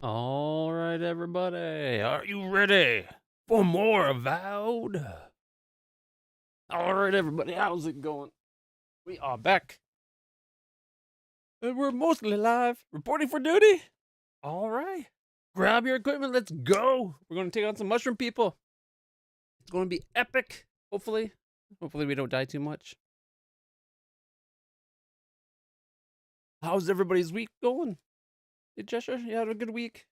All right, everybody, are you ready for more Avowed? All right, everybody, how's it going? We are back, and we're mostly live, reporting for duty. All right, grab your equipment, let's go. We're going to take on some mushroom people. It's going to be epic, hopefully. Hopefully we don't die too much. How's everybody's week going? Hey, Cheshire, you had a good week?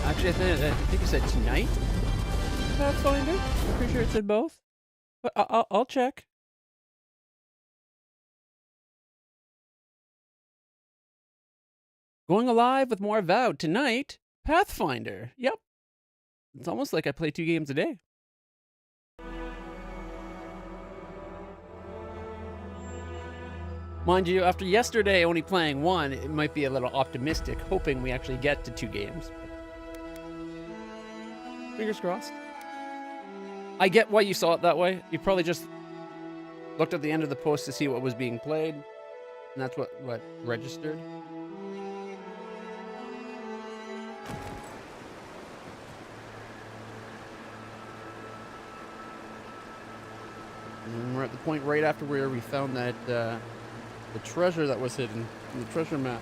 Actually, I think you said tonight. Pathfinder. I'm pretty sure it said both, but I'll check. Going alive with more Avowed tonight. Pathfinder. Yep. It's almost like I play 2 games a day. Mind you, after yesterday only playing 1, it might be a little optimistic, hoping we actually get to 2 games. Fingers crossed. I get why you saw it that way. You probably just looked at the end of the post to see what was being played, and that's what registered. And we're at the point right after where we found that the treasure that was hidden in the treasure map.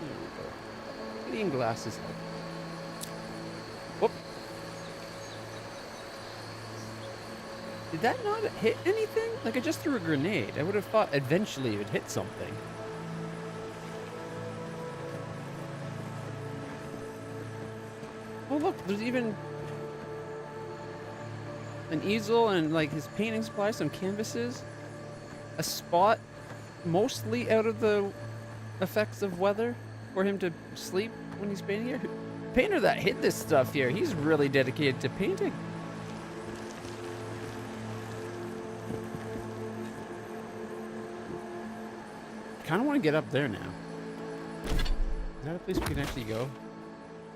There we go. Clean glasses. Whoop. Did that not hit anything? Like, I just threw a grenade. I would have thought eventually it would hit something. Oh look, there's even an easel and like his painting supplies, some canvases, a spot mostly out of the effects of weather for him to sleep when he's painting here. Painter that hid this stuff here, he's really dedicated to painting. Kind of want to get up there now. Is that a place we can actually go?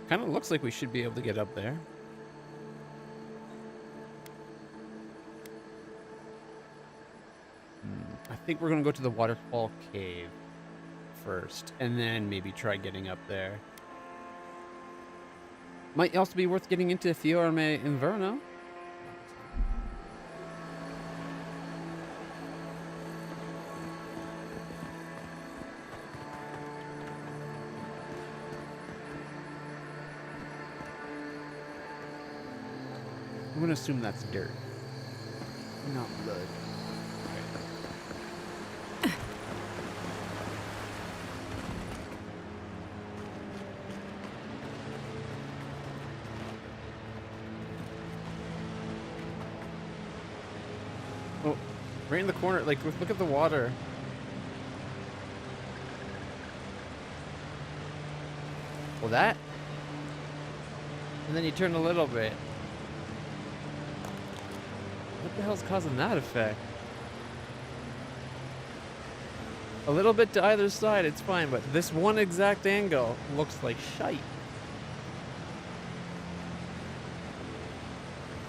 Kind of looks like we should be able to get up there. I think we're going to go to the waterfall cave first, and then maybe try getting up there. Might also be worth getting into Fiorme Inverno. I'm going to assume that's dirt, not blood. Oh, right in the corner, like, look at the water. Well, that. And then you turn a little bit. What the hell's causing that effect? A little bit to either side, it's fine, but this one exact angle looks like shite.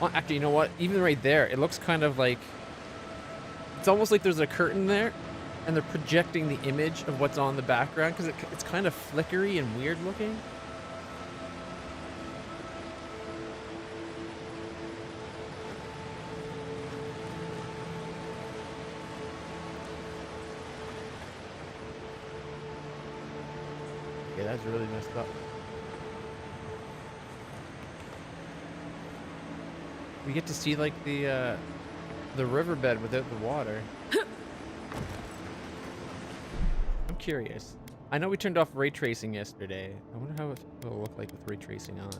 Well, actually, you know what? Even right there, it looks kind of like... It's almost like there's a curtain there, and they're projecting the image of what's on the background, because it's kind of flickery and weird looking. Okay, that's really messed up. We get to see like the riverbed without the water. I'm curious. I know we turned off ray tracing yesterday. I wonder how it will look like with ray tracing on.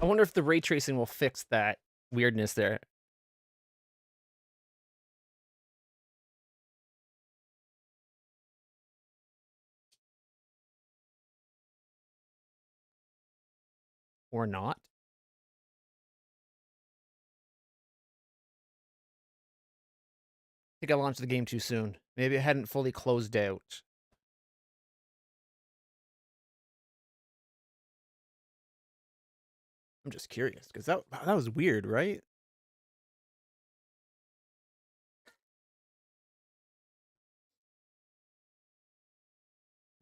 I wonder if the ray tracing will fix that weirdness there. Or not. I think I launched the game too soon. Maybe it hadn't fully closed out. I'm just curious, because that was weird, right?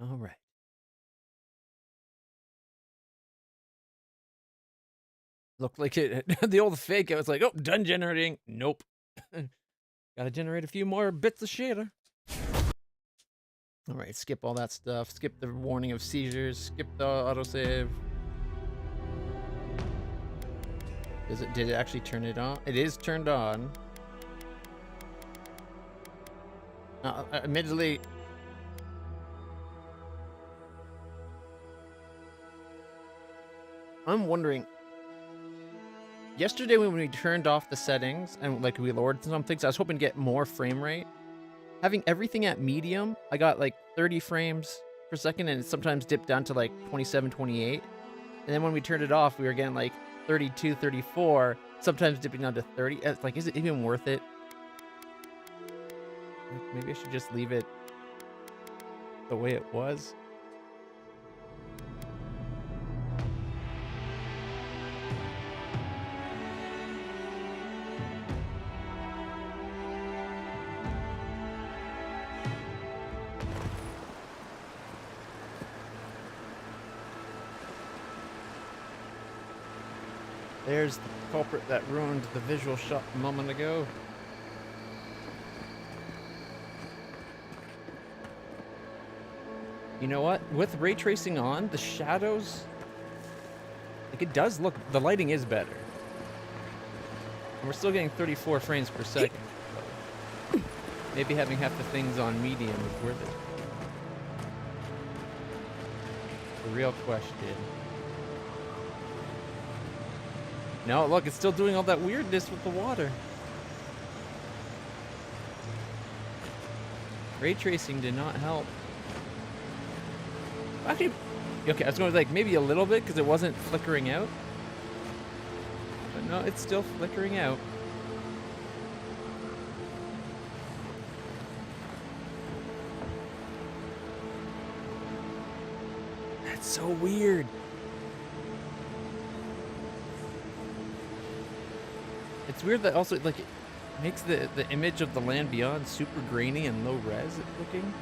All right. Looked like it. The old fake. I was like, oh, done generating. Nope. Gotta generate a few more bits of shader. All right, skip all that stuff. Skip the warning of seizures. Skip the autosave. Did it actually turn it on? It is turned on. Admittedly, I'm wondering. Yesterday when we turned off the settings and like we lowered some things, I was hoping to get more frame rate. Having everything at medium, I got like 30 frames per second, and it sometimes dipped down to like 27, 28. And then when we turned it off, we were getting like 32, 34, sometimes dipping down to 30. It's like, is it even worth it? Maybe I should just leave it the way it was. There's the culprit that ruined the visual shot a moment ago. You know what? With ray tracing on, the shadows, like it does look, the lighting is better. And we're still getting 34 frames per second. So maybe having half the things on medium is worth it. The real question. No, look, it's still doing all that weirdness with the water. Ray tracing did not help. Actually, okay, I was going to like maybe a little bit because it wasn't flickering out. But no, it's still flickering out. That's so weird. It's weird that also like it makes the image of the land beyond super grainy and low res looking.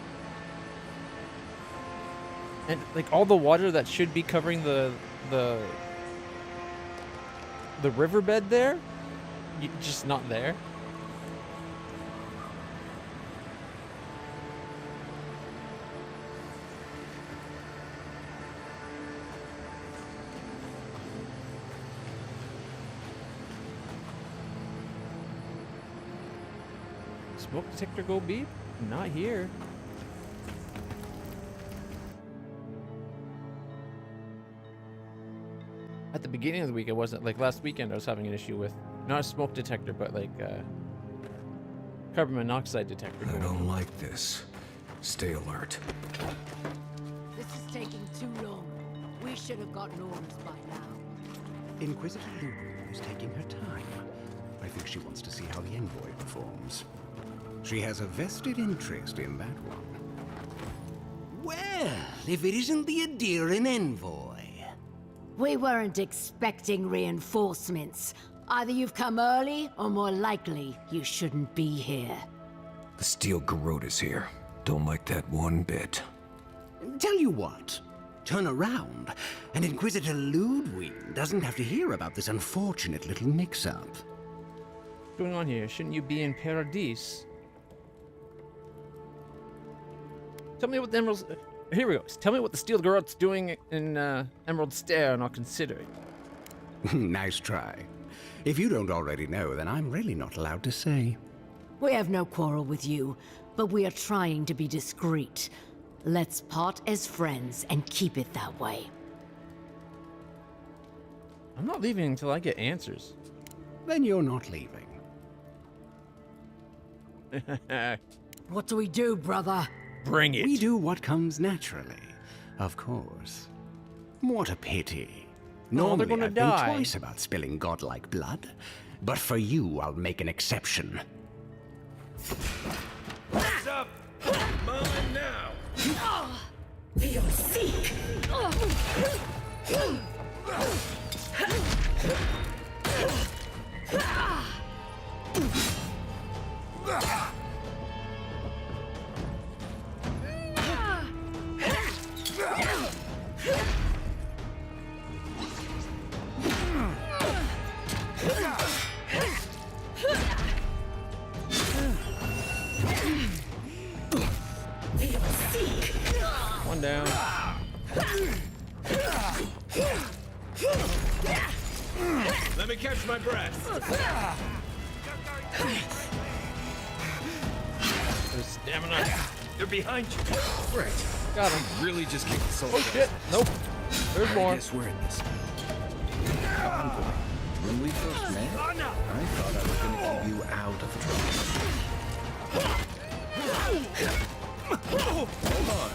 And like all the water that should be covering the riverbed there, just not there. Smoke detector go beep? Not here. At the beginning of the week, it wasn't like last weekend. I was having an issue with not a smoke detector, but like carbon monoxide detector. I don't like this. Stay alert. This is taking too long. We should have gotten orders by now. Inquisitor Ludwig is taking her time. I think she wants to see how the envoy performs. She has a vested interest in that one. Well, if it isn't the Adirian envoy. We weren't expecting reinforcements. Either you've come early, or more likely, you shouldn't be here. The Steel Garrote is here. Don't like that one bit. Tell you what, turn around, and Inquisitor Ludwig doesn't have to hear about this unfortunate little mix-up. What's going on here? Shouldn't you be in Paradise? Tell me what the Emeralds... Here we go. Tell me what the Steel Garrote's doing in Emerald Stair, and I'll consider it. Nice try. If you don't already know, then I'm really not allowed to say. We have no quarrel with you, but we are trying to be discreet. Let's part as friends and keep it that way. I'm not leaving until I get answers. Then you're not leaving. What do we do, brother? Bring it. We do what comes naturally, of course. What a pity. Normally, gonna I'd die. think twice about spilling godlike blood, but for you, I'll make an exception. What's up? Mine now. One down. Let me catch my breath. There's stamina. They're behind you. Right. Got him. Really just kicked the soul. Oh shit. Nope. There's more. Guess we're in this. Envoy, when we first met, I thought I was going to keep you out of trouble. Hold on.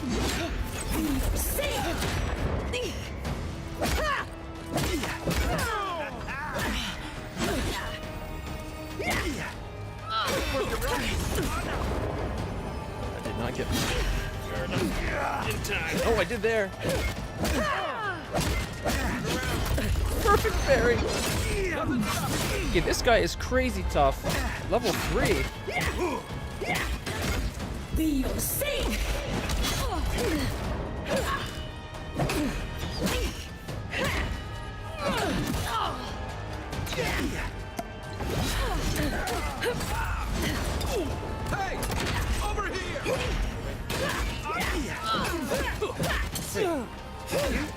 I did not get in time. Oh, I did there. Perfect parry. Okay, this guy is crazy tough. Level 3. Hey! Over here!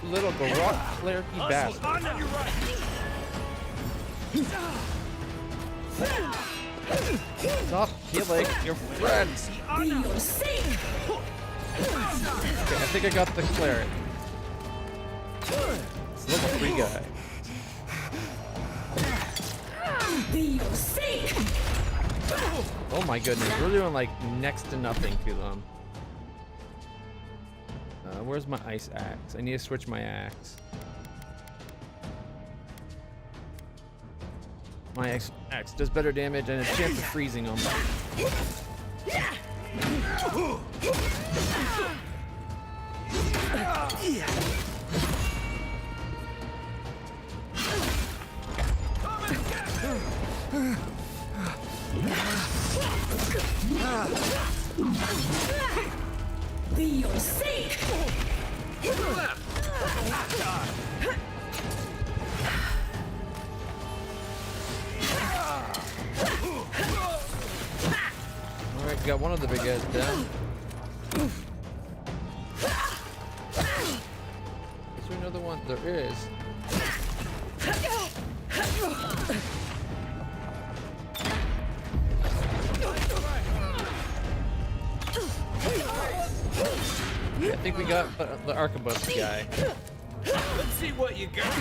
Little garrote clericy bastard. On your right! Stop killing your friends. Okay, I think I got the cleric. It's level 3 guy. Oh my goodness, we're doing like next to nothing to them. Where's my ice axe? I need to switch my axe. My axe does better damage and a chance of freezing them. Alright, got one of the big guys down. Is there another one? There is. I think we got the arquebus guy. Let's see what you got.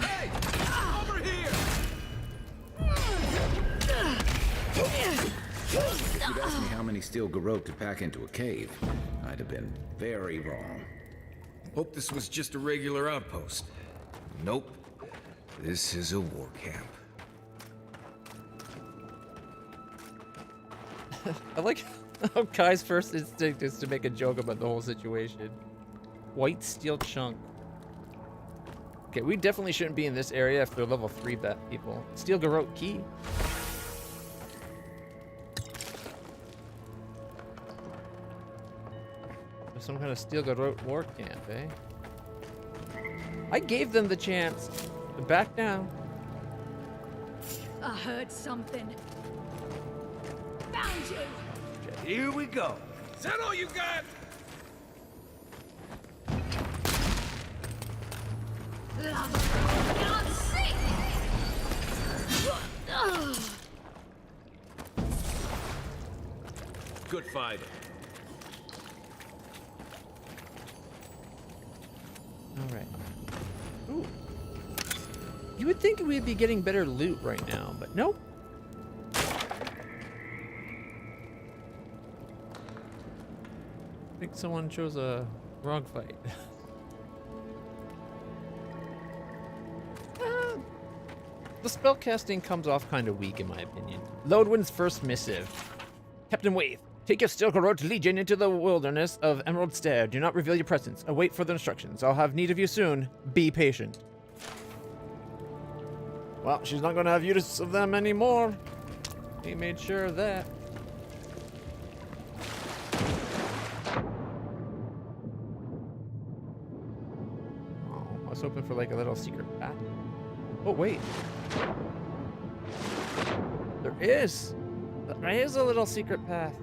Hey! Over here! If you'd asked me how many steel garrote to pack into a cave, I'd have been very wrong. Hope this was just a regular outpost. Nope. This is a war camp. I like how Kai's first instinct is to make a joke about the whole situation. White steel chunk. Okay, we definitely shouldn't be in this area if they're level 3 people. Steel garrote key. There's some kind of steel garrote war camp, eh? I gave them the chance to back down. I heard something. Found you! Here we go. Is that all you got? Can't see! Good fighting. All right. Ooh. You would think we'd be getting better loot right now, but nope. I think someone chose a wrong fight. The spellcasting comes off kind of weak in my opinion. Lodwin's first missive. Captain Waith, take your Stilgarrote Legion into the wilderness of Emerald Stair. Do not reveal your presence. Await further instructions. I'll have need of you soon. Be patient. Well, she's not going to have use of them anymore. He made sure of that. Oh, I was hoping for like a little secret path. Oh, wait. There is a little secret path.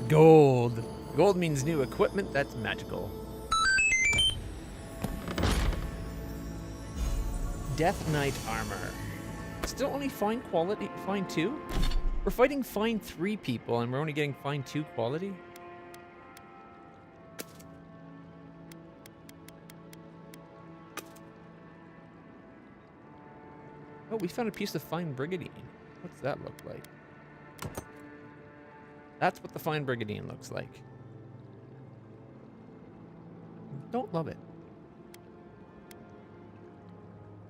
Gold. Gold means new equipment that's magical. Death Knight armor. Still only fine quality, fine 2? We're fighting fine 3 people and we're only getting fine 2 quality? Oh, we found a piece of fine brigandine. What's that look like? That's what the fine brigandine looks like. Don't love it.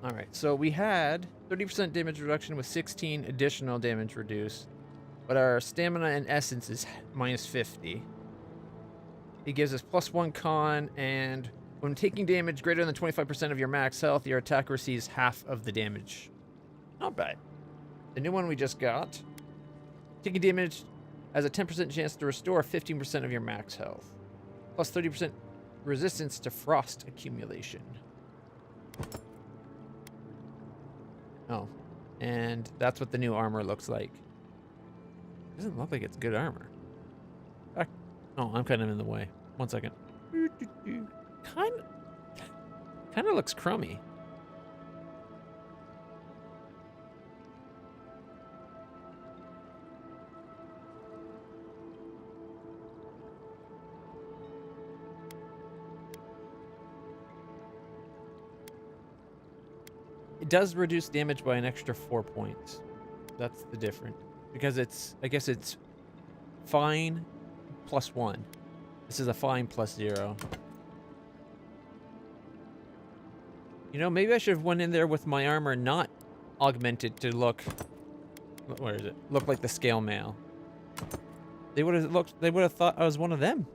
Alright, so we had 30% damage reduction with 16 additional damage reduced. But our stamina and essence is minus 50. It gives us +1 con, and when taking damage greater than 25% of your max health, your attack receives half of the damage. Not bad. The new one we just got. Taking damage has a 10% chance to restore 15% of your max health. Plus 30% resistance to frost accumulation. Oh. And that's what the new armor looks like. Doesn't look like it's good armor. Oh, I'm kind of in the way. 1 second. Kind of looks crummy. It does reduce damage by an extra 4 points. That's the difference. Because it's, I guess it's fine +1. This is a fine +0. You know, maybe I should have went in there with my armor not augmented to look, where is it? Look like the scale mail. They would have thought I was one of them.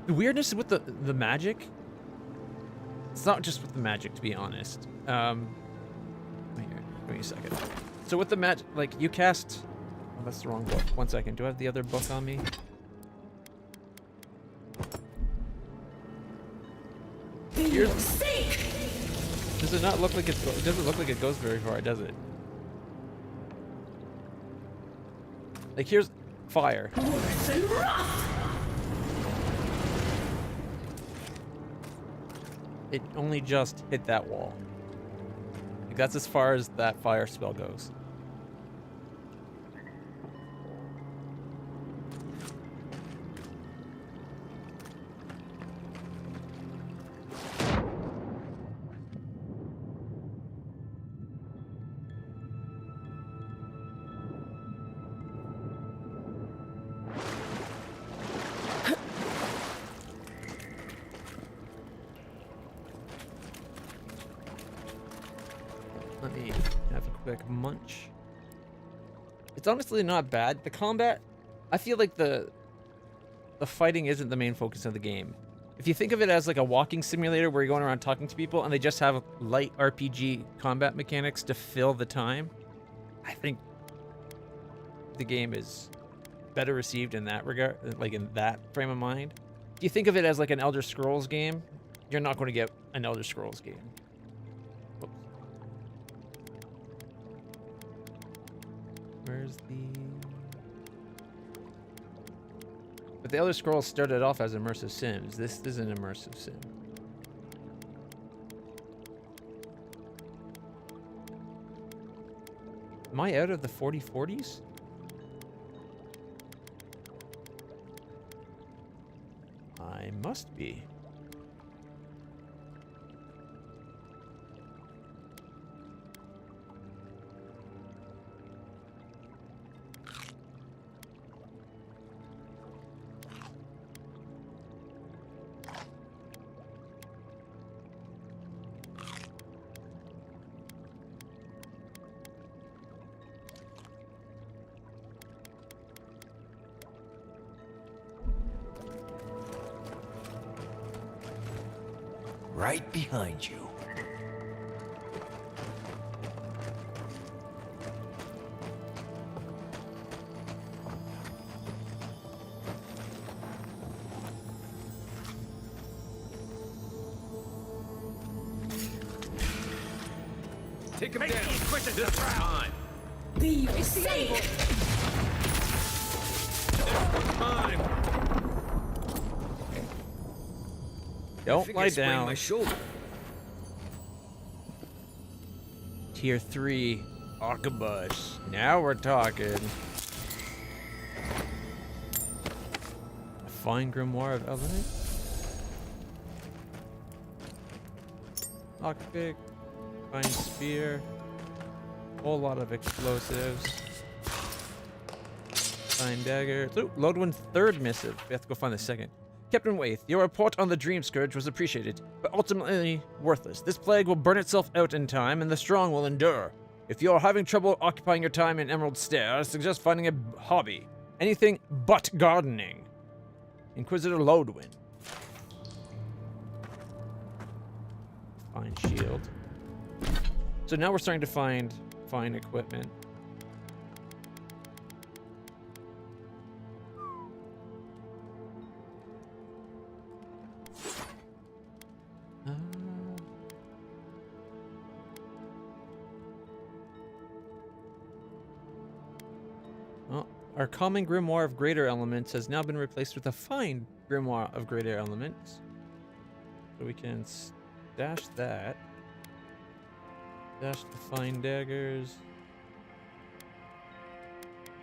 The weirdness with the magic. It's not just with the magic, to be honest. Wait here, give me a second. So with the magic, like, you cast... Oh, that's the wrong book. 1 second. Do I have the other book on me? Here's... Does it not look like it's... It doesn't look like it goes very far, does it? Like, here's fire. It only just hit that wall. Like, that's as far as that fire spell goes. Let me have a quick munch. It's honestly not bad. The combat, I feel like the fighting isn't the main focus of the game. If you think of it as like a walking simulator where you're going around talking to people and they just have light RPG combat mechanics to fill the time, I think the game is better received in that regard, like in that frame of mind. If you think of it as like an Elder Scrolls game, you're not going to get an Elder Scrolls game. Whoops. Where's the... But the Elder Scrolls started off as immersive sims. This is an immersive sim. Am I out of the 4040s? I must be. right behind you. Take him down. This time. Be safe! Time. I Don't think I lie sprained down. my shoulder. Tier 3 arquebus. Now we're talking. A fine grimoire of element. Lockpick. Fine spear. Whole lot of explosives. Fine dagger. Ooh, Lodwin's third missive. We have to go find the second. Captain Waith, your report on the Dream Scourge was appreciated, but ultimately worthless. This plague will burn itself out in time, and the strong will endure. If you are having trouble occupying your time in Emerald Stair, I suggest finding a hobby. Anything but gardening. Inquisitor Lodwin. Fine shield. So now we're starting to find fine equipment. Well, our common grimoire of greater elements has now been replaced with a fine grimoire of greater elements. So we can stash that. Stash the fine daggers.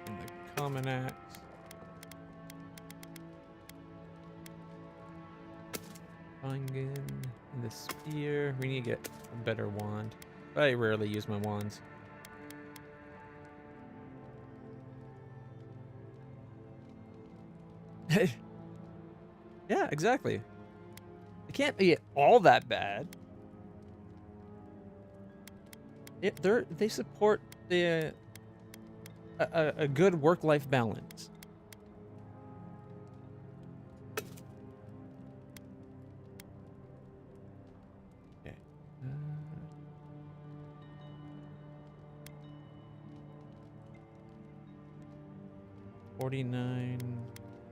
And the common axe. Fine gun. And the spear. We need to get a better wand. I rarely use my wands. Yeah, exactly. It can't be all that bad. They support the a good work-life balance. Okay. 49.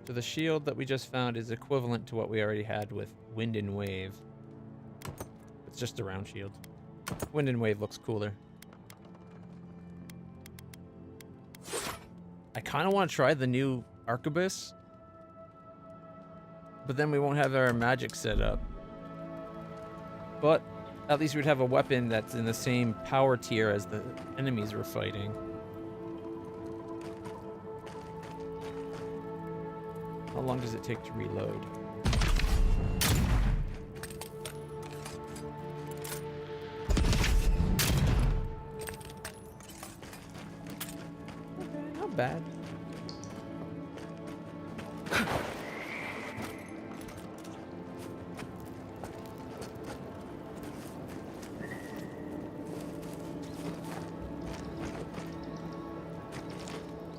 So the shield that we just found is equivalent to what we already had with Wind and Wave. It's just a round shield. Wind and Wave looks cooler. I kind of want to try the new arquebus, but then we won't have our magic set up. But at least we'd have a weapon that's in the same power tier as the enemies we're fighting. How long does it take to reload? Okay, not bad.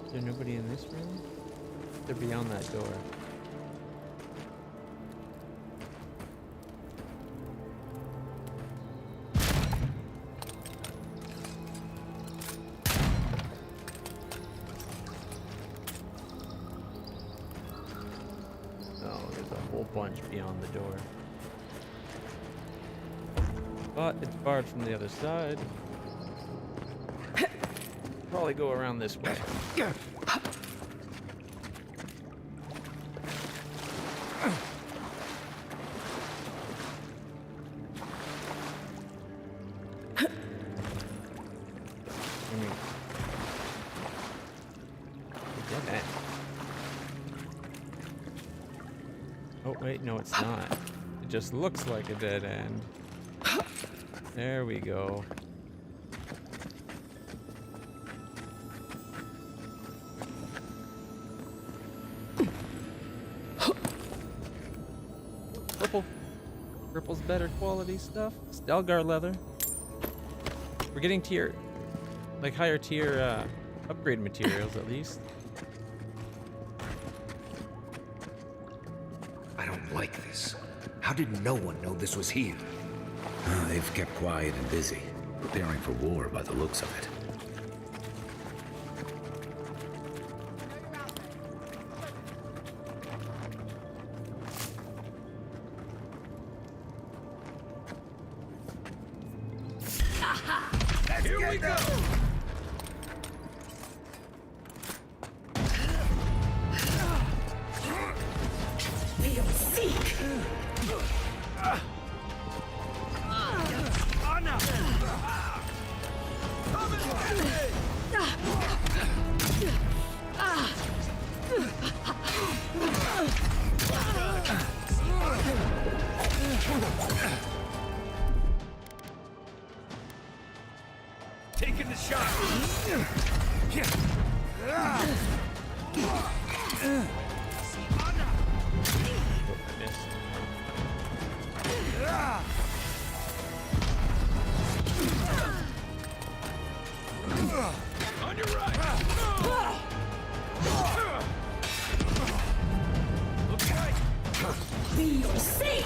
Is there nobody in this room? They're beyond that door. Oh, there's a whole bunch beyond the door. But it's barred from the other side. Probably go around this way. Oh, wait, no, it's not. It just looks like a dead end. There we go. Purple. Purple's better quality stuff. Stelgar leather. We're getting tier, like higher tier upgrade materials at least. I don't like this. How did no one know this was here? They've kept quiet and busy, preparing for war by the looks of it. Here we go! Taking the shot. On your right. Look right. For your sake!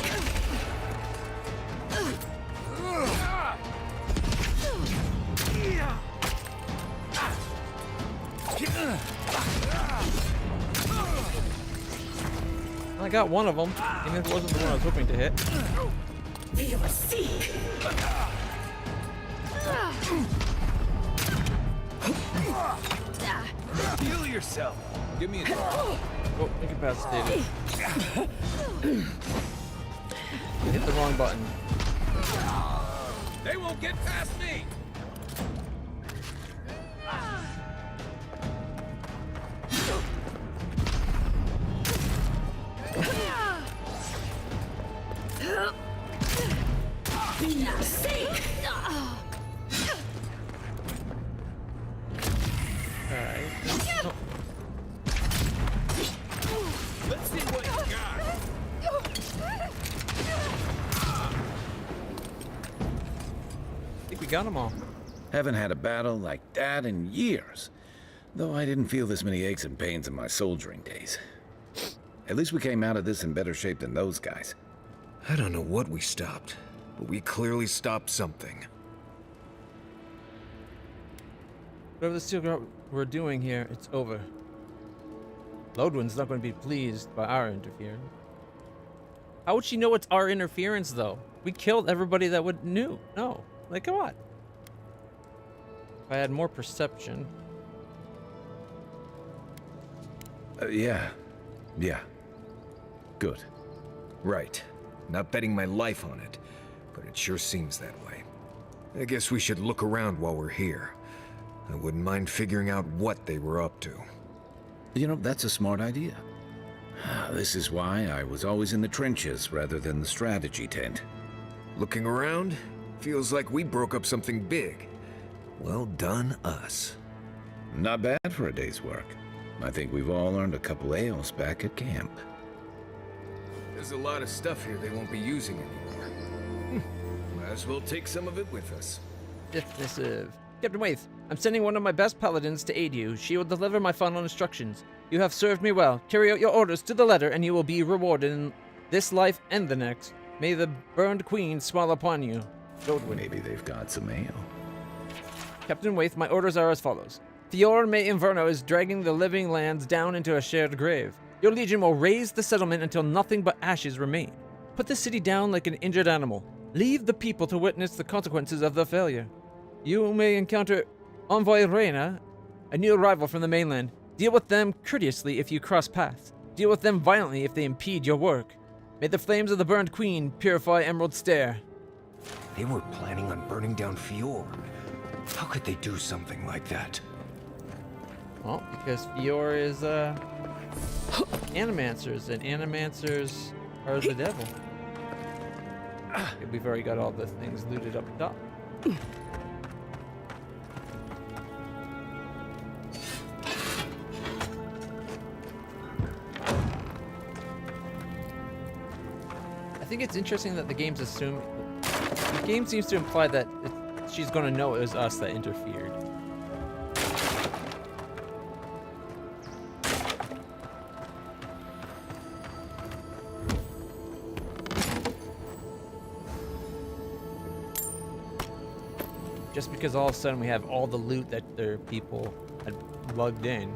I got one of them, even if it wasn't the one I was hoping to hit. For your sake! Heal yourself. Give me a Oh, incapacitated. Hit the wrong button. They won't get past me. For your sake! Alright. Oh, Let's see what you got. I think we got them all. Haven't had a battle like that in years. Though I didn't feel this many aches and pains in my soldiering days. At least we came out of this in better shape than those guys. I don't know what we stopped, but we clearly stopped something. Whatever the Steel Girl we're doing here, it's over. Lodwin's not going to be pleased by our interference. How would she know it's our interference, though? We killed everybody that would knew. No. Like, come on. If I had more perception. Yeah. Good. Right. Not betting my life on it, but it sure seems that way. I guess we should look around while we're here. I wouldn't mind figuring out what they were up to. You know, that's a smart idea. This is why I was always in the trenches rather than the strategy tent. Looking around, feels like we broke up something big. Well done, us. Not bad for a day's work. I think we've all earned a couple ales back at camp. There's a lot of stuff here they won't be using anymore. Might as well take some of it with us. Dismissive. Captain Waith, I'm sending one of my best paladins to aid you. She will deliver my final instructions. You have served me well. Carry out your orders to the letter, and you will be rewarded in this life and the next. May the burned queen smile upon you. Lodwin. Maybe they've got some ale. Captain Waith, my orders are as follows. Fior Me Inverno is dragging the living lands down into a shared grave. Your legion will raise the settlement until nothing but ashes remain. Put the city down like an injured animal. Leave the people to witness the consequences of their failure. You may encounter Envoy Reina, a new arrival from the mainland. Deal with them courteously if you cross paths. Deal with them violently if they impede your work. May the flames of the burned queen purify Emerald Stair. They were planning on burning down Fior. How could they do something like that? Well, because Fior is, animancers, and animancers are the devil. Okay, we've already got all the things looted up top. I think it's interesting that the game seems to imply that she's going to know it was us that interfered. just because all of a sudden we have all the loot that their people had lugged in.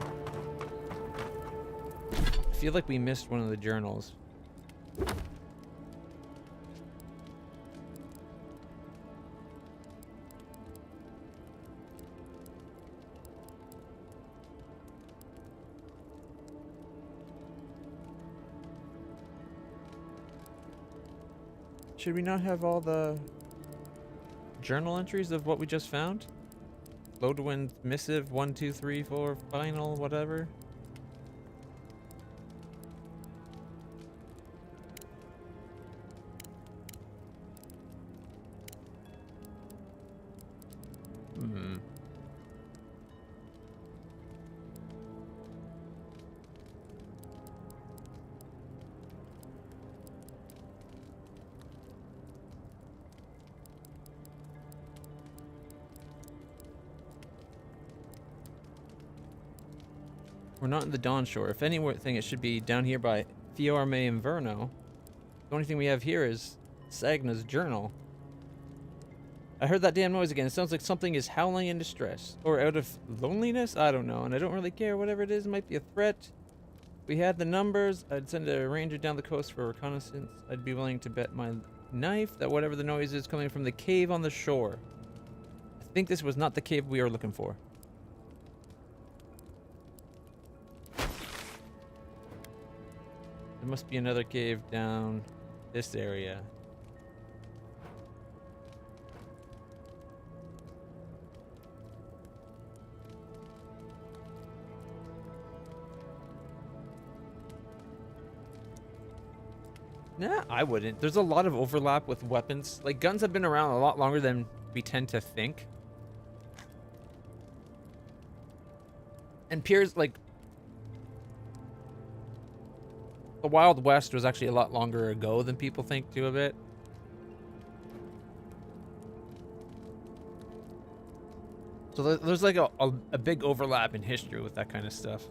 I feel like we missed one of the journals. Should we not have all the journal entries of what we just found? Lodwin missive 1, 2, 3, 4 final whatever. We're not in the Dawn Shore. If anything, it should be down here by Fiorme Inverno. The only thing we have here is Sagna's journal. I heard that damn noise again. It sounds like something is howling in distress. Or out of loneliness? I don't know, and I don't really care. Whatever it is, it might be a threat. If we had the numbers, I'd send a ranger down the coast for reconnaissance. I'd be willing to bet my knife that whatever the noise is coming from the cave on the shore. I think this was not the cave we were looking for. There must be another cave down this area. Nah, I wouldn't. There's a lot of overlap with weapons. Like, guns have been around a lot longer than we tend to think. And Piers, like, the Wild West was actually a lot longer ago than people think, too, a bit. So there's like a big overlap in history with that kind of stuff.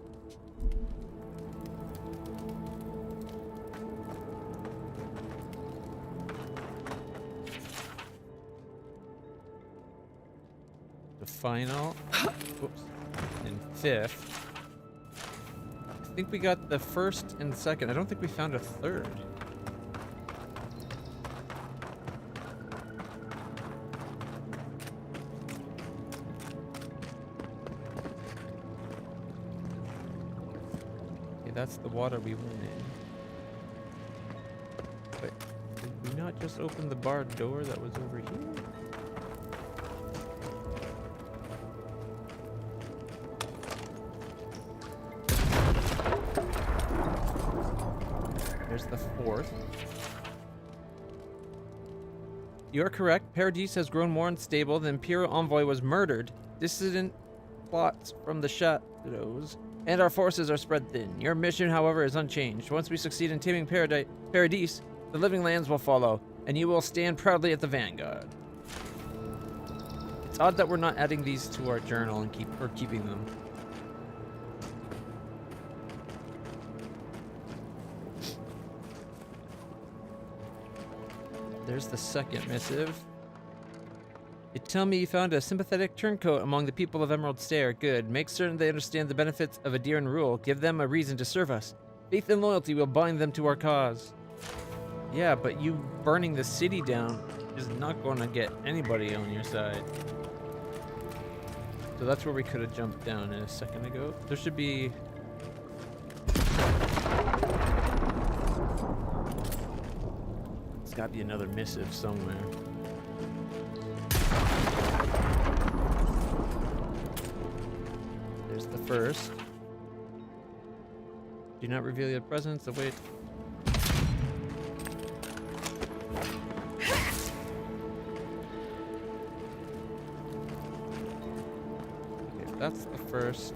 The final, whoops, and fifth. I think we got the first and second. I don't think we found a third. Okay, that's the water we went in. But did we not just open the barred door that was over here? There's the fourth. You're correct. Paradis has grown more unstable. The Imperial envoy was murdered. Dissident plots from the shadows, and our forces are spread thin. Your mission, however, is unchanged. Once we succeed in taming Paradis, the living lands will follow, and you will stand proudly at the vanguard. It's odd that we're not adding these to our journal and keeping them. There's the second missive. You tell me you found a sympathetic turncoat among the people of Emerald Stair. Good. Make certain they understand the benefits of Adiran rule. Give them a reason to serve us. Faith and loyalty will bind them to our cause. Yeah, but you burning the city down is not going to get anybody on your side. So that's where we could have jumped down a second ago. There should be... There's got to be another missive somewhere. There's the first. Do not reveal your presence. Await. Okay, that's the first.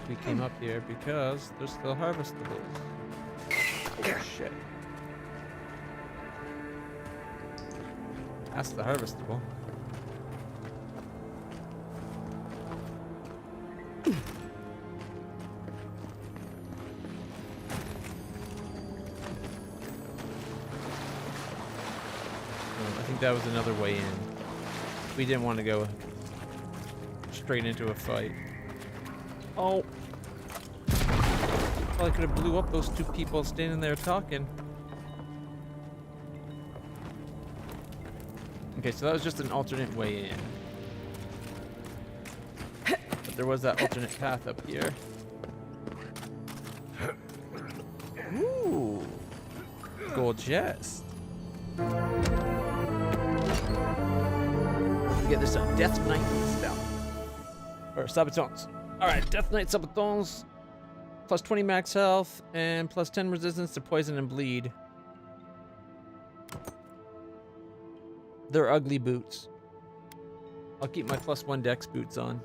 We came up here because there's still harvestables. Oh shit. past the harvestable. I think that was another way in. We didn't want to go straight into a fight. Oh. Well, I could have blew up those two people standing there talking. Okay, so that was just an alternate way in. But there was that alternate path up here. Ooh. Gold chest. Get this on Death Knight stuff. Or Sabatons. Alright, Death Knight Sabatons. Plus 20 max health and plus 10 resistance to poison and bleed. They're ugly boots. I'll keep my plus 1 dex boots on.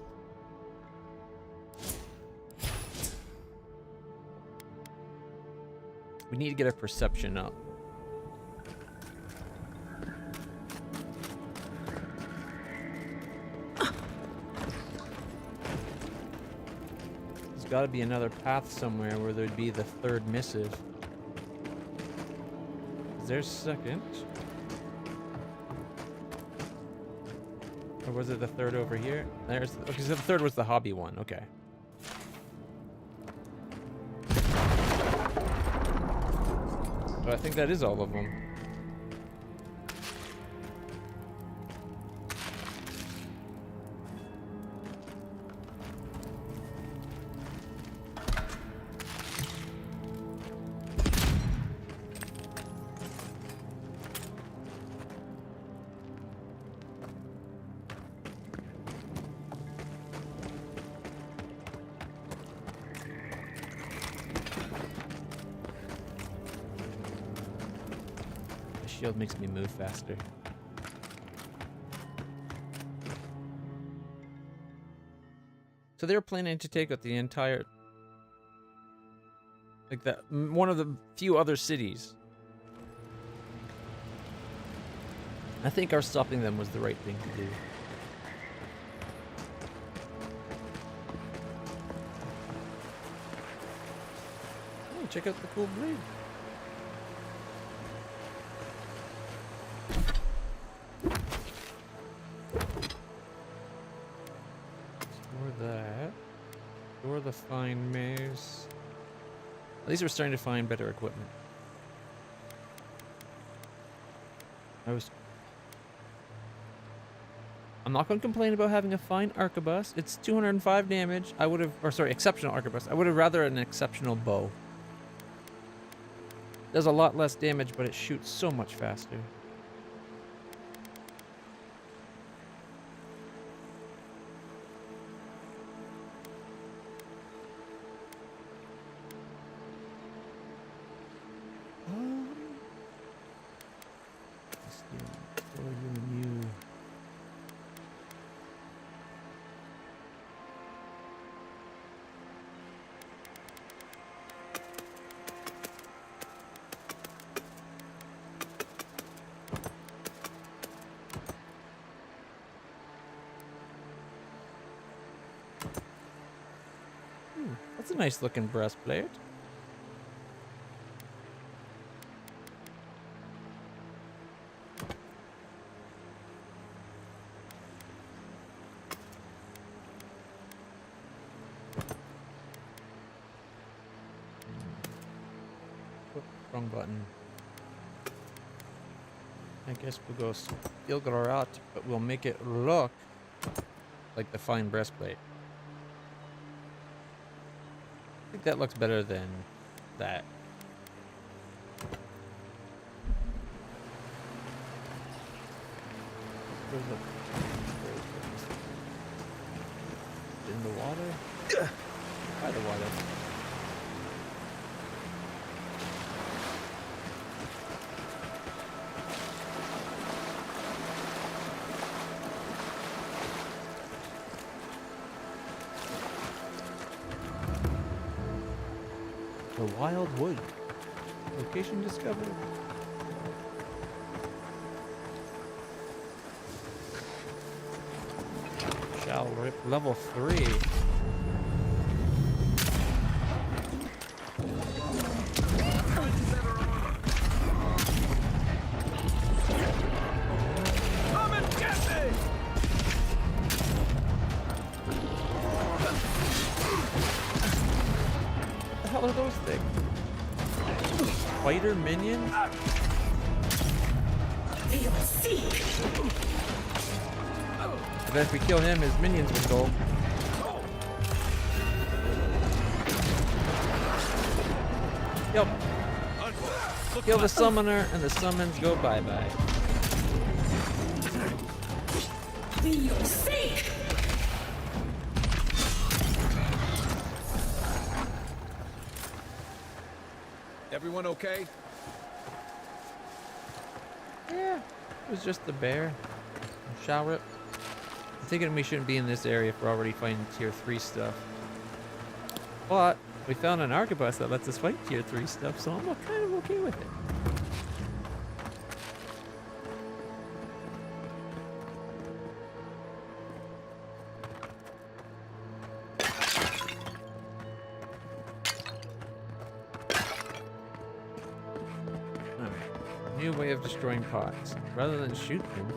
We need to get our perception up. There's got to be another path somewhere where there'd be the third missive. There's second. Or was it the third over here? There's okay, so the third was the hobby one. Okay. But I think that is all of them. Shield makes me move faster. So they were planning to take out the entire, like that, one of the few other cities. I think our stopping them was the right thing to do. Oh, check out the cool blade. The fine maze. At least we're starting to find better equipment. I'm not going to complain about having a fine arquebus. It's 205 damage. I would have, or sorry, exceptional arquebus. I would have rather an exceptional bow. Does a lot less damage, but it shoots so much faster. That's a nice looking breastplate. Wrong button. I guess we'll go Stilgarat, but we'll make it look like the fine breastplate. I think that looks better than that. In the water? By the water. The Wild Wood. Location discovered. Shall rip level 3. What the hell are those things? Fighter minions? I bet if we kill him, his minions would go. Yep. Kill the summoner, and the summons go bye-bye. Everyone okay? Yeah, it was just the bear. Shall rip. I'm thinking we shouldn't be in this area if we're already fighting tier 3 stuff. But we found an arquebus that lets us fight tier 3 stuff, so I'm kind of okay with it. Alright. New way of destroying pods. Rather than shoot them,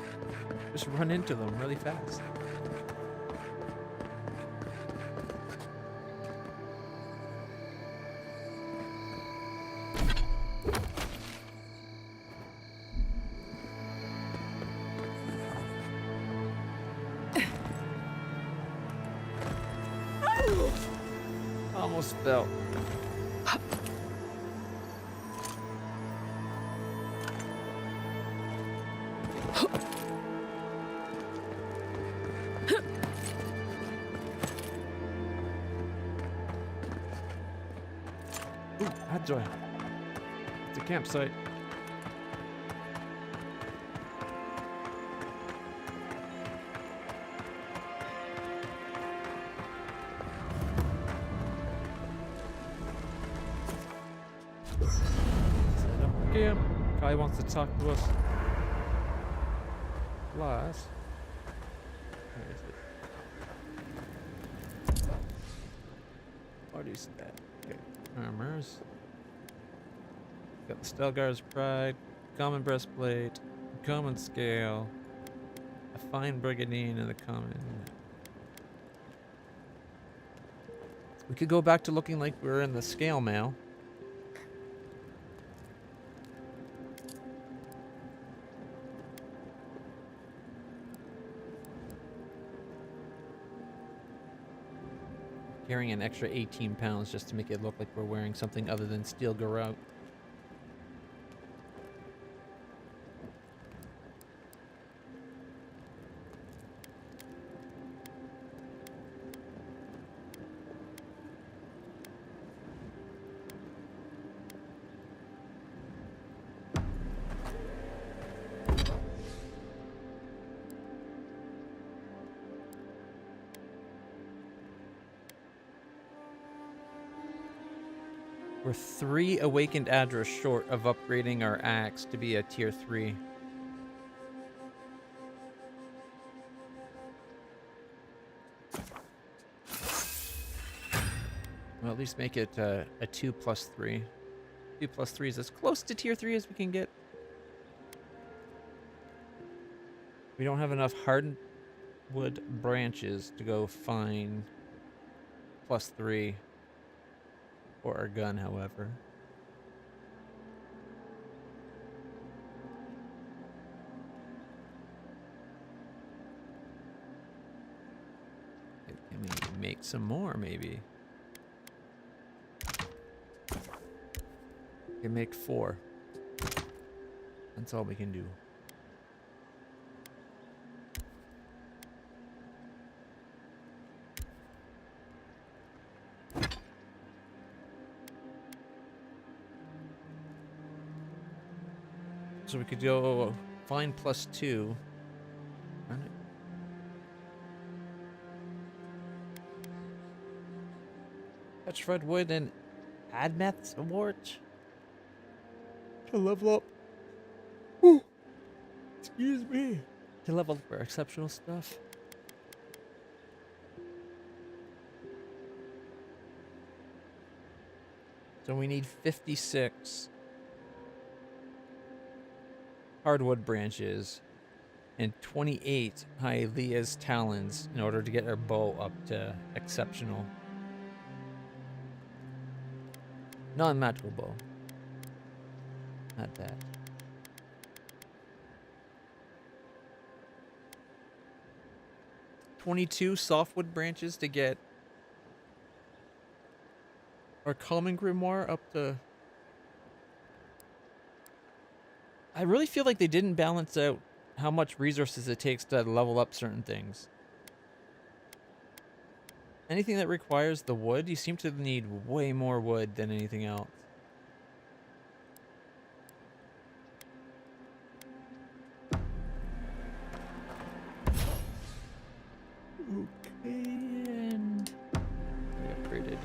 just run into them really fast. Almost fell. Ooh, Hadjoy. It's a campsite. Set up camp. Kai wants to talk to us. Plus, where is it? What is that? Okay, armors. Got the Stelgar's Pride, common breastplate, common scale, a fine brigandine, and the common. We could go back to looking like we're in the scale mail. Carrying an extra 18 pounds just to make it look like we're wearing something other than steel garrote. We're 3 awakened Adra short of upgrading our axe to be a tier 3. Well, at least make it a 2 plus 3. 2 plus 3 is as close to tier 3 as we can get. We don't have enough hardwood branches to go find plus 3. For our gun, however. Can we make some more, maybe? We can make 4. That's all we can do. So we could go find plus 2. Catch redwood and Admeth's awards to level up. Ooh. Excuse me. To level up our exceptional stuff. So we need 56 hardwood branches and 28 Hylia's talons in order to get our bow up to exceptional. Non-magical bow. Not that. "22 softwood branches to get our common grimoire up to..." I really feel like they didn't balance out how much resources it takes to level up certain things. Anything that requires the wood, you seem to need way more wood than anything else. Okay, and we upgraded.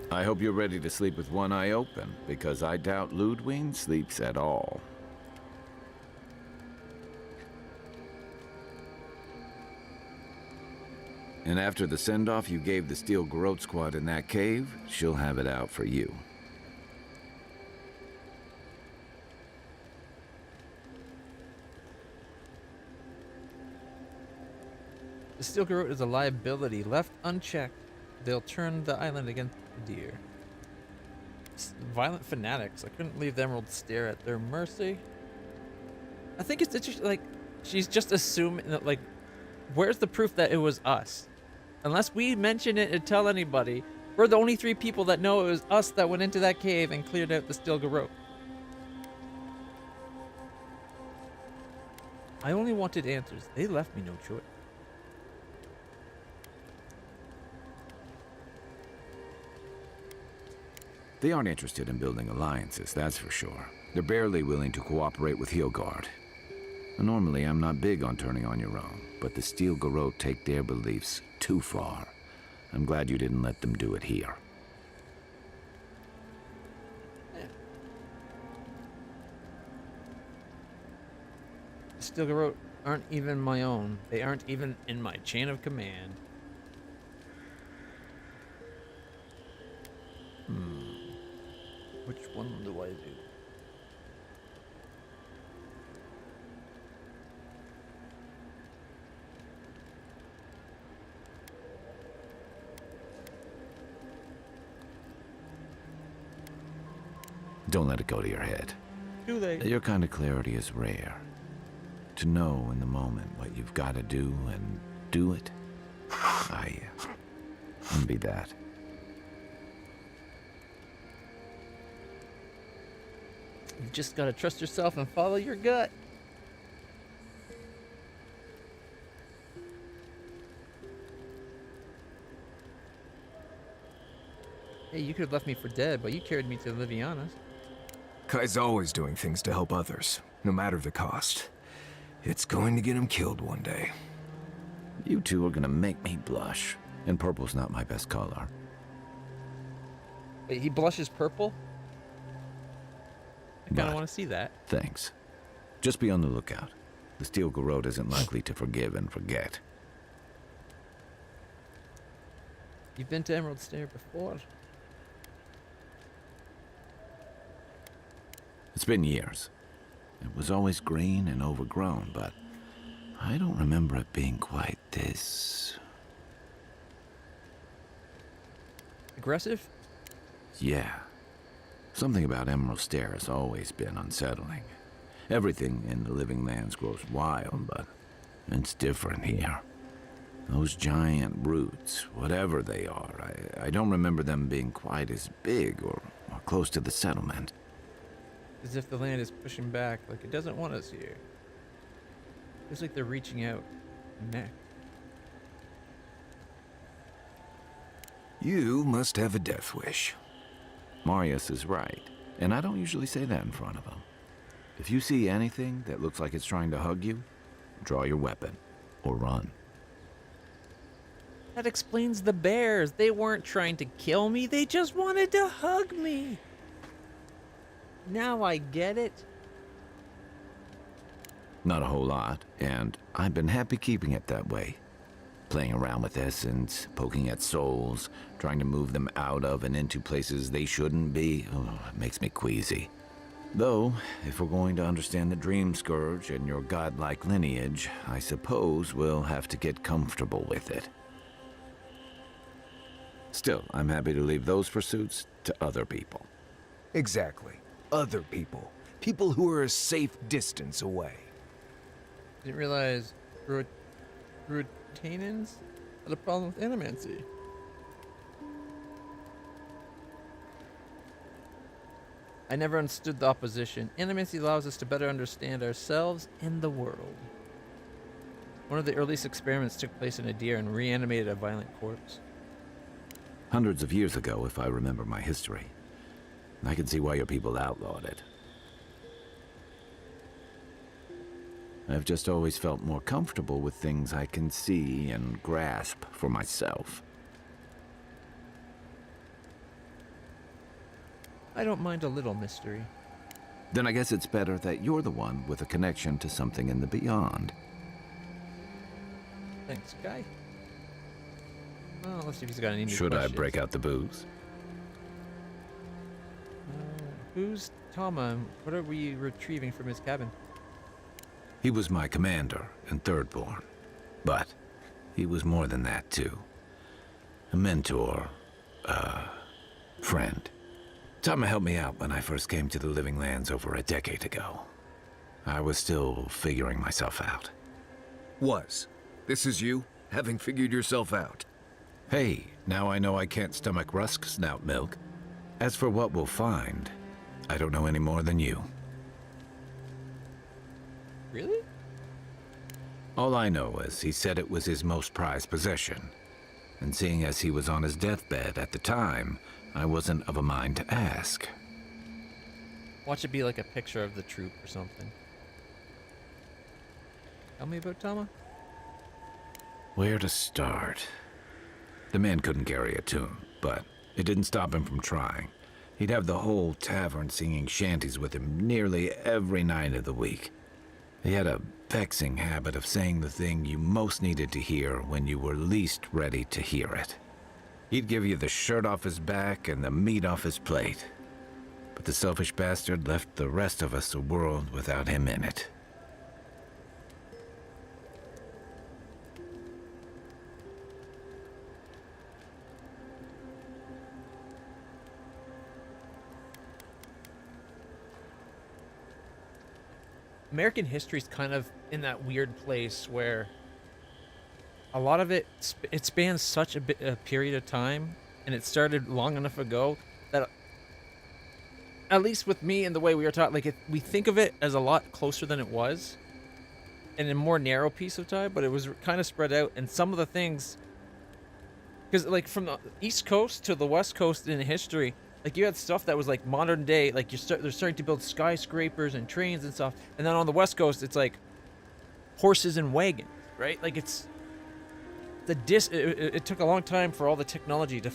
I hope you're ready to sleep with one eye open, because I doubt Ludwig sleeps at all. And after the send-off you gave the Steel Garrote squad in that cave, she'll have it out for you. The Steel Garrote is a liability. Left unchecked, they'll turn the island against the deer. Violent fanatics. I couldn't leave the Emerald Stare at their mercy. I think it's interesting, like, she's just assuming that, like, where's the proof that it was us? Unless we mention it and tell anybody, we're the only 3 people that know it was us that went into that cave and cleared out the Steel Garrote. I only wanted answers. They left me no choice. They aren't interested in building alliances, that's for sure. They're barely willing to cooperate with Hilgard. Normally, I'm not big on turning on your own, but the Steel Garrote take their beliefs too far. I'm glad you didn't let them do it here. The Steel Garrote aren't even my own. They aren't even in my chain of command. Which one do I do? Don't let it go to your head. Too late. Your kind of clarity is rare. To know in the moment what you've got to do and do it, I envy that. You've just got to trust yourself and follow your gut. Hey, you could have left me for dead, but you carried me to Liviana's. Kai's always doing things to help others, no matter the cost. It's going to get him killed one day. You two are gonna make me blush, and purple's not my best color. Wait, he blushes purple? I kind of But- want to see that. Thanks. Just be on the lookout. The Steel Garrote isn't likely to forgive and forget. You've been to Emerald Stare before? It's been years. It was always green and overgrown, but I don't remember it being quite this... Aggressive? Yeah. Something about Emerald Stare has always been unsettling. Everything in the living lands grows wild, but it's different here. Those giant roots, whatever they are, I don't remember them being quite as big or close to the settlement. As if the land is pushing back, like it doesn't want us here. Feels like they're reaching out neck. You must have a death wish. Marius is right, and I don't usually say that in front of him. If you see anything that looks like it's trying to hug you, draw your weapon, or run. That explains the bears. They weren't trying to kill me, they just wanted to hug me. Now I get it. Not a whole lot, and I've been happy keeping it that way. Playing around with essence, poking at souls, trying to move them out of and into places they shouldn't be, it makes me queasy. Though, if we're going to understand the Dream Scourge and your godlike lineage, I suppose we'll have to get comfortable with it. Still, I'm happy to leave those pursuits to other people. Exactly. Other people. People who are a safe distance away. Didn't realize Rutanans had a problem with animancy. I never understood the opposition. Animancy allows us to better understand ourselves and the world. One of the earliest experiments took place in a deer and reanimated a violent corpse. Hundreds of years ago, if I remember my history. I can see why your people outlawed it. I've just always felt more comfortable with things I can see and grasp for myself. I don't mind a little mystery. Then I guess it's better that you're the one with a connection to something in the beyond. Thanks, guy. Well, let's see if he's got any new Should questions. I break out the booze? Who's Tama? What are we retrieving from his cabin? He was my commander and thirdborn. But he was more than that, too. A mentor, friend. Tama helped me out when I first came to the Living Lands over a decade ago. I was still figuring myself out. Was. This is you, having figured yourself out. Hey, now I know I can't stomach rusk snout milk. As for what we'll find, I don't know any more than you. Really? All I know is he said it was his most prized possession. And seeing as he was on his deathbed at the time, I wasn't of a mind to ask. Watch it be like a picture of the troop or something. Tell me about Tama? Where to start? The man couldn't carry a tune, but it didn't stop him from trying. He'd have the whole tavern singing shanties with him nearly every night of the week. He had a vexing habit of saying the thing you most needed to hear when you were least ready to hear it. He'd give you the shirt off his back and the meat off his plate. But the selfish bastard left the rest of us a world without him in it. American history is kind of in that weird place where a lot of it spans such a period of time, and it started long enough ago that, at least with me and the way we were taught, like we think of it as a lot closer than it was, and a more narrow piece of time, but it was kind of spread out. And some of the things, because like from the East Coast to the West Coast in history, like you had stuff that was like modern day, like they're starting to build skyscrapers and trains and stuff, and then on the West Coast it's like horses and wagons, right? Like it took a long time for all the technology to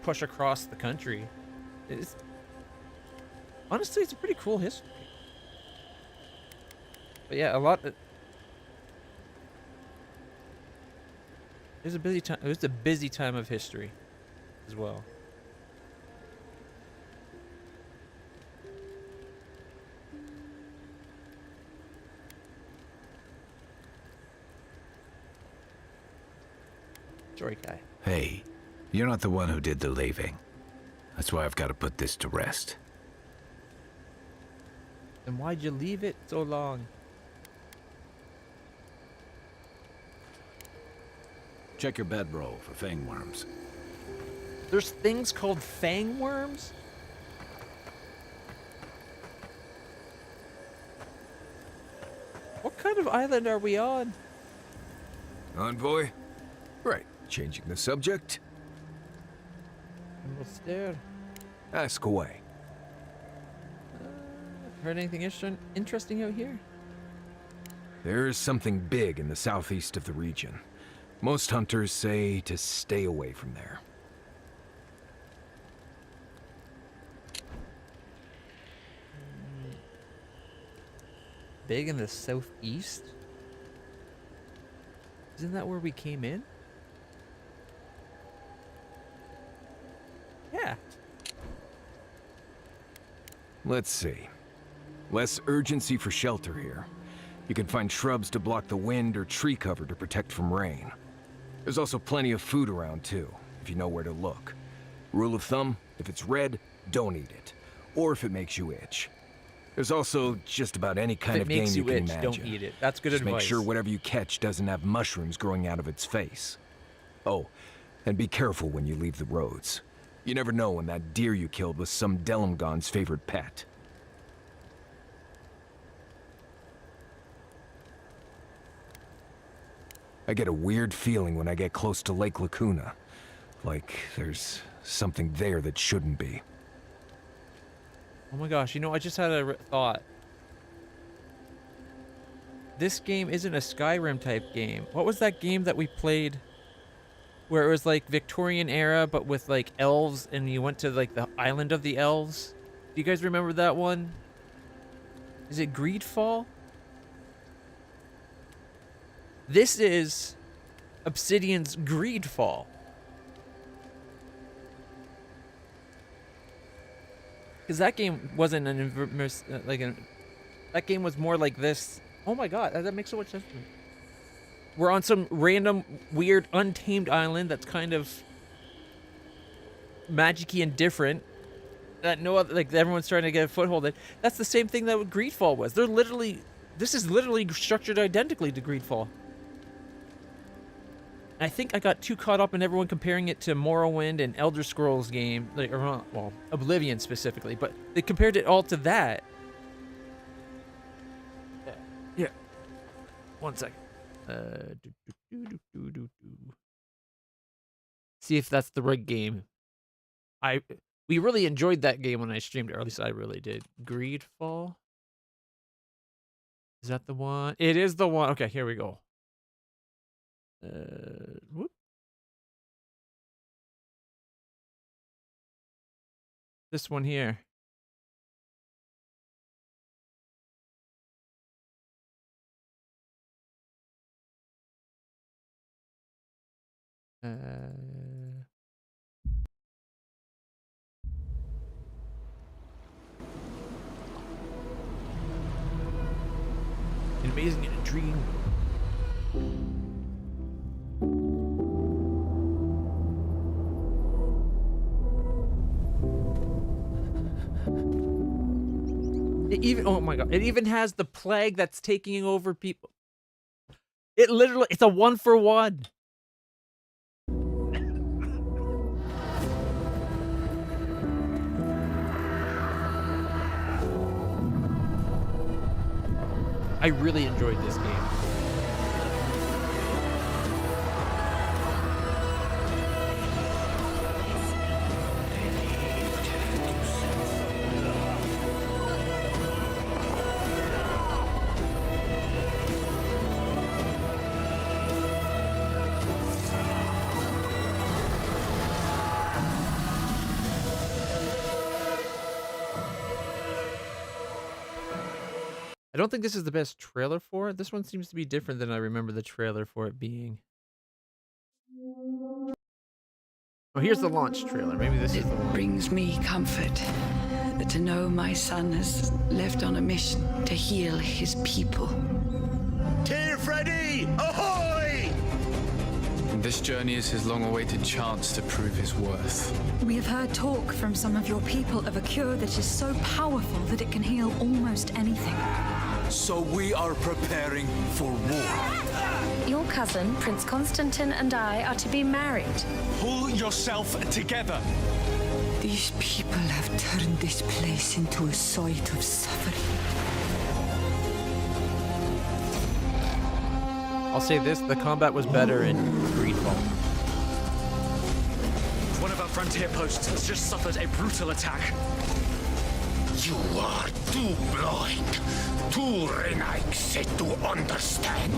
push across the country. Honestly, it's a pretty cool history. But yeah, a lot. It was a busy time. It was a busy time of history, as well. Sorry, guy. Hey, you're not the one who did the leaving. That's why I've got to put this to rest. Then why'd you leave it so long? Check your bedroll for fangworms. There's things called fangworms? What kind of island are we on? Envoy? Right. Changing the subject? Emerald Stair. Ask away. Heard anything interesting out here? There is something big in the southeast of the region. Most hunters say to stay away from there. big in the southeast? Isn't that where we came in? Yeah. Let's see. Less urgency for shelter here. You can find shrubs to block the wind or tree cover to protect from rain. There's also plenty of food around too, if you know where to look. Rule of thumb, if it's red, don't eat it. Or if it makes you itch. There's also just about any kind of game you can imagine. Don't eat it. That's good advice. Make sure whatever you catch doesn't have mushrooms growing out of its face. Oh, and be careful when you leave the roads. You never know when that deer you killed was some Delimgon's favorite pet. I get a weird feeling when I get close to Lake Lacuna. Like there's something there that shouldn't be. Oh my gosh, you know, I just had a thought. This game isn't a Skyrim type game. What was that game that we played where it was like Victorian era but with like elves and you went to like the island of the elves? Do you guys remember that one? Is it Greedfall? This is Obsidian's Greedfall. Because that game wasn't that game was more like this. Oh my god, that makes so much sense to me. We're on some random, weird, untamed island that's kind of magic-y and different. That no other, like everyone's trying to get a foothold in. That's the same thing that Greedfall was. This is literally structured identically to Greedfall. I think I got too caught up in everyone comparing it to Morrowind and Elder Scrolls game, well, Oblivion specifically, but they compared it all to that. Yeah. 1 second. See if that's the right game. We really enjoyed that game when I streamed it, or at least I really did. Greedfall? Is that the one? It is the one. Okay, here we go. Whoop. This one here. Amazing in a dream. Oh my god, it even has the plague that's taking over people. It's a 1-for-1. I really enjoyed this game. I don't think this is the best trailer for it. This one seems to be different than I remember the trailer for it being. Oh, here's the launch trailer. Maybe this is the one. It brings me comfort to know my son has left on a mission to heal his people. Tear Freddy, ahoy! This journey is his long-awaited chance to prove his worth. We have heard talk from some of your people of a cure that is so powerful that it can heal almost anything. So we are preparing for war. Your cousin, Prince Constantine, and I are to be married. Pull yourself together. These people have turned this place into a site of suffering. I'll say this, the combat was better in Greedfall. One of our frontier posts has just suffered a brutal attack. You are too blind, too renegade to understand.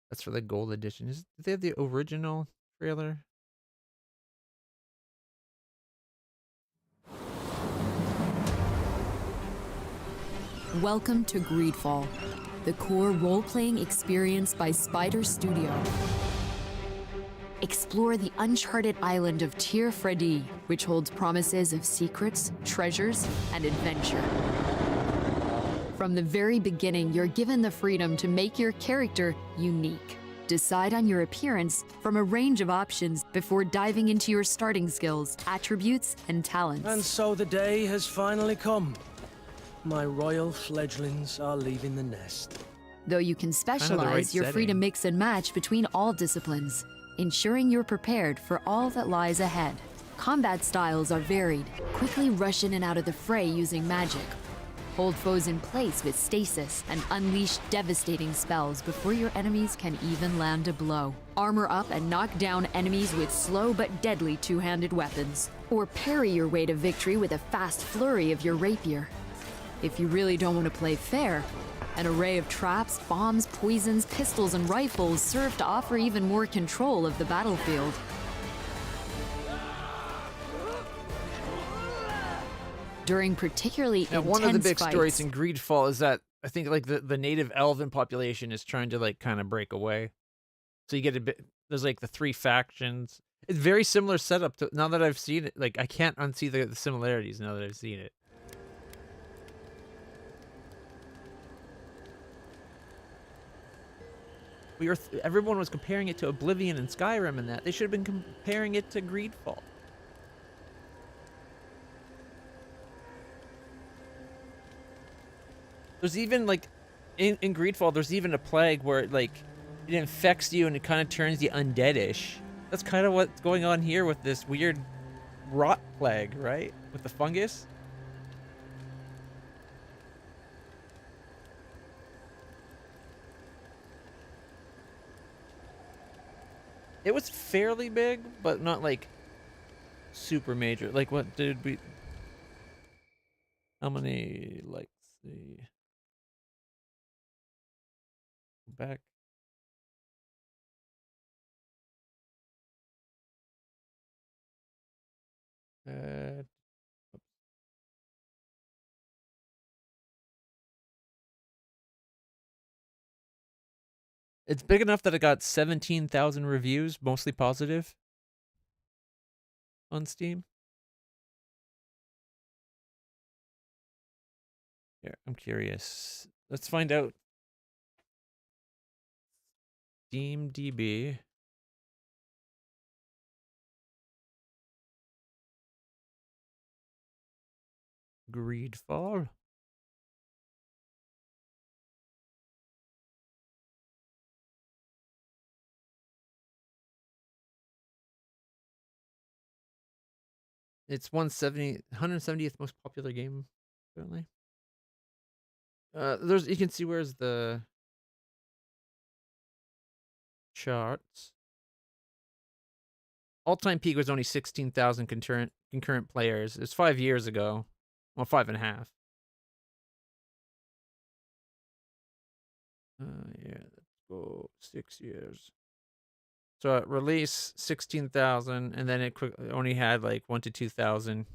That's for the gold edition. Did they have the original trailer? Welcome to Greedfall, the core role-playing experience by Spider Studio. Explore the uncharted island of Tir Fredi, which holds promises of secrets, treasures, and adventure. From the very beginning, you're given the freedom to make your character unique. Decide on your appearance from a range of options before diving into your starting skills, attributes, and talents. And so the day has finally come. My royal fledglings are leaving the nest. Though you can specialize, you're free to mix and match between all disciplines, ensuring you're prepared for all that lies ahead. Combat styles are varied. Quickly rush in and out of the fray using magic. Hold foes in place with stasis and unleash devastating spells before your enemies can even land a blow. Armor up and knock down enemies with slow but deadly two-handed weapons. Or parry your way to victory with a fast flurry of your rapier. If you really don't want to play fair, an array of traps, bombs, poisons, pistols, and rifles serve to offer even more control of the battlefield. During particularly intense one of the big fights, stories in Greedfall is that I think like the native elven population is trying to like kind of break away. So you get a bit. There's like the three factions. It's very similar setup to now that I've seen it. Like I can't unsee the similarities now that I've seen it. Everyone was comparing it to Oblivion and Skyrim and that. They should have been comparing it to Greedfall. There's even like in Greedfall, there's even a plague where like it infects you and it kind of turns you undeadish. That's kind of what's going on here with this weird rot plague, right? With the fungus. It was fairly big, but not like super major. Like what did we... How many, like, see... Go back. Oops. It's big enough that it got 17,000 reviews, mostly positive, on Steam. Here, I'm curious. Let's find out. SteamDB. Greedfall. It's 170th most popular game, apparently. There's you can see where's the charts. All-time peak was only 16,000 concurrent players. It was 5 years ago. Well, 5.5. Yeah, let's go 6 years. So at release 16,000, and then it only had like 1 to 2,000.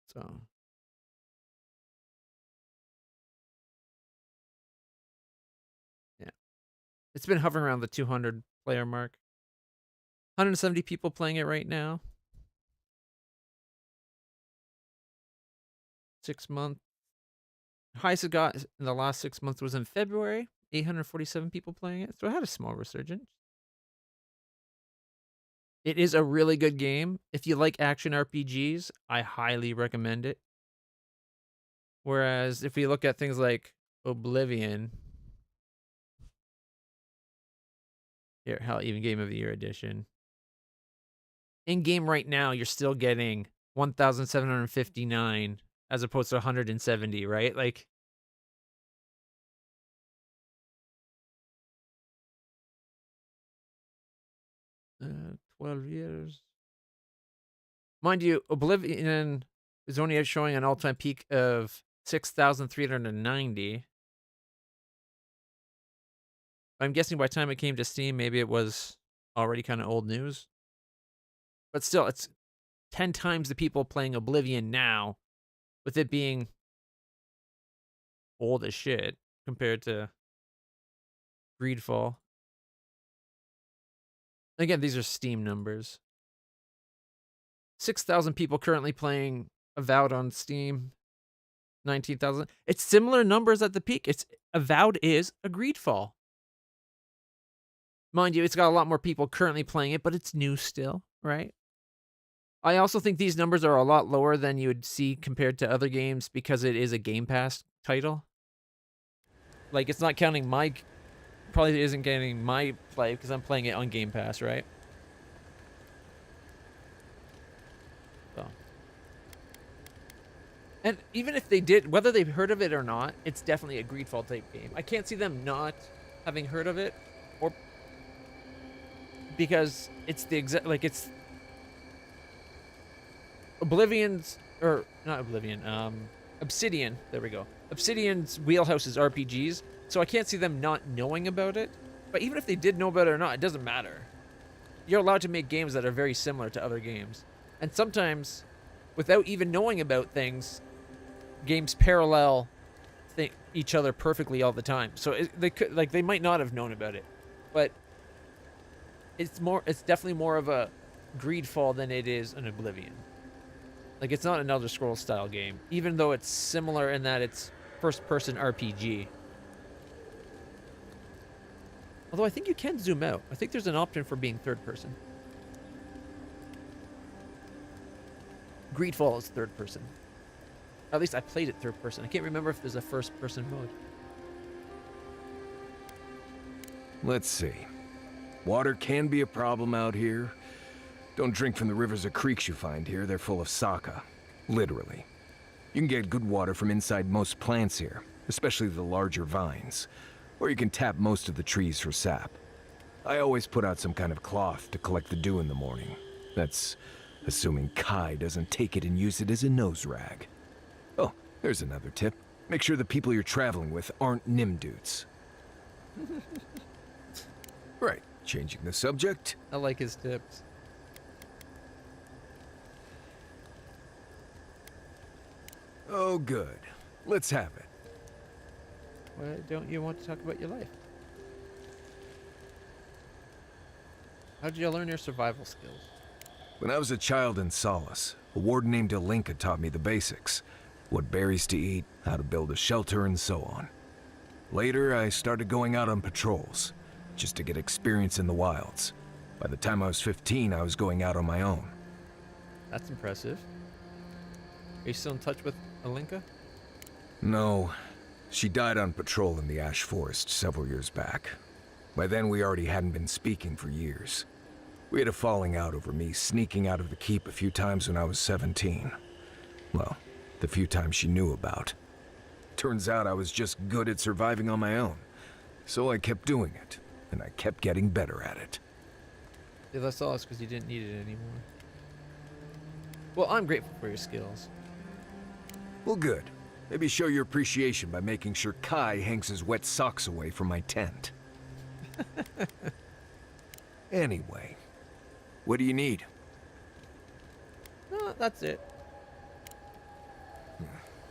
So yeah, it's been hovering around the 200 player mark. 170 people playing it right now. 6 months. Highest it got in the last 6 months was in February. 847 people playing it. So it had a small resurgence. It is a really good game. If you like action RPGs, I highly recommend it. Whereas if we look at things like Oblivion, here, hell, even Game of the Year edition. In game right now, you're still getting 1,759 as opposed to 170, right? Like, uh, 12 years. Mind you, Oblivion is only showing an all-time peak of 6,390. I'm guessing by the time it came to Steam, maybe it was already kind of old news. But still, it's 10 times the people playing Oblivion now, with it being old as shit compared to Greedfall. Again, these are Steam numbers. 6,000 people currently playing Avowed on Steam. 19,000. It's similar numbers at the peak. It's Avowed is a Greedfall. Mind you, it's got a lot more people currently playing it, but it's new still, right? I also think these numbers are a lot lower than you would see compared to other games because it is a Game Pass title. Like, it's not counting my... Probably isn't getting my play because I'm playing it on Game Pass, right? So. And even if they did, whether they've heard of it or not, it's definitely a Greedfall type game. I can't see them not having heard of it, or because it's the exact, like, it's Oblivion's, or not Oblivion, Obsidian, there we go. Obsidian's wheelhouse is RPGs, so I can't see them not knowing about it. But even if they did know about it or not, it doesn't matter. You're allowed to make games that are very similar to other games. And sometimes, without even knowing about things, games parallel each other perfectly all the time. So they could, like, they might not have known about it, but it's definitely more of a Greedfall than it is an Oblivion. Like, it's not an Elder Scrolls style game, even though it's similar in that it's first-person RPG. Although I think you can zoom out. I think there's an option for being third-person. Greedfall is third-person. At least I played it third-person. I can't remember if there's a first-person mode. Let's see. Water can be a problem out here. Don't drink from the rivers or creeks you find here. They're full of saka. Literally. You can get good water from inside most plants here, especially the larger vines. Or you can tap most of the trees for sap. I always put out some kind of cloth to collect the dew in the morning. That's assuming Kai doesn't take it and use it as a nose rag. Oh, there's another tip. Make sure the people you're traveling with aren't Nimdudes. Right, changing the subject. I like his tips. Oh, good. Let's have it. Why don't you want to talk about your life? How'd you learn your survival skills? When I was a child in Solace, a warden named Alinka taught me the basics. What berries to eat, how to build a shelter, and so on. Later, I started going out on patrols, just to get experience in the wilds. By the time I was 15, I was going out on my own. That's impressive. Are you still in touch with Alinka? No. She died on patrol in the Ash Forest several years back. By then, we already hadn't been speaking for years. We had a falling out over me sneaking out of the keep a few times when I was 17. Well, the few times she knew about. Turns out I was just good at surviving on my own. So I kept doing it, and I kept getting better at it. Yeah, that's all. It's because you didn't need it anymore. Well, I'm grateful for your skills. Well, good. Maybe show your appreciation by making sure Kai hangs his wet socks away from my tent. Anyway, what do you need? No, that's it.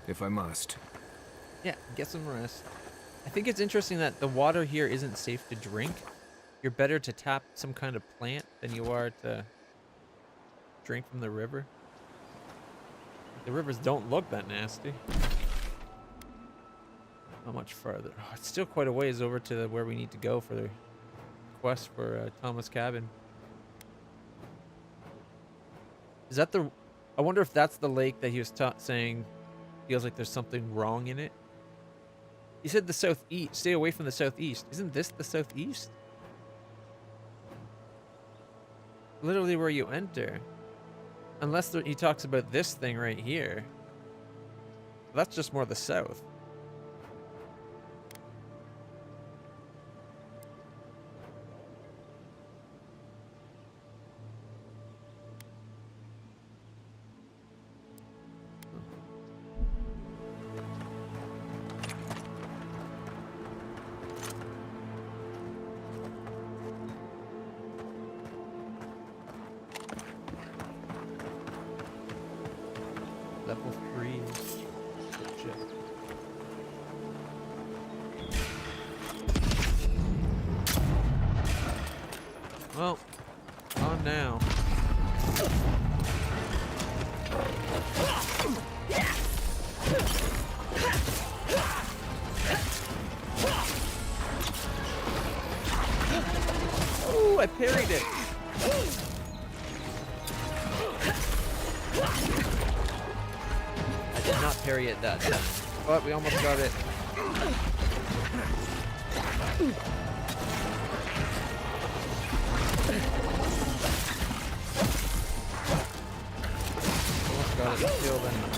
If I must. Yeah, get some rest. I think it's interesting that the water here isn't safe to drink. You're better to tap some kind of plant than you are to drink from the river. The rivers don't look that nasty. Not much farther. Oh, it's still quite a ways over to where we need to go for the quest for Thomas' cabin. Is that the... I wonder if that's the lake that he was saying feels like there's something wrong in it. He said the southeast. Stay away from the southeast. Isn't this the southeast? Literally where you enter. Unless he talks about this thing right here. That's just more the south. Level 3. Shit. Well, on now. Oh, I parried it. I did not parry it that time, but we almost got it. Almost got it killed anyway.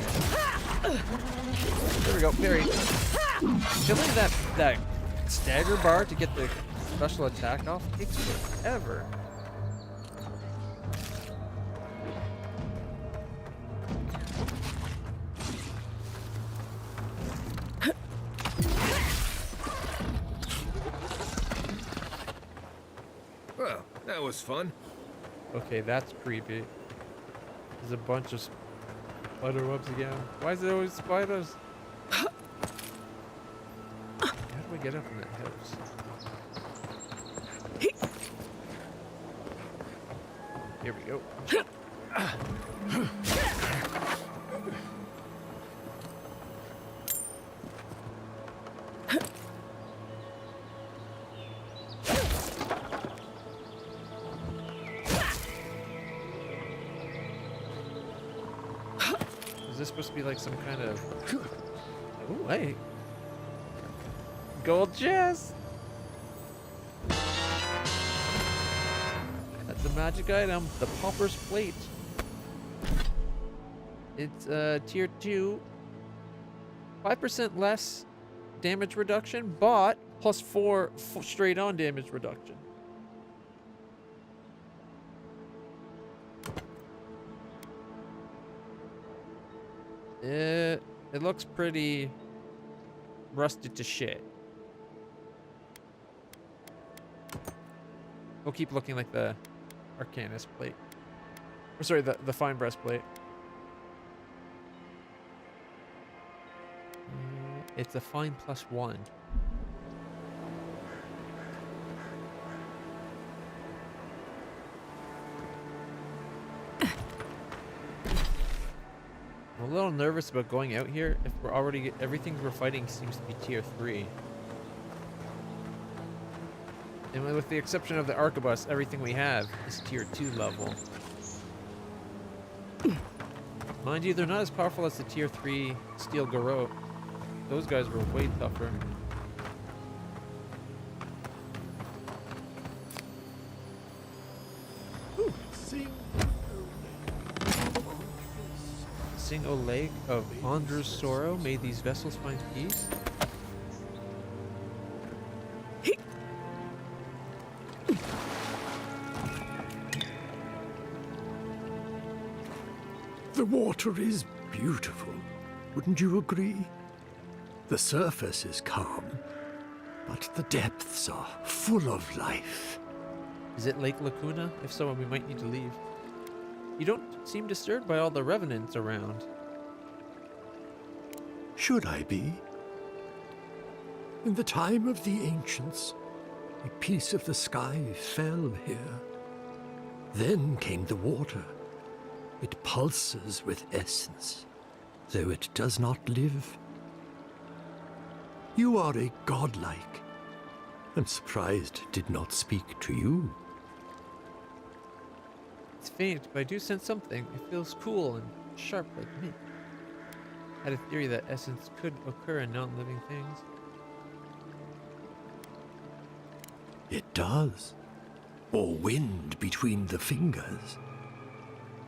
There we go, parry. Killing that stagger bar to get the special attack off takes forever. Well, that was fun. Okay, that's creepy. There's a bunch of spider webs again. Why is it always spiders? How do we get up in that house? Here we go. Is this supposed to be like some kind of... Oh, hey. Gold chest! That's a magic item. The Pauper's Plate. It's tier 2. 5% less damage reduction, but plus 4 straight on damage reduction. It looks pretty rusted to shit. It'll keep looking like the Arcanus plate. Or sorry, the Fine Breastplate. It's a Fine +1. I'm a little nervous about going out here if we're already... Everything we're fighting seems to be tier 3. And with the exception of the Arquebus, everything we have is tier 2 level. Mind you, they're not as powerful as the tier 3 Steel Garrote. Those guys were way tougher. Sing O Lake of Andrew's sorrow, may these vessels find peace. The water is beautiful, wouldn't you agree? The surface is calm, but the depths are full of life. Is it Lake Lacuna? If so, we might need to leave. You don't seem disturbed by all the revenants around. Should I be? In the time of the ancients, a piece of the sky fell here. Then came the water. It pulses with essence, though it does not live. You are a godlike. I'm surprised it did not speak to you. It's faint, but I do sense something. It feels cool and sharp like me. I had a theory that essence could occur in non-living things. It does. Or wind between the fingers.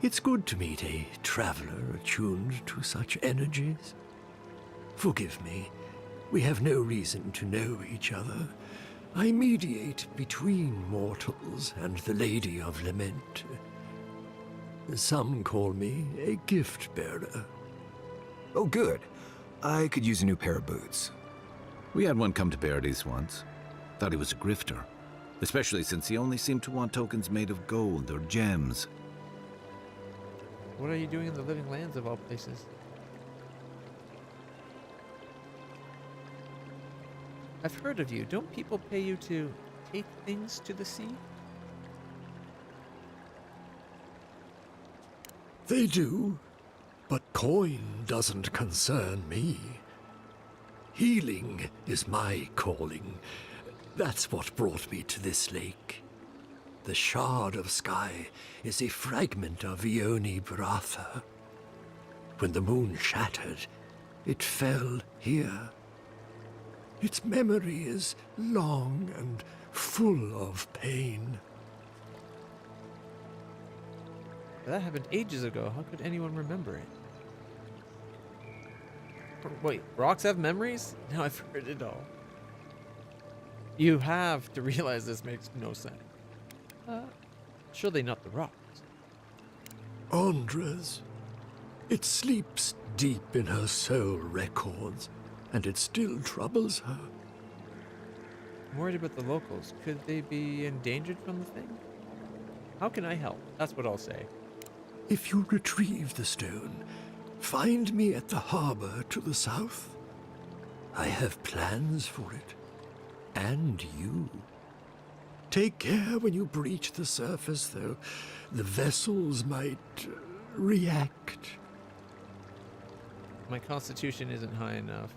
It's good to meet a traveler attuned to such energies. Forgive me, we have no reason to know each other. I mediate between mortals and the Lady of Lament. Some call me a gift-bearer. Oh, good. I could use a new pair of boots. We had one come to Paradise once. Thought he was a grifter, especially since he only seemed to want tokens made of gold or gems. What are you doing in the living lands of all places? I've heard of you. Don't people pay you to take things to the sea? They do, but coin doesn't concern me. Healing is my calling. That's what brought me to this lake. The shard of sky is a fragment of Ione Bratha. When the moon shattered, it fell here. Its memory is long and full of pain. That happened ages ago. How could anyone remember it? Wait, rocks have memories? Now I've heard it all. You have to realize this makes no sense. Surely not the rocks. Andres. It sleeps deep in her soul records, and it still troubles her. I'm worried about the locals. Could they be endangered from the thing? How can I help? That's what I'll say. If you retrieve the stone, find me at the harbor to the south. I have plans for it. And you. Take care when you breach the surface, though. The vessels might react. My constitution isn't high enough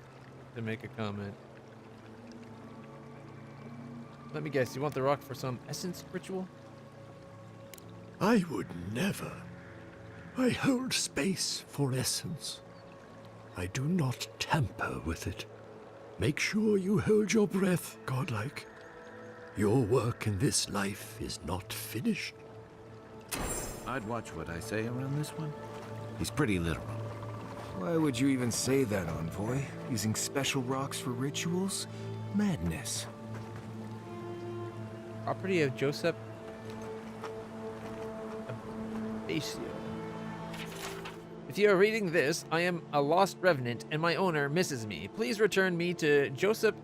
to make a comment. Let me guess, you want the rock for some essence ritual? I would never. I hold space for essence. I do not tamper with it. Make sure you hold your breath, godlike. Your work in this life is not finished. I'd watch what I say around this one. He's pretty literal. Why would you even say that, Envoy? Using special rocks for rituals? Madness. Property of Joseph Avowed. If you are reading this, I am a lost revenant and my owner misses me. Please return me to Joseph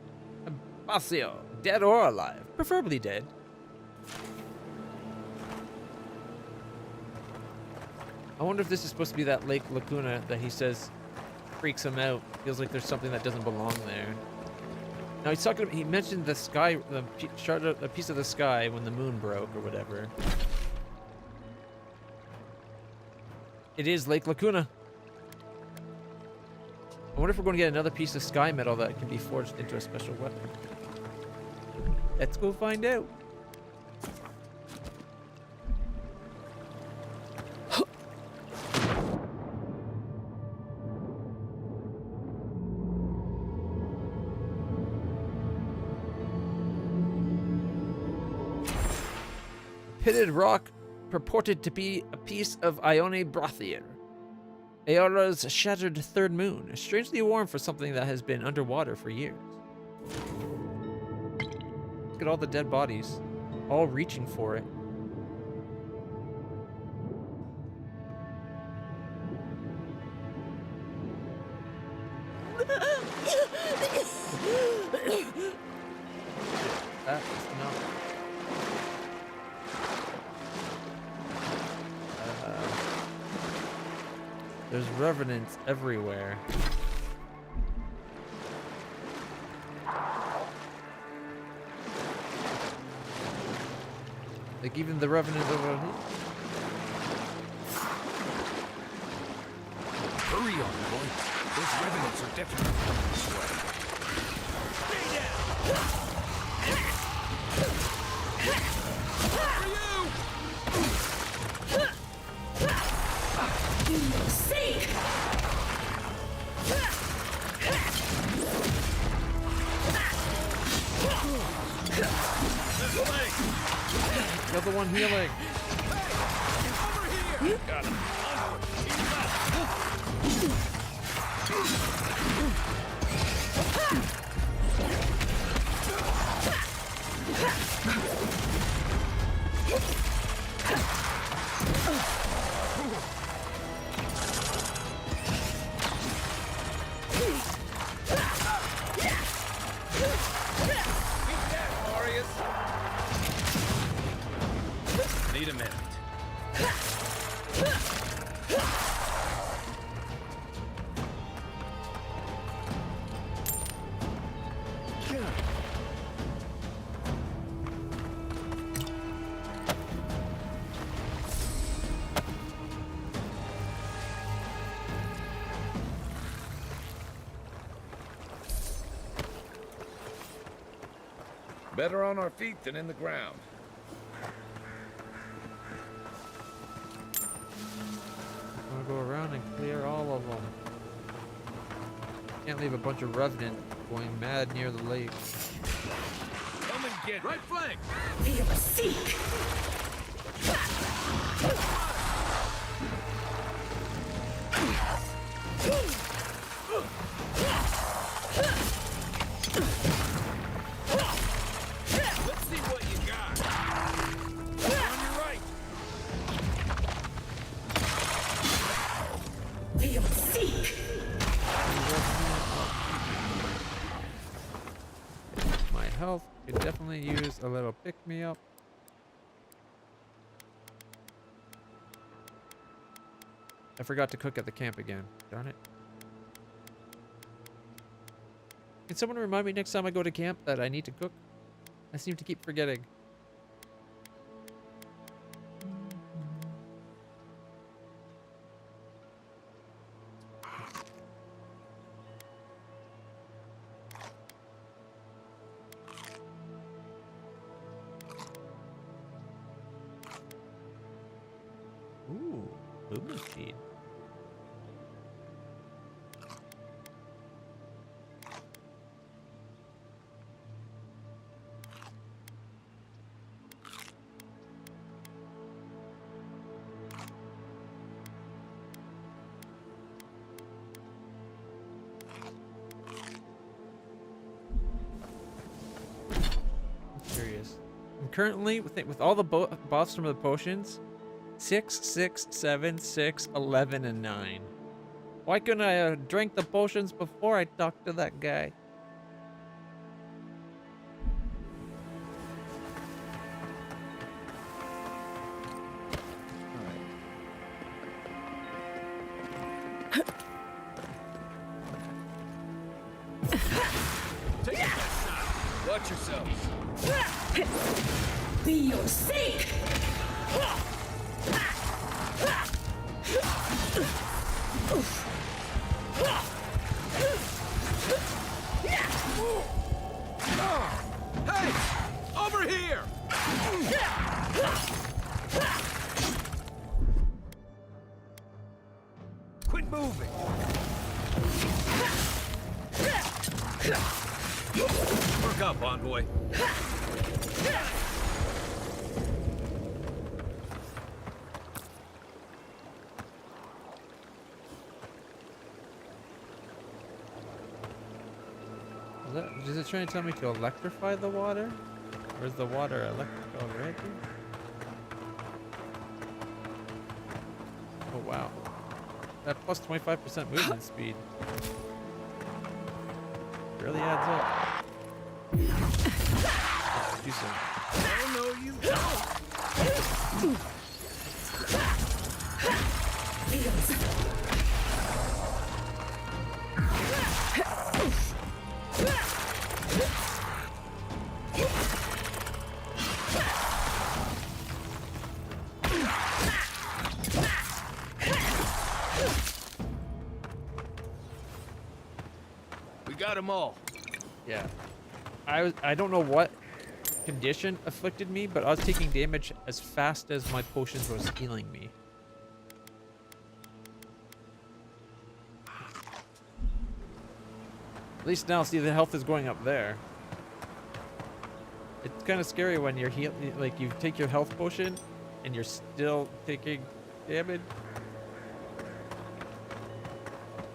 Avowed, dead or alive, preferably dead. I wonder if this is supposed to be that Lake Lacuna that he says freaks him out. Feels like there's something that doesn't belong there. Now he's talking. He mentioned the sky, a piece of the sky when the moon broke or whatever. It is Lake Lacuna. I wonder if we're going to get another piece of sky metal that can be forged into a special weapon. Let's go find out. Pitted rock purported to be a piece of Ione Bratha, Aora's shattered third moon, strangely warm for something that has been underwater for years. Look at all the dead bodies, all reaching for it. That is not... There's revenants everywhere. Like even the revenant over here. Hurry on, boy. Those revenants are definitely coming this way. Stay down! For you! See! You're the one healing. Hey, over here! Got him. Need a minute. Better on our feet than in the ground. I'm gonna go around and clear all of them. Can't leave a bunch of revenant going mad near the lake. Come and get right flank. Seek. Let's see what you got. On your right. Seek. My health could definitely use a little pick-me-up. I forgot to cook at the camp again. Darn it. Can someone remind me next time I go to camp that I need to cook? I seem to keep forgetting. Ooh, lumen feed. Curious. I'm currently with all the buffs from the potions, 6, 6, 7, 6, 11, and 9. Why couldn't I drink the potions before I talked to that guy? Take it. Watch yourselves. Be your sake. Hey! Over here! Quit moving! Work up, envoy. Is it trying to tell me to electrify the water? Or is the water electric already? Oh wow. That plus 25% movement speed really adds up. Let's do some. Oh no, you don't! We got them all. Yeah. I don't know what condition afflicted me, but I was taking damage as fast as my potions was healing me. At least now, see, the health is going up there. It's kind of scary when you're like you take your health potion and you're still taking damage.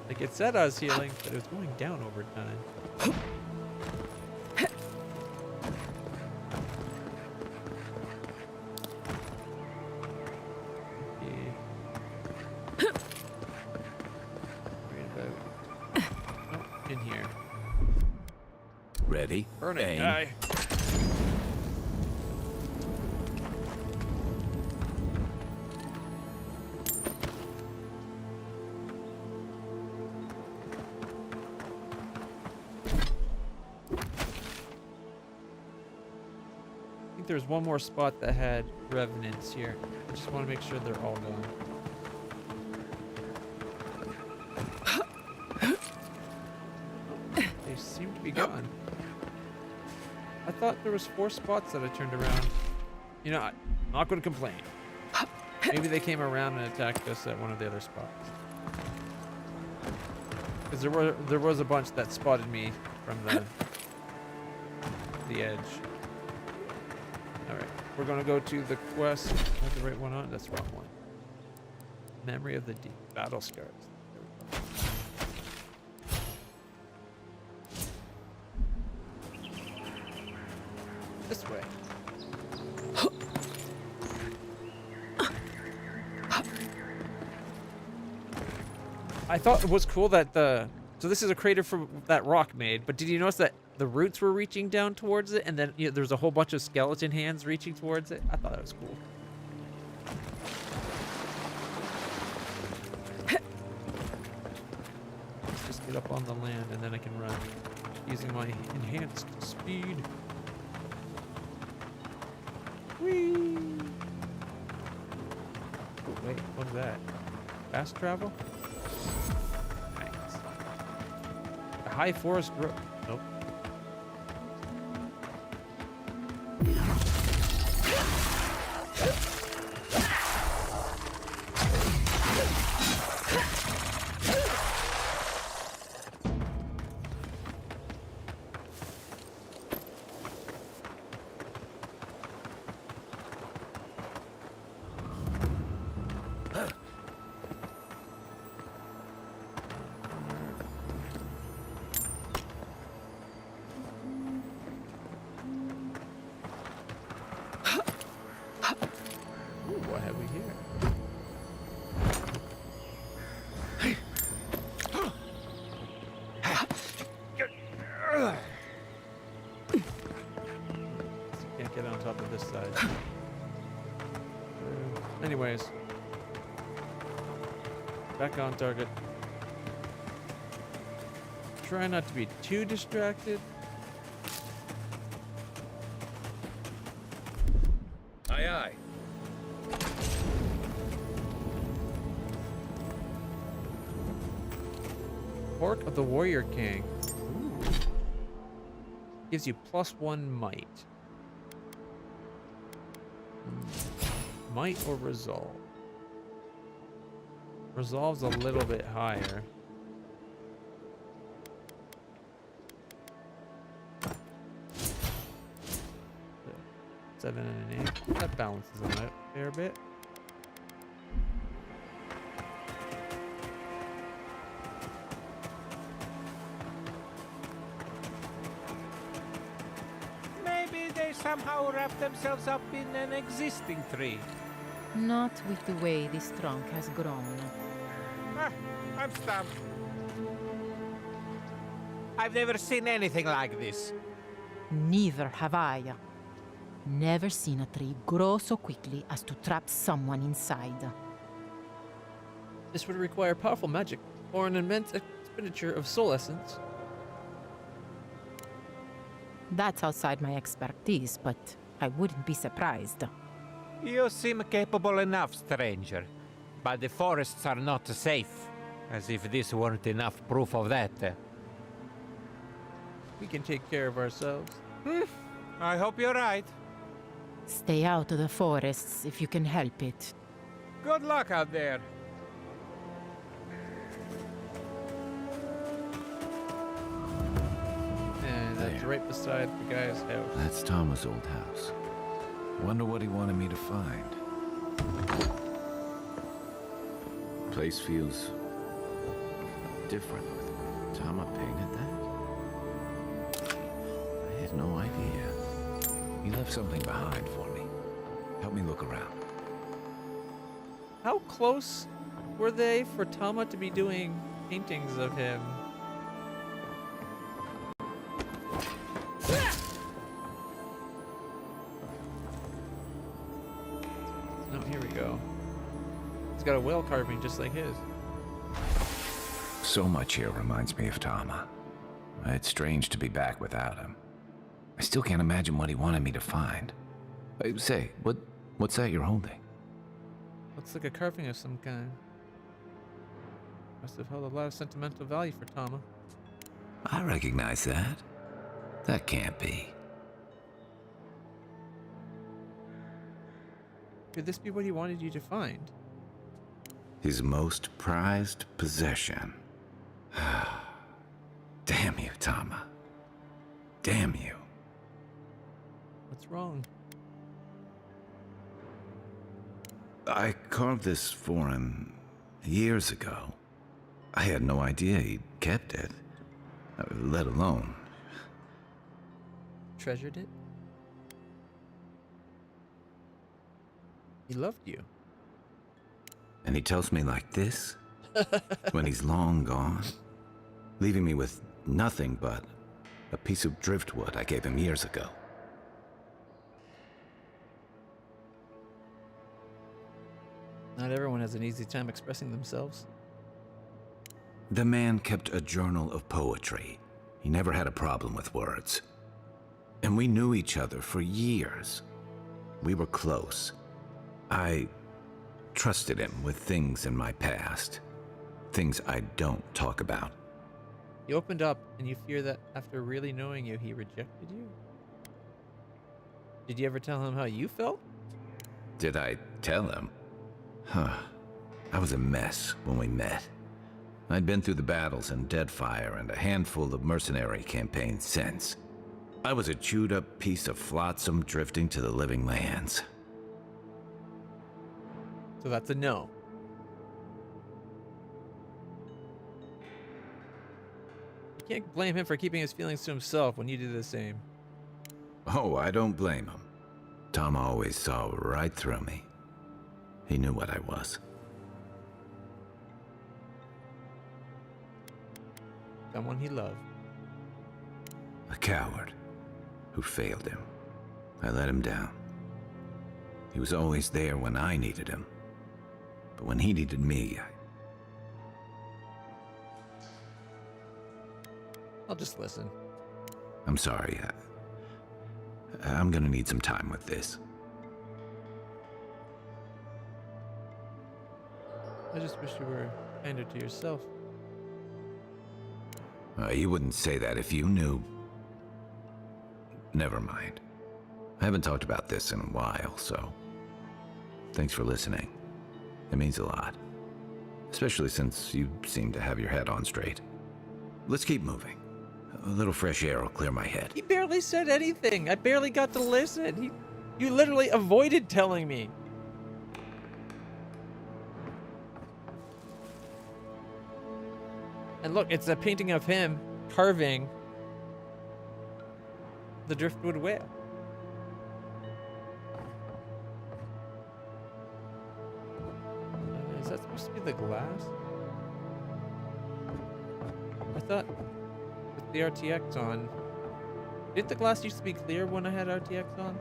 Like it said I was healing, but it was going down over time. In here. Ready? Burn it, aim. guy. I think there's one more spot that had revenants here. I just want to make sure they're all gone. They seem to be gone. I thought there was 4 spots that I turned around. You know, I'm not going to complain. Maybe they came around and attacked us at one of the other spots. Because there was a bunch that spotted me from the edge. All right, we're gonna go to the quest. Have the right one on? That's the wrong one. Memory of the Deep. Battle Scars. This way. I thought it was cool that so this is a crater from that rock made, but did you notice that the roots were reaching down towards it, and then there's a whole bunch of skeleton hands reaching towards it? I thought that was cool. Let's just get up on the land, and then I can run using my enhanced speed. Whee! Oh, wait, what's that? Fast travel? Nice. A high forest growth. Nope. What have we here? Can't get on top of this side. Anyways. Back on target. Try not to be too distracted. Aye, aye. Pork of the Warrior King. Ooh. Gives you +1 might. Might or resolve? Resolve's a little bit higher. So, 7 and an 8. That balances them out a fair bit. Somehow wrap themselves up in an existing tree. Not with the way this trunk has grown. Ah, I'm stumped. I've never seen anything like this. Neither have I. Never seen a tree grow so quickly as to trap someone inside. This would require powerful magic or an immense expenditure of soul essence. That's outside my expertise, but I wouldn't be surprised. You seem capable enough, stranger. But the forests are not safe. As if this weren't enough proof of that. We can take care of ourselves. I hope you're right. Stay out of the forests if you can help it. Good luck out there. That's right beside the guy's house. That's Thomas' old house. Wonder what he wanted me to find. Place feels different. Tama painted that? I had no idea. He left something behind for me. Help me look around. How close were they for Tama to be doing paintings of him? Oh, here we go. He's got a whale carving just like his. So much here reminds me of Tama. It's strange to be back without him. I still can't imagine what he wanted me to find. Say, what's that you're holding? Looks like a carving of some kind. Must have held a lot of sentimental value for Tama. I recognize that. That can't be. Could this be what he wanted you to find? His most prized possession. Damn you, Tama. Damn you. What's wrong? I carved this for him years ago. I had no idea he'd kept it, let alone... Treasured it? He loved you. And he tells me like this? When he's long gone? Leaving me with nothing but a piece of driftwood I gave him years ago. Not everyone has an easy time expressing themselves. The man kept a journal of poetry. He never had a problem with words. And we knew each other for years. We were close. I trusted him with things in my past. Things I don't talk about. You opened up, and you fear that after really knowing you, he rejected you? Did you ever tell him how you felt? Did I tell him? I was a mess when we met. I'd been through the battles in Deadfire and a handful of mercenary campaigns since. I was a chewed-up piece of flotsam drifting to the living lands. So that's a no. You can't blame him for keeping his feelings to himself when you did the same. Oh, I don't blame him. Tom always saw right through me. He knew what I was. Someone he loved. A coward who failed him. I let him down. He was always there when I needed him. But when he needed me, I'll just listen. I'm sorry. I'm gonna need some time with this. I just wish you were kinder to yourself. You wouldn't say that if you knew. Never mind. I haven't talked about this in a while, so thanks for listening. It means a lot. Especially since you seem to have your head on straight. Let's keep moving. A little fresh air will clear my head. He barely said anything. I barely got to listen. You literally avoided telling me. And look, it's a painting of him carving the driftwood whale. Is that supposed to be the glass? I thought with the RTX on... Didn't the glass used to be clear when I had RTX on?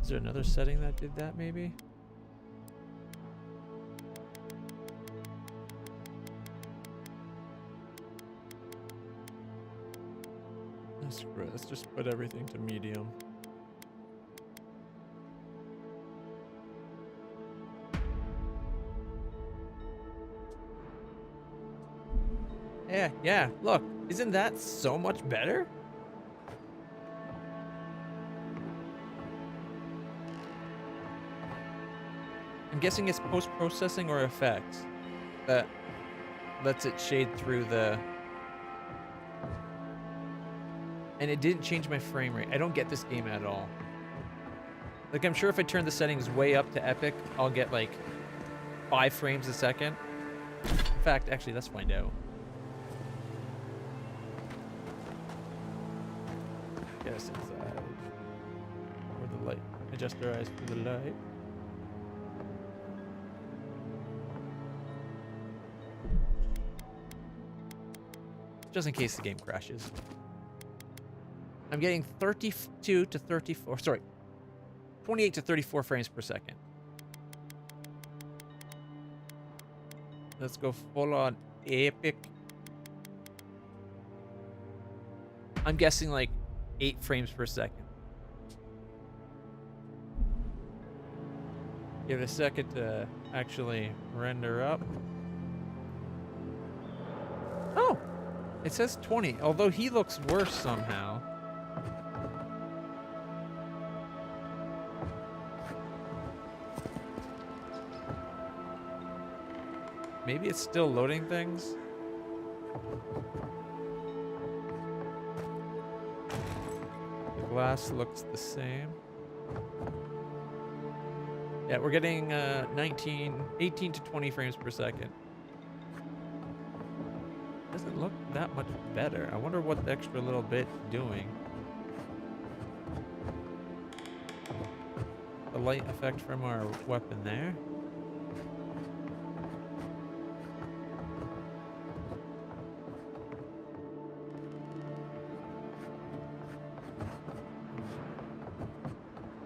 Is there another setting that did that, maybe? Let's just put everything to medium. Yeah, look, isn't that so much better? I'm guessing it's post-processing or effects that lets it shade through the... And it didn't change my frame rate. I don't get this game at all. Like, I'm sure if I turn the settings way up to epic, I'll get like 5 frames a second. In fact, actually, let's find out. Get us inside. Where the light. Adjust our eyes for the light. Just in case the game crashes. I'm getting 32 to 34, sorry, 28 to 34 frames per second. Let's go full on epic. I'm guessing like 8 frames per second. Give it a second to actually render up. Oh, it says 20, although he looks worse somehow. Maybe it's still loading things. The glass looks the same. Yeah, we're getting 18 to 20 frames per second. Doesn't look that much better. I wonder what the extra little bit doing. The light effect from our weapon there.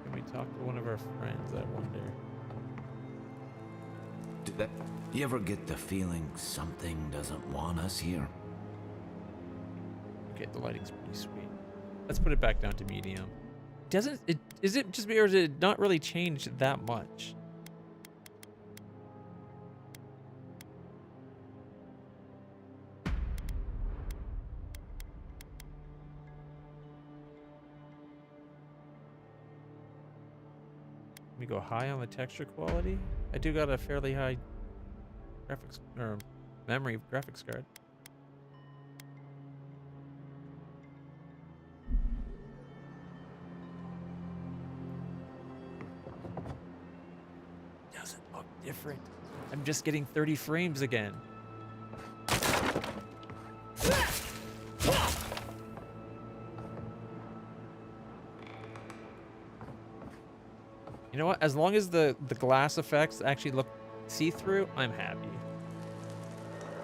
Can we talk to one of our friends, I wonder? You ever get the feeling something doesn't want us here? Okay, the lighting's pretty sweet. Let's put it back down to medium. Doesn't it? Is it just me, or does it not really change that much? Let me go high on the texture quality. I do got a fairly high graphics or memory graphics card. Doesn't look different. I'm just getting 30 frames again. You know what? As long as the glass effects actually look see-through, I'm happy.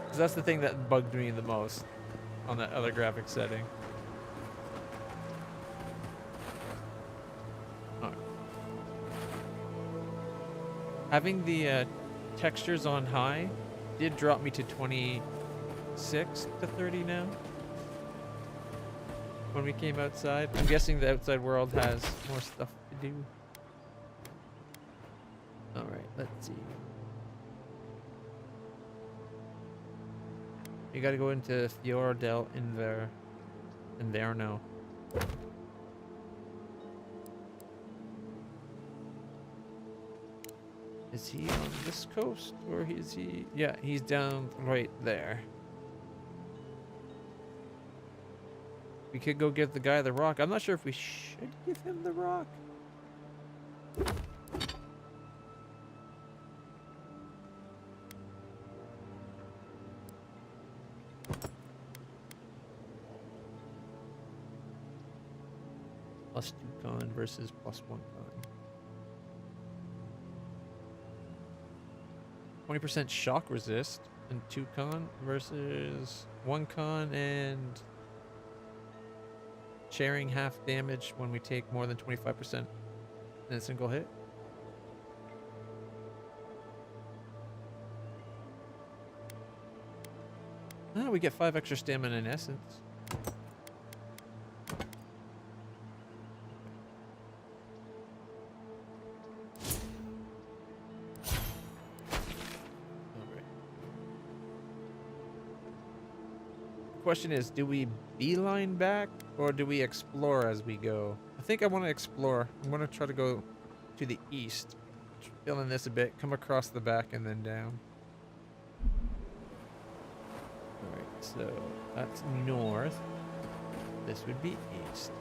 'Cause that's the thing that bugged me the most on that other graphic setting. Alright. Having the textures on high did drop me to 26 to 30 now. When we came outside. I'm guessing the outside world has more stuff to do. Alright, let's see. You gotta go into Fiora del Inverno. Is he on this coast or is he? Yeah, he's down right there. We could go give the guy the rock. I'm not sure if we should give him the rock. +2 con versus +1 con. 20% shock resist and 2 con versus 1 con and sharing half damage when we take more than 25% in a single hit. Oh, we get 5 extra stamina in essence. Question is, do we beeline back or do we explore as we go? I think I want to explore. I'm going to try to go to the east, fill in this a bit, come across the back and then down. Alright, so that's north. This would be east.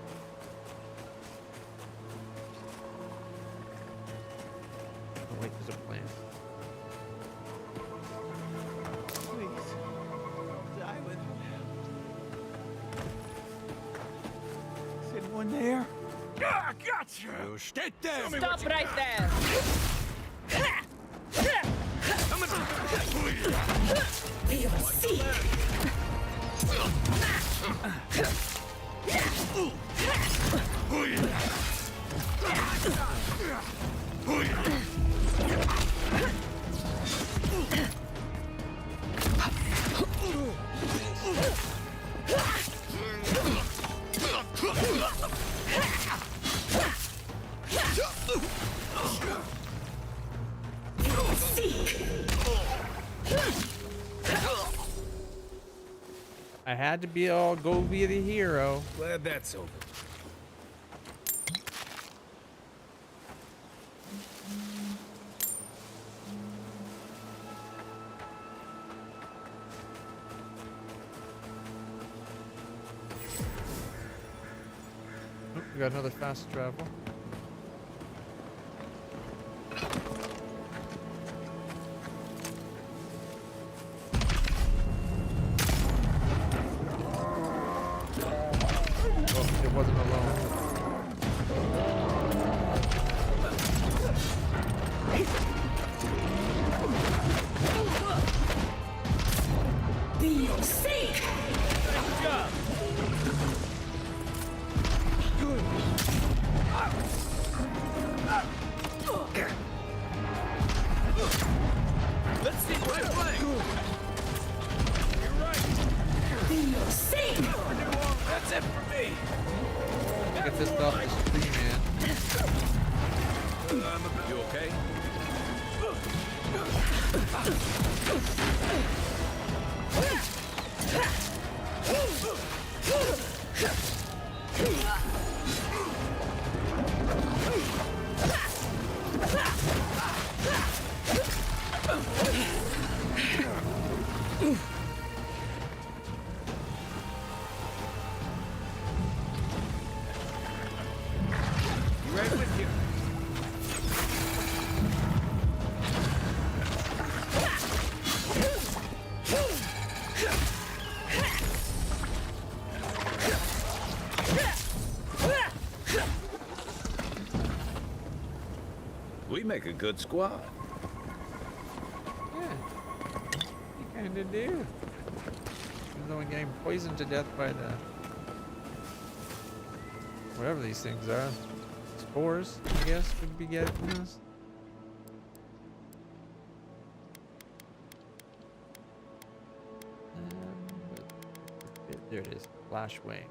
Oh wait, there's a plant. There? Ah, gotcha! You stay there! Stop right there! Feel sick! I had to go be the hero. Glad that's over. We got another fast travel. Oh, it wasn't alone. Be your sake! Nice job! Let's see right flank! You're right! Be your sake! That's it for me! Get this off the screen, man. You okay? Right with you. We make a good squad. Yeah. You kinda do. Even though we're getting poisoned to death by the... whatever these things are. Spores, I guess, could be getting us. There it is. Flash wing.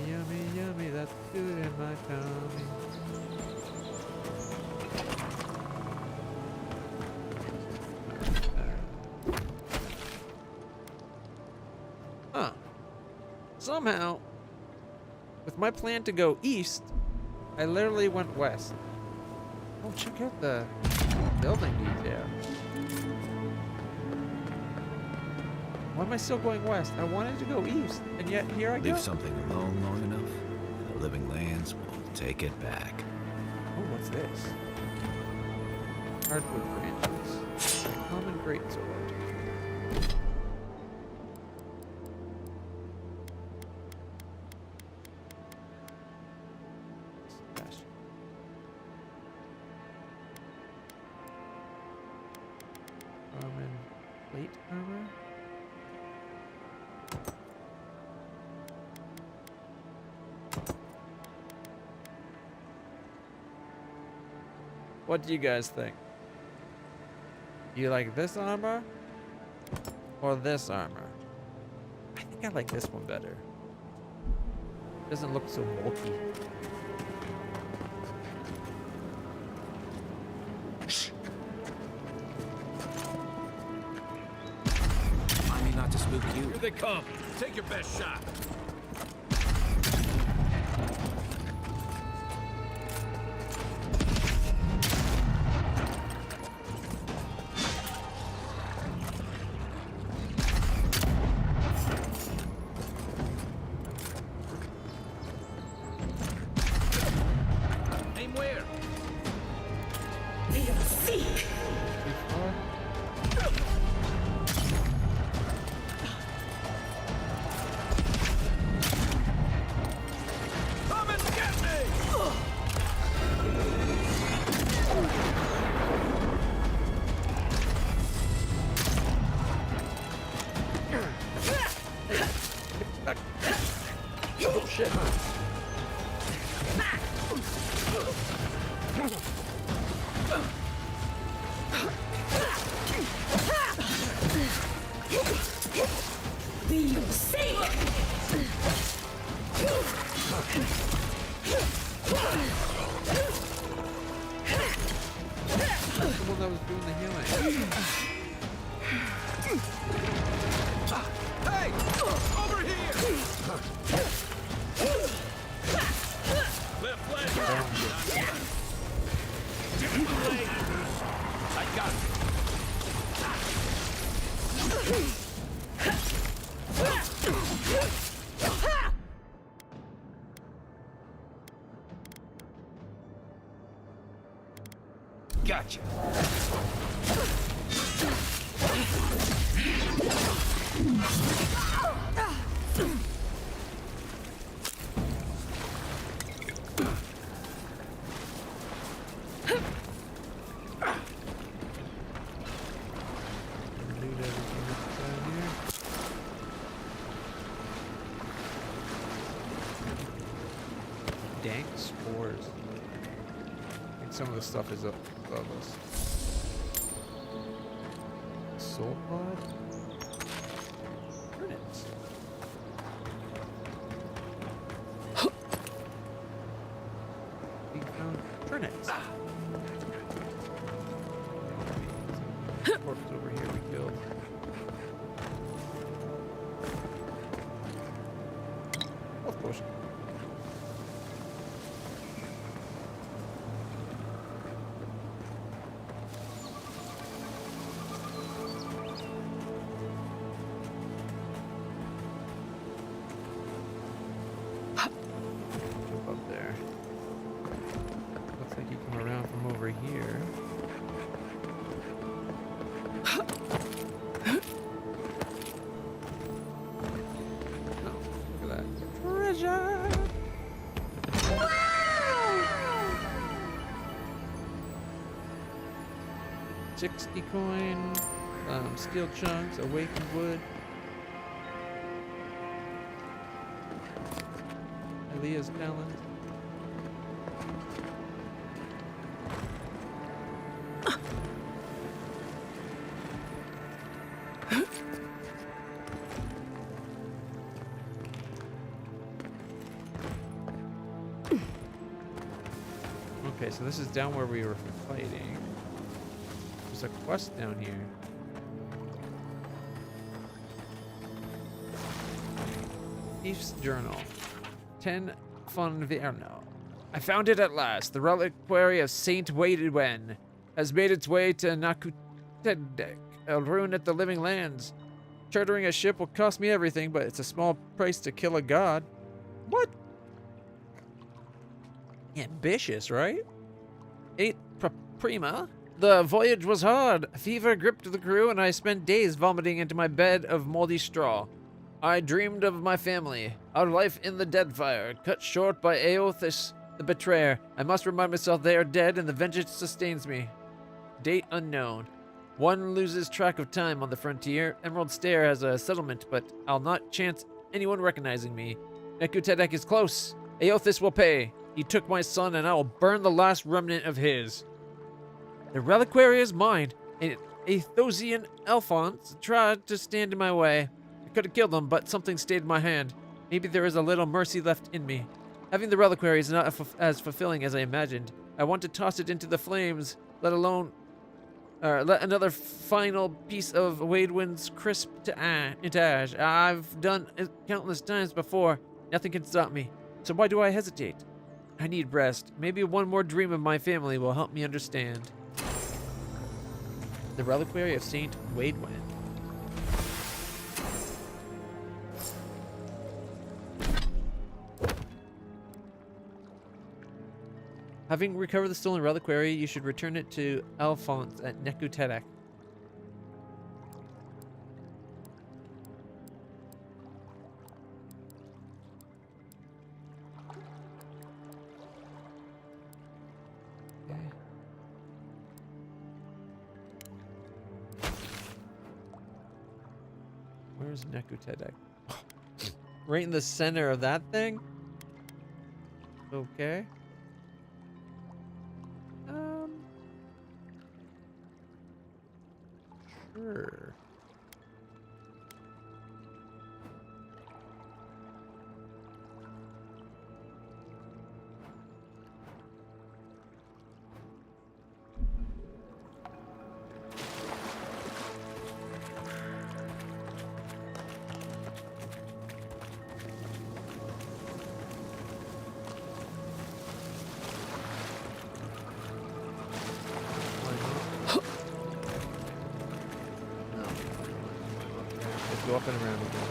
Yummy, yummy, yummy. That's good in my tummy. Huh. Somehow, with my plan to go east, I literally went west. Oh, check out the building detail. Why am I still going west? I wanted to go east, and yet here I go. Leave something alone long enough, and the living lands will take it back. Oh, what's this? Hardwood branches. A common greatsword. Common plate armor. What do you guys think? Do you like this armor or this armor? I think I like this one better. Doesn't look so bulky. Mind me not to spook you. Here they come. Take your best shot. Aim where? Be your sake! Come and get me! Oh shit. Be your sake! The one that was doing the healing. Hey! Over here! Left leg! I got it! Gotcha. Dank spores. I think some of the stuff is above us. Soul pod? Turnips. We found turnips. Corpse over here we killed. Health potion. Jump up there. Looks like you come around from over here. Oh, look at that. Treasure! 60 coin, steel chunks, awakened wood. Elia's talent. Okay, so this is down where we were fighting. There's a quest down here. Thief's Journal. 10 Fonverno. I found it at last. The reliquary of Saint Wadwen has made its way to Nakutedek, a ruin at the Living Lands. Chartering a ship will cost me everything, but it's a small price to kill a god. What? Ambitious, right? 8 Prima. The voyage was hard. Fever gripped the crew, and I spent days vomiting into my bed of moldy straw. I dreamed of my family, our life in the Deadfire, cut short by Aothis, the betrayer. I must remind myself they are dead, and the vengeance sustains me. Date unknown. One loses track of time on the frontier. Emerald Stair has a settlement, but I'll not chance anyone recognizing me. Nekutedek is close. Aothis will pay. He took my son, and I will burn the last remnant of his. The reliquary is mine. An Athosian Alphonse tried to stand in my way. I could have killed him, but something stayed in my hand. Maybe there is a little mercy left in me. Having the reliquary is not as fulfilling as I imagined. I want to toss it into the flames, let another final piece of Wadewin's crisp intage. I've done it countless times before. Nothing can stop me. So why do I hesitate? I need rest. Maybe one more dream of my family will help me understand. The reliquary of Saint Wadwen. Having recovered the stolen reliquary, you should return it to Alphonse at Nekutedek. Okay. Where's Nekutedek? Right in the center of that thing? Okay. Sure. Go up and around again.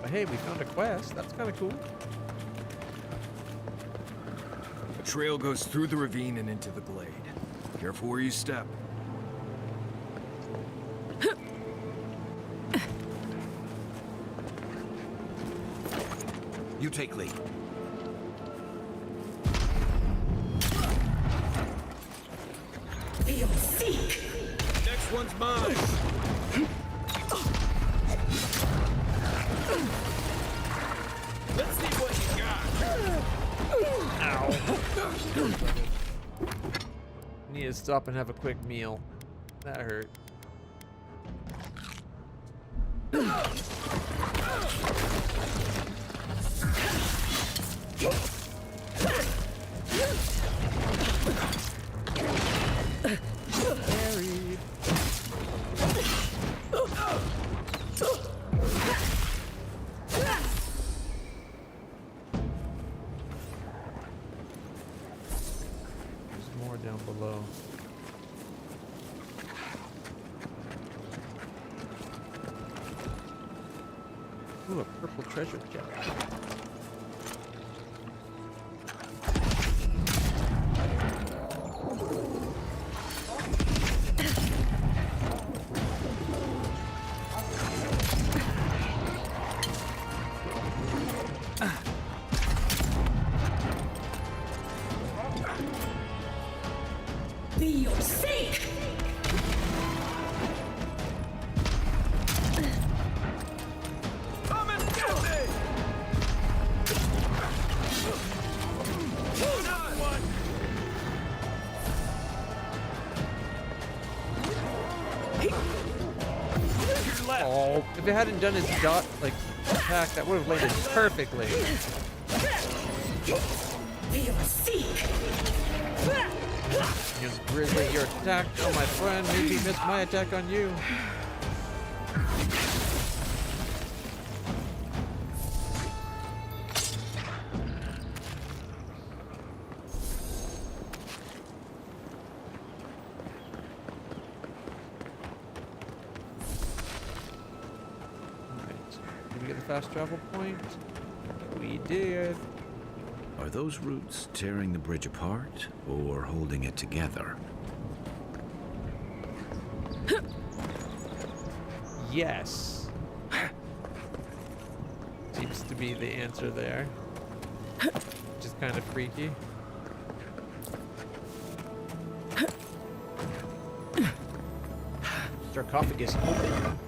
But hey, we found a quest. That's kind of cool. trail goes through the ravine and into the glade. Careful where you step. You take lead. Feel seek. Next one's mine. Let's see what you got. Ow. Need to stop and have a quick meal. That hurt. Carried. There's more down below. Ooh, a purple treasure chest. Be your sake. Come and get me! Oh, if it hadn't done his dot like attack, that would have landed perfectly. Be your seek. Use Grizzly, your attack on my friend. Maybe miss my attack on you. Did we get the fast travel point? We did. Are those roots tearing the bridge apart or holding it together? Yes. Seems to be the answer there. Which is kind of freaky. Sarcophagus open.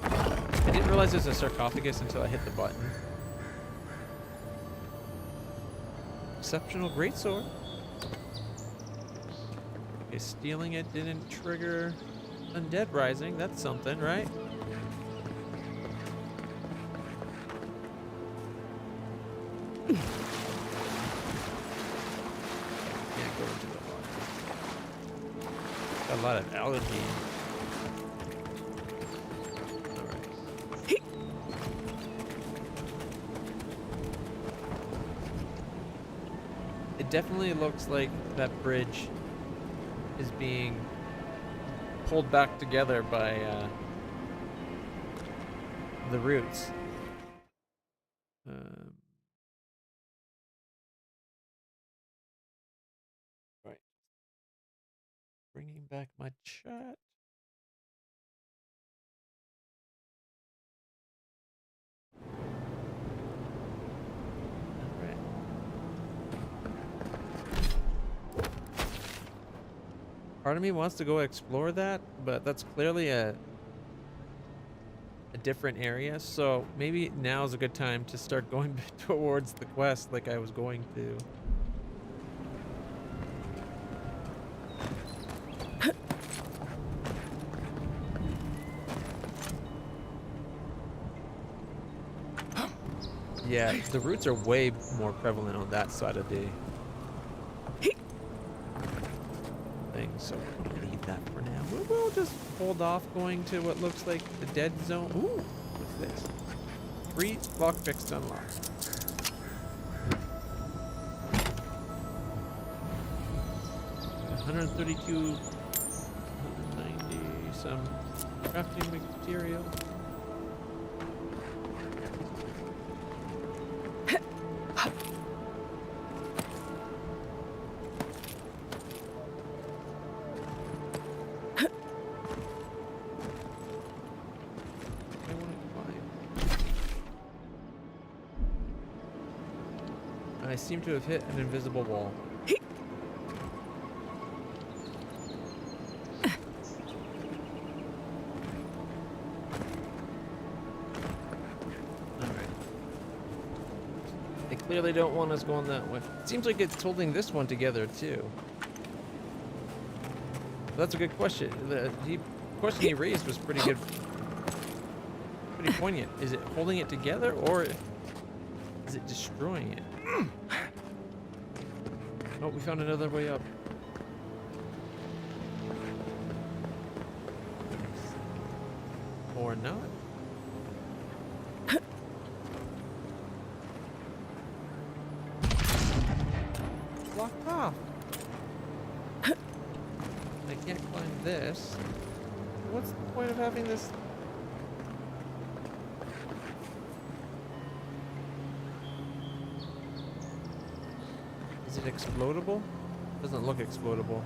I didn't realize there's a sarcophagus until I hit the button. Exceptional greatsword. Okay, stealing it didn't trigger undead rising. That's something, right? Can't go into the water. Got a lot of algae. It definitely looks like that bridge is being pulled back together by the roots. Right. Bringing back my chat. Part of me wants to go explore that, but that's clearly a different area, so maybe now's a good time to start going towards the quest like I was going to. Yeah, the roots are way more prevalent on that side of the thing, so I'm gonna leave that for now. We'll just hold off going to what looks like the dead zone. Ooh, what's this? 3 lockpicks to unlock. $132, $190, some crafting material. seem to have hit an invisible wall. They clearly don't want us going that way. It seems like it's holding this one together too. That's a good question. The question he raised was pretty good. Pretty poignant. Is it holding it together or is it destroying it? Oh, we found another way up. Or not. Locked off. I can't climb this. What's the point of having this? Is it explodable? Doesn't look explodable.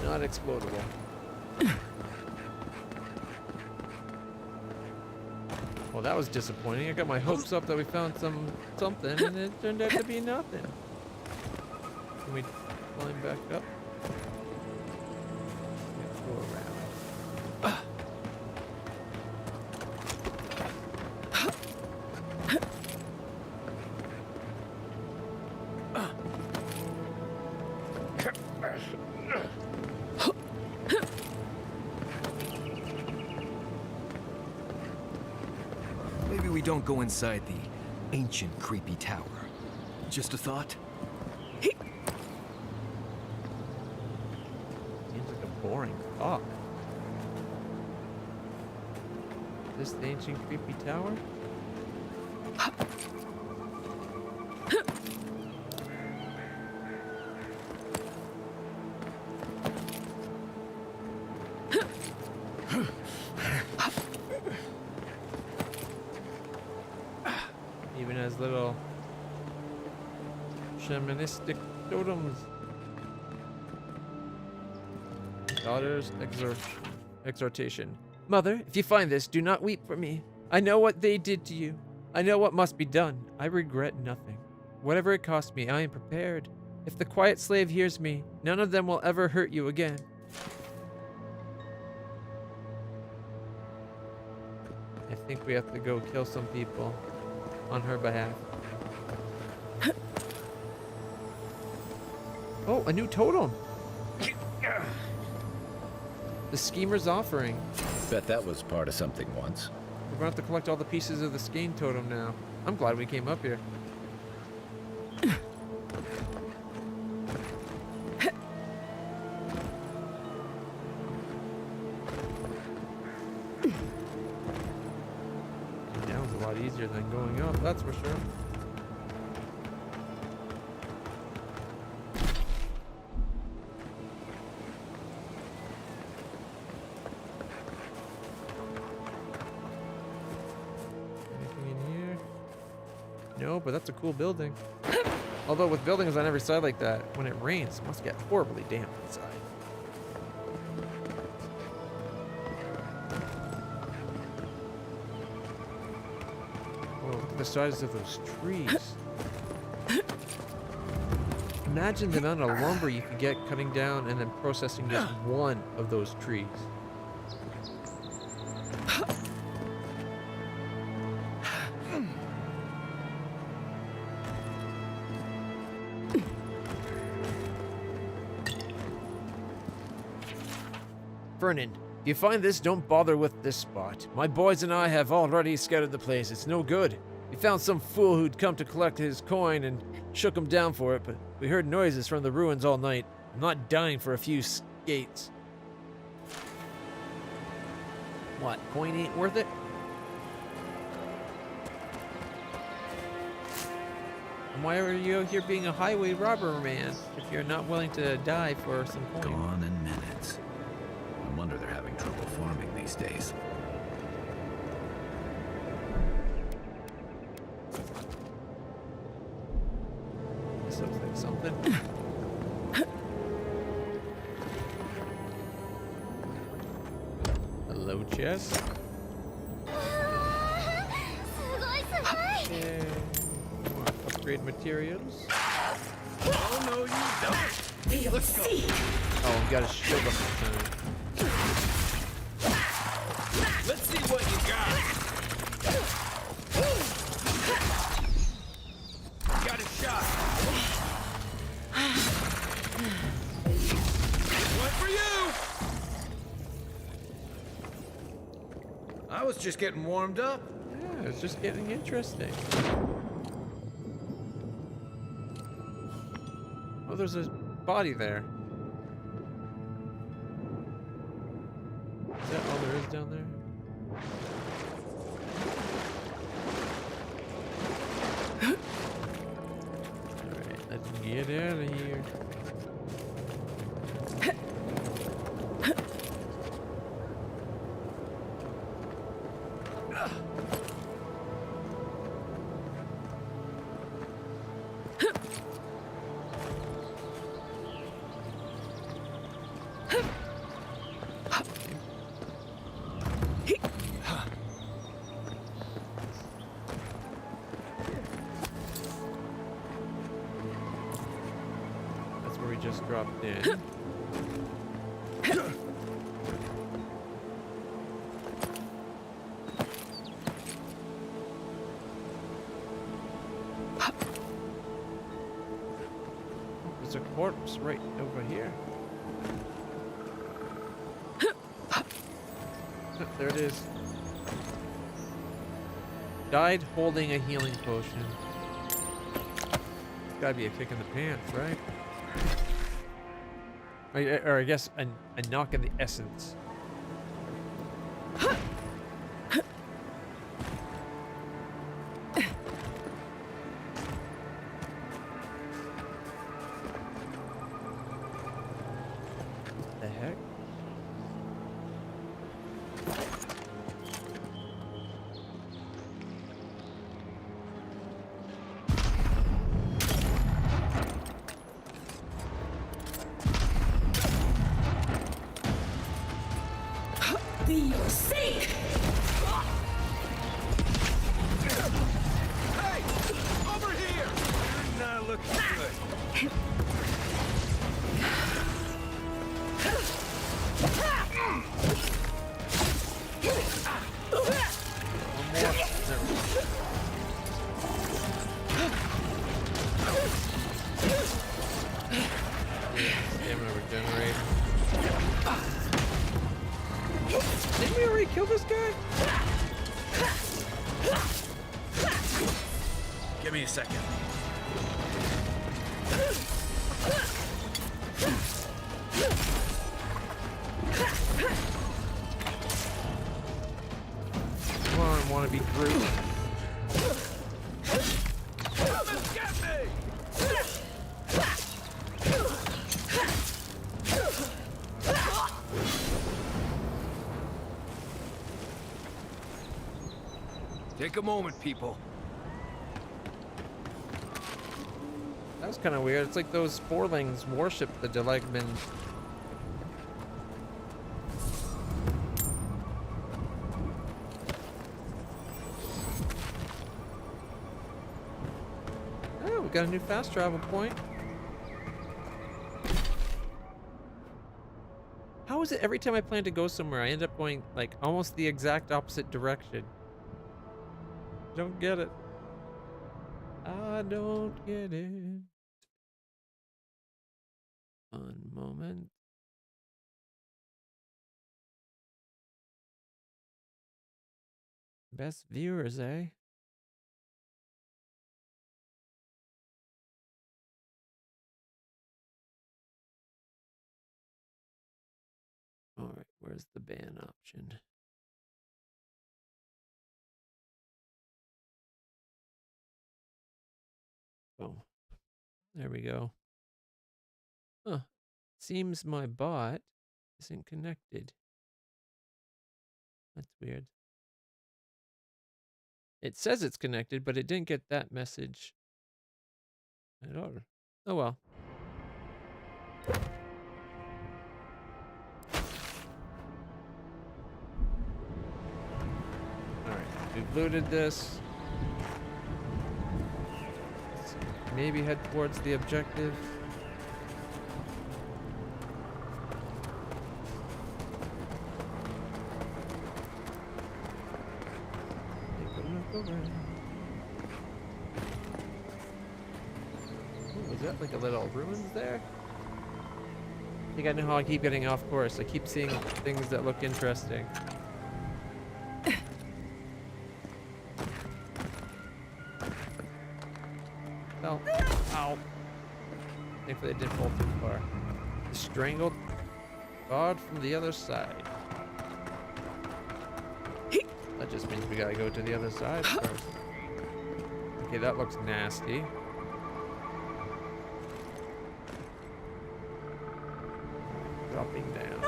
Not explodable. Well, that was disappointing. I got my hopes up that we found something, and it turned out to be nothing. Can we climb back up? Let's go around. Maybe we don't go inside the ancient creepy tower. Just a thought? Seems like a boring thought. Is this the ancient creepy tower? Even has little shamanistic totems. Daughter's exhortation. Mother, if you find this, do not weep for me. I know what they did to you. I know what must be done. I regret nothing. Whatever it costs me, I am prepared. If the quiet slave hears me, none of them will ever hurt you again. I think we have to go kill some people on her behalf. Oh, a new totem! The Schemer's Offering. Bet that was part of something once. We're going to have to collect all the pieces of the Skein totem now. I'm glad we came up here. Down's a lot easier than going up, that's for sure. No, but that's a cool building. Although with buildings on every side like that, when it rains, it must get horribly damp inside. Oh, look at the size of those trees. Imagine the amount of lumber you can get cutting down and then processing just one of those trees. Vernon, if you find this, don't bother with this spot. My boys and I have already scouted the place. It's no good. We found some fool who'd come to collect his coin and shook him down for it, but we heard noises from the ruins all night. I'm not dying for a few skates. What, coin ain't worth it? And why are you out here being a highway robber, man, if you're not willing to die for some coin? Gone in minutes. No wonder they're having trouble farming these days. This looks like something. Hello, chest. upgrade materials. Oh no, you don't. Let's go. Oh, we got a shield up this time. Let's see what you got. Got a shot. One for you. I was just getting warmed up. Yeah, it's just getting interesting. Oh, there's a body there. Is that all there is down there? Alright, let's get out of here. That's where we just dropped in. There's a corpse right over here. There it is. Died holding a healing potion. It's gotta be a kick in the pants, right? Or I guess a knock in the essence. The heck? Be your sake! Hey! Over here! You're not looking good. Stamina regenerate. Didn't we already kill this guy? Give me a second. Come on, wanna be Groot. Come and get me! Take a moment, people. That was kind of weird. It's like those Sporlings worship the Delegmans. Oh, we got a new fast travel point. How is it every time I plan to go somewhere, I end up going like almost the exact opposite direction? Don't get it. I don't get it. One moment. Best viewers, eh? All right, where's the ban option? Oh, there we go. Huh. Seems my bot isn't connected. That's weird. It says it's connected, but it didn't get that message at all. Oh well. Alright, we've looted this. Let's maybe head towards the objective. Take a look around. Ooh, is that like a little ruins there? I think I know how I keep getting off course. I keep seeing things that look interesting. Oh, ow. Thankfully it didn't fall too far. The strangled god from the other side. That just means we gotta go to the other side first. Okay, that looks nasty. Dropping down.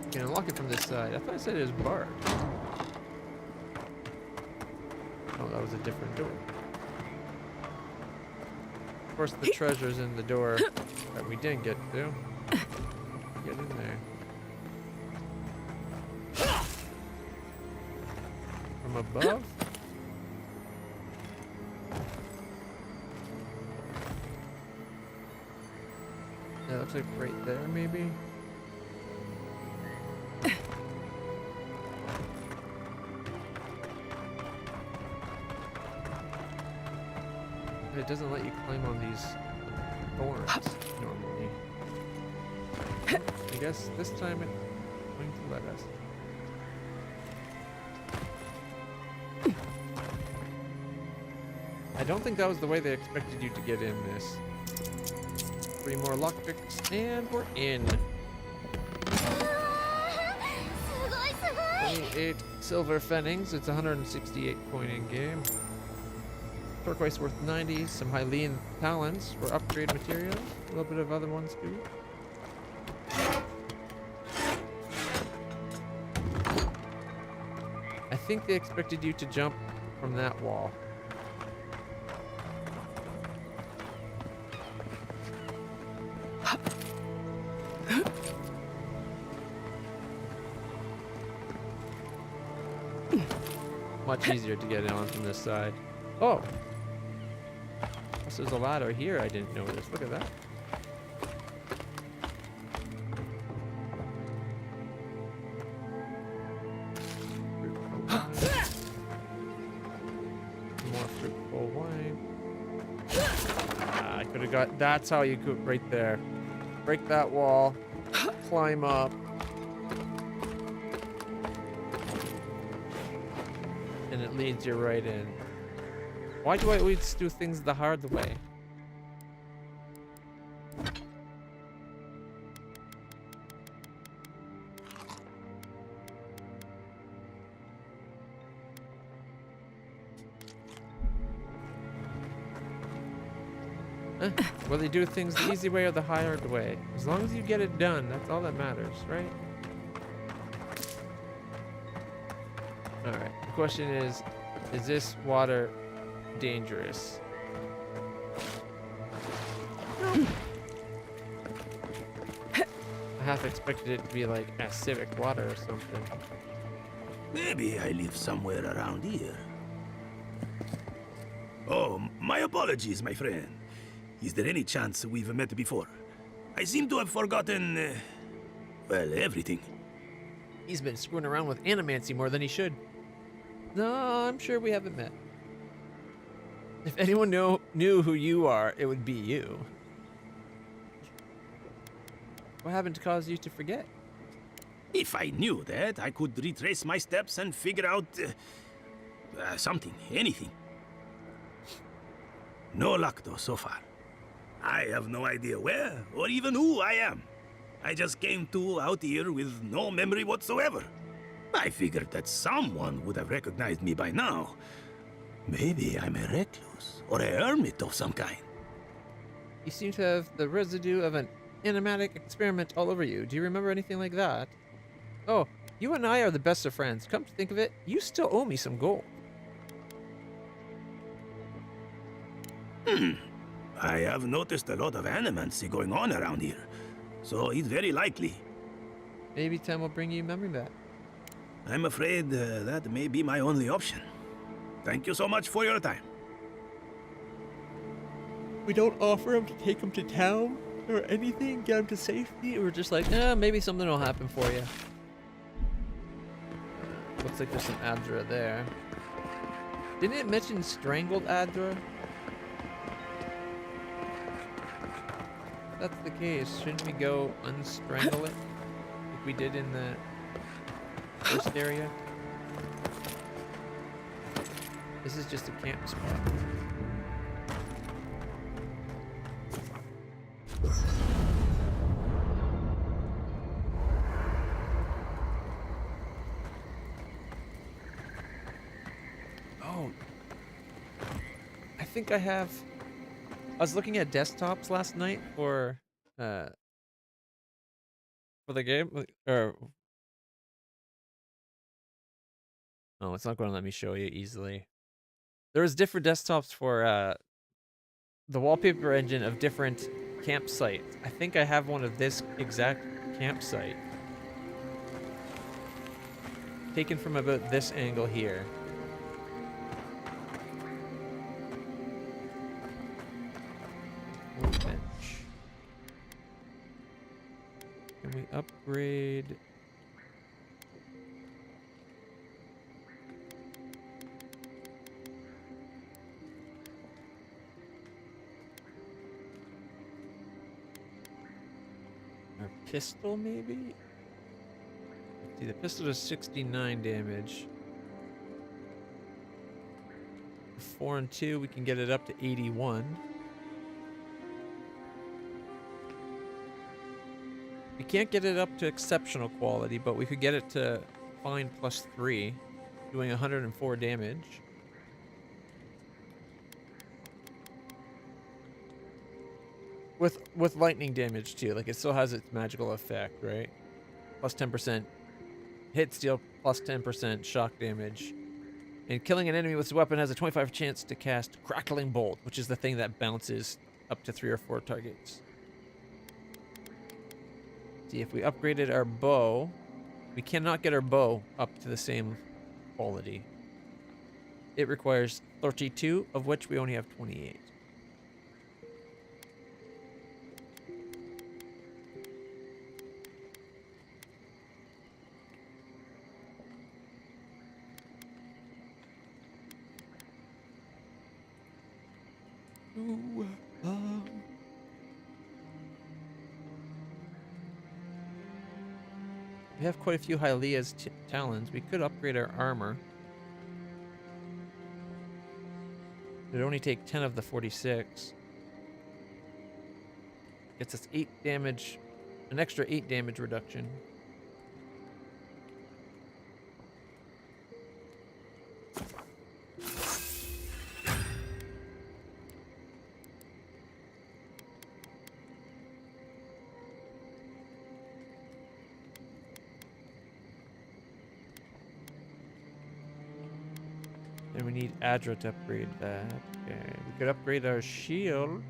You can unlock it from this side. I thought I said it was barred. Oh, that was a different door. Of course, the treasure's in the door that we didn't get to. Get in there. From above? Yeah, looks like right there, maybe. It doesn't let you climb on these thorns normally. I guess this time it's going to let us. I don't think that was the way they expected you to get in this. 3 more lockpicks and we're in. 28 silver pfennings. It's 168 coin in game. Turquoise worth 90, some Hylian talents for upgrade materials, a little bit of other ones too. I think they expected you to jump from that wall. Much easier to get on from this side. Oh! There's a ladder here I didn't notice. Look at that. More fruitful wine. Ah, I could have got. That's how you go right there. Break that wall. Climb up. And it leads you right in. Why do I always do things the hard way? Will they do things the easy way or the hard way? As long as you get it done, that's all that matters, right? Alright, the question is this water dangerous? I half expected it to be like acidic water or something. Maybe I live somewhere around here. Oh, my apologies, my friend. Is there any chance we've met before? I seem to have forgotten, well, everything. He's been screwing around with animancy more than he should. No, I'm sure we haven't met. If anyone knew who you are, it would be you. What happened to cause you to forget? If I knew that, I could retrace my steps and figure out something, anything. No luck though so far. I have no idea where or even who I am. I just came out here with no memory whatsoever. I figured that someone would have recognized me by now. Maybe I'm a recluse or a hermit of some kind. You seem to have the residue of an animatic experiment all over you. Do you remember anything like that? Oh, you and I are the best of friends. Come to think of it, you still owe me some gold. I have noticed a lot of animancy going on around here, so it's very likely. Maybe time will bring you memory back. I'm afraid that may be my only option. Thank you so much for your time. We don't offer him to take him to town or anything, get him to safety. We're just like, maybe something will happen for you. Looks like there's some Adra there. Didn't it mention strangled Adra? If that's the case, shouldn't we go unstrangle it? Like we did in the first area? This is just a camp spot. Oh, I think I have. I was looking at desktops last night for the game, or oh, it's not going to let me show you easily. There's different desktops for the wallpaper engine of different campsites. I think I have one of this exact campsite, taken from about this angle here. Bench. Can we upgrade? Our pistol, maybe? Let's see, the pistol does 69 damage. For 4 and 2, we can get it up to 81. We can't get it up to exceptional quality, but we could get it to fine +3, doing 104 damage. With lightning damage too, like it still has its magical effect, right? Plus 10% hit steal, plus 10% shock damage. And killing an enemy with this weapon has a 25% chance to cast Crackling Bolt, which is the thing that bounces up to 3 or 4 targets. See, if we upgraded our bow, we cannot get our bow up to the same quality. It requires 32, of which we only have 28. Ooh, we have quite a few Hylia's talons. We could upgrade our armor. It would only take 10 of the 46. Gets us 8 damage, an extra 8 damage reduction. And we need Adra to upgrade that. Okay, we could upgrade our shield.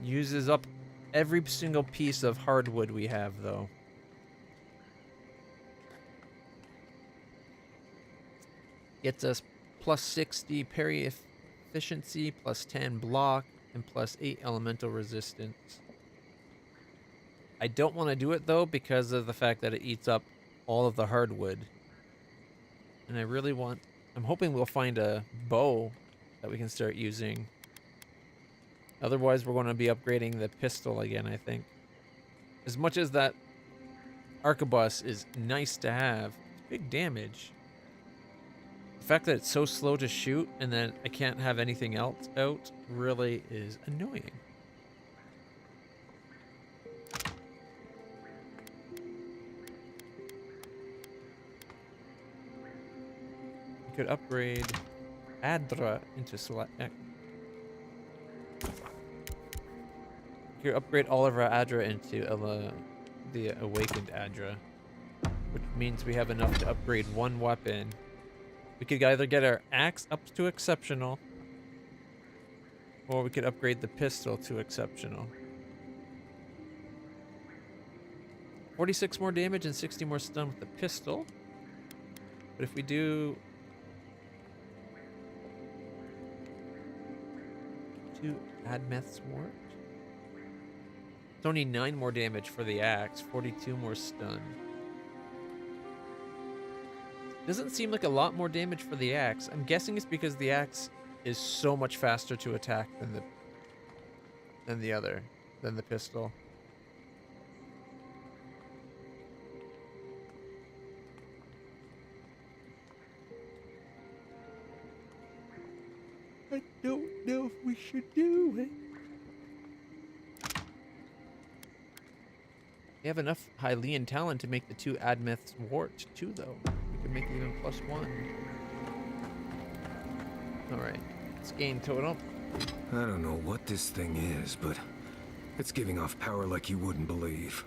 Uses up every single piece of hardwood we have, though. Gets us plus 60 parry efficiency, plus 10 block, and plus 8 elemental resistance. I don't want to do it, though, because of the fact that it eats up all of the hardwood. And I really want... I'm hoping we'll find a bow that we can start using. Otherwise, we're going to be upgrading the pistol again, I think. As much as that arquebus is nice to have, it's big damage. The fact that it's so slow to shoot and then I can't have anything else out really is annoying. We could upgrade Adra into select. We could upgrade all of our Adra into the awakened Adra, which means we have enough to upgrade one weapon. We could either get our axe up to exceptional, Or we could upgrade the pistol to exceptional. 46 more damage and 60 more stun with the pistol. But if we do 2 Admeth's Wart, it's only 9 more damage for the axe, 42 more stun. Doesn't seem like a lot more damage for the axe. I'm guessing it's because the axe is so much faster to attack than the pistol. I don't know if we should do it. We have enough Hylian talent to make the 2 Admeth's Wart too, though. We can make it even +1. Alright, let's gain totem. I don't know what this thing is, but it's giving off power like you wouldn't believe.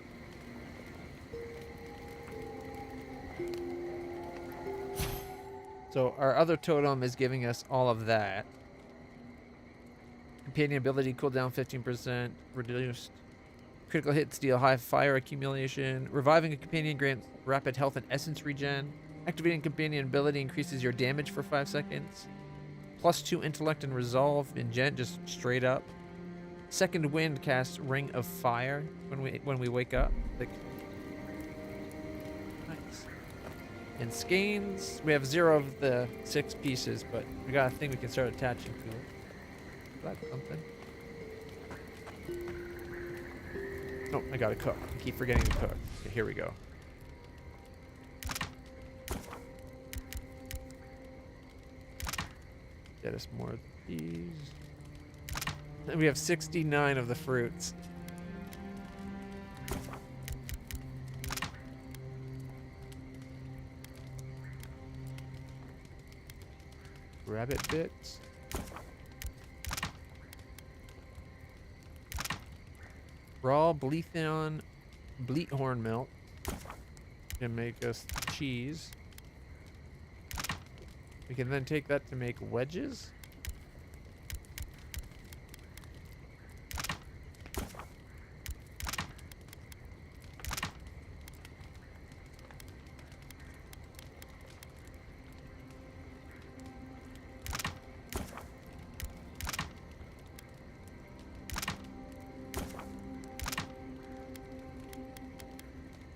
So our other totem is giving us all of that. Companion ability cooldown 15% reduced. Critical hits deal high fire accumulation. Reviving a companion grants rapid health and essence regen. Activating companion ability increases your damage for 5 seconds. +2 intellect and resolve in gent, just straight up. Second wind casts ring of fire when we wake up. Nice. And skeins, we have 0 of the 6 pieces, but we got a thing we can start attaching to it. That's something. Oh, I gotta cook. I keep forgetting to cook. Okay, here we go. Get us more of these. And we have 69 of the fruits. Rabbit bits. Raw Bleathorn milk can make us cheese. We can then take that to make wedges.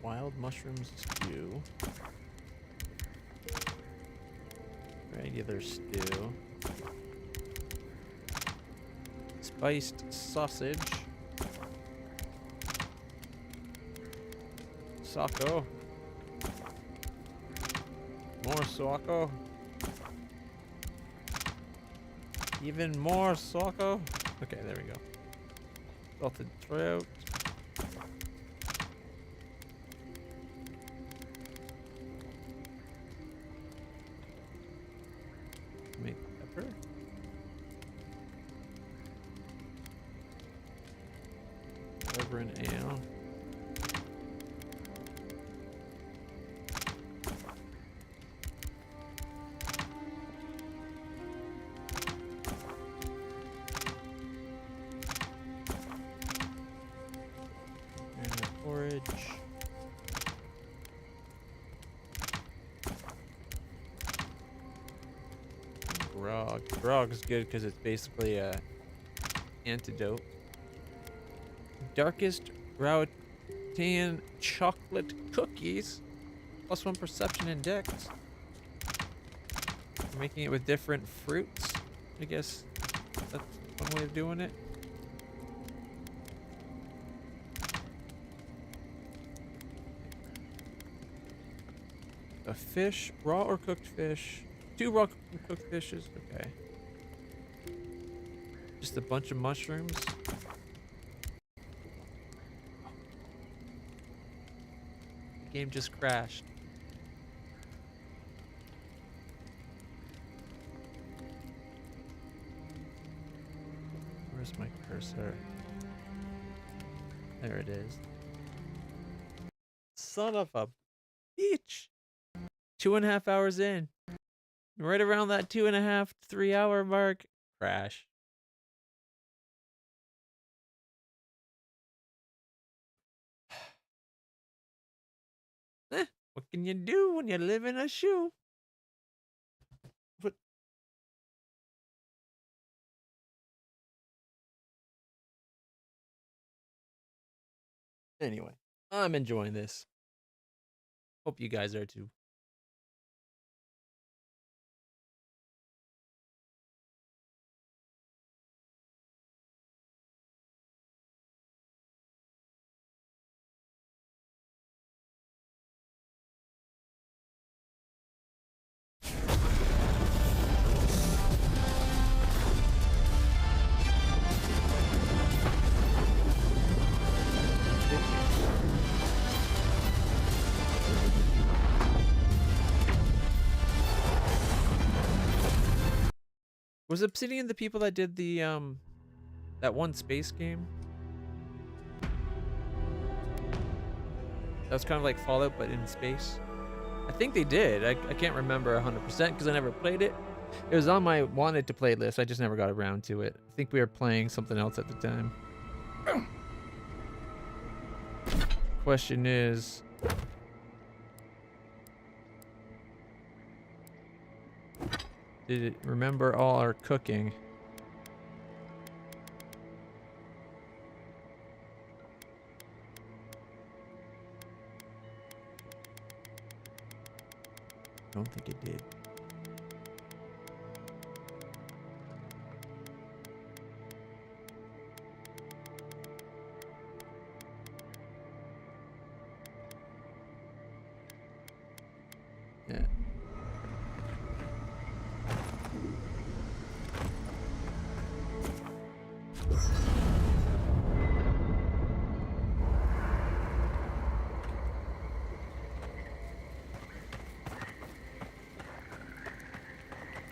Wild mushroom stew. Regular stew. Spiced sausage. Socko. More socko. Even more socko. Okay, there we go. Salted trout. Make pepper. Reverend ale. And porridge. Grog. Grog's good because it's basically a antidote. Darkest Rautan chocolate cookies. +1 perception and dex. We're making it with different fruits. I guess that's one way of doing it. A fish, raw or cooked fish. 2 raw and cooked fishes. Okay. Just a bunch of mushrooms. The game just crashed. Where's my cursor? There it is. Son of a bitch. 2.5 hours in. Right around that 2.5 to 3 hour mark. Crash. What can you do when you live in a shoe? What? Anyway, I'm enjoying this. Hope you guys are too. Was Obsidian the people that did the that one space game? That's kind of like Fallout but in space. I think they did. I can't remember 100% because I never played it. It was on my wanted to play list. I just never got around to it. I think we were playing something else at the time. Question is, did it remember all our cooking? I don't think it did. Yeah.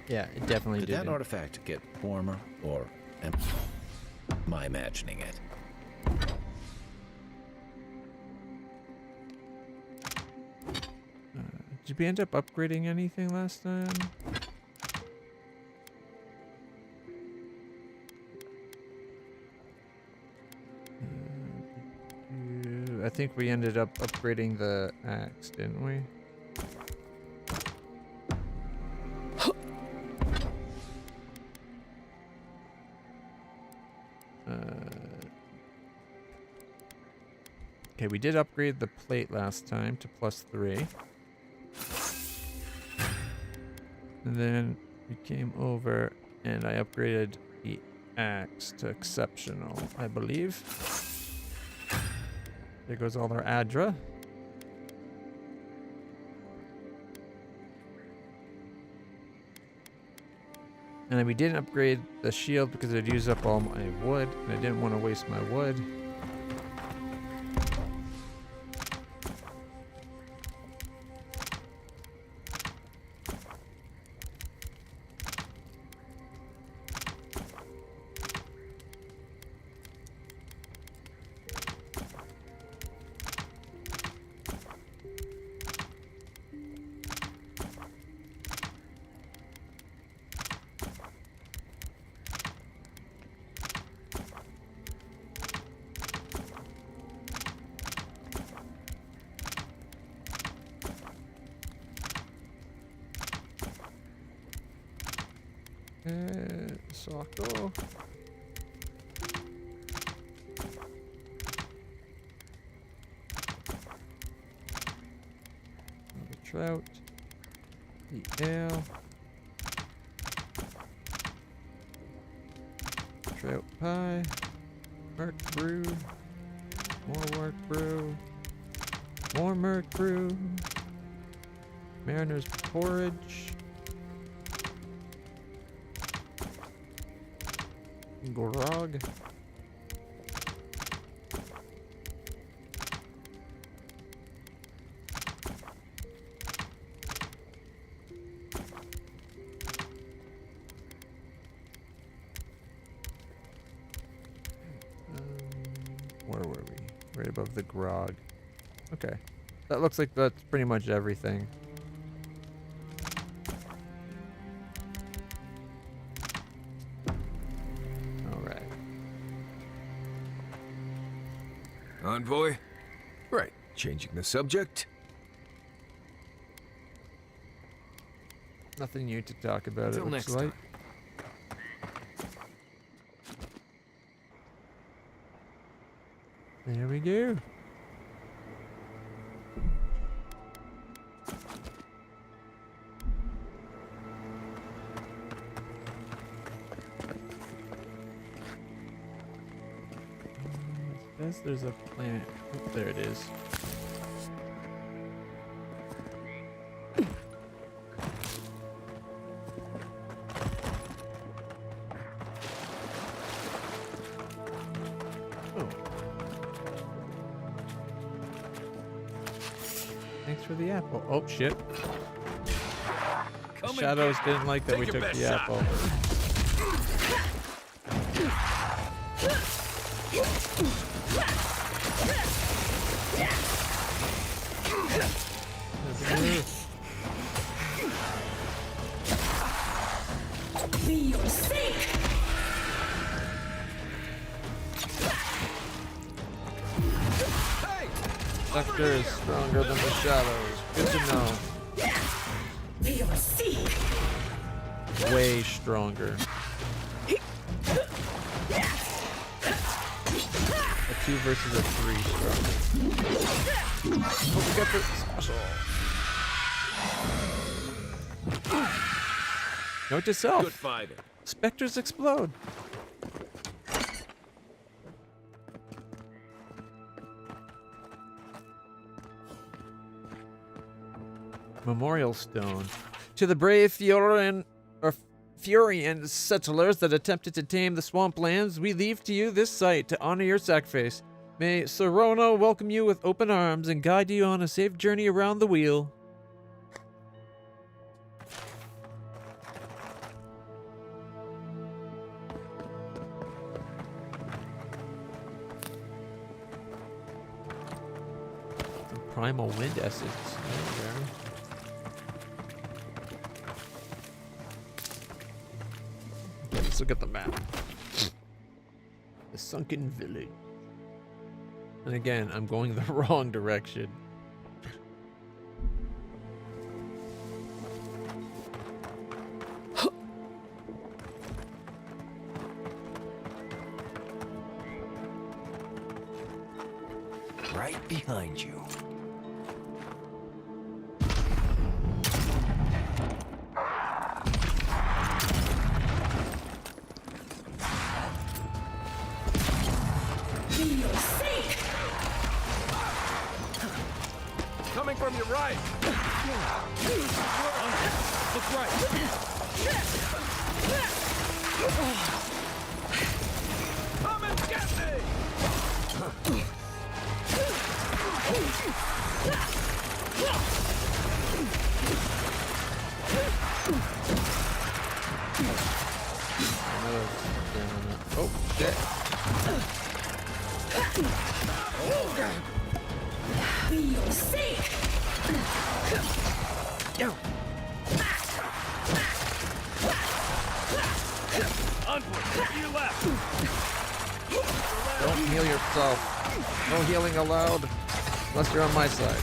Yeah, it definitely did. Did that artifact get warmer, or am I imagining it? Did we end up upgrading anything last time? I think we ended up upgrading the axe, didn't we? Okay, we did upgrade the plate last time to +3. And then we came over and I upgraded the axe to exceptional, I believe. There goes all our Adra. And then we didn't upgrade the shield because it used up all my wood, and I didn't want to waste my wood. Socko. The trout. The ale. Trout pie. Merc brew. More work brew. More merc brew. Mariner's porridge. Grog. Where were we? Right above the grog. Okay. That looks like that's pretty much everything. Envoy? Right, changing the subject. Nothing new to talk about. Until It looks next like. time. There we go. It says there's a plant. Oh, there it is. Thanks for the apple. Oh shit. The shadows didn't like that we took the apple. Be your sake! Spectre is stronger than the shadows. Good to know. Be your sake! Way stronger. A 2 versus a 3 stronger. Don't forget the special. Note to self. Good fighting. Spectres explode. Memorial stone. To the brave Furian settlers that attempted to tame the swamplands, we leave to you this site to honor your sacrifice. May Sorona welcome you with open arms and guide you on a safe journey around the wheel. Some primal wind essence. There. Let's look at the map. The sunken village. And again, I'm going the wrong direction. Right behind you. Be your sake! Coming from your right. Look right. Come and get me! Oh, shit. Be your sake! Onward, to your left. Don't heal yourself. No healing allowed. Unless you're on my side.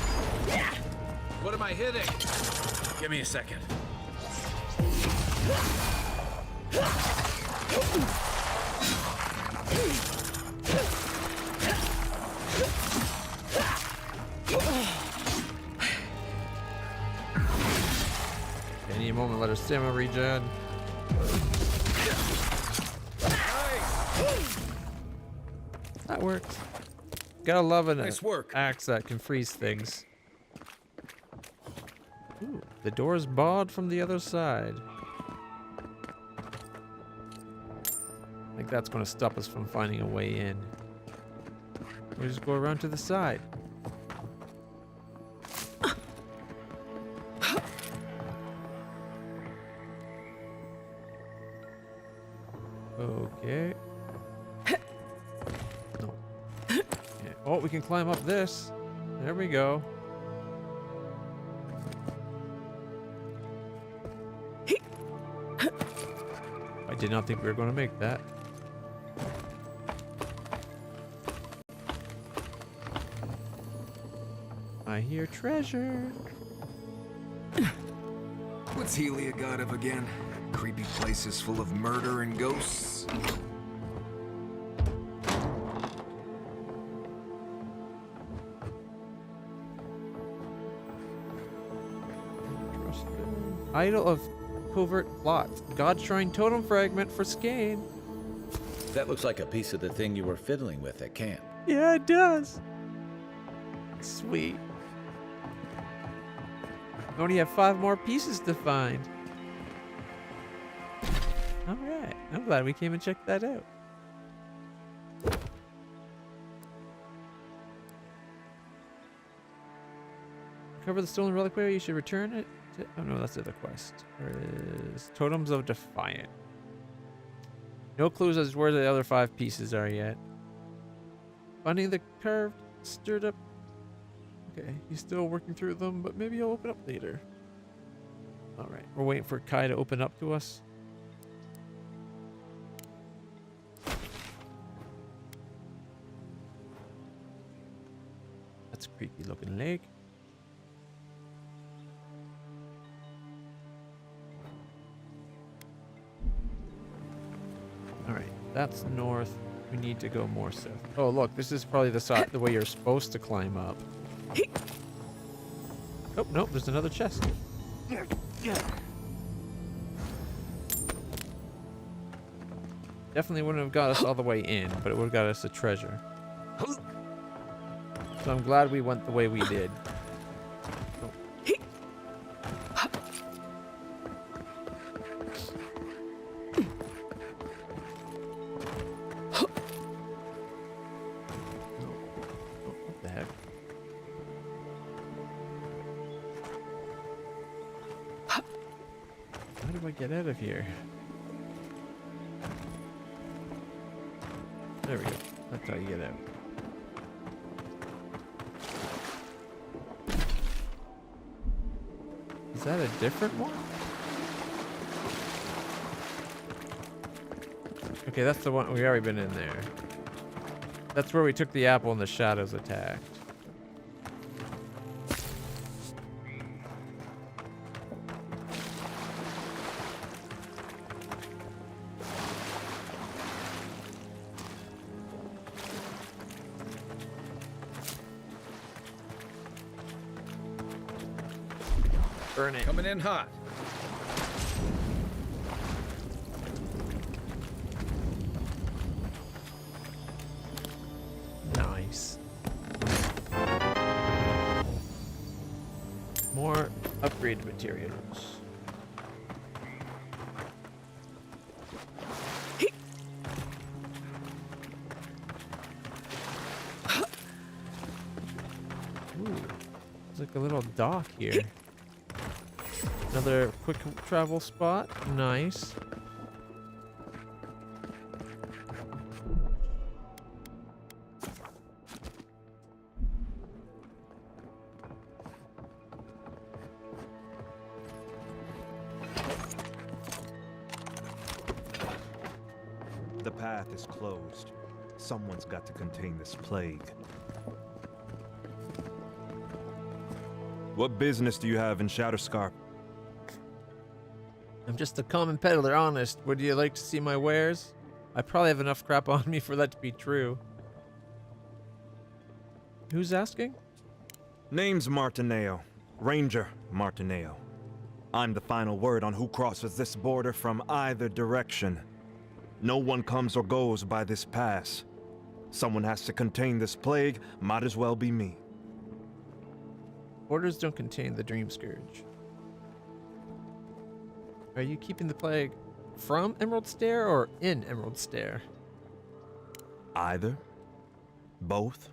What am I hitting? Give me a second. Any moment, let her stamina regen. That worked. Gotta love an Nice work. axe that can freeze things. Ooh, the door's barred from the other side. I think that's gonna stop us from finding a way in. We'll just go around to the side. Okay. No. Yeah. Oh, we can climb up this. There we go. I did not think we were going to make that. I hear treasure. Would What's Helia god of again? Creepy places full of murder and ghosts? Idol of covert plot. God Shrine totem fragment for Skane. That looks like a piece of the thing you were fiddling with at camp. Yeah, it does. Sweet. We only have 5 more pieces to find. Alright. I'm glad we came and checked that out. Cover the stolen reliquary, you should return it. Oh no, that's the other quest. Where is Totems of Defiant? No clues as to where the other 5 pieces are yet. Finding the carved, stirred up. Okay, he's still working through them, but maybe he'll open up later. Alright, we're waiting for Kai to open up to us. That's a creepy looking lake. Alright, that's north. We need to go more south. Oh, look, this is probably the way you're supposed to climb up. Oh, nope, there's another chest. Definitely wouldn't have got us all the way in, but it would have got us a treasure. So I'm glad we went the way we did. Get out of here. There we go. That's how you get out. Is that a different one? Okay, that's the one. We've already been in there. That's where we took the apple and the shadows attacked. Burn it. Coming in hot. Nice. More upgrade materials. Ooh, there's like a little dock here. Another quick travel spot. Nice. The path is closed. Someone's got to contain this plague. What business do you have in Shatterscarp? I'm just a common peddler, honest. Would you like to see my wares? I probably have enough crap on me for that to be true. Who's asking? Name's Martineo. Ranger Martineo. I'm the final word on who crosses this border from either direction. No one comes or goes by this pass. Someone has to contain this plague, might as well be me. Borders don't contain the Dream Scourge. Are you keeping the plague from Emerald Stair or in Emerald Stair? Either. Both.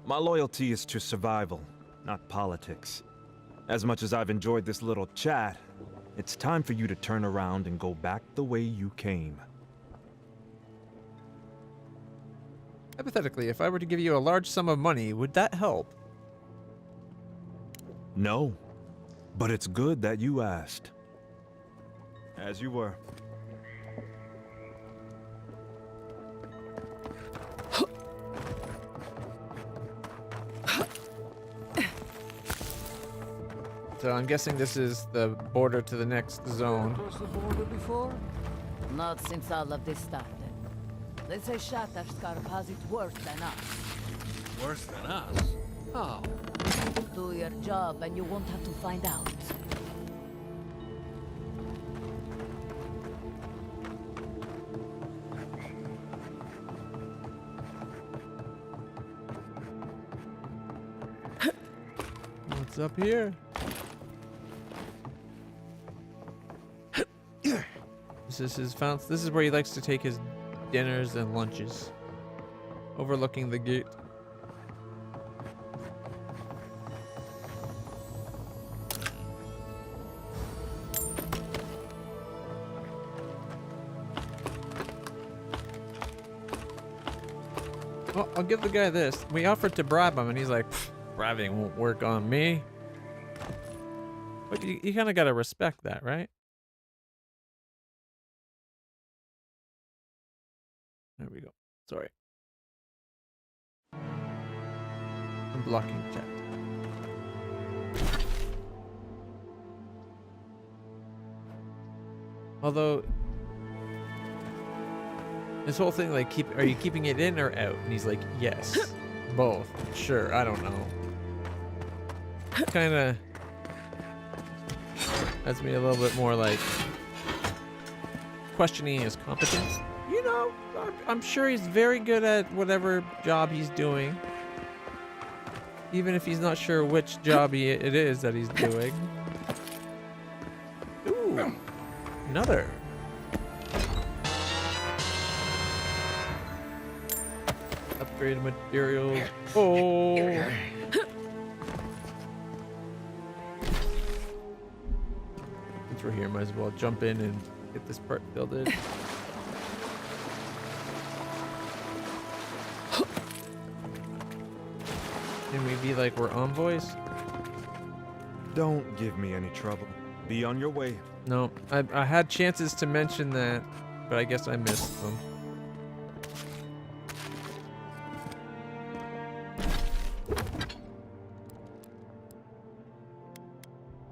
My loyalty is to survival, not politics. As much as I've enjoyed this little chat, it's time for you to turn around and go back the way you came. Hypothetically, if I were to give you a large sum of money, would that help? No, but it's good that you asked. As you were. So I'm guessing this is the border to the next zone. Crossed the border before? Not since all of this started. They say Shatterscarp has it worse than us. Worse than us? How? Do your job and you won't have to find out. What's up here? This is his fountain. This is where he likes to take his dinners and lunches. Overlooking the gate. Well, I'll give the guy this. We offered to bribe him and he's like, bribing won't work on me. But you kind of got to respect that, right? There we go. Sorry. I'm blocking chat. Although this whole thing, like, are you keeping it in or out? And he's like, yes, both. Sure, I don't know. Kind of has me a little bit more like questioning his competence. You know, I'm sure he's very good at whatever job he's doing. Even if he's not sure which job it is that he's doing. Ooh, another. Upgraded materials. Oh. Since we're here, might as well jump in and get this part filled in. Can we be like we're envoys? Don't give me any trouble. Be on your way. No, I had chances to mention that, but I guess I missed them.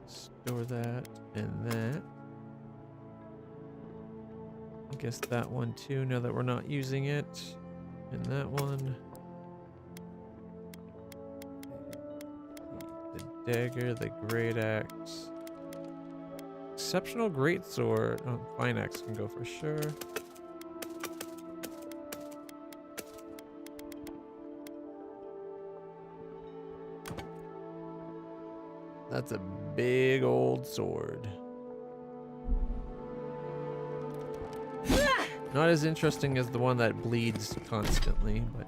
Store that and that. I guess that one too, now that we're not using it. And that one. The dagger, the great axe. Exceptional greatsword. Oh, fine axe can go for sure. That's a big old sword. Not as interesting as the one that bleeds constantly, but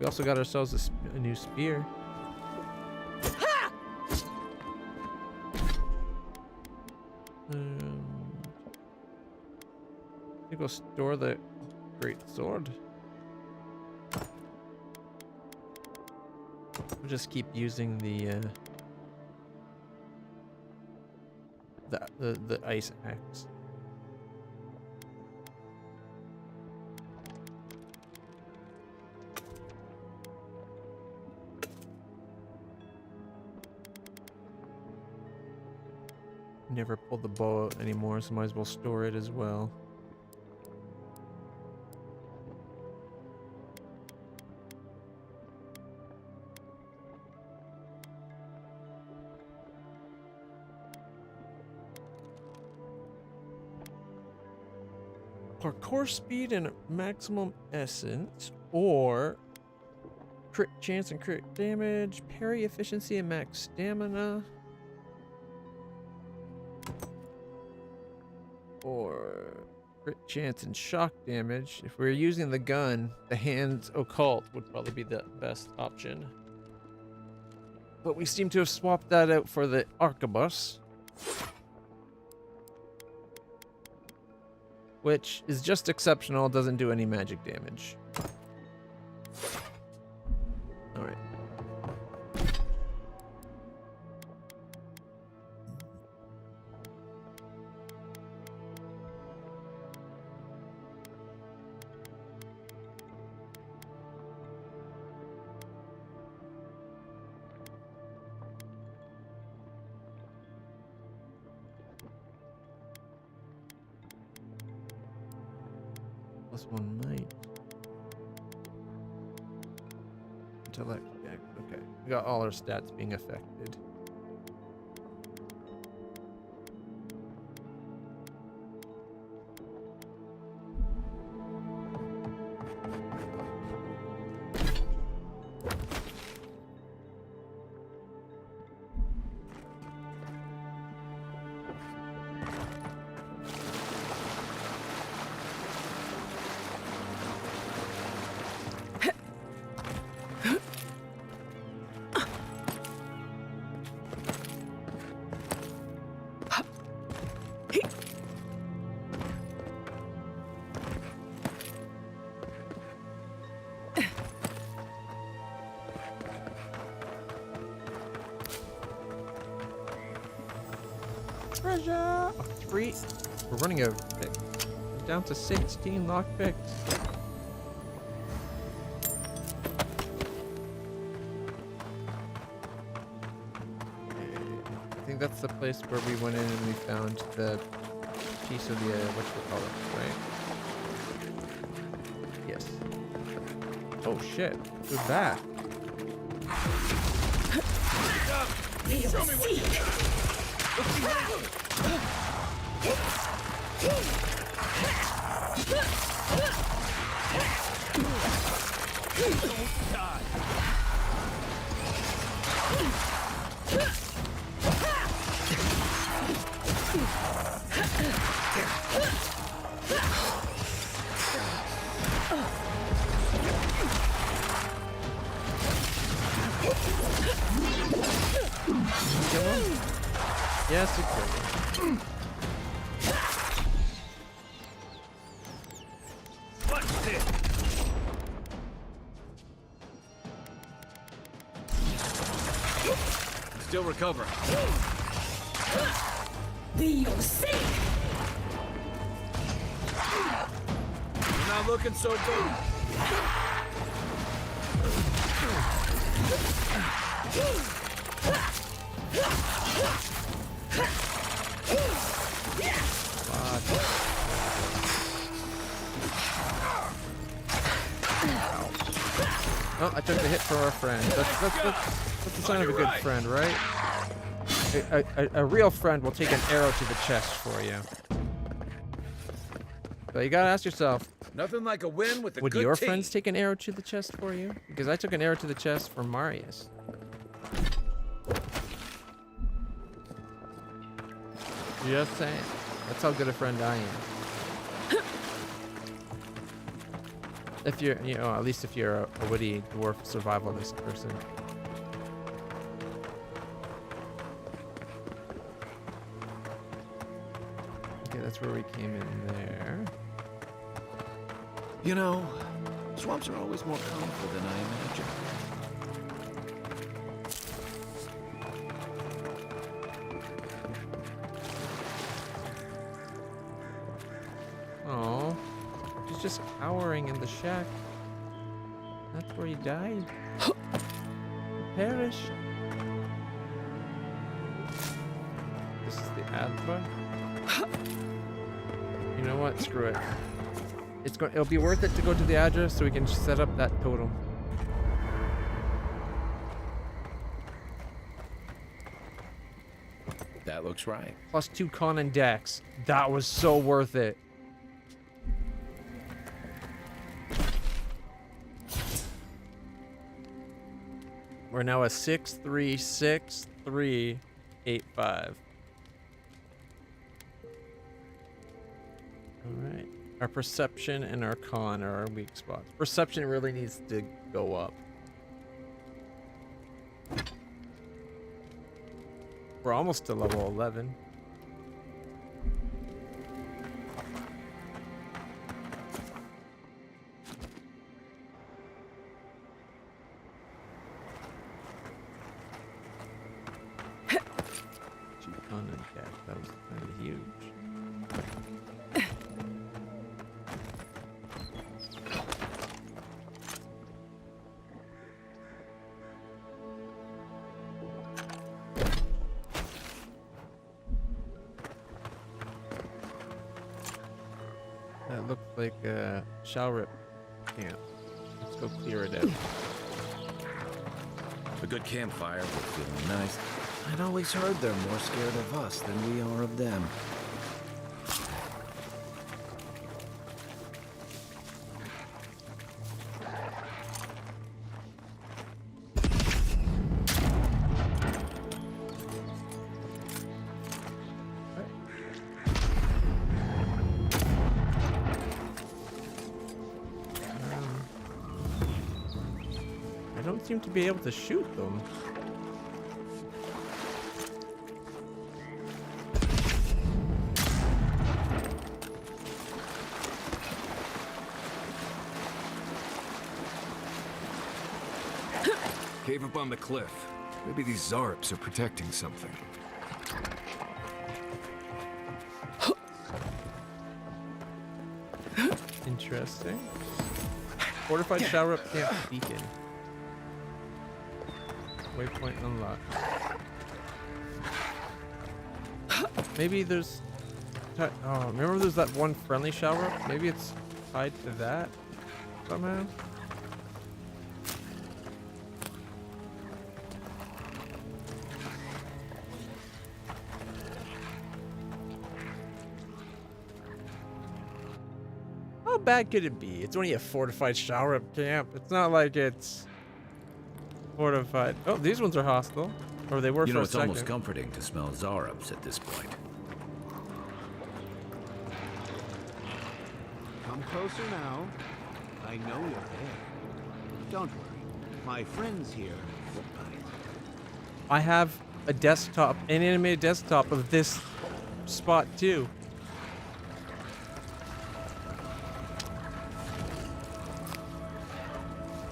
we also got ourselves a new spear. I think we'll store the great sword. We'll just keep using the ice axe. Never pull the bow out anymore, so might as well store it as well. Parkour speed and maximum essence, or crit chance and crit damage, parry efficiency and max stamina, or crit chance and shock damage. If we were using the gun, the hands occult would probably be the best option. But we seem to have swapped that out for the arquebus, which is just exceptional, doesn't do any magic damage. All right. +1 might. Intellect check. Okay. We got all our stats being affected. Treasure! Oh, 3. We're running out. We're down to 16 lockpicks. I think that's the place where we went in and we found the piece of the whatchamacallit, right? Yes. Oh shit! Who's that? Show me what you got. Yes, it could. What's this? Still recovering. Be your sick. You're not looking so good. Oh, I took the hit for our friend. That's the sign of a good friend, right? A real friend will take an arrow to the chest for you. But you gotta ask yourself, Nothing like a win with a would good your team. friends take an arrow to the chest for you? Because I took an arrow to the chest for Marius. Just saying. That's how good a friend I am. If you're, you know, at least if you're a witty dwarf survivalist person. Okay, that's where we came in there. You know, swamps are always more colorful than I imagined. Oh, he's just cowering in the shack. That's where he died. He perished. This is the Adva. You know what? Screw it. It'll be worth it to go to the address so we can set up that totem. That looks right. +2 con and dex. That was so worth it. We're now a 6-3-6-3-8-5. Alright. Our perception and our con are our weak spots. Perception really needs to go up. We're almost to level 11. Con and dex. That was kind of huge. looks like a Shalrip camp. Let's go clear it out. A good campfire would feel nice. I'd always heard they're more scared of us than we are of them. I don't seem to be able to shoot them. Cave up on the cliff. Maybe these Zarps are protecting something. Interesting. Fortified Shalrip camp beacon. Waypoint unlocked. Maybe there's... Oh, remember there's that one friendly Shalrip? Maybe it's tied to that somehow? How bad could it be? It's only a fortified Shalrip camp. It's not like it's fortified. Oh, these ones are hostile. Or they were for a it's second. almost comforting to smell Zarups at this point. Come closer now. I know you're there. Don't worry. My friends here will bite. I have a desktop, an animated desktop of this spot too.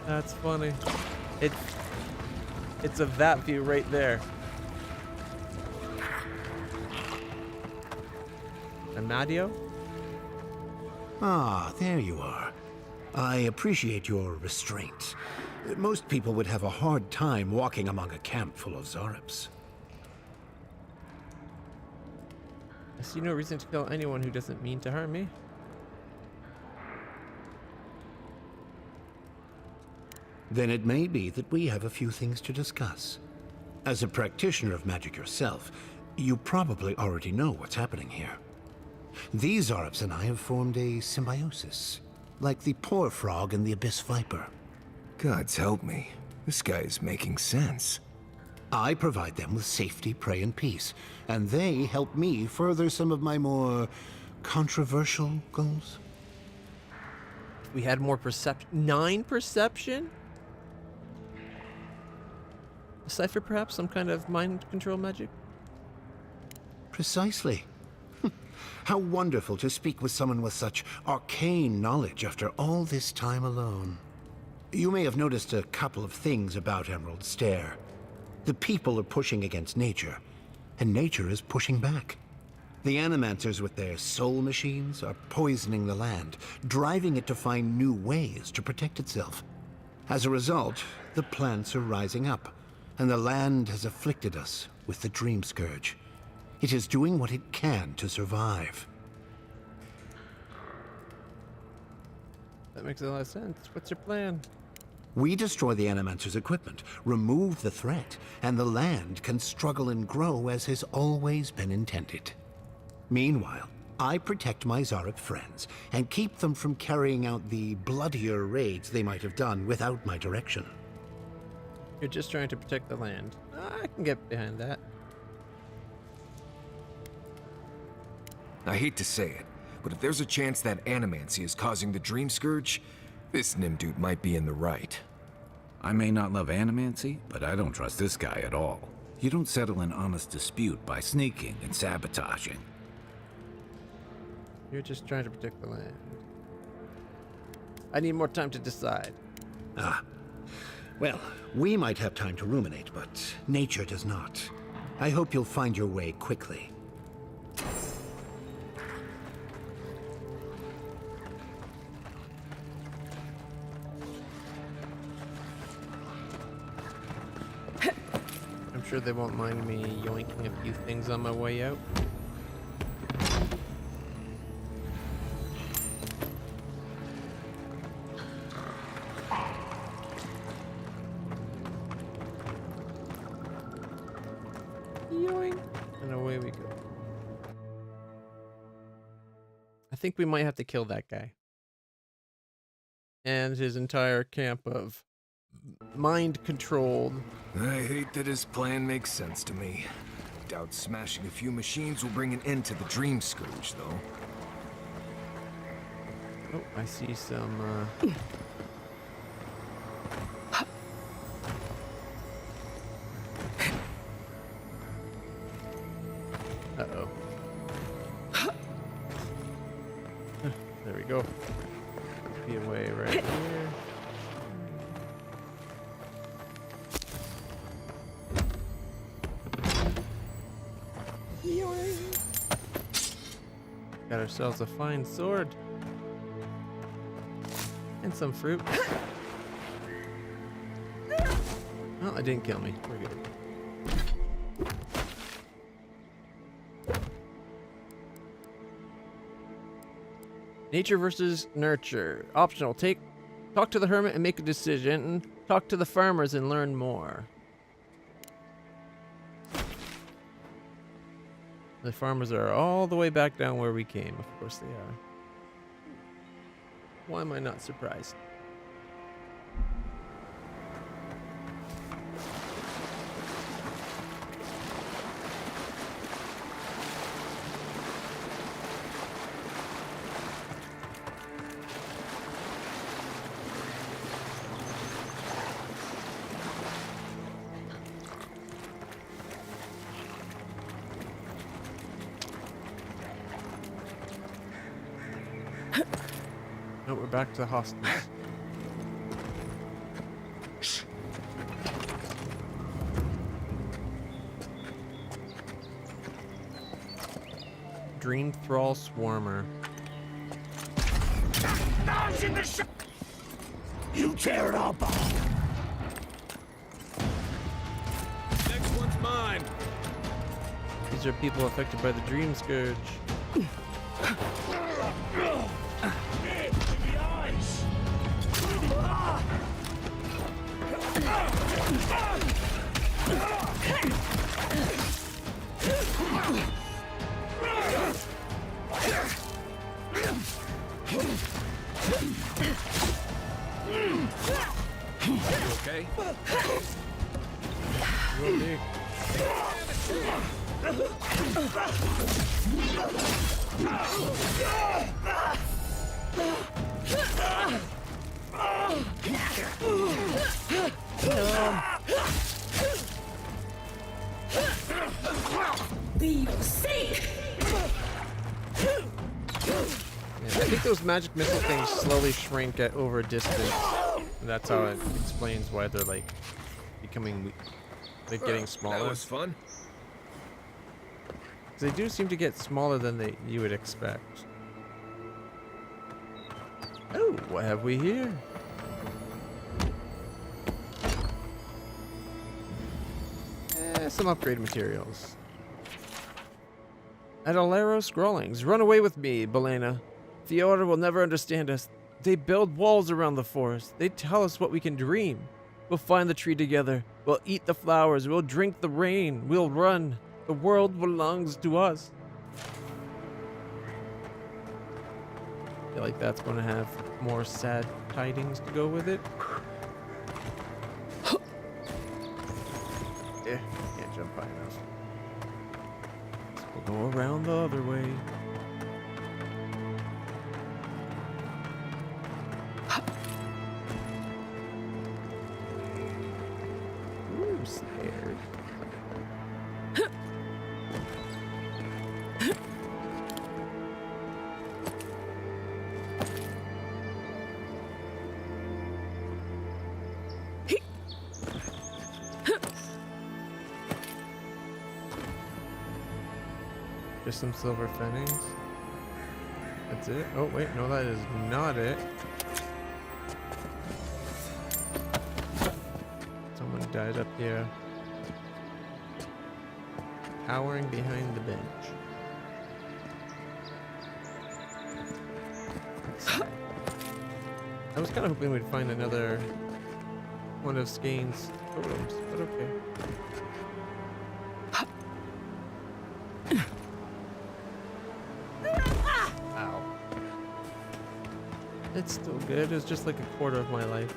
That's funny. It's of that view right there. Amadio? Ah, there you are. I appreciate your restraint. Most people would have a hard time walking among a camp full of Zarups. I see no reason to kill anyone who doesn't mean to harm me. Then it may be that we have a few things to discuss. As a practitioner of magic yourself, you probably already know what's happening here. These Zarups and I have formed a symbiosis, like the poor frog and the abyss viper. Gods help me. This guy is making sense. I provide them with safety, prey, and peace, and they help me further some of my more controversial goals. We had more perception. 9 perception? A cipher, perhaps? Some kind of mind control magic? Precisely. How wonderful to speak with someone with such arcane knowledge after all this time alone. You may have noticed a couple of things about Emerald Stair. The people are pushing against nature, and nature is pushing back. The Animancers with their soul machines are poisoning the land, driving it to find new ways to protect itself. As a result, the plants are rising up, and the land has afflicted us with the Dream Scourge. It is doing what it can to survive. That makes a lot of sense. What's your plan? We destroy the Animancer's equipment, remove the threat, and the land can struggle and grow as has always been intended. Meanwhile, I protect my Zarup friends and keep them from carrying out the bloodier raids they might have done without my direction. You're just trying to protect the land. I can get behind that. I hate to say it, but if there's a chance that animancy is causing the Dream Scourge, this Nimdude might be in the right. I may not love animancy, but I don't trust this guy at all. You don't settle an honest dispute by sneaking and sabotaging. You're just trying to protect the land. I need more time to decide. Ah. Well, we might have time to ruminate, but nature does not. I hope you'll find your way quickly. I'm sure they won't mind me yoinking a few things on my way out. think we might have to kill that guy. And his entire camp of mind-controlled. I hate that his plan makes sense to me. Doubt smashing a few machines will bring an end to the Dream Scourge, though. Oh, I see some, Uh-oh. There we go. Be away right here. Got ourselves a fine sword. And some fruit. Well, it didn't kill me. We're good. Nature versus nurture. Optional. Talk to the hermit and make a decision. Talk to the farmers and learn more. The farmers are all the way back down where we came. Of course they are. Why am I not surprised? No, we're back to the hostels. Dream Thrall Swarmer. You tear it up. Next one's mine. These are people affected by the Dream Scourge. Okay? Real big. Be your sake! I think those magic missile things slowly shrink over a distance. And that's how it explains why they're like becoming, like getting smaller. That was fun. They do seem to get smaller than you would expect. Oh, what have we here? Some upgrade materials. Adolero Scrawlings. Run away with me, Belena. The Order will never understand us. They build walls around the forest. They tell us what we can dream. We'll find the tree together. We'll eat the flowers. We'll drink the rain. We'll run. The world belongs to us. I feel like that's going to have more sad tidings to go with it. Can't jump high enough. We'll go around the other way. Ooh, scared. Just some silver fennings. That's it. Oh wait, no, that is not it. Someone died up here, cowering behind the bench. I was kind of hoping we'd find another one of Skane's totems, but okay. Ow. It's still good. It's just like a quarter of my life.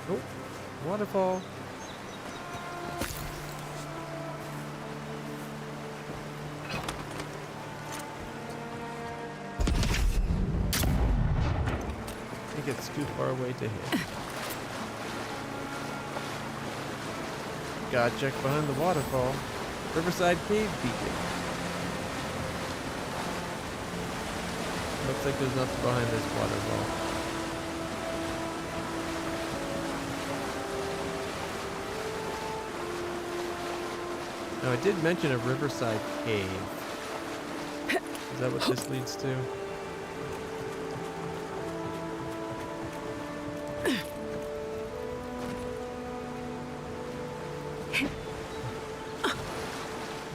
Oh, waterfall. I think it's too far away to hit. Gotta check behind the waterfall. Riverside Cave Beacon. Looks like there's nothing behind this waterfall. Now, I did mention a Riverside Cave. Is that what this leads to? Maybe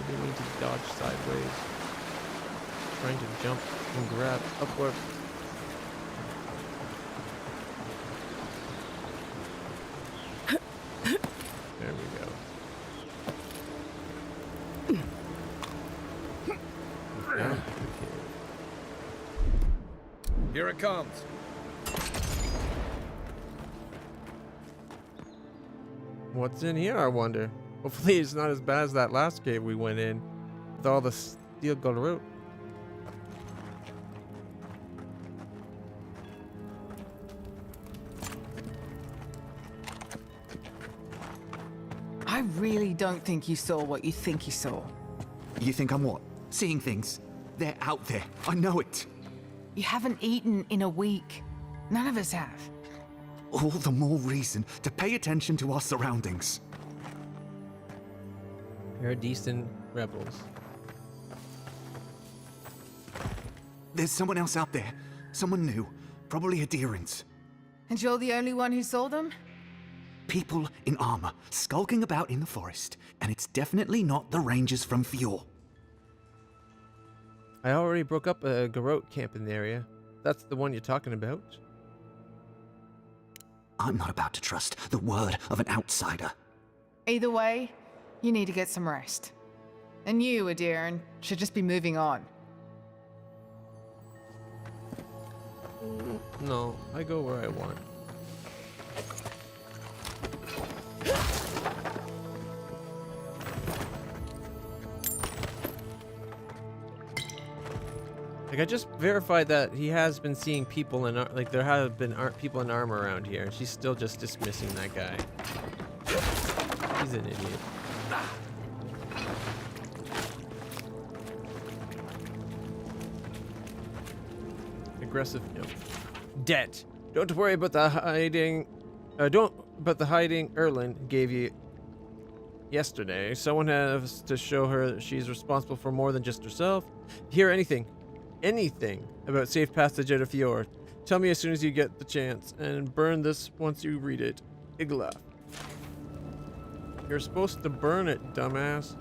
I need to dodge sideways. Trying to jump and grab upward. There we go. Down. Here it comes. What's in here, I wonder? Hopefully it's not as bad as that last cave we went in with all the steel garrote. I really don't think you saw what you think you saw. You think I'm what? Seeing things? They're out there. I know it. You haven't eaten in a week. None of us have. All the more reason to pay attention to our surroundings. You're decent rebels. There's someone else out there. Someone new. Probably Adherents. And you're the only one who saw them? People in armor, skulking about in the forest. And it's definitely not the Rangers from Fjord. I already broke up a garrote camp in the area. That's the one you're talking about. I'm not about to trust the word of an outsider. Either way, you need to get some rest. And you, Adiran, should just be moving on. No, I go where I want. Like, I just verified that he has been seeing people in like there have been people in armor around here, and she's still just dismissing that guy. He's an idiot. Aggressive, no. Debt. Don't worry about the hiding. But the hiding Erlin gave you yesterday. Someone has to show her that she's responsible for more than just herself. Hear anything about safe passage out of Fjord, tell me as soon as you get the chance, and burn this once you read it. Iglaf. You're supposed to burn it, dumbass.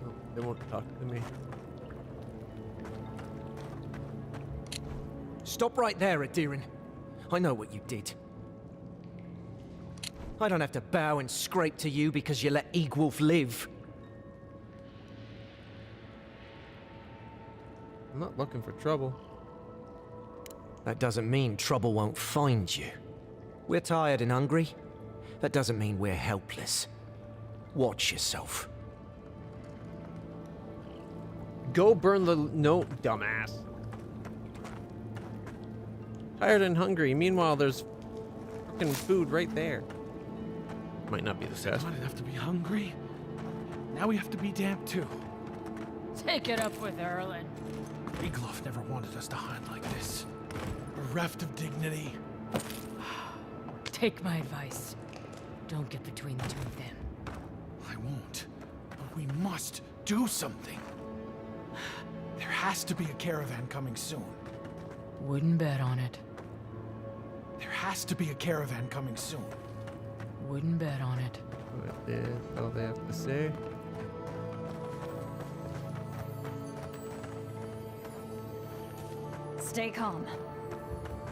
Oh, they won't talk to me. Stop right there, Adiran. I know what you did. I don't have to bow and scrape to you because you let Egwulf live. I'm not looking for trouble. That doesn't mean trouble won't find you. We're tired and hungry. That doesn't mean we're helpless. Watch yourself. Go burn the note, dumbass. Tired and hungry. Meanwhile, there's fucking food right there. Might not be the best. Why did have to be hungry? Now we have to be damp too. Take it up with Erlin. Egloff never wanted us to hide like this. Bereft of dignity. Take my advice. Don't get between the two of them. I won't. But we must do something. There has to be a caravan coming soon. Wouldn't bet on it. There has to be a caravan coming soon. Wouldn't bet on it. What is all they have to say? Stay calm.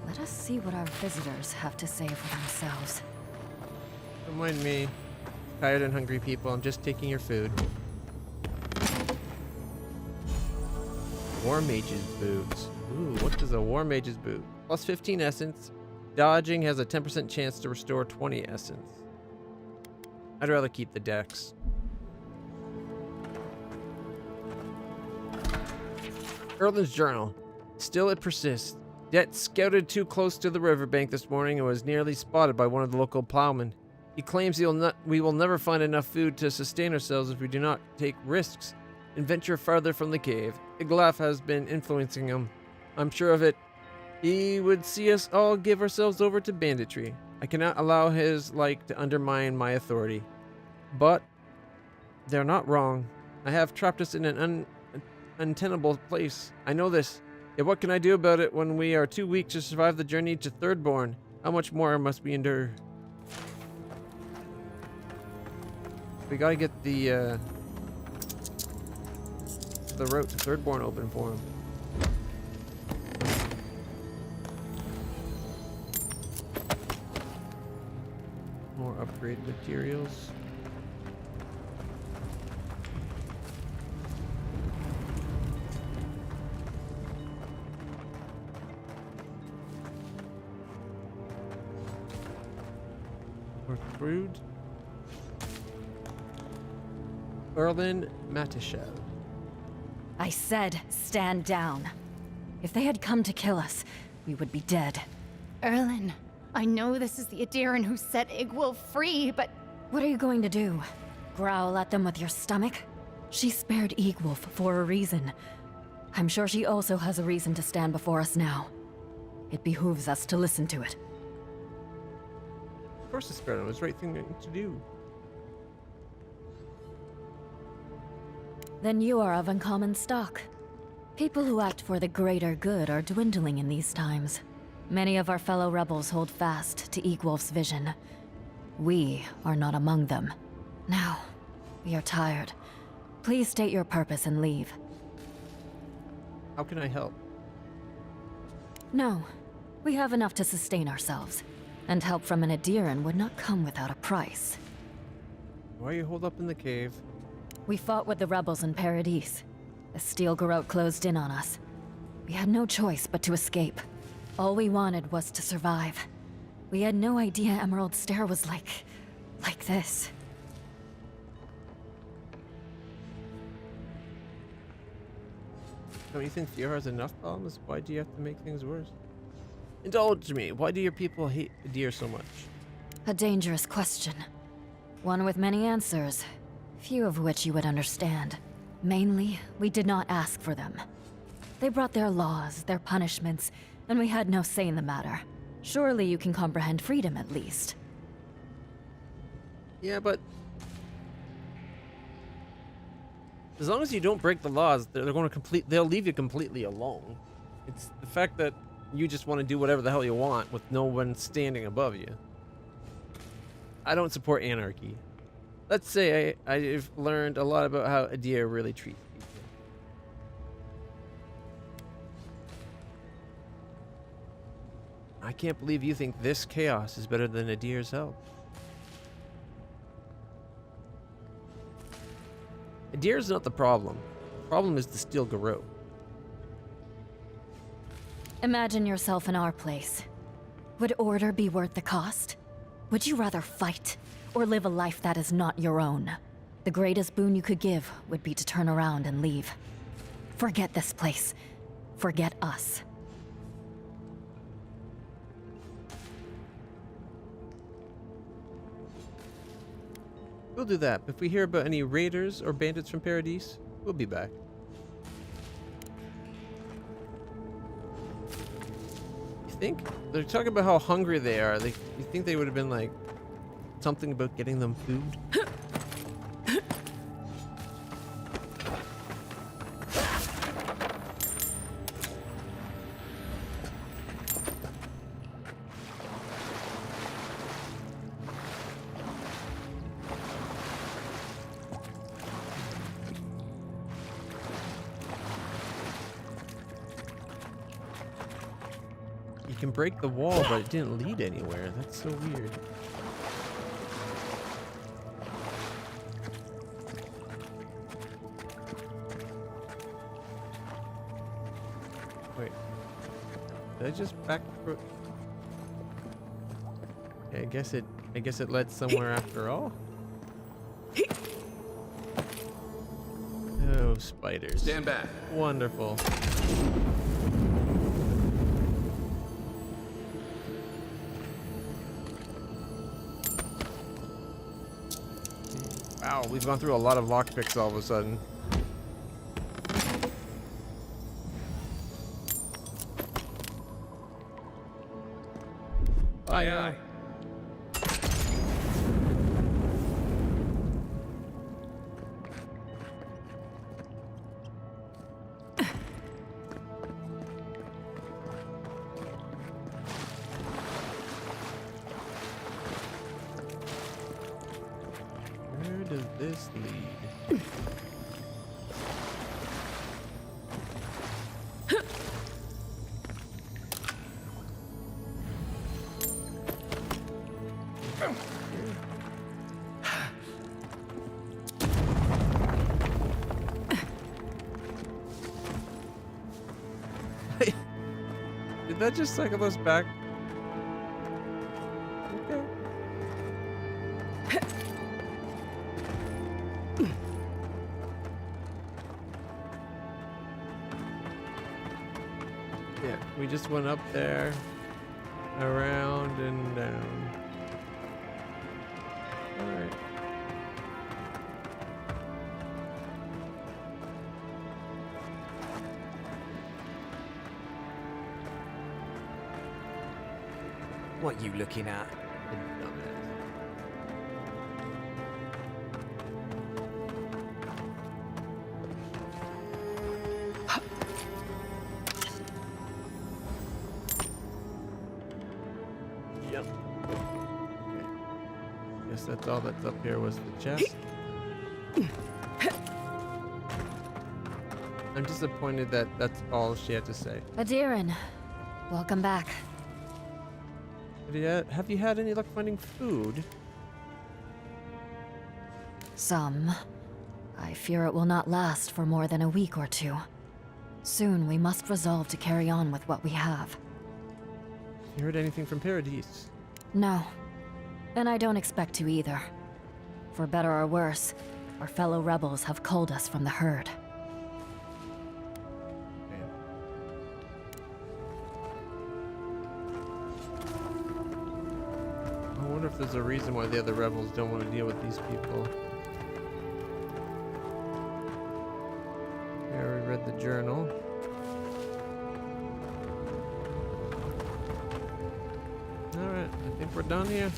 Let us see what our visitors have to say for themselves. Don't mind me. Tired and hungry people. I'm just taking your food. War Mage's Boots. Ooh, what does a War Mage's Boot? Plus 15 essence. Dodging has a 10% chance to restore 20 essence. I'd rather keep the dex. Erlin's journal. Still it persists. Det scouted too close to the riverbank this morning and was nearly spotted by one of the local plowmen. He claims we will never find enough food to sustain ourselves if we do not take risks and venture farther from the cave. Iglaf has been influencing him. I'm sure of it. He would see us all give ourselves over to banditry. I cannot allow his like to undermine my authority. But they're not wrong. I have trapped us in an untenable place. I know this. Yet what can I do about it when we are too weak to survive the journey to Thirdborn? How much more must we endure? We gotta get the route to Thirdborn open for him. More upgrade materials. More crude. Erlin Matishel. I said, stand down. If they had come to kill us, we would be dead. Erlin, I know this is the Adiran who set Igwil free, but... What are you going to do? Growl at them with your stomach? She spared Igwolf for a reason. I'm sure she also has a reason to stand before us now. It behooves us to listen to it. Of course, the spirit was the right thing to do. Then you are of uncommon stock. People who act for the greater good are dwindling in these times. Many of our fellow rebels hold fast to Igwolf's vision. We are not among them. Now, we are tired. Please state your purpose and leave. How can I help? No, we have enough to sustain ourselves. And help from an Adiran would not come without a price. Why are you holed up in the cave? We fought with the rebels in Paradis. The Steel Garrote closed in on us. We had no choice but to escape. All we wanted was to survive. We had no idea Emerald Stair was like this. Don't you think Fiora has enough problems? Why do you have to make things worse? Indulge me. Why do your people hate Adir so much? A dangerous question. One with many answers, few of which you would understand. Mainly, we did not ask for them. They brought their laws, their punishments, and we had no say in the matter. Surely you can comprehend freedom at least. Yeah, but as long as you don't break the laws, they'll leave you completely alone. It's the fact that you just want to do whatever the hell you want with no one standing above you. I don't support anarchy. Let's say I've learned a lot about how Adir really treats people. I can't believe you think this chaos is better than Adir's help. Adir's not the problem. The problem is the Steel Garrote. Imagine yourself in our place. Would order be worth the cost? Would you rather fight, or live a life that is not your own? The greatest boon you could give would be to turn around and leave. Forget this place. Forget us. We'll do that. If we hear about any raiders or bandits from Paradis, we'll be back. You think? They're talking about how hungry they are. You think they would have been like something about getting them food? You can break the wall, but it didn't lead anywhere. That's so weird. Wait. Did I just back? I guess it led somewhere after all. Oh, spiders. Stand back. Wonderful. Wow, we've gone through a lot of lockpicks all of a sudden. Aye, aye. Where does this lead? Did that just cycle us back? Okay. Yeah, we just went up there, around and down. All right. What you looking at? Yep. Okay. Guess that's all that's up here was the chest. I'm disappointed that that's all she had to say. Adiran, welcome back. Have you had any luck finding food? Some. I fear it will not last for more than a week or two. Soon we must resolve to carry on with what we have. You heard anything from Paradise? No. And I don't expect to either. For better or worse, our fellow rebels have culled us from the herd. I wonder if there's a reason why the other rebels don't want to deal with these people. Here, we read the journal. Alright, I think we're done here.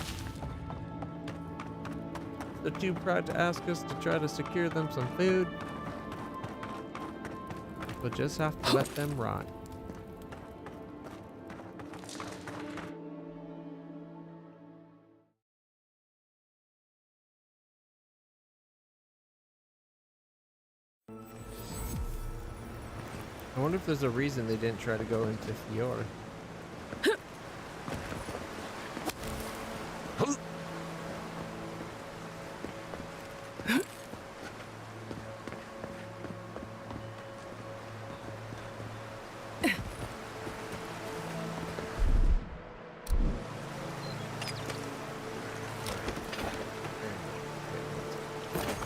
They're too proud to ask us to try to secure them some food. We'll just have to let them rot. I wonder if there's a reason they didn't try to go into Fior.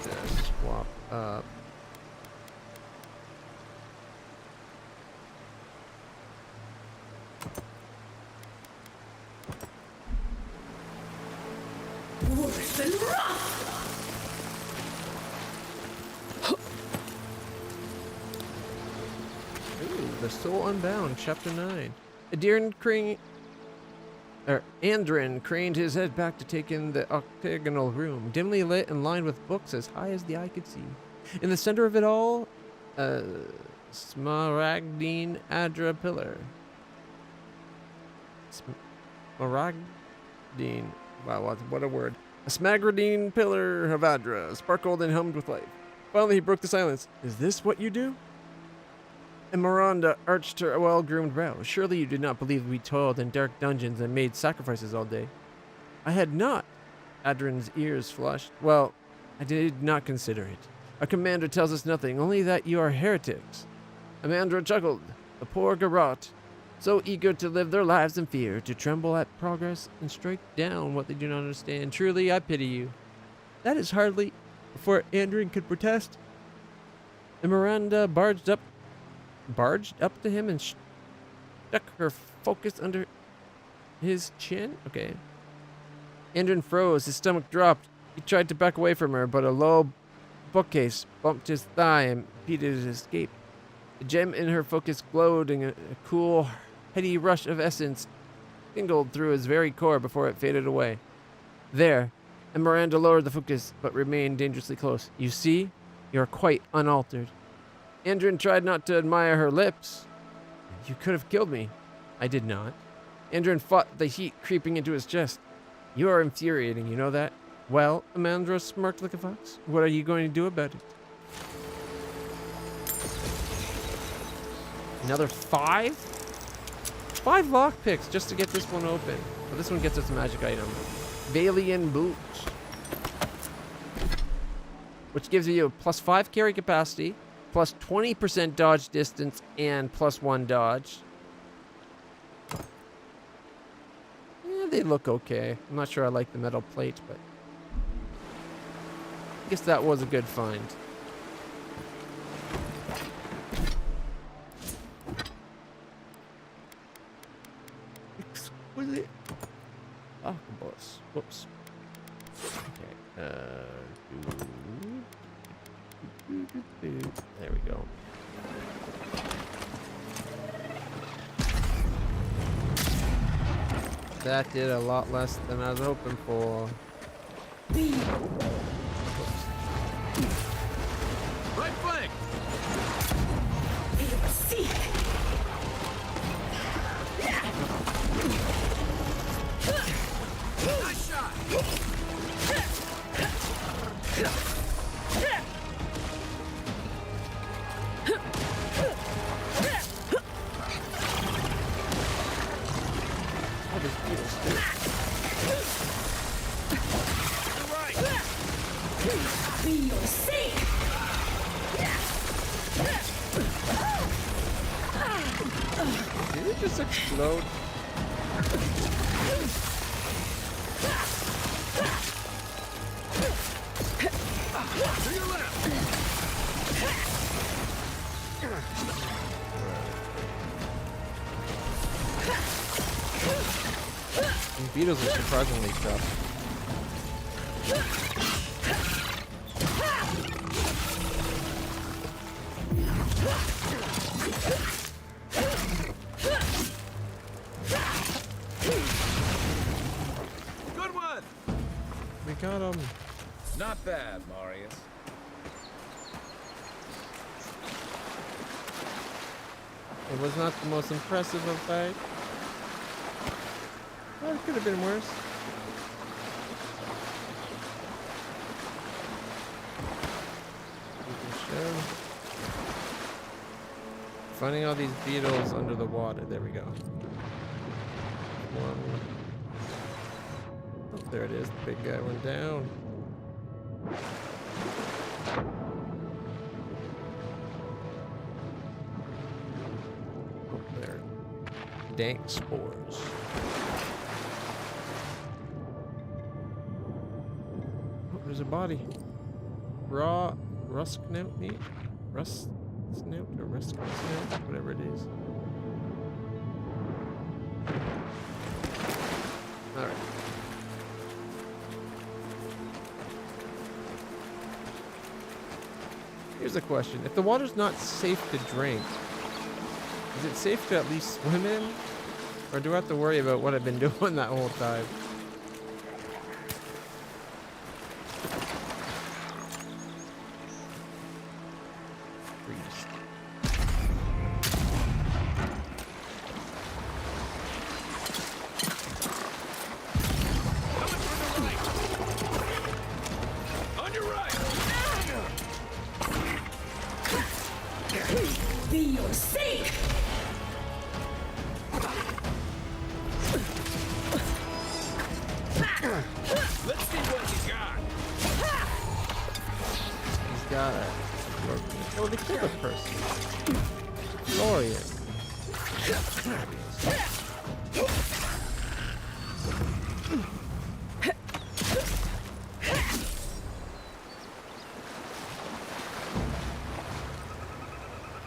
Just swap up. Worse than rough! Ooh, The Soul Unbound, Chapter 9. Andrin craned his head back to take in the octagonal room, dimly lit and lined with books as high as the eye could see. In the center of it all, a smaragdine Adra pillar. Smaragdine. Wow, what a word. A smaragdine pillar of Adra sparkled and hummed with life. Finally, he broke the silence. Is this what you do? And Miranda arched her well-groomed brow. Surely you did not believe we toiled in dark dungeons and made sacrifices all day. I had not. Adrin's ears flushed. Well, I did not consider it. Our commander tells us nothing, only that you are heretics. Amandra chuckled. The poor Garrote, so eager to live their lives in fear, to tremble at progress and strike down what they do not understand. Truly, I pity you. That is hardly before Andrin could protest. And Miranda barged up to him and stuck her focus under his chin. Okay. Andrin froze. His stomach dropped. He tried to back away from her, but a low bookcase bumped his thigh and impeded his escape. The gem in her focus glowed, and a cool, heady rush of essence tingled through his very core before it faded away. There, and Miranda lowered the focus, but remained dangerously close. You see, you are quite unaltered. Andrin tried not to admire her lips. You could have killed me. I did not. Andrin fought the heat creeping into his chest. You are infuriating, you know that? Well, Amandra smirked like a fox. What are you going to do about it? Another 5? 5 lockpicks just to get this one open. But this one gets us a magic item. Valian Boots. Which gives you a +5 carry capacity, plus 20% dodge distance, and +1 dodge. Yeah, they look okay. I'm not sure I like the metal plate, but I guess that was a good find. Exquisite octopus. Whoops. Okay. There we go. That did a lot less than I was hoping for. Right flank! Nice shot! Did it just explode? To your left! These beetles are surprisingly tough. Good one! We got him. Not bad, Marius. It was not the most impressive of fight. Well, it could have been worse. You can show. Finding all these beetles under the water. There we go. One. Oh, there it is. The big guy went down. Oh, there. Dank spores. Oh, there's a body. Raw rusknout meat? Rust snout or rusk snout? Whatever it is. Alright. Here's a question. If the water's not safe to drink, is it safe to at least swim in? Or do I have to worry about what I've been doing that whole time? Be your sake! Let's see what you got. He's got a... Oh, they killed a person. Glorious.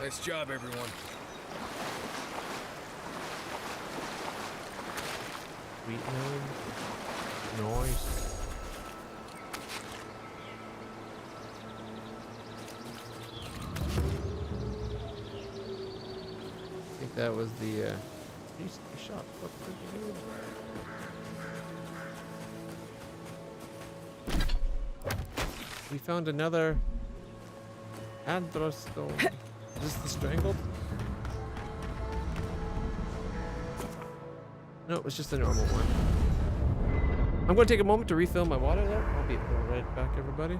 Nice job, everyone. Sweet noise. I think that was the shot. We found another Androstone. Is this the strangled? No, it was just a normal one. I'm going to take a moment to refill my water though. I'll be right back, everybody.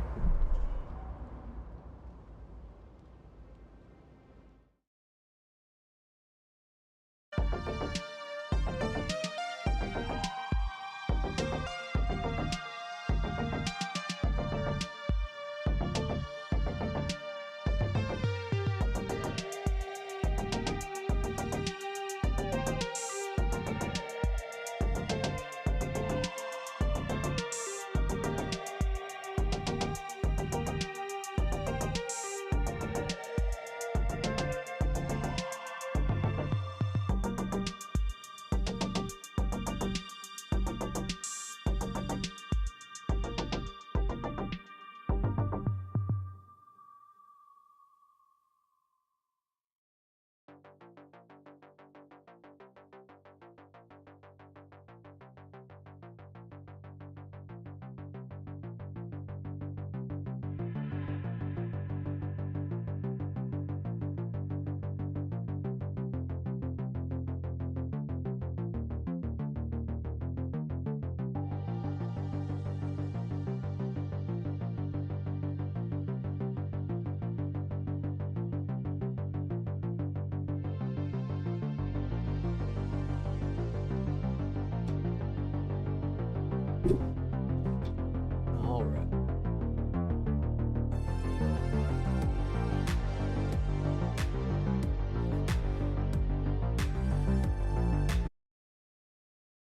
All right.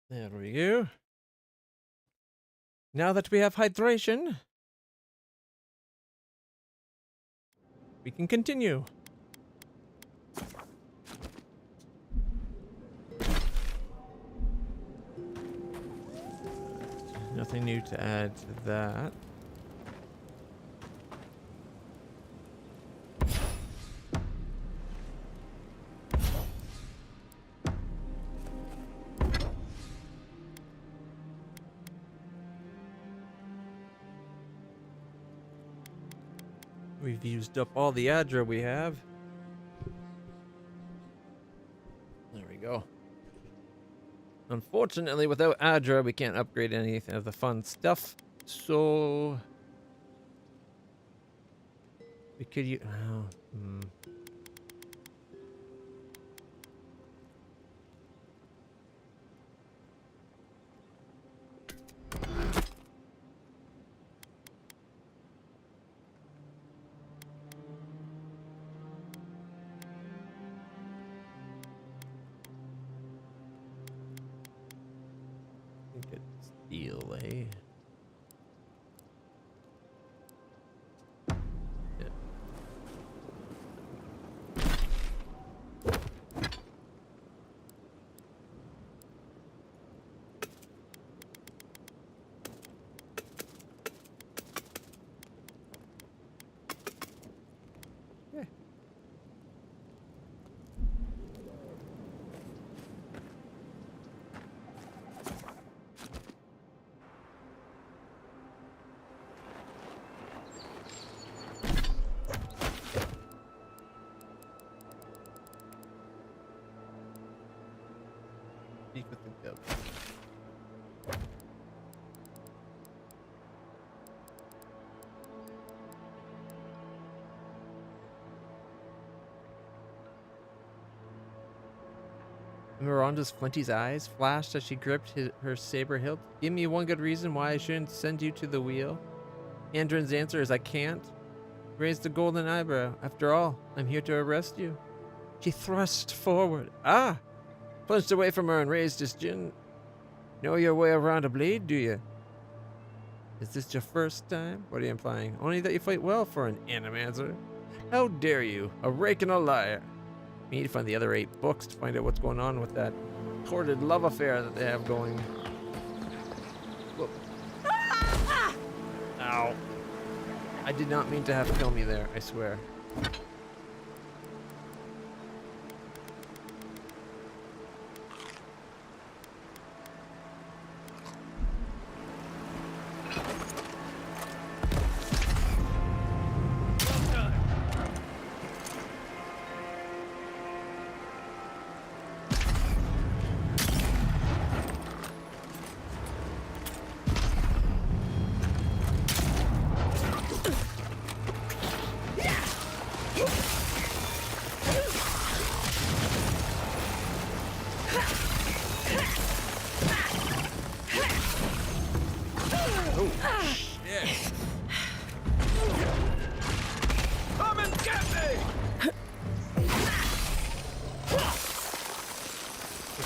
There we go. Now that we have hydration, we can continue. Nothing new to add to that. We've used up all the Adra we have. There we go. Unfortunately, without Adra, we can't upgrade any of the fun stuff. So we could use. Delay. Yeah. Okay. Speak with the gov. Miranda's Flinty's eyes flashed as she gripped her saber hilt. Give me one good reason why I shouldn't send you to the wheel. Andron's answer is I can't. Raise the golden eyebrow. After all, I'm here to arrest you. She thrust forward. Ah! Punched away from her and raised his chin. Know your way around a blade, do you? Is this your first time? What are you implying? Only that you fight well for an animancer. How dare you? A rake and a liar. We need to find the other 8 books to find out what's going on with that torrid love affair that they have going. Whoa. Ow. I did not mean to have to kill me there, I swear. Come and get me!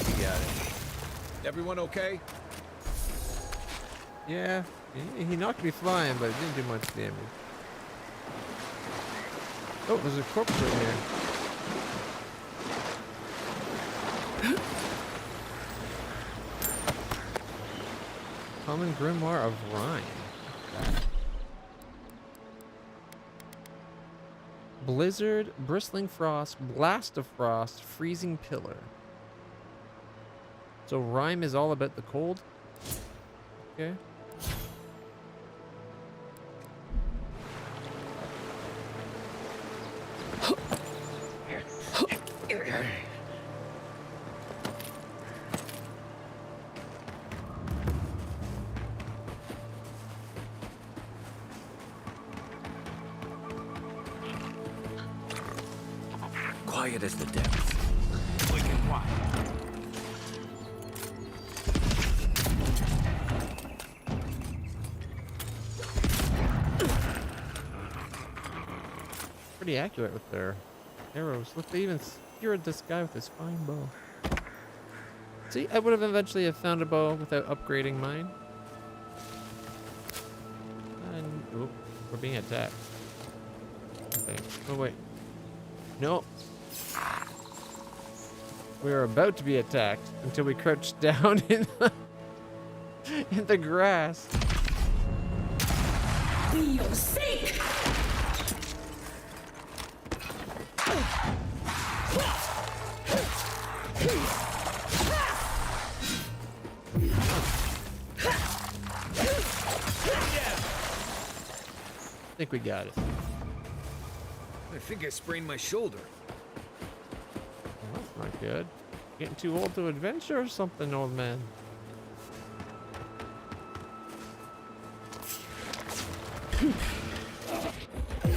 You got it. Everyone okay? Yeah, he knocked me flying, but it didn't do much damage. Oh, there's a corpse right here. Common Grimoire of Rhyme. Blizzard, Bristling Frost, Blast of Frost, Freezing Pillar. So Rhyme is all about the cold? Okay. Quiet as the depths. Quick and quiet. Pretty accurate with their arrows. Look, they even skewered this guy with his fine bow. See, I would have eventually have found a bow without upgrading mine. And oh, we're being attacked. Okay. Oh wait. No. We were about to be attacked until we crouched down in the grass. Be your sake! I think we got it. I think I sprained my shoulder. Well, that's not good. Getting too old to adventure or something, old man?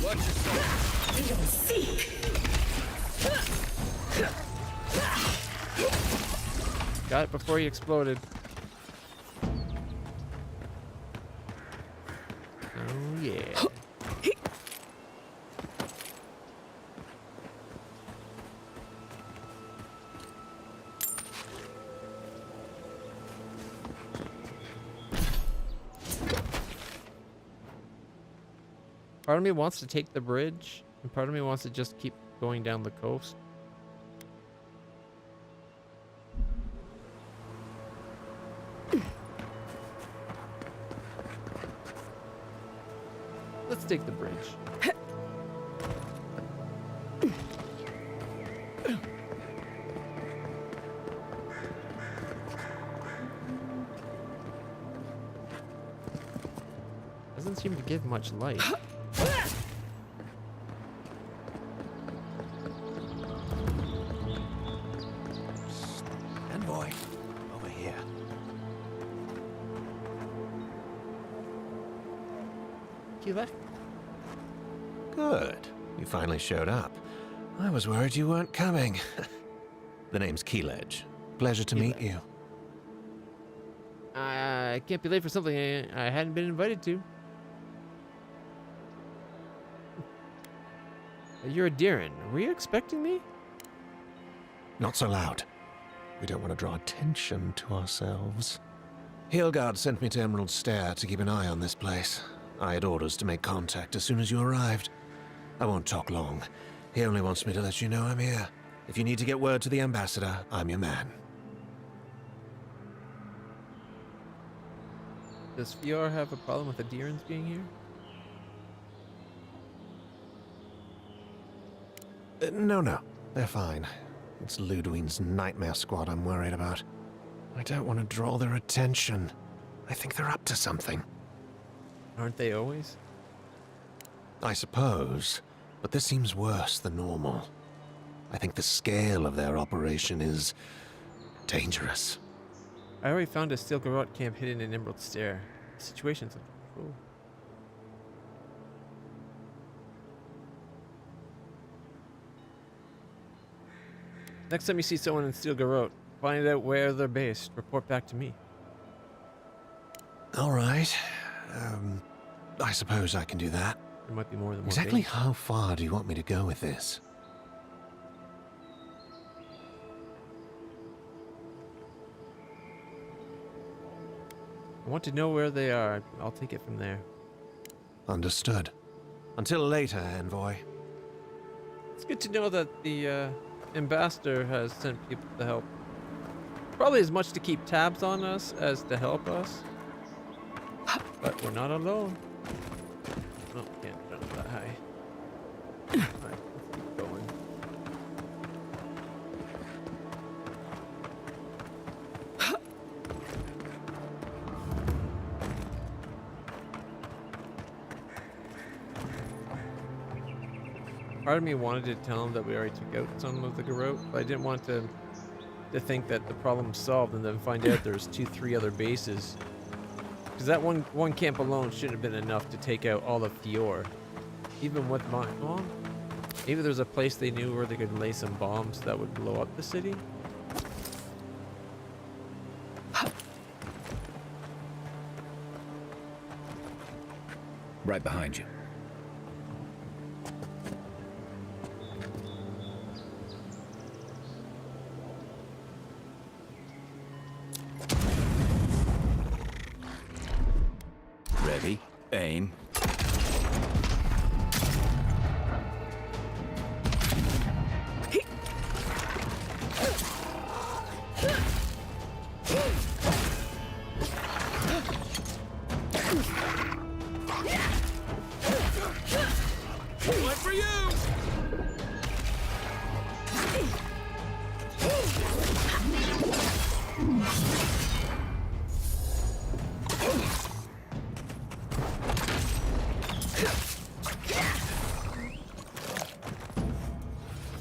Watch yourself. Be your sake! Got it before he exploded. Oh yeah. Part of me wants to take the bridge, and part of me wants to just keep going down the coast. Let's take the bridge. Doesn't seem to give much light. Envoy, over here. You left. Good. You finally showed up. I was worried you weren't coming. The name's LitlClutch. Pleasure to meet you. I can't be late for something I hadn't been invited to. You're a Darren. Were you expecting me? Not so loud. We don't want to draw attention to ourselves. Hilgard sent me to Emerald Stair to keep an eye on this place. I had orders to make contact as soon as you arrived. I won't talk long. He only wants me to let you know I'm here. If you need to get word to the ambassador, I'm your man. Does Fior have a problem with the Deerans being here? No. They're fine. It's Ludwig's nightmare squad I'm worried about. I don't want to draw their attention. I think they're up to something. Aren't they always? I suppose, but this seems worse than normal. I think the scale of their operation is dangerous. I already found a Steel Garrote camp hidden in Emerald Stair. The situation's under control. Next time you see someone in Steel Garrote, find out where they're based. Report back to me. All right. I suppose I can do that. There might be more than one. Exactly base. how far do you want me to go with this? I want to know where they are. I'll take it from there. Understood. Until later, Envoy. It's good to know that the ambassador has sent people to help. Probably as much to keep tabs on us as to help us. But we're not alone. Oh, can't jump that high. Alright, let's keep going. Part of me wanted to tell him that we already took out some of the Garrote, but I didn't want to think that the problem's solved and then find out there's 2-3 other bases. Because that one camp alone shouldn't have been enough to take out all of Fior. Even with mine. Well, maybe there's a place they knew where they could lay some bombs that would blow up the city. Right behind you. Ready, aim. One for you!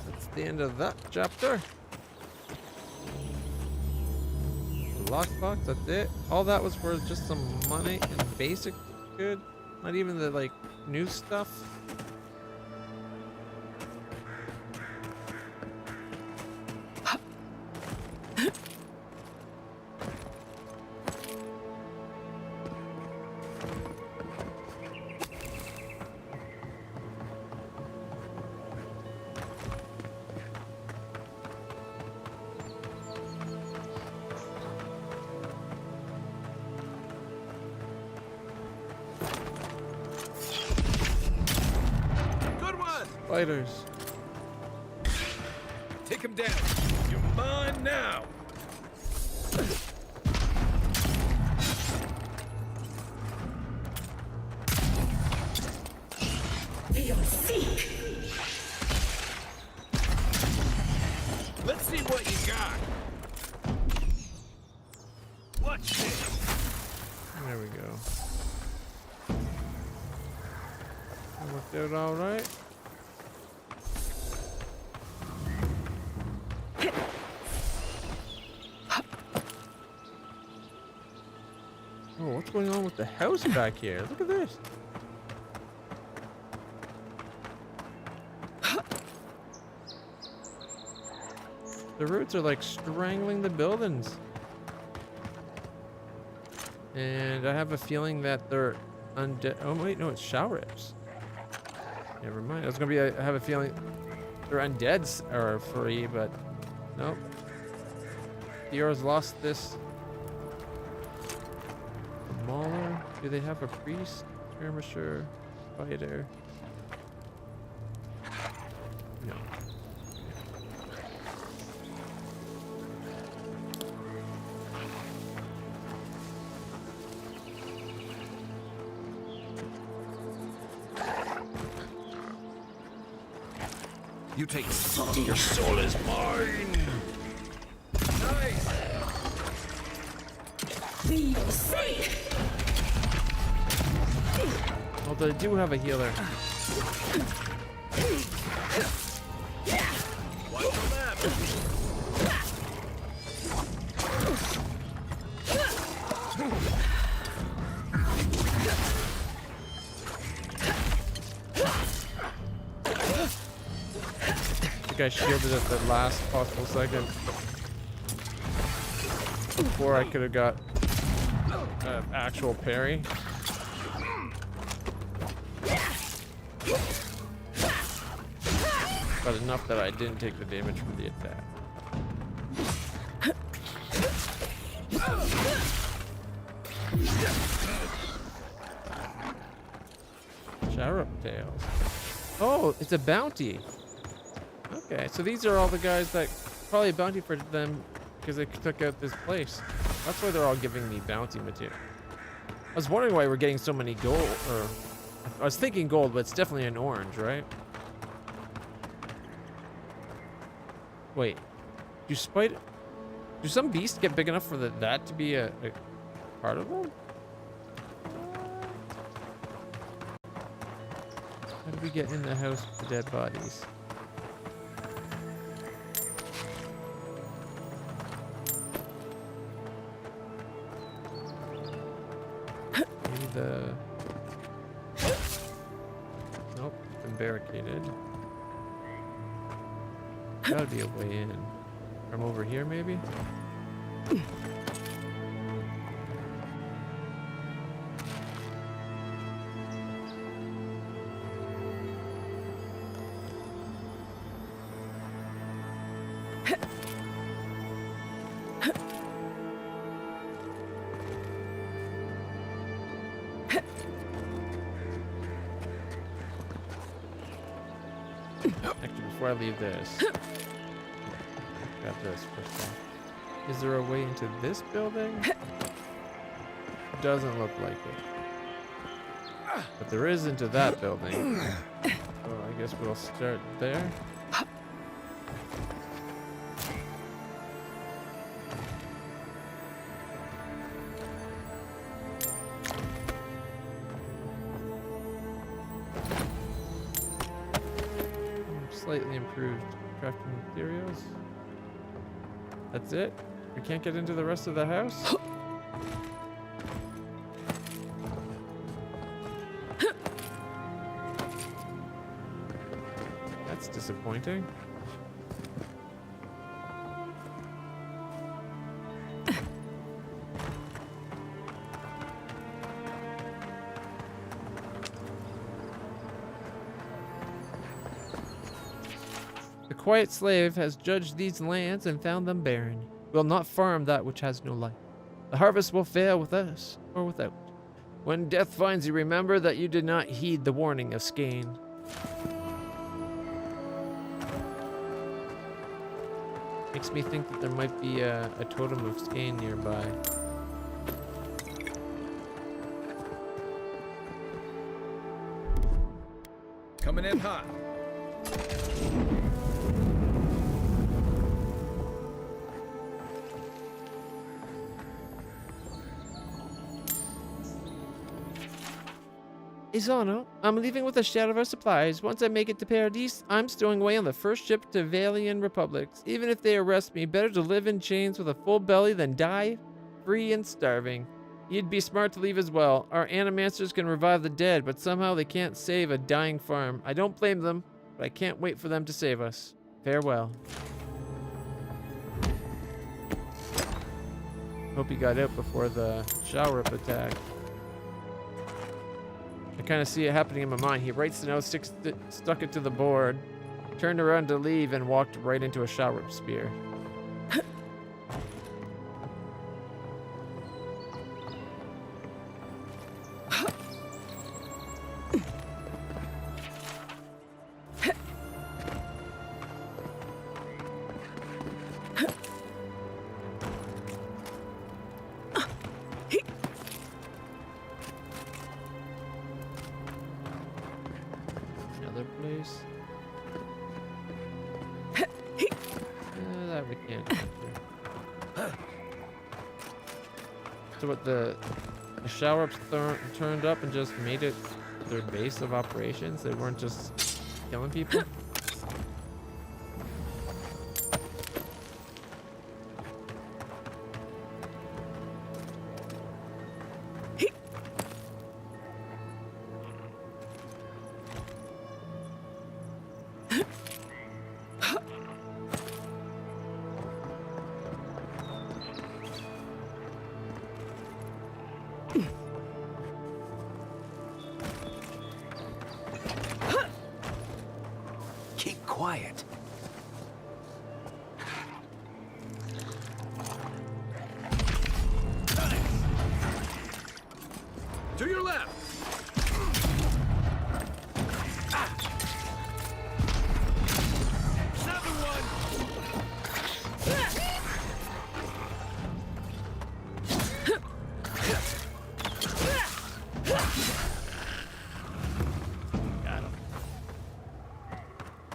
That's the end of that chapter. Lockbox, that's it. All that was for just some money and basic good. Not even the like new stuff. Fighters. Take him down. You're mine now. Feel sick. Let's see what you got. Watch this. There we go. That worked out all right. Oh, what's going on with the house back here? Look at this. The roots are like strangling the buildings. And I have a feeling that they're undead. Oh wait, no, it's Showrips. Never mind. I was gonna be. I have a feeling their undeads are free, but Nope. Dior's lost this. Mauler. Do they have a priest? Skirmisher. Fighter. No. You take son, your soul is mine. Nice. Feel safe. Although I do have a healer. Watch your lap. I think I shielded at the last possible second. Before I could have got an actual parry. But enough that I didn't take the damage from the attack. Sharp tails. Oh, it's a bounty. Okay, so these are all the guys that probably a bounty for them because they took out this place. That's why they're all giving me bounty material. I was wondering why we're getting so many gold, or I was thinking gold, but it's definitely an orange, right? Wait, do some beasts get big enough for that to be a part of them? How did we get in the house with the dead bodies? Maybe the... Nope, it's been barricaded. Gotta be a way in. From over here, maybe? Actually, before I leave this, got this first off. Is there a way into this building? Doesn't look like it. But there is into that building. So I guess we'll start there. Slightly improved crafting materials. That's it? We can't get into the rest of the house? That's disappointing. The quiet slave has judged these lands and found them barren. We will not farm that which has no life. The harvest will fail with us or without. When death finds you, remember that you did not heed the warning of Skane. Makes me think that there might be a totem of Skane nearby. Coming in hot. Isano, I'm leaving with a share of our supplies. Once I make it to Paradise, I'm stowing away on the first ship to Valian Republics. Even if they arrest me, better to live in chains with a full belly than die free and starving. You'd be smart to leave as well. Our animancers can revive the dead, but somehow they can't save a dying farm. I don't blame them, but I can't wait for them to save us. Farewell. Hope he got out before the shower up attack. I kind of see it happening in my mind. He writes the note, stuck it to the board, turned around to leave, and walked right into a shower spear. I can't enter. So what, the shower-ups turned up and just made it their base of operations? They weren't just killing people? Keep quiet. To your left. Another one. Got him.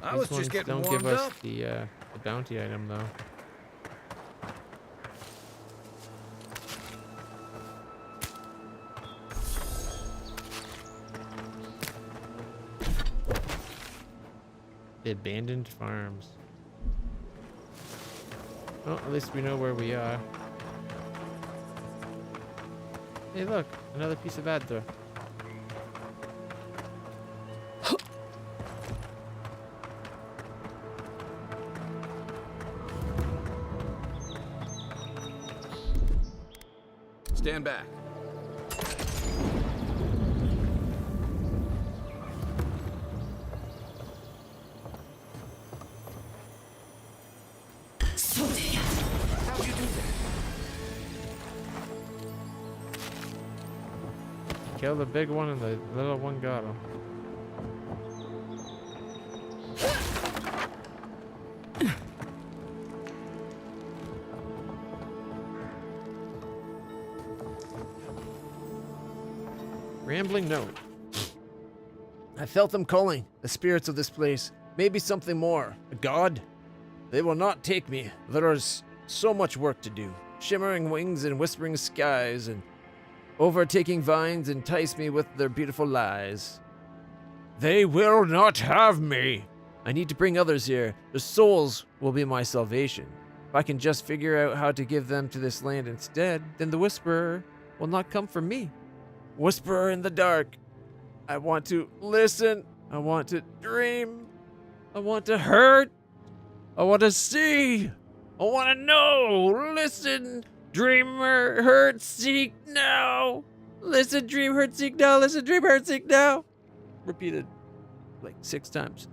I was These just ones getting don't warmed give us up. the bounty item though. The abandoned farms. Well, at least we know where we are. Hey, look, another piece of Adra. Stand back. How'd you do that? Kill the big one and the little one got him. Rambling note. I felt them calling, the spirits of this place. Maybe something more. A god? They will not take me. There is so much work to do. Shimmering wings and whispering skies and overtaking vines entice me with their beautiful lies. They will not have me. I need to bring others here. Their souls will be my salvation. If I can just figure out how to give them to this land instead, then the Whisperer will not come for me. Whisperer in the dark. I want to listen. I want to dream. I want to hurt. I want to see. I want to know. Listen, dreamer, hurt, seek now. Listen, dream, hurt, seek now. Listen, dream, hurt, seek now. Repeated like 6 times.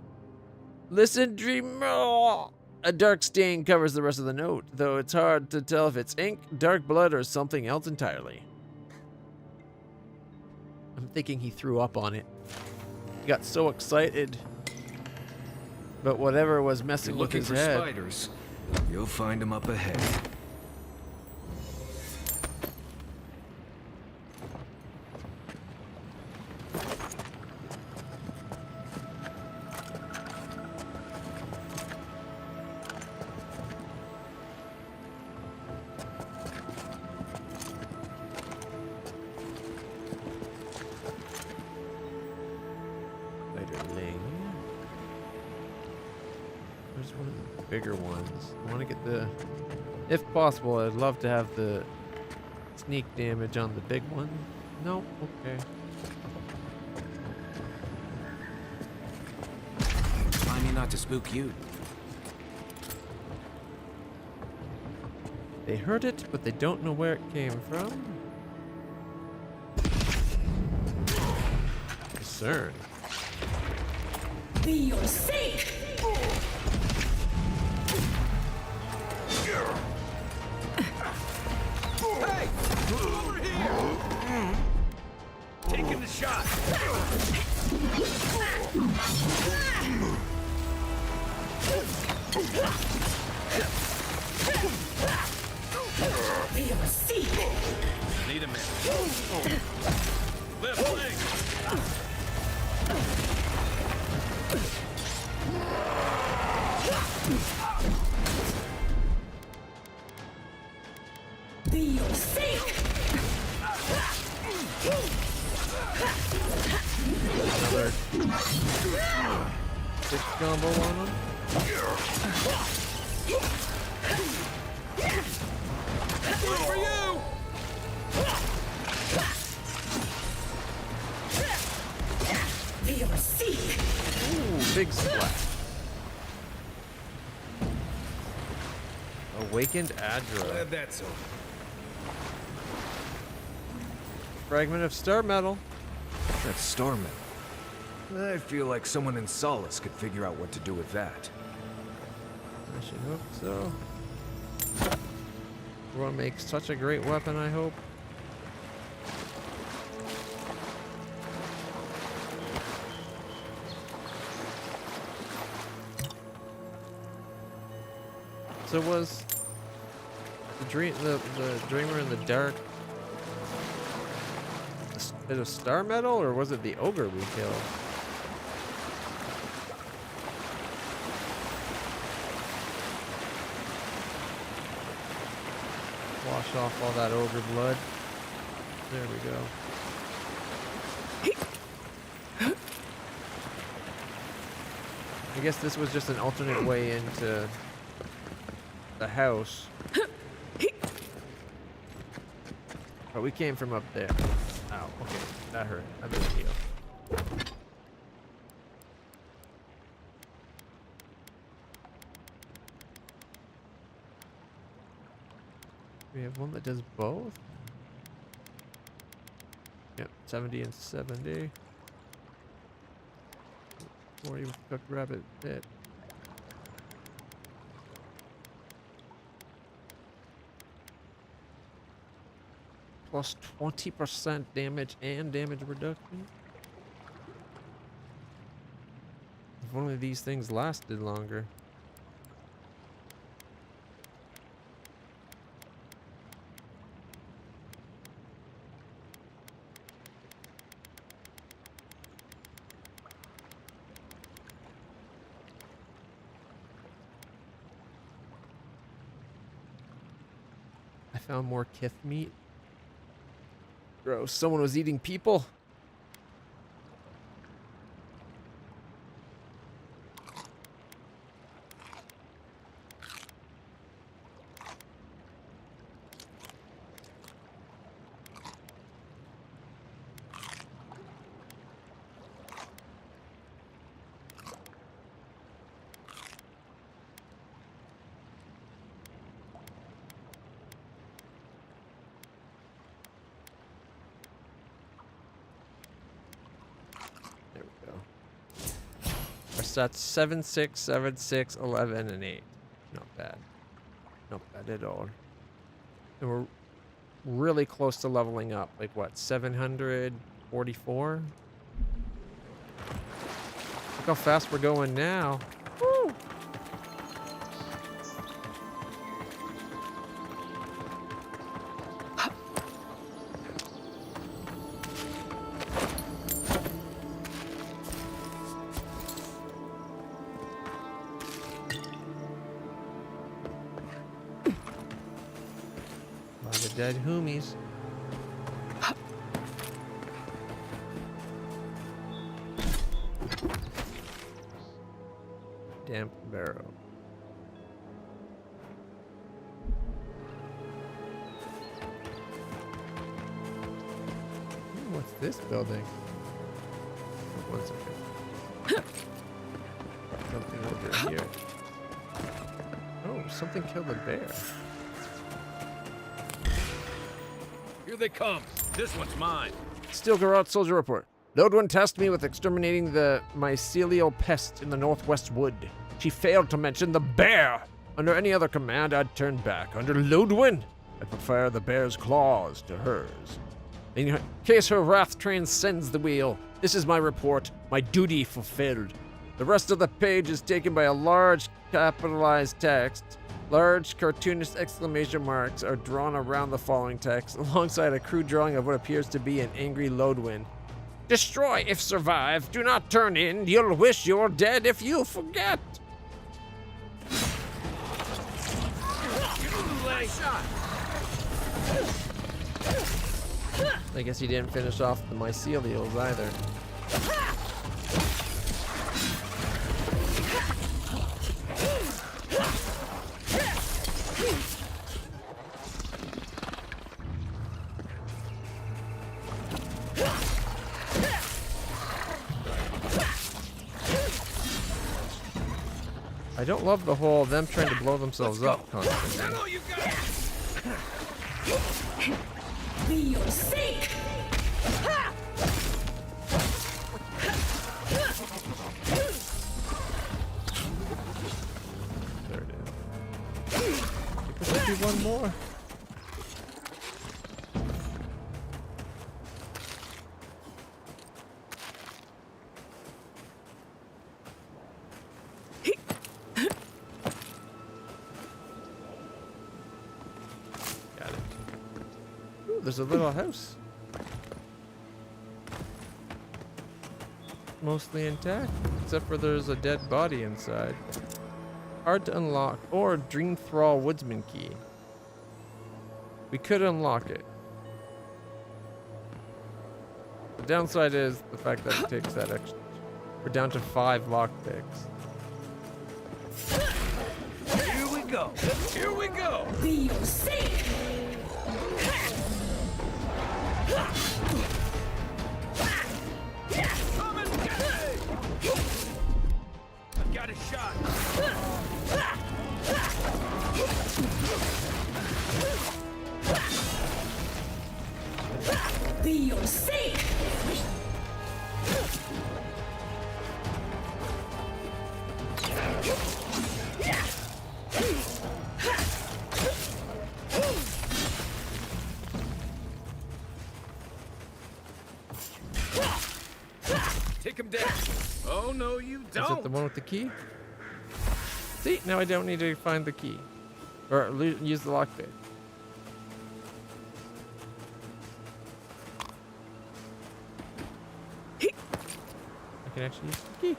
Listen, dream. Oh. A dark stain covers the rest of the note, though it's hard to tell if it's ink, dark blood, or something else entirely. I'm thinking he threw up on it. He got so excited. But whatever was messing with his head. Looking for spiders? You'll find them up ahead. There's one of the bigger ones. I want to get the... If possible, I'd love to have the sneak damage on the big one. No? Okay. Remind me not to spook you. They heard it, but they don't know where it came from. Discern. Be your sake! Hey! Over here! Taking the shot! Be your seek! Need a minute. Left leg! combo on him. For you! We are seek. Ooh, big splash. Awakened Adra. Glad that's over. Fragment of star metal. That's star metal. I feel like someone in Solace could figure out what to do with that. I should hope so. We'll make such a great weapon, I hope. So was the dreamer in the dark a bit of star metal, or was it the ogre we killed? Wash off all that ogre blood. There we go. I guess this was just an alternate way into the house. But we came from up there. Ow, okay. That hurt. That made me heal. We have one that does both? Yep, 70 and 70. 40 with cooked rabbit bit. Plus 20% damage and damage reduction. If only these things lasted longer. I found more kith meat. Gross, someone was eating people. That's 7, 6, 7, 6, 11, and 8. Not bad. Not bad at all. And we're really close to leveling up. Like what, 744? Look how fast we're going now. Woo! Dead homies. Damp barrow. What's this building? One second. Something over here. Oh, something killed a bear. Here they come. This one's mine. Steel Garrote Soldier Report. Lodwin tasked me with exterminating the mycelial pest in the Northwest Wood. She failed to mention the bear. Under any other command, I'd turn back. Under Lodwin, I'd prefer the bear's claws to hers. In case her wrath transcends the wheel, this is my report, my duty fulfilled. The rest of the page is taken by a large capitalized text. Large cartoonist exclamation marks are drawn around the following text, alongside a crude drawing of what appears to be an angry Lodwin. Destroy if survive. Do not turn in. You'll wish you're dead if you forget. I guess he didn't finish off the mycelials either. don't love the whole them trying to blow themselves up constantly. That's all you got. Be your sake. There it is. There should be one more. Got it. Ooh, there's a little house. Mostly intact, except for there's a dead body inside. Hard to unlock, or Dream Thrall Woodsman Key. We could unlock it. The downside is the fact that it takes that extra. We're down to 5 lockpicks. Here we go. Here we go. Be your sake. Come and get me. I've got a shot. Be your sake. Take him down. Oh, no, you don't. Is it the one with the key? See, now I don't need to find the key. Or use the lockpick. I can actually use the key.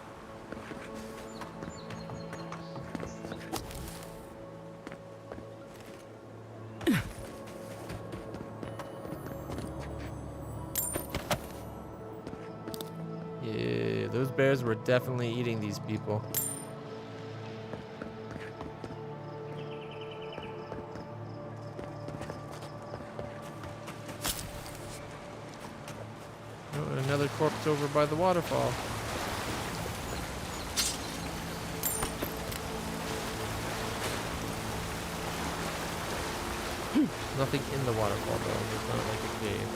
Yeah, those bears were definitely eating these people. Oh, and another corpse over by the waterfall. Nothing in the waterfall though, it's not like a cave.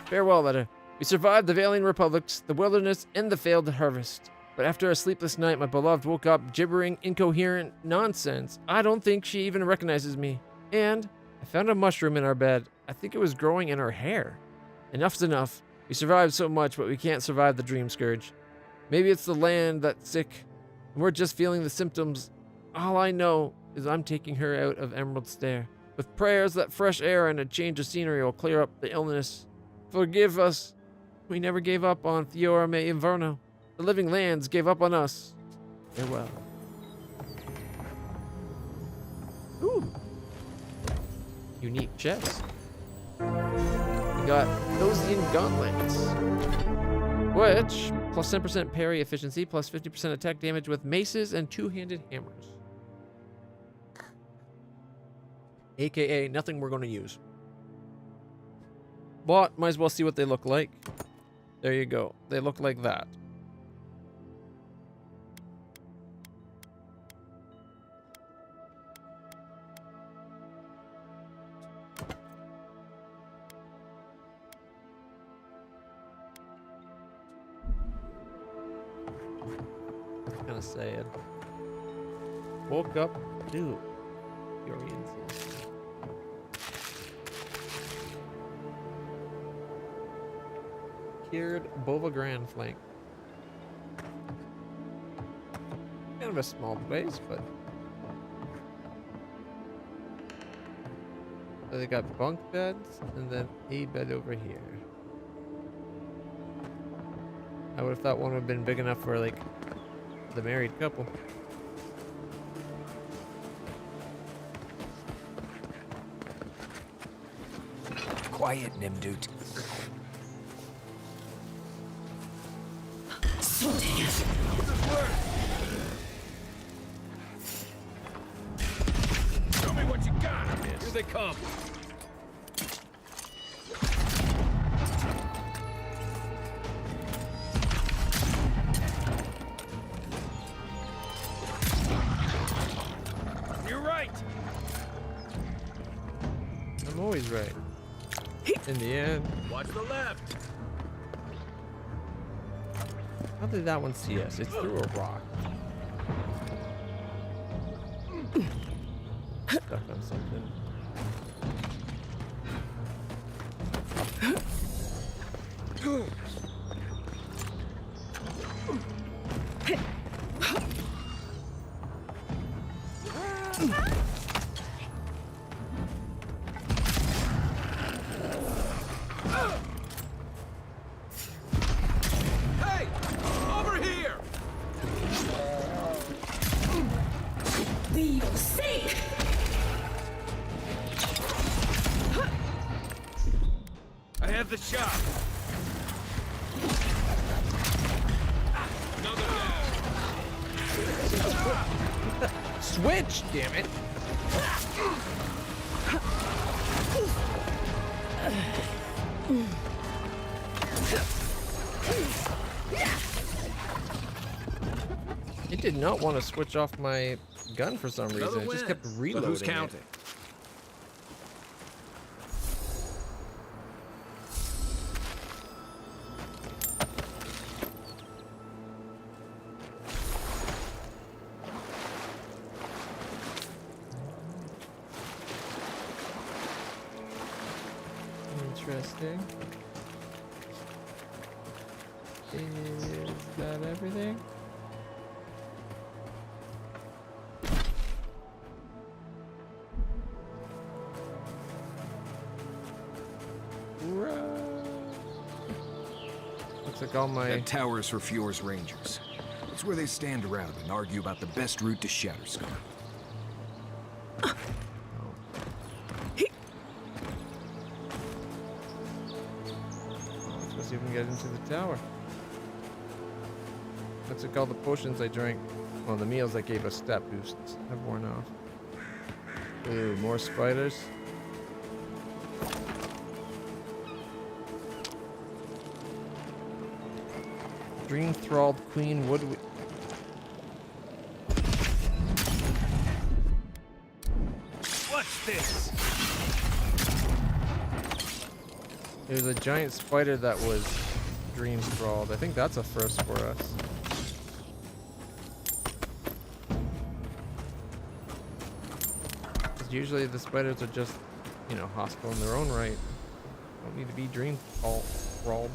Farewell letter. We survived the Valiant Republics, the wilderness, and the failed harvest. But after a sleepless night, my beloved woke up gibbering incoherent nonsense. I don't think she even recognizes me. And I found a mushroom in our bed. I think it was growing in her hair. Enough's enough. We survived so much, but we can't survive the dream scourge. Maybe it's the land that's sick, and we're just feeling the symptoms. All I know is I'm taking her out of Emerald Stair. With prayers that fresh air and a change of scenery will clear up the illness. Forgive us. We never gave up on Fiora Me Inverno. The living lands gave up on us. Farewell. Ooh. Unique chest. We got Thosian Gauntlets. Which, plus 10% parry efficiency, plus 50% attack damage with maces and two-handed hammers. AKA nothing we're going to use. But might as well see what they look like. There you go. They look like that. That's kind of sad. Woke up. Dude. Furians. Cured Bova Grand Flank. Kind of a small place, but so they got bunk beds and then a bed over here. I would have thought one would have been big enough for like the married couple. Quiet, Nimdut. Show me what you got. Here they come. You're right. I'm always right. In the end. Watch the left. How did that one see us? It's through a rock. Stuck on something. Hey! Over here! Dio sake! I have the shot. Switch, damn it. It did not want to switch off my gun for some reason. It just kept reloading. But who's counting? Interesting. Is that everything? Looks like all my... That tower's for Fjord's Rangers. It's where they stand around and argue about the best route to Shatterscar. Even get into the tower. What's it called? The potions I drank. Well, the meals that gave us stat boosts have worn off. Ooh, more spiders. Dream Thralled Queen Wood. What's this? There's a giant spider that was dream thralled. I think that's a first for us. Because usually the spiders are just, you know, hostile in their own right. Don't need to be dream thralled.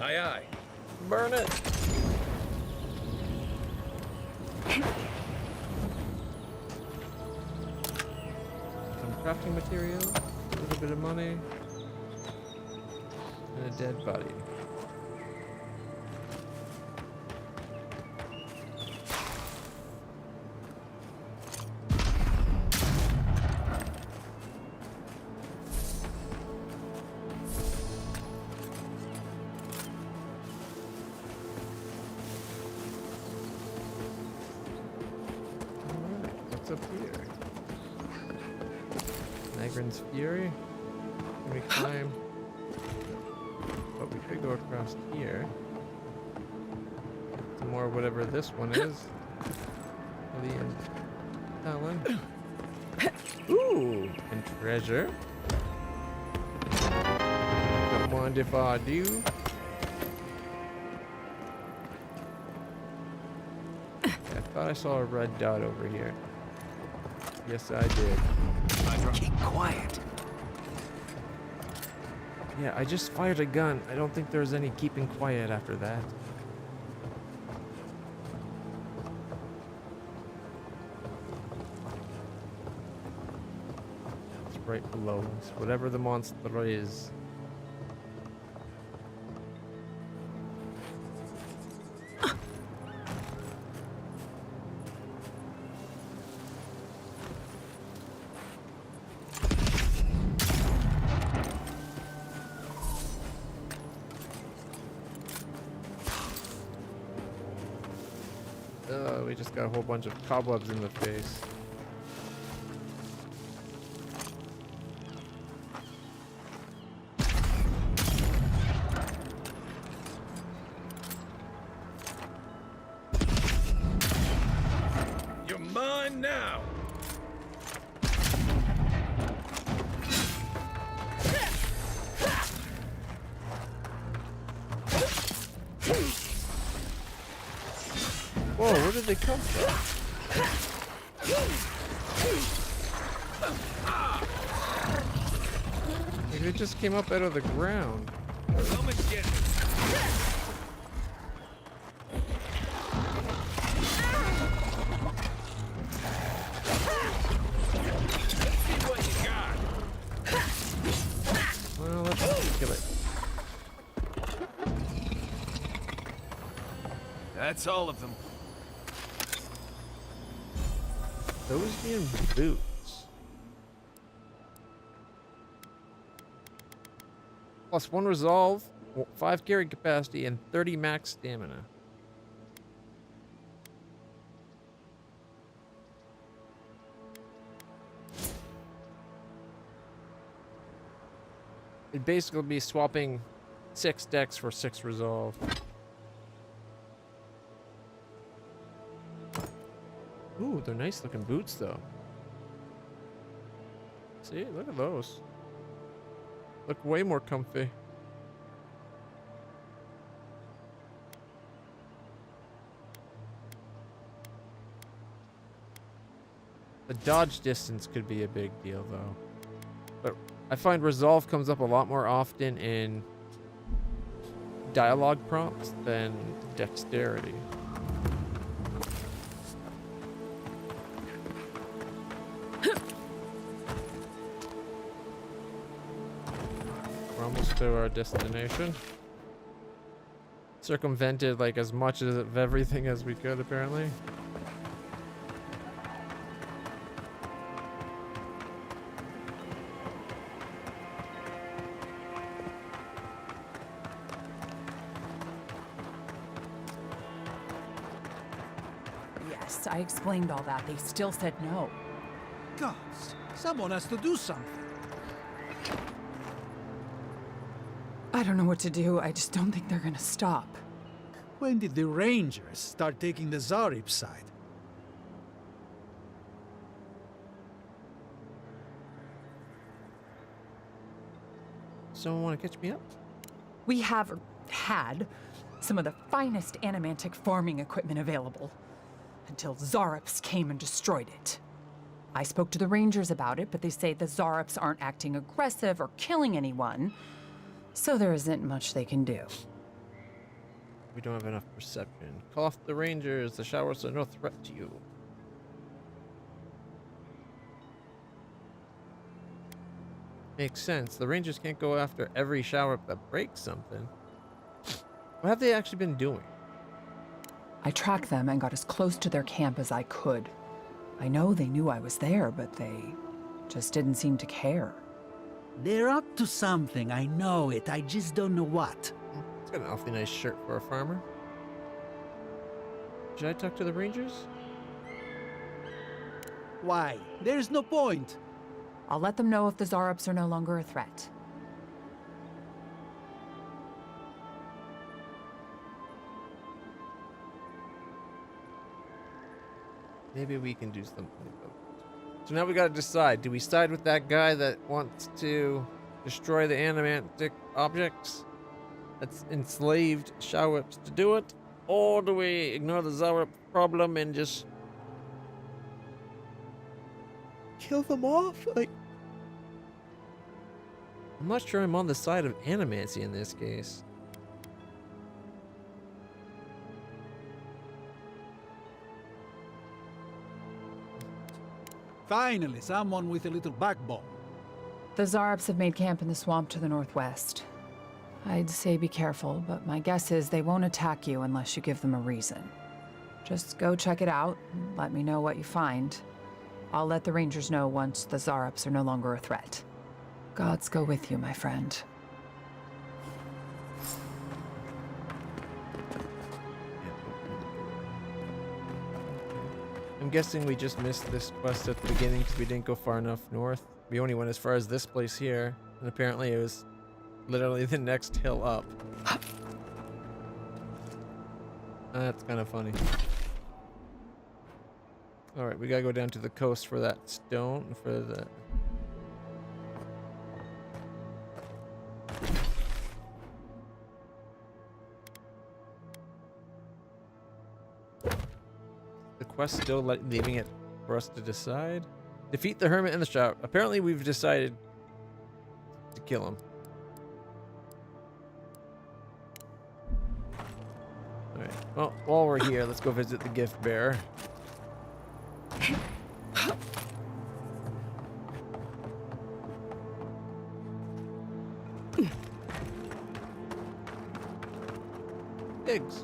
Aye, aye. Burn it. Some crafting materials, a little bit of money, and a dead body. Up here. Nagrin's Fury. Can we climb? But we could go across here. Some more whatever this one is. Alien Talon. Ooh! And treasure. Don't mind if I do. I thought I saw a red dot over here. Yes, I did. Keep quiet. Yeah, I just fired a gun. I don't think there's any keeping quiet after that. It's right below us. Whatever the monster is. We just got a whole bunch of cobwebs in the face. You're mine now. Whoa, where did they come from? Maybe it just came up out of the ground. Come and get it. See what you got. Well, let's kill it. That's all of them. Those damn boots. Plus 1 resolve, 5 carry capacity, and 30 max stamina. It'd basically be swapping 6 decks for 6 resolve. Ooh, they're nice looking boots though. See, look at those. Look way more comfy. The dodge distance could be a big deal though. But I find resolve comes up a lot more often in dialogue prompts than dexterity. We're almost to our destination. Circumvented like as much of everything as we could apparently. Yes, I explained all that. They still said no. Gods, someone has to do something. I don't know what to do. I just don't think they're gonna stop. When did the Rangers start taking the Zarib side? Someone want to catch me up? We have, or had, some of the finest animantic farming equipment available. Until Zarops came and destroyed it. I spoke to the Rangers about it, but they say the Zarops aren't acting aggressive or killing anyone. So there isn't much they can do. We don't have enough perception. Call off the Rangers. The showers are no threat to you. Makes sense. The Rangers can't go after every shower that breaks something. What have they actually been doing? I tracked them and got as close to their camp as I could. I know they knew I was there, but they just didn't seem to care. They're up to something, I know it. I just don't know what. It's got an awfully nice shirt for a farmer. Should I talk to the Rangers? Why? There's no point. I'll let them know if the Zarops are no longer a threat. Maybe we can do something about it. So now we gotta decide. Do we side with that guy that wants to destroy the animantic objects? That's enslaved Shawips to do it? Or do we ignore the Zarop problem and just kill them off? Like, I'm not sure I'm on the side of animancy in this case. Finally, someone with a little backbone. The Zarops have made camp in the swamp to the northwest. I'd say be careful, but my guess is they won't attack you unless you give them a reason. Just go check it out and let me know what you find. I'll let the Rangers know once the Zarops are no longer a threat. Gods go with you, my friend. I'm guessing we just missed this quest at the beginning because we didn't go far enough north. We only went as far as this place here, and apparently it was literally the next hill up. That's kind of funny. Alright, we gotta go down to the coast for that stone, for the... The quest still leaving it for us to decide? Defeat the hermit in the shop. Apparently we've decided to kill him. Alright, well, while we're here, let's go visit the gift bearer. Pigs.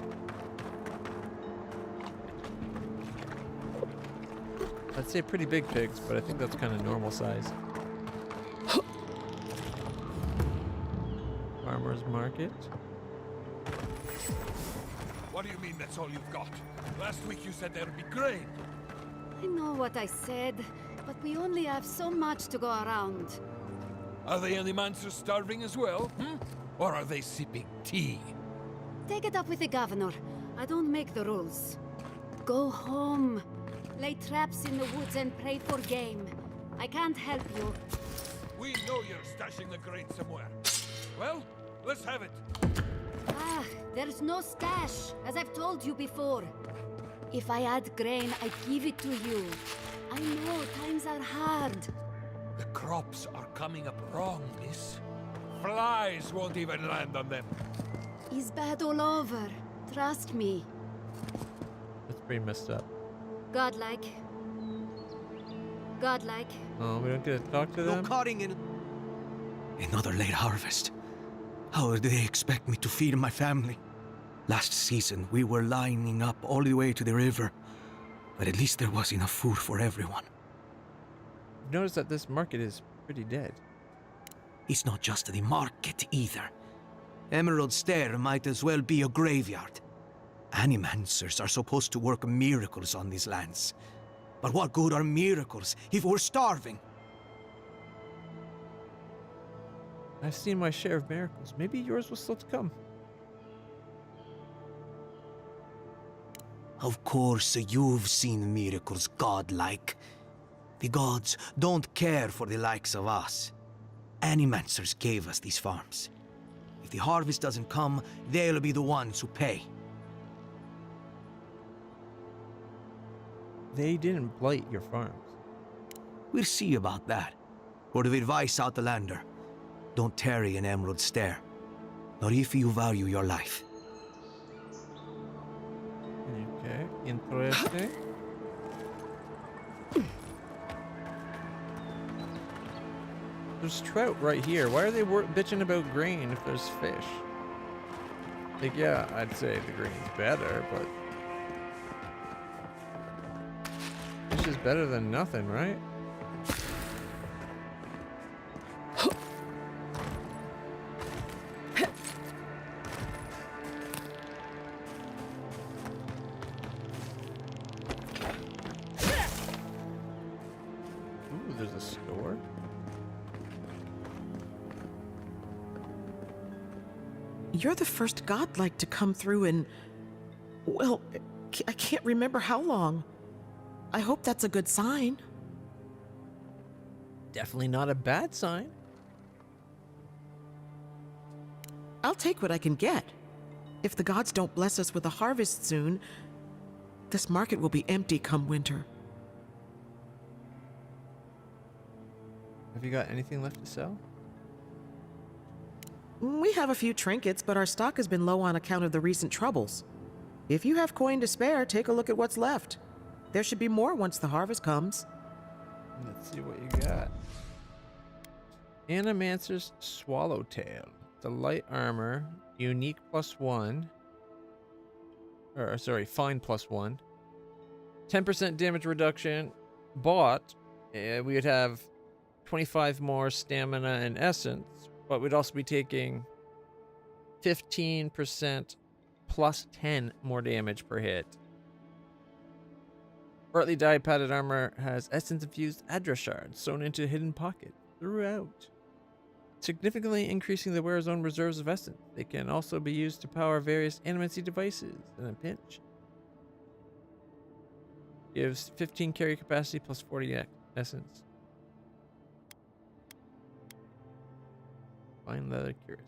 I'd say pretty big pigs, but I think that's kind of normal size. Farmer's market. What do you mean that's all you've got? Last week you said there'd be grain. I know what I said, but we only have so much to go around. Are the animals starving as well? Or are they sipping tea? Take it up with the governor. I don't make the rules. Go home. Lay traps in the woods and pray for game. I can't help you. We know you're stashing the grain somewhere. Well, let's have it. Ah, there's no stash, as I've told you before. If I had grain, I'd give it to you. I know times are hard. The crops are coming up wrong, miss. Flies won't even land on them. It's bad all over. Trust me. That's pretty messed up. Godlike. Godlike. Oh, we don't get to talk to them? Cutting in. Another late harvest. How do they expect me to feed my family? Last season, we were lining up all the way to the river, but at least there was enough food for everyone. I've noticed that this market is pretty dead. It's not just the market either. Emerald Stair might as well be a graveyard. Animancers are supposed to work miracles on these lands. But what good are miracles if we're starving? I've seen my share of miracles. Maybe yours will still to come. Of course, you've seen miracles godlike. The gods don't care for the likes of us. Animancers gave us these farms. If the harvest doesn't come, they'll be the ones who pay. They didn't blight your farms. We'll see about that. Word of advice, Outlander. Don't tarry in Emerald Stair. Not if you value your life. Okay, interesting. There's trout right here. Why are they bitching about grain if there's fish? Like, yeah, I'd say the grain's better, but... fish is better than nothing, right? Ooh, there's a store. You're the first godlike to come through in... well, I can't remember how long. I hope that's a good sign. Definitely not a bad sign. I'll take what I can get. If the gods don't bless us with a harvest soon, this market will be empty come winter. Have you got anything left to sell? We have a few trinkets, but our stock has been low on account of the recent troubles. If you have coin to spare, take a look at what's left. There should be more once the harvest comes. Let's see what you got. Animancer's Swallowtail. The light armor, unique +1. Or, sorry, fine +1. 10% damage reduction. Bought, we would have 25 more stamina and essence, but we'd also be taking 15% +10 more damage per hit. Partly dyed padded armor has essence-infused address shards sewn into a hidden pocket throughout, significantly increasing the wearer's own reserves of essence. They can also be used to power various animacy devices in a pinch. Gives 15 carry capacity plus 40 essence. Fine leather cuirass.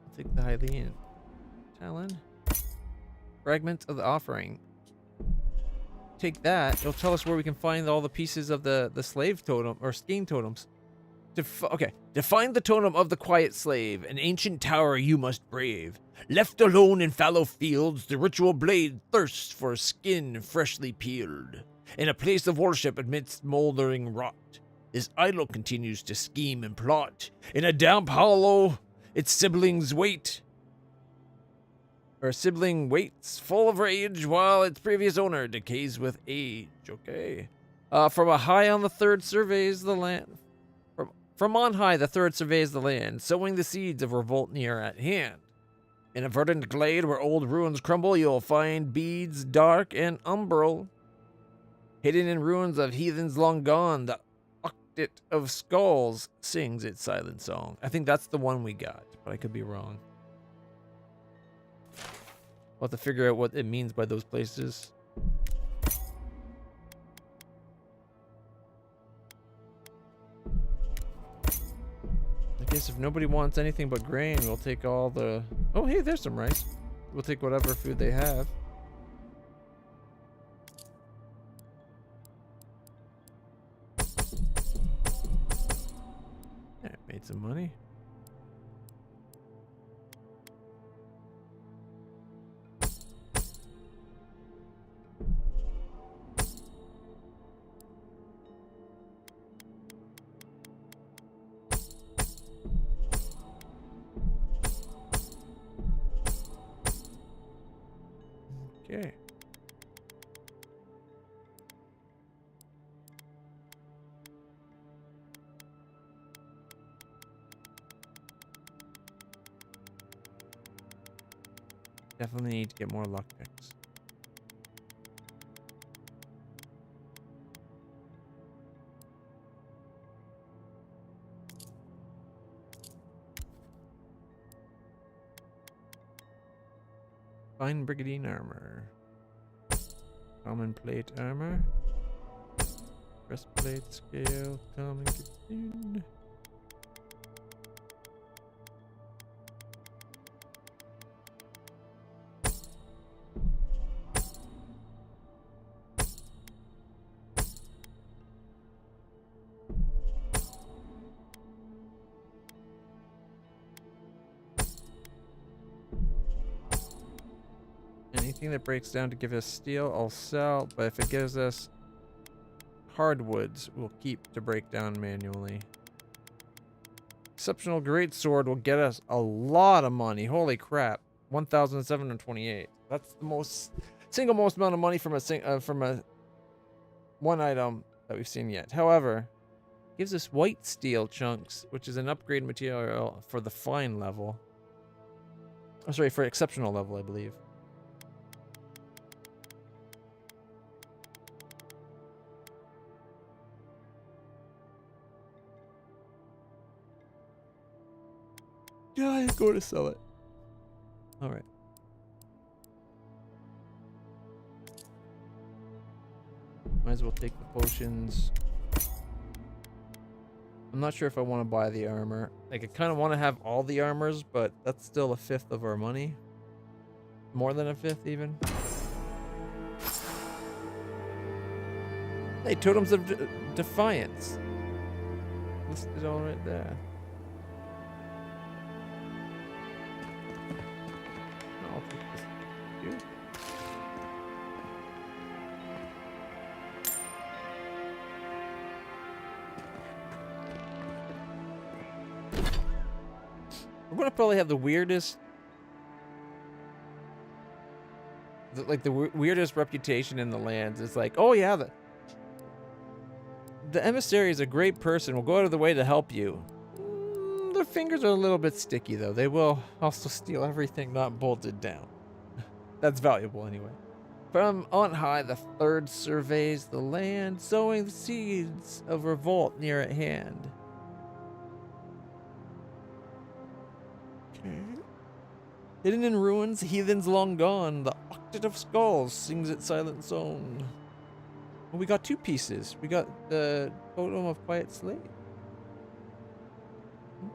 I'll take the Hylian. Talon. Fragment of the offering. Take that. It'll tell us where we can find all the pieces of the slave totem or skein totems. Okay. Define the totem of the quiet slave, an ancient tower you must brave. Left alone in fallow fields, the ritual blade thirsts for a skin freshly peeled. In a place of worship amidst moldering rot, this idol continues to scheme and plot. In a damp hollow, its siblings wait. Her sibling waits, full of rage, while its previous owner decays with age. Okay. From a high on the third surveys the land. From on high, the third surveys the land, sowing the seeds of revolt near at hand. In a verdant glade where old ruins crumble, you'll find beads dark and umbral. Hidden in ruins of heathens long gone, the octet of skulls sings its silent song. I think that's the one we got, but I could be wrong. We'll have to figure out what it means by those places. I guess if nobody wants anything but grain, we'll take all the... Oh, hey, there's some rice. We'll take whatever food they have. Yeah, made some money. Okay. Definitely need to get more lockpicks. Fine brigandine armor. Common plate armor. Breastplate scale. Common gibson. Anything that breaks down to give us steel, I'll sell. But if it gives us hardwoods, we'll keep to break down manually. Exceptional greatsword will get us a lot of money. Holy crap. 1,728. That's the single most amount of money from a one item that we've seen yet. However, it gives us white steel chunks, which is an upgrade material for the fine level. Oh, sorry, for exceptional level, I believe. Yeah, I'm going to sell it. All right. Might as well take the potions. I'm not sure if I want to buy the armor. Like, I kind of want to have all the armors, but that's still a fifth of our money. More than a fifth, even. Hey, Totems of Defiance. Listed all right there. I'll take this too. We're gonna probably have the weirdest, weirdest reputation in the lands. It's like, oh yeah, the emissary is a great person. Will go out of the way to help you. Their fingers are a little bit sticky though. They will also steal everything not bolted down. That's valuable anyway. From on high, the third surveys the land, sowing the seeds of revolt near at hand. Okay. Hidden in ruins, heathens long gone, the Octet of Skulls sings its silent song. Well, we got 2 pieces. We got the Totem of Quiet Slave.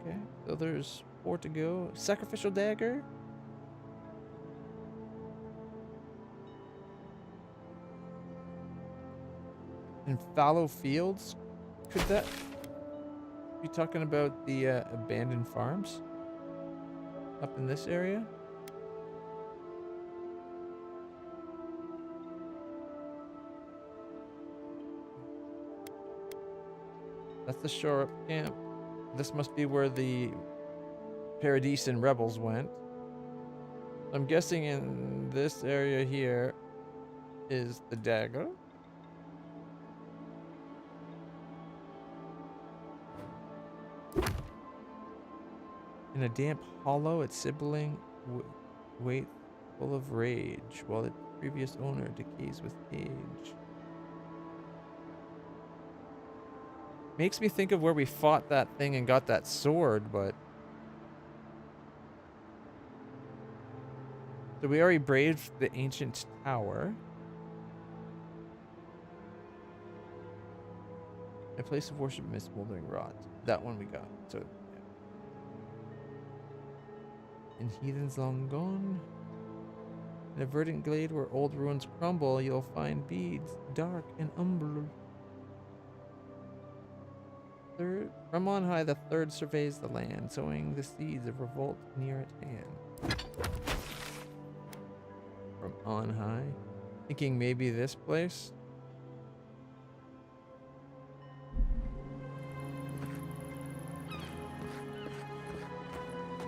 Okay, so there's 4 to go. Sacrificial Dagger. And fallow fields? Could that be talking about the abandoned farms up in this area? That's the shore up camp. This must be where the Paradisian rebels went. I'm guessing in this area here is the dagger. In a damp hollow, its sibling waits full of rage, while its previous owner decays with age. Makes me think of where we fought that thing and got that sword, but... So we already braved the ancient tower. A place of worship amidst smoldering rot. That one we got. So, yeah. In heathens long gone. In a verdant glade where old ruins crumble, you'll find beads, dark and umbral. From on high, the third surveys the land, sowing the seeds of revolt near at hand. From on high, thinking maybe this place.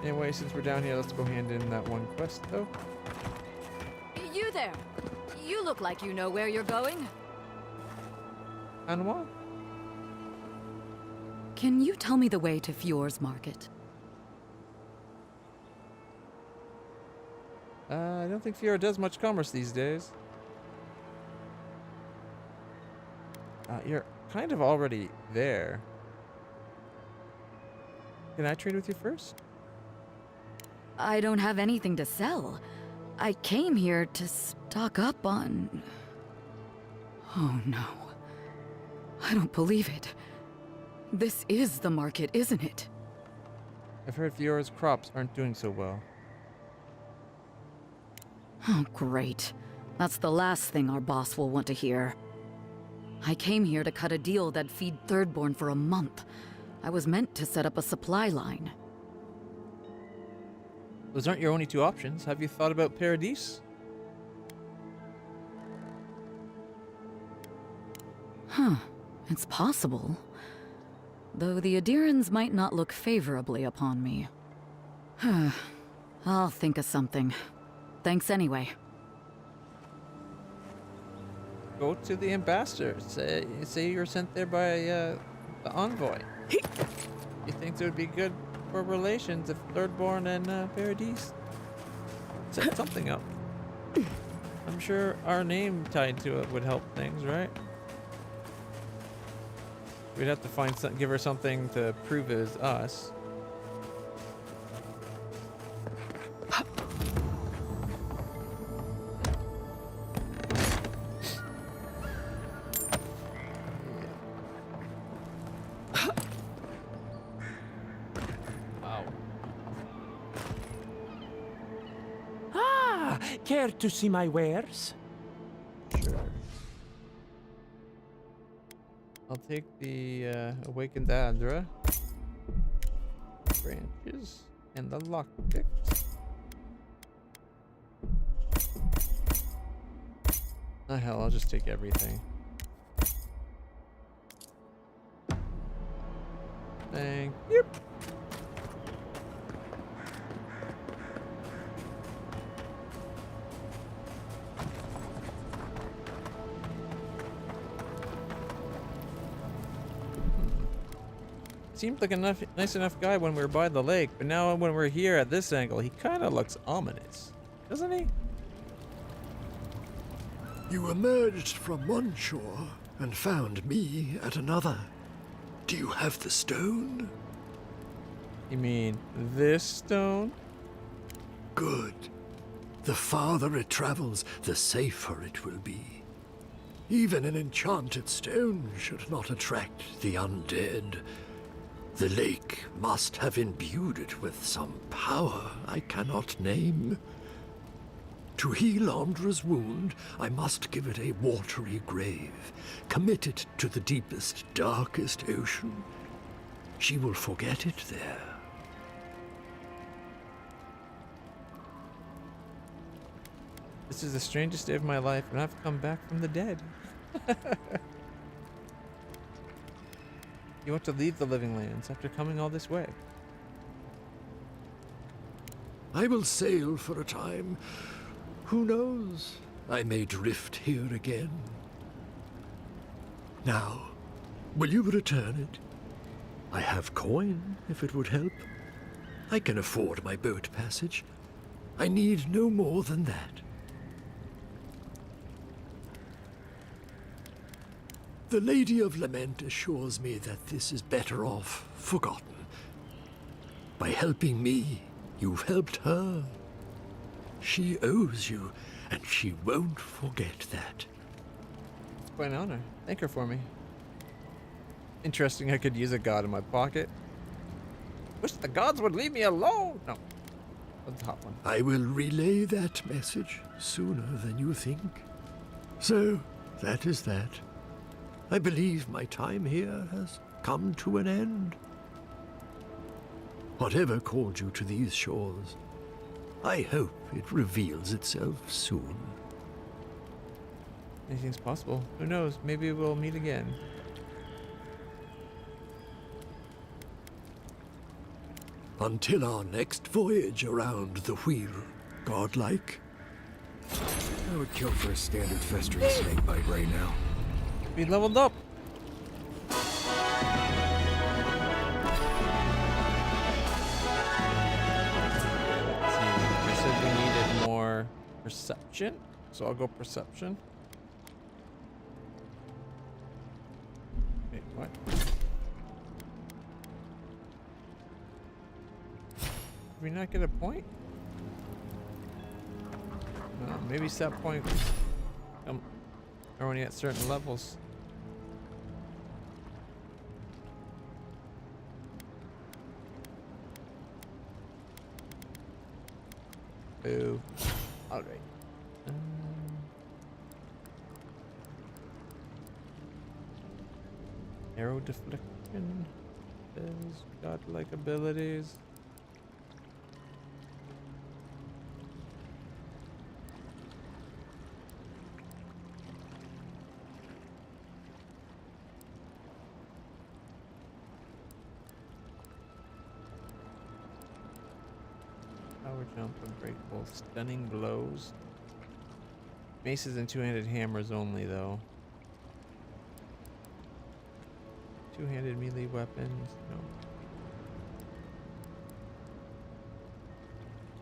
Anyway, since we're down here, let's go hand in that one quest, though. You there! You look like you know where you're going. And what? Can you tell me the way to Fjord's market? I don't think Fiora does much commerce these days. You're kind of already there. Can I trade with you first? I don't have anything to sell. I came here to stock up on... Oh no. I don't believe it. This is the market, isn't it? I've heard Fiora's crops aren't doing so well. Oh, great. That's the last thing our boss will want to hear. I came here to cut a deal that'd feed Thirdborn for a month. I was meant to set up a supply line. Those aren't your only 2 options. Have you thought about Paradise? Huh. It's possible. Though the Adirans might not look favorably upon me. I'll think of something. Thanks anyway. Go to the ambassador. Say you're sent there by the envoy. He thinks it would be good for relations if Thirdborn and Paradise set something up. I'm sure our name tied to it would help things, right? We'd have to find give her something to prove it is us. Ah, care to see my wares? Sure. I'll take the Awakened Adra branches and the lockpicks. Oh hell, I'll just take everything. Thank you. Seemed like a nice enough guy when we were by the lake, but now when we're here at this angle, he kind of looks ominous, doesn't he? You emerged from one shore and found me at another. Do you have the stone? You mean this stone? Good. The farther it travels, the safer it will be. Even an enchanted stone should not attract the undead. The lake must have imbued it with some power I cannot name. To heal Andra's wound, I must give it a watery grave, commit it to the deepest, darkest ocean. She will forget it there. This is the strangest day of my life, and I've come back from the dead. You want to leave the living lands after coming all this way? I will sail for a time. Who knows? I may drift here again. Now, will you return it? I have coin, if it would help. I can afford my boat passage. I need no more than that. The Lady of Lament assures me that this is better off forgotten. By helping me, you've helped her. She owes you, and she won't forget that. It's quite an honor. Thank her for me. Interesting, I could use a god in my pocket. Wish the gods would leave me alone! No. That's the hot one. I will relay that message sooner than you think. So, that is that. I believe my time here has come to an end. Whatever called you to these shores, I hope it reveals itself soon. Anything's possible. Who knows? Maybe we'll meet again. Until our next voyage around the wheel, godlike. I would kill for a standard festering snake bite right now. We leveled up. I said we needed more perception, so I'll go perception. Wait, what? Did we not get a point? No, maybe set point are only at certain levels. Boo. Alright. Arrow deflection. There's godlike abilities. Power jump and great bow. Stunning blows. Maces and two-handed hammers only, though. Two-handed melee weapons. No.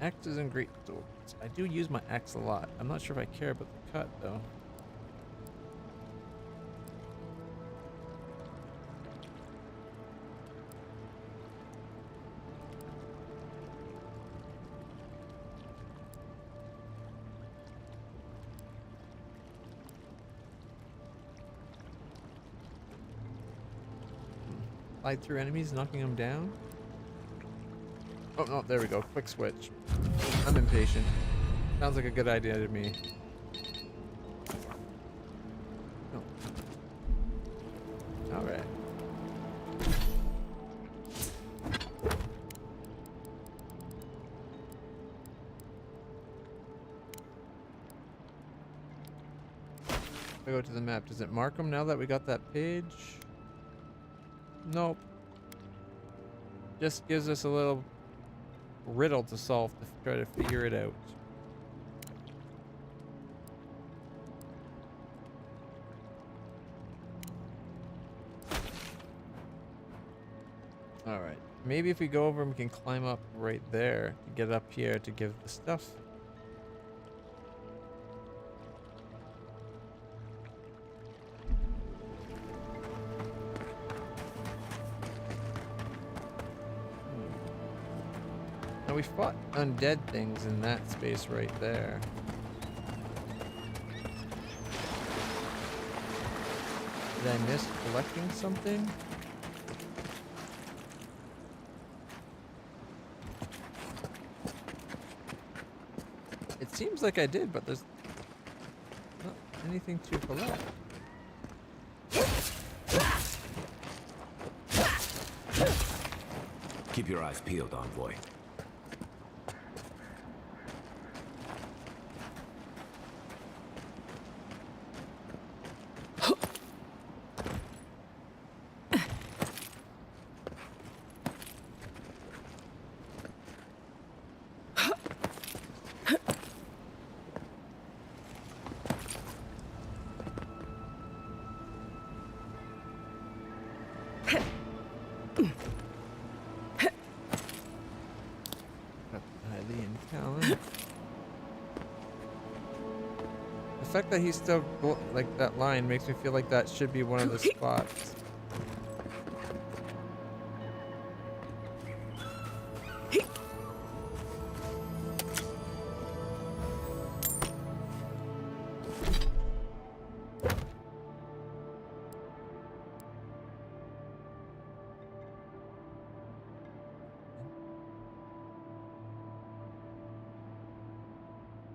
Axes and great swords. I do use my axe a lot. I'm not sure if I care about the cut, though. Slide through enemies, knocking them down. Oh, no, there we go. Quick switch. I'm impatient. Sounds like a good idea to me. No. Alright. If I go to the map, does it mark them now that we got that page? Nope. Just gives us a little riddle to solve to try to figure it out. Alright. Maybe if we go over and we can climb up right there to get up here to give the stuff. we fought undead things in that space right there. Did I miss collecting something? It seems like I did, but there's not anything to collect. Keep your eyes peeled, Envoy. The fact that he's still like that line makes me feel like that should be one of the spots.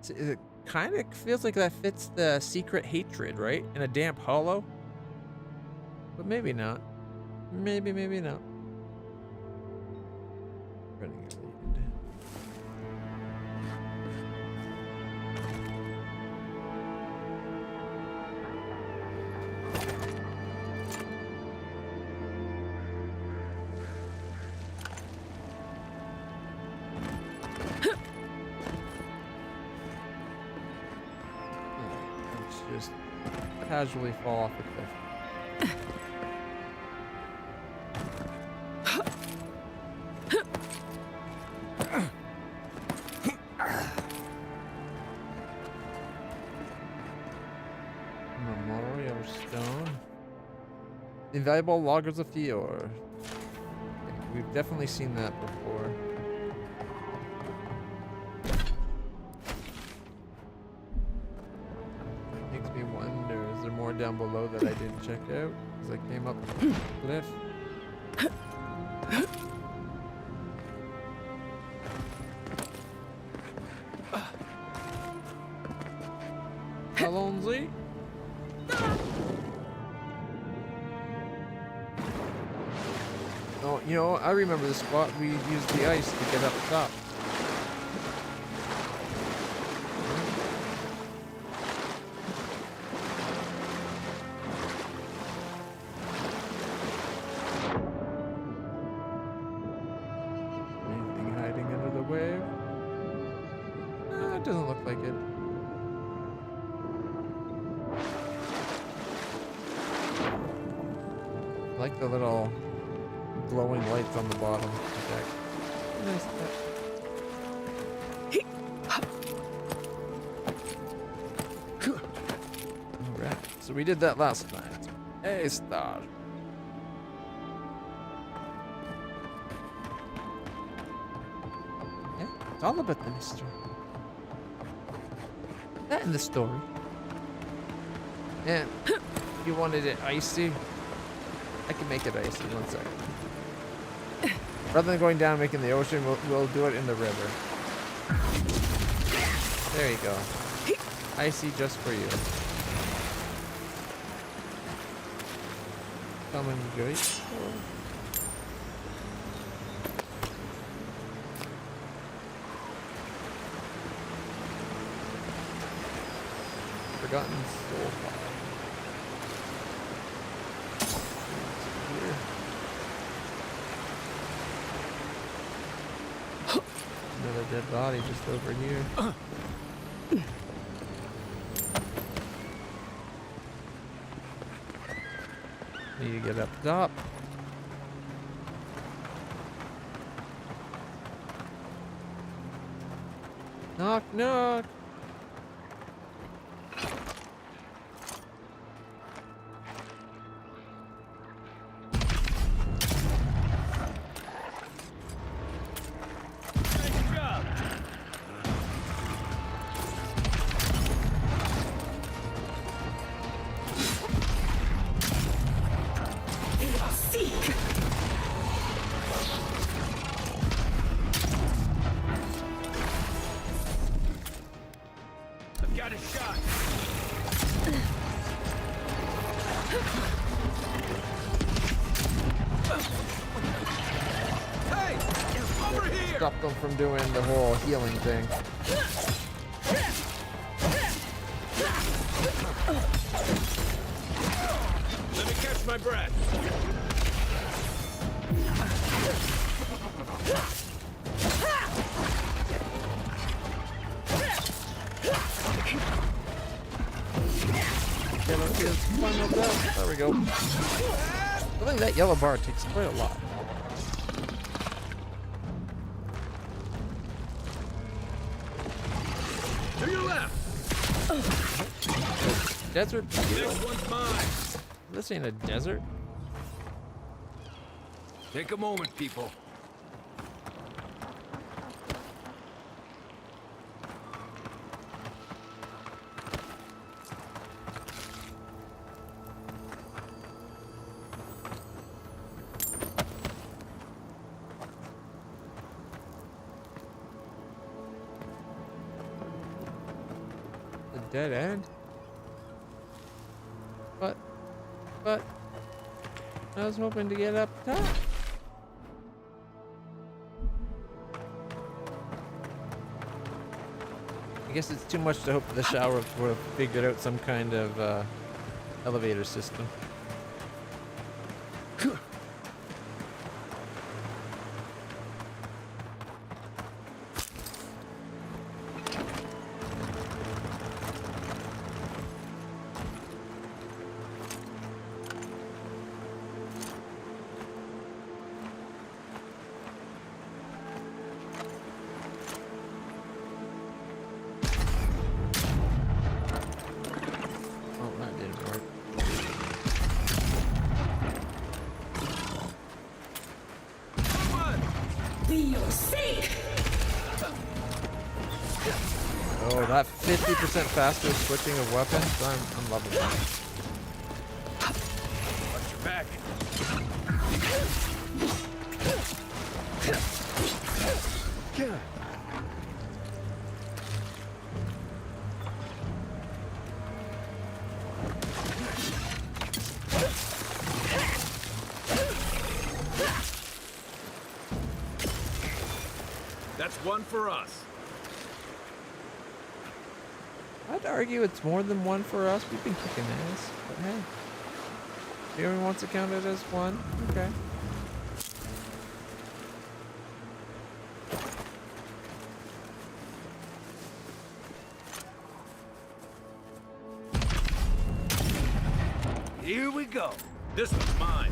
It kind of feels like that fits the secret hatred, right? In a damp hollow. But maybe not. Maybe not. Renegade. Just casually fall off a cliff. Memorial stone. Invaluable loggers of Fior. We've definitely seen that before. Makes me wonder, is there more down below that I didn't check out? Because I came up the cliff. Alonzi? Oh, you know, I remember the spot we used the ice to get up top. Anything hiding under the wave? No, it doesn't look like it. I like the little glowing lights on the bottom. Nice touch. Alright, so we did that last night. A star. Yeah, it's all about the mystery. That in the story. Yeah, you wanted it icy? I can make it icy, 1 second. Rather than going down and making the ocean, we'll do it in the river. There you go. Icy just for you. Come and enjoy it. Forgotten soul fire. Another dead body just over here. Need to get up top. Knock, knock. Got a shot. Hey, over here! Stop them from doing the whole healing thing. Let me catch my breath. There we go. I think that yellow bar takes quite a lot. To your left. Desert. Next one's mine. This ain't a desert. Take a moment, people. Dead end? But I was hoping to get up top. I guess it's too much to hope the shower would have figured out some kind of elevator system. Oh, that 50% faster switching of weapons, I'm loving that. Watch your back. That's one for us. I'd argue it's more than one for us. We've been kicking ass, but hey. Everyone wants to count it as one. Okay. Here we go. This one's mine.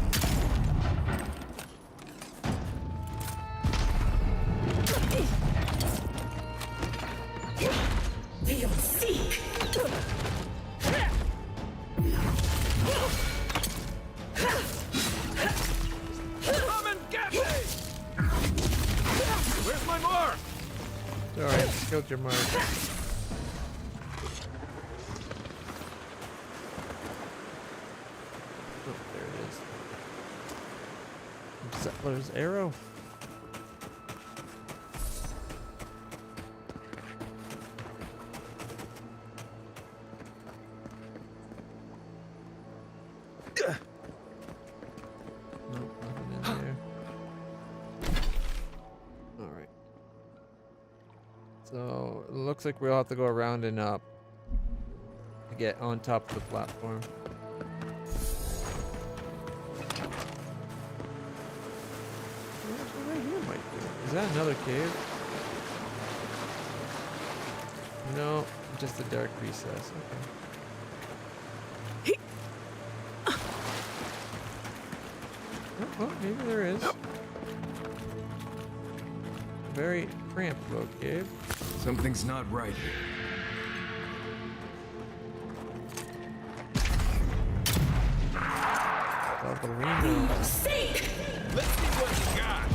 They'll seek. Come and get me! Where's my mark? Sorry, I killed your mark. Oh, there it is. Settler's arrow. So it looks like we'll have to go around and up to get on top of the platform. Right here might do it. Is that another cave? No, just a dark recess. Okay. Oh, maybe there is. Very cramped little cave. Something's not right here. Ballerina. Let's see what you got.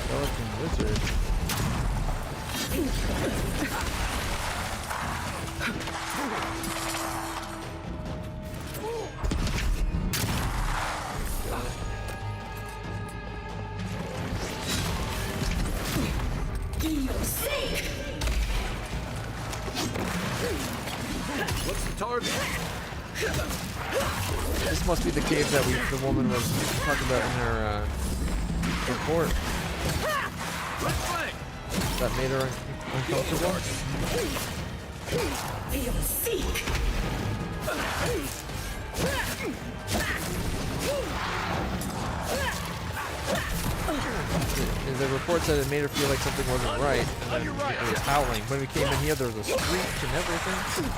Skeleton wizard. What's the target? This must be the cave that the woman was talking about in her report. That made her uncomfortable. The report said it made her feel like something wasn't right, and then it was howling. When we came in here, there was a screech and everything.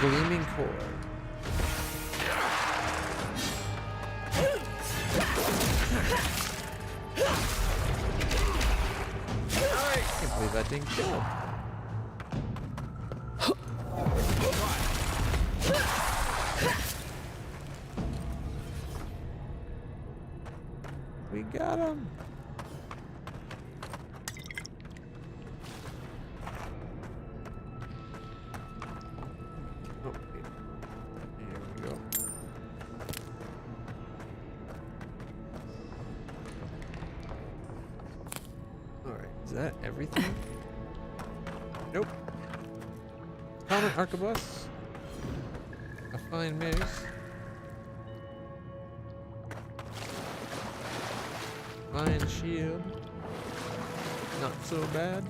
Gleaming core. I can't believe that didn't kill him. We got him. Oh, here we go. All right, is that everything? Nope. Common arquebus. A fine mace. Fine shield. Not so bad.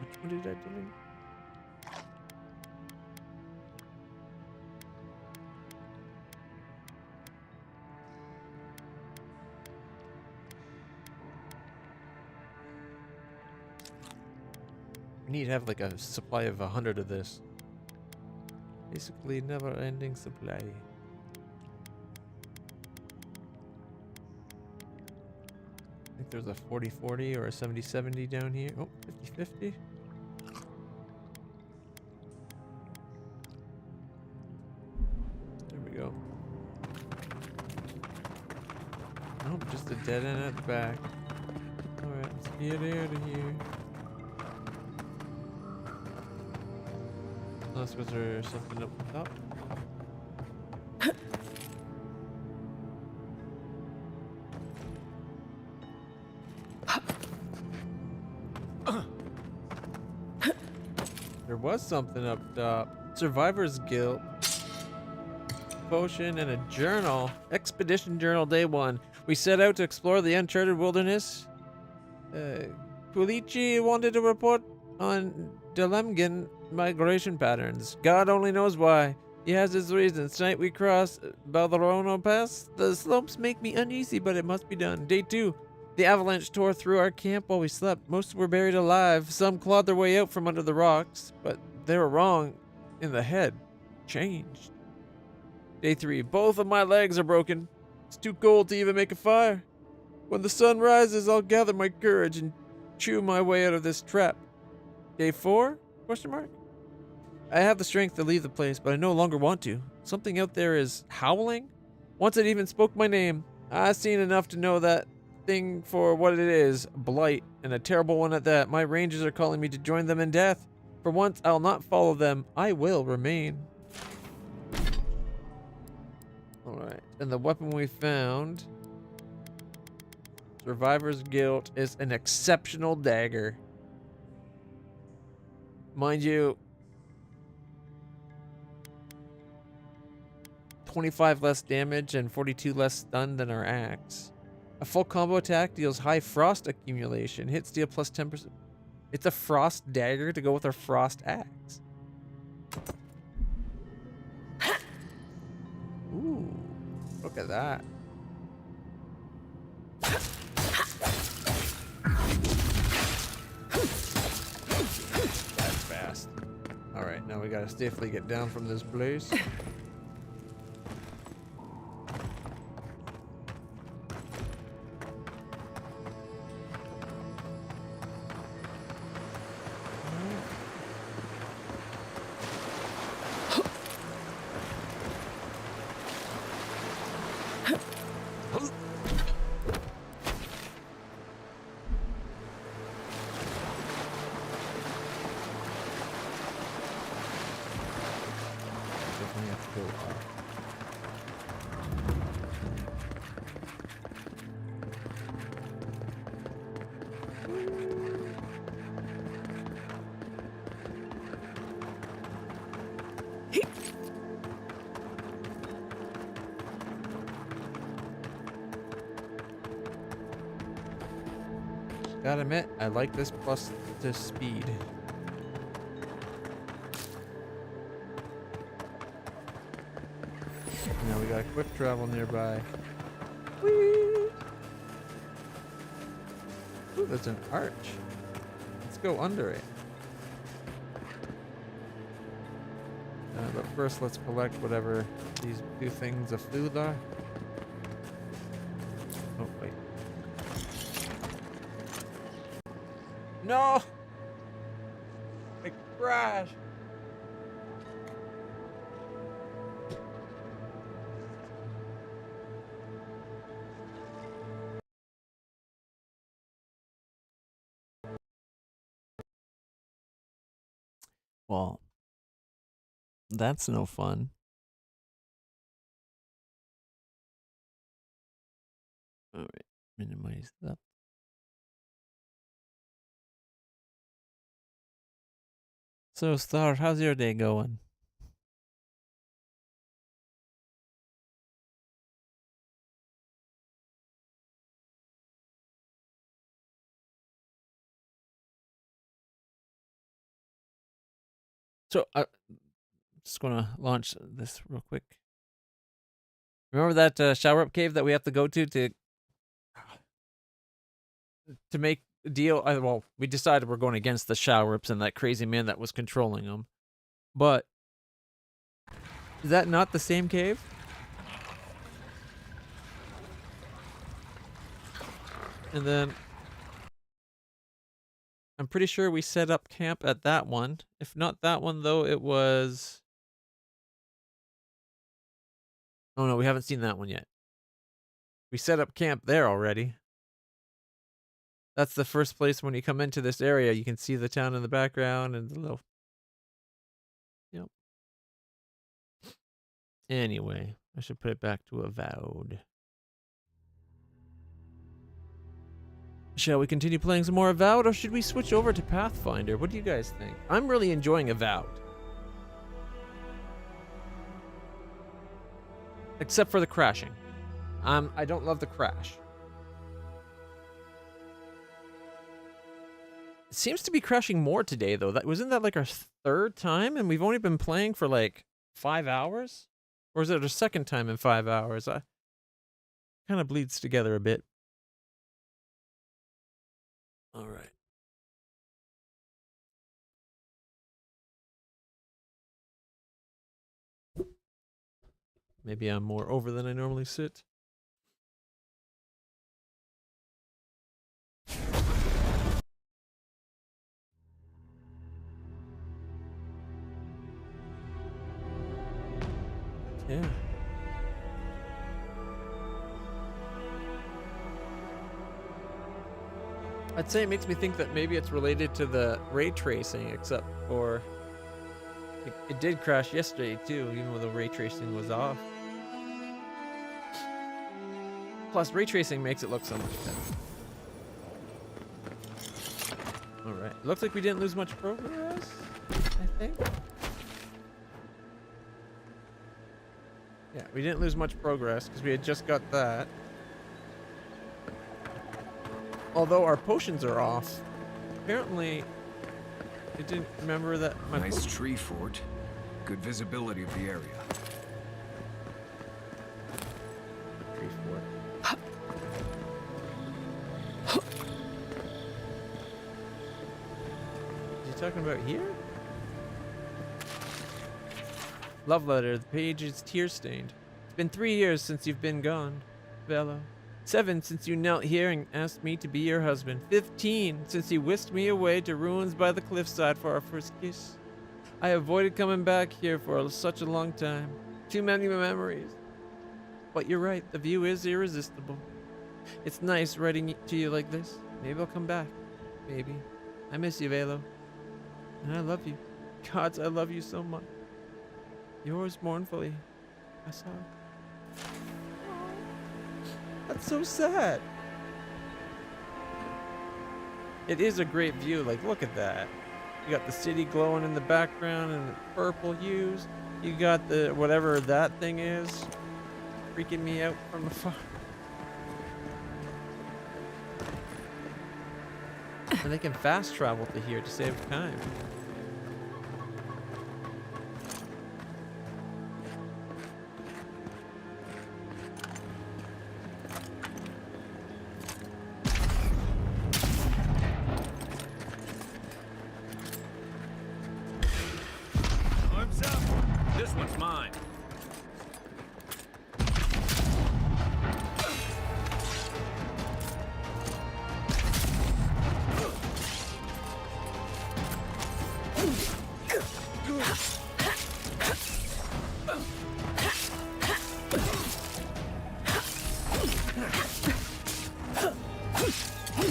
Which one did I delete? We need to have like a supply of 100 of this. Basically, never-ending supply. I think there's a 40-40 or a 70-70 down here. Oh, 50-50. There we go. Oh, just a dead end at the back. Alright, let's get out of here. Unless was there something up top? There was something up top. Survivor's Guilt. Potion and a journal. Expedition Journal Day 1. We set out to explore the uncharted wilderness. Pulici wanted to report on Delemgan migration patterns. God only knows why. He has his reasons. Tonight we cross Balderono Pass. The slopes make me uneasy, but it must be done. Day 2. The avalanche tore through our camp while we slept. Most were buried alive. Some clawed their way out from under the rocks, but they were wrong in the head. Changed. Day 3. Both of my legs are broken. It's too cold to even make a fire. When the sun rises, I'll gather my courage and chew my way out of this trap. Day 4? Question mark? I have the strength to leave the place, but I no longer want to. Something out there is howling? Once it even spoke my name. I've seen enough to know that thing for what it is. Blight, and a terrible one at that. My rangers are calling me to join them in death. For once, I'll not follow them. I will remain. Alright, and the weapon we found... Survivor's Guilt is an exceptional dagger. Mind you, 25 less damage and 42 less stun than our axe. A full combo attack deals high frost accumulation. Hit steal plus 10%. It's a frost dagger to go with our frost axe. Look at that. That's fast. Alright, now we gotta safely get down from this place. Definitely have to go up. Gotta admit, I like this plus the speed. Now we got quick travel nearby. Whee! Ooh, there's an arch. Let's go under it. But first, let's collect whatever these two things of food are. Oh, wait. No! I crashed! Well, that's no fun. All right, minimize that. So, Star, how's your day going? So, I'm just gonna launch this real quick. Remember that shower up cave that we have to go to make a deal? Well, we decided we're going against the shower ups and that crazy man that was controlling them. But is that not the same cave? And then I'm pretty sure we set up camp at that one. If not that one, though, it was... Oh, no, we haven't seen that one yet. We set up camp there already. That's the first place when you come into this area. You can see the town in the background and the little... Yep. Anyway, I should put it back to Avowed. Shall we continue playing some more Avowed, or should we switch over to Pathfinder? What do you guys think? I'm really enjoying Avowed. Except for the crashing. I don't love the crash. It seems to be crashing more today, though. Wasn't that like our third time? And we've only been playing for like 5 hours? Or is it our second time in 5 hours? Kind of bleeds together a bit. All right. Maybe I'm more over than I normally sit. Yeah. I'd say it makes me think that maybe it's related to the ray tracing, except for it did crash yesterday too, even though the ray tracing was off. Plus, ray tracing makes it look so much better. Alright, looks like we didn't lose much progress, I think. Yeah, we didn't lose much progress because we had just got that. Although our potions are off. Apparently, I didn't remember that. Nice tree fort. Good visibility of the area. talking about here? Love letter. The page is tear-stained. It's been 3 years since you've been gone, Velo. 7 since you knelt here and asked me to be your husband. 15 since you whisked me away to ruins by the cliffside for our first kiss. I avoided coming back here for such a long time. Too many memories. But you're right, the view is irresistible. It's nice writing to you like this. Maybe I'll come back. Maybe. I miss you, Velo. And I love you. Gods, I love you so much. Yours mournfully, Asar. That's so sad. It is a great view. Like, look at that. You got the city glowing in the background and the purple hues. You got the whatever that thing is freaking me out from afar. And they can fast travel to here to save time. Arms up! This one's mine.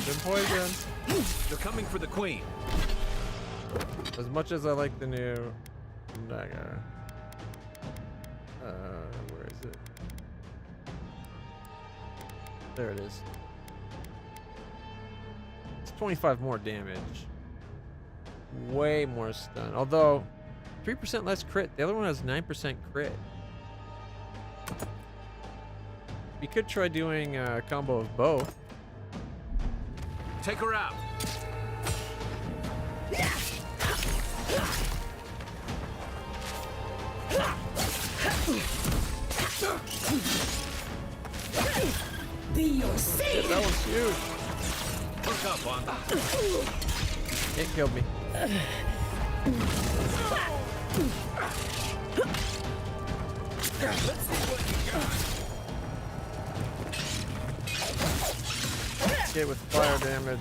Been poisoned. They're coming for the queen. As much as I like the new dagger. Where is it? There it is. It's 25 more damage. Way more stun. Although, 3% less crit. The other one has 9% crit. We could try doing a combo of both. Take her out. Be your savior. That was huge. Hook up on. It killed me. Let's see what you got. Okay, with fire damage.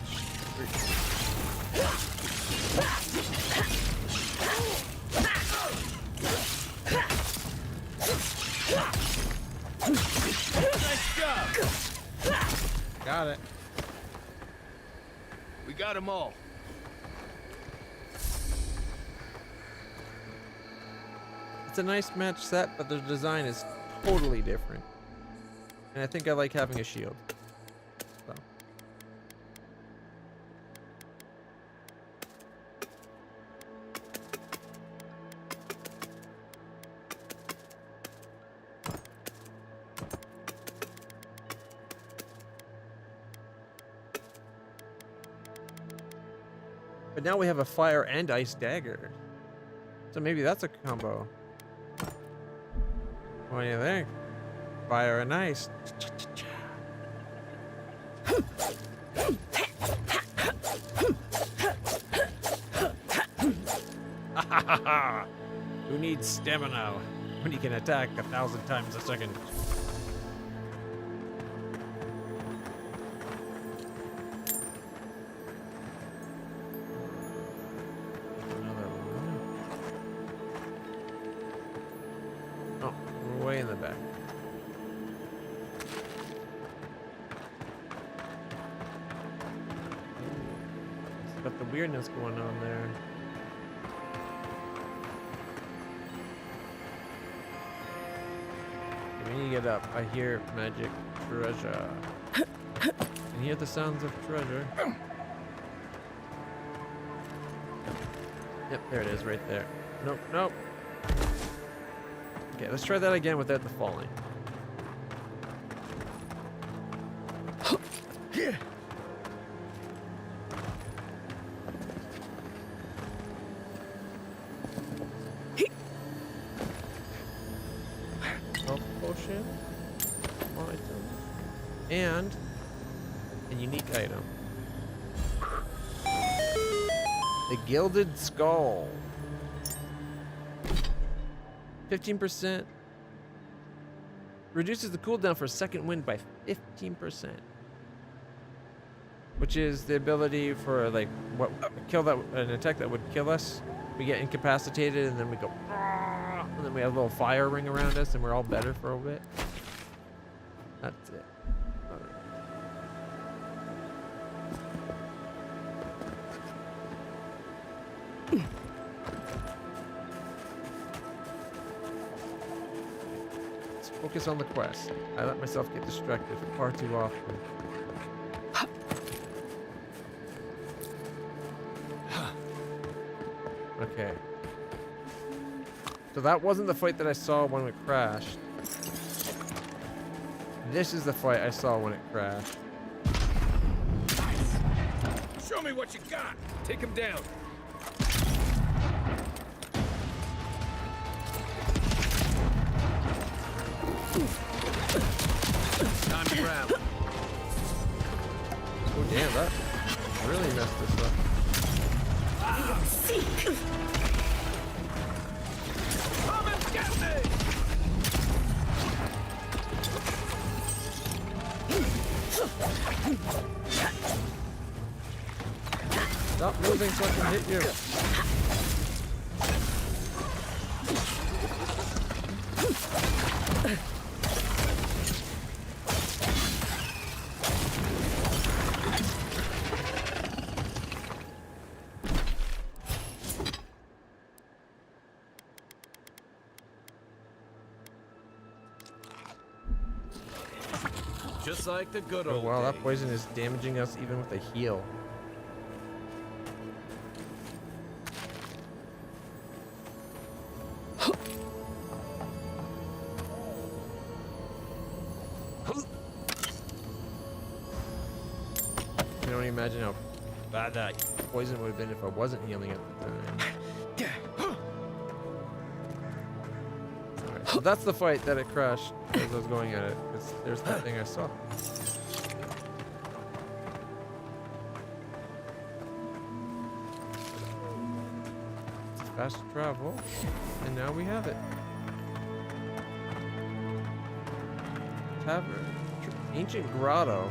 Nice job. Got it. We got them all. It's a nice match set, but the design is totally different. And I think I like having a shield. So. But now we have a fire and ice dagger. So maybe that's a combo. What do you think? Fire and ice. Who needs stamina when you can attack 1,000 times a second? Another one. Oh, we're way in the back. It's got the weirdness going on there. When you get up, I hear magic treasure. And hear the sounds of treasure. Yep, there it is, right there. Nope, nope. Okay, let's try that again without the falling. Health potion, item, and a unique item. The Gilded Skull. 15%. Reduces the cooldown for second wind by 15%. Which is the ability for like what kill that an attack that would kill us. We get incapacitated and then we go, and then we have a little fire ring around us and we're all better for a bit. That's it. All right. Let's focus on the quest. I let myself get distracted far too often. Okay. So that wasn't the fight that I saw when it crashed. This is the fight I saw when it crashed. Show me what you got. Take him down. Time to grab. Oh damn, that really messed this up. Come and get me! Stop moving so I can hit you. Just like the good Oh old wow, that days. poison is damaging us even with a heal. I can only imagine how bad that poison would have been if I wasn't healing at the time. Alright, so that's the fight that it crashed as I was going at it, because there's that thing I saw. It's fast travel, and now we have it. Tavern. Ancient grotto.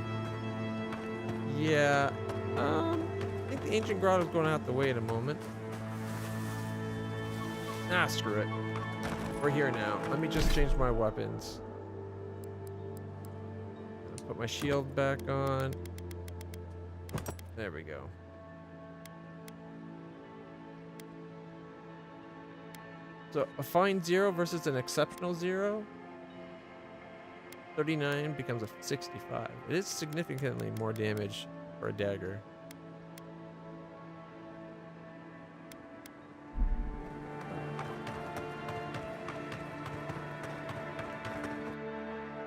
Yeah, I think the ancient grotto's going to have to wait a moment. Ah, screw it. We're here now. Let me just change my weapons. Put my shield back on. There we go. So a fine 0 versus an exceptional 0. 39 becomes a 65. It is significantly more damage for a dagger.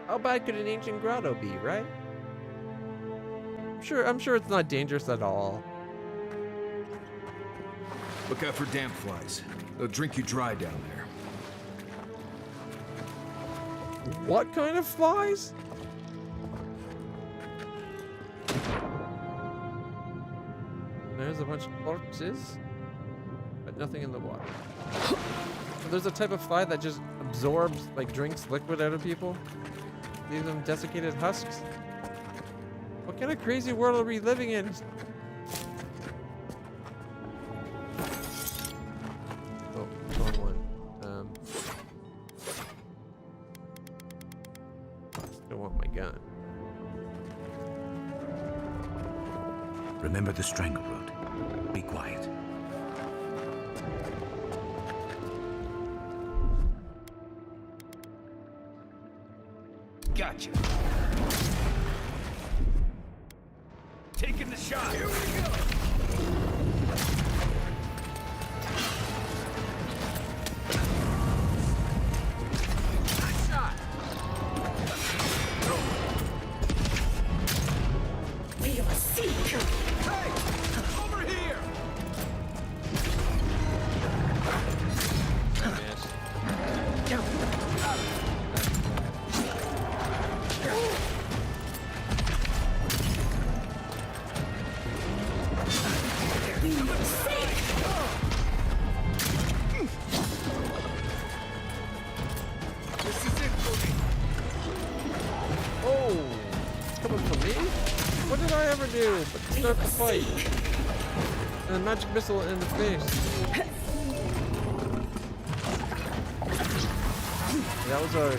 How bad could an ancient grotto be, right? I'm sure it's not dangerous at all. Look out for damp flies. They'll drink you dry down there. What kind of flies? There's a bunch of corpses, but nothing in the water. So there's a type of fly that just absorbs, like drinks liquid out of people. Leave them desiccated husks. What kind of crazy world are we living in? Oh, wrong one. Still want my gun. Remember the strangle root. Be quiet. Gotcha. Taking the shot. Here we go. Nice shot. We are seeker. Hey, over here. do but start the fight. And a magic missile in the face. That was our...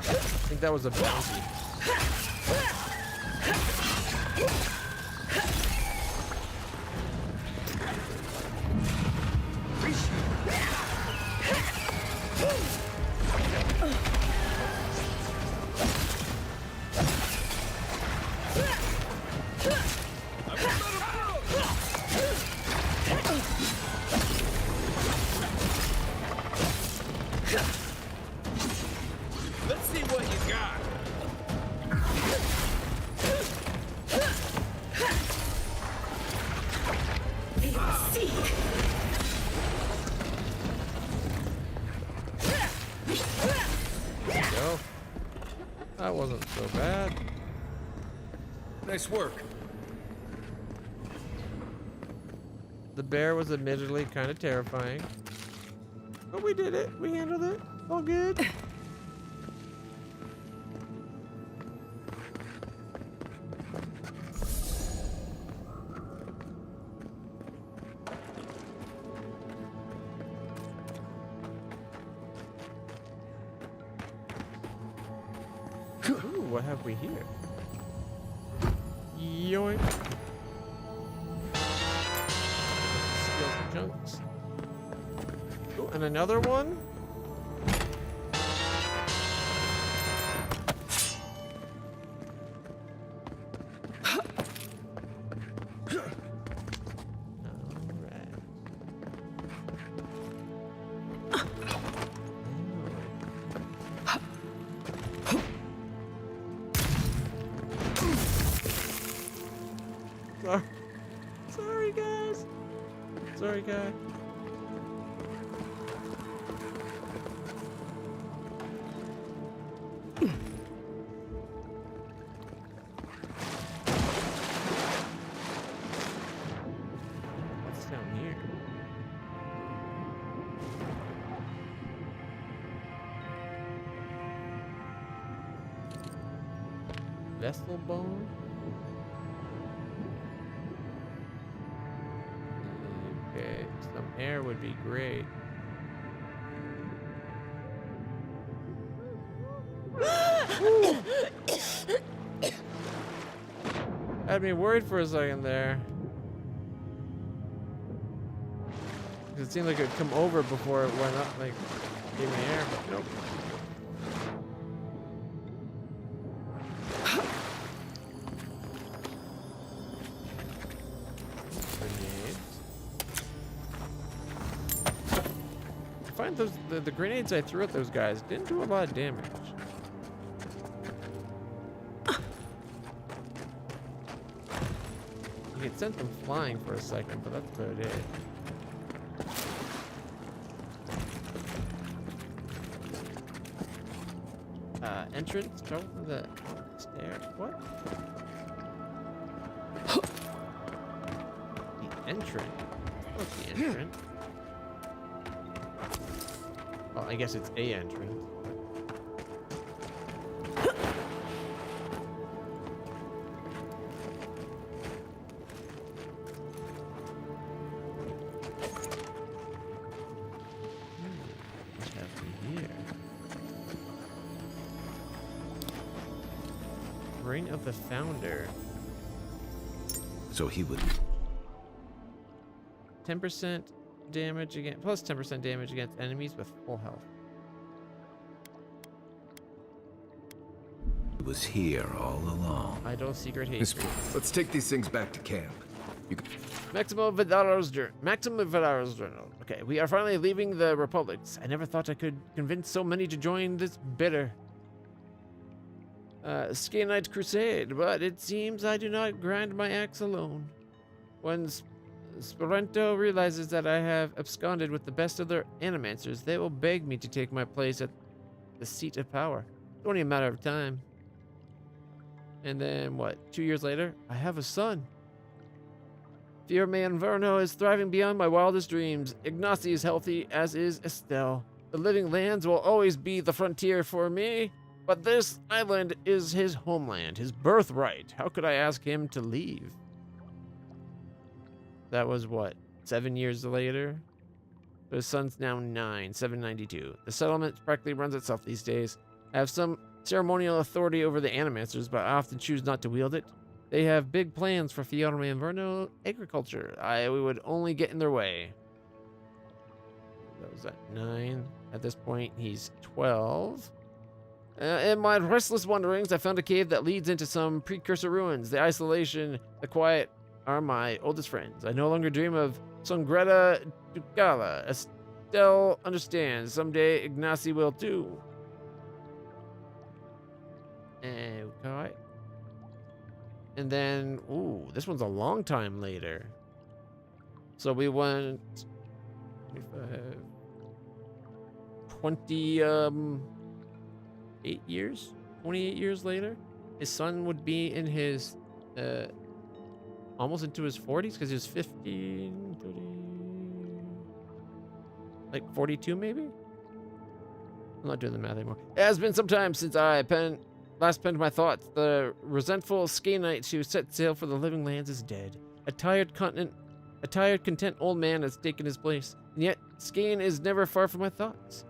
I think that was a bounty. Let's see what you got. There we go. That wasn't so bad. Nice work. The bear was admittedly kind of terrifying. But we did it. We handled it. All good. Ooh, what have we here? Yoink. Steel junks. Ooh, and another one? Sorry, guys. Sorry, guy. What's down here? Vessel bone? Okay, some air would be great. Had me worried for a second there. It seemed like it would come over before it went up, like gave me air, but nope. I find those the grenades I threw at those guys didn't do a lot of damage. You could send them flying for a second, but that's about it. Entrance? Travel through the stairs? What? The entrance? What's the entrance? Well, I guess it's a entrance. What have we here? Ring of the Founder. So he would... 10% damage against, plus 10% damage against enemies with full health. He was here all along. Idle secret hatred. Let's take these things back to camp. Maximo Vidaro's journal. Okay, we are finally leaving the Republic. I never thought I could convince so many to join this bitter Scanite crusade, but it seems I do not grind my axe alone. When Sparento realizes that I have absconded with the best of their animancers, they will beg me to take my place at the seat of power. It's only a matter of time. And then, what, 2 years later, I have a son. Fiorme Inverno is thriving beyond my wildest dreams. Ignacy is healthy, as is Estelle. The living lands will always be the frontier for me. But this island is his homeland, his birthright. How could I ask him to leave? That was what, 7 years later? His son's now 9, 792. The settlement practically runs itself these days. I have some ceremonial authority over the animancers, but I often choose not to wield it. They have big plans for Fiorme Inverno agriculture. We would only get in their way. That was at 9. At this point, he's 12. In my restless wanderings, I found a cave that leads into some precursor ruins. The isolation, the quiet are my oldest friends. I no longer dream of Songreta Ducala. Estelle understands. Someday Ignacy will too. Okay. And then, ooh, this one's a long time later. So we went 28 years later. His son would be in his almost into his 40s because he was 15, 30, like 42 maybe? I'm not doing the math anymore. It has been some time since I last penned my thoughts. The resentful Skanite who set sail for the living lands is dead. A tired, content old man has taken his place. And yet, Skane is never far from my thoughts.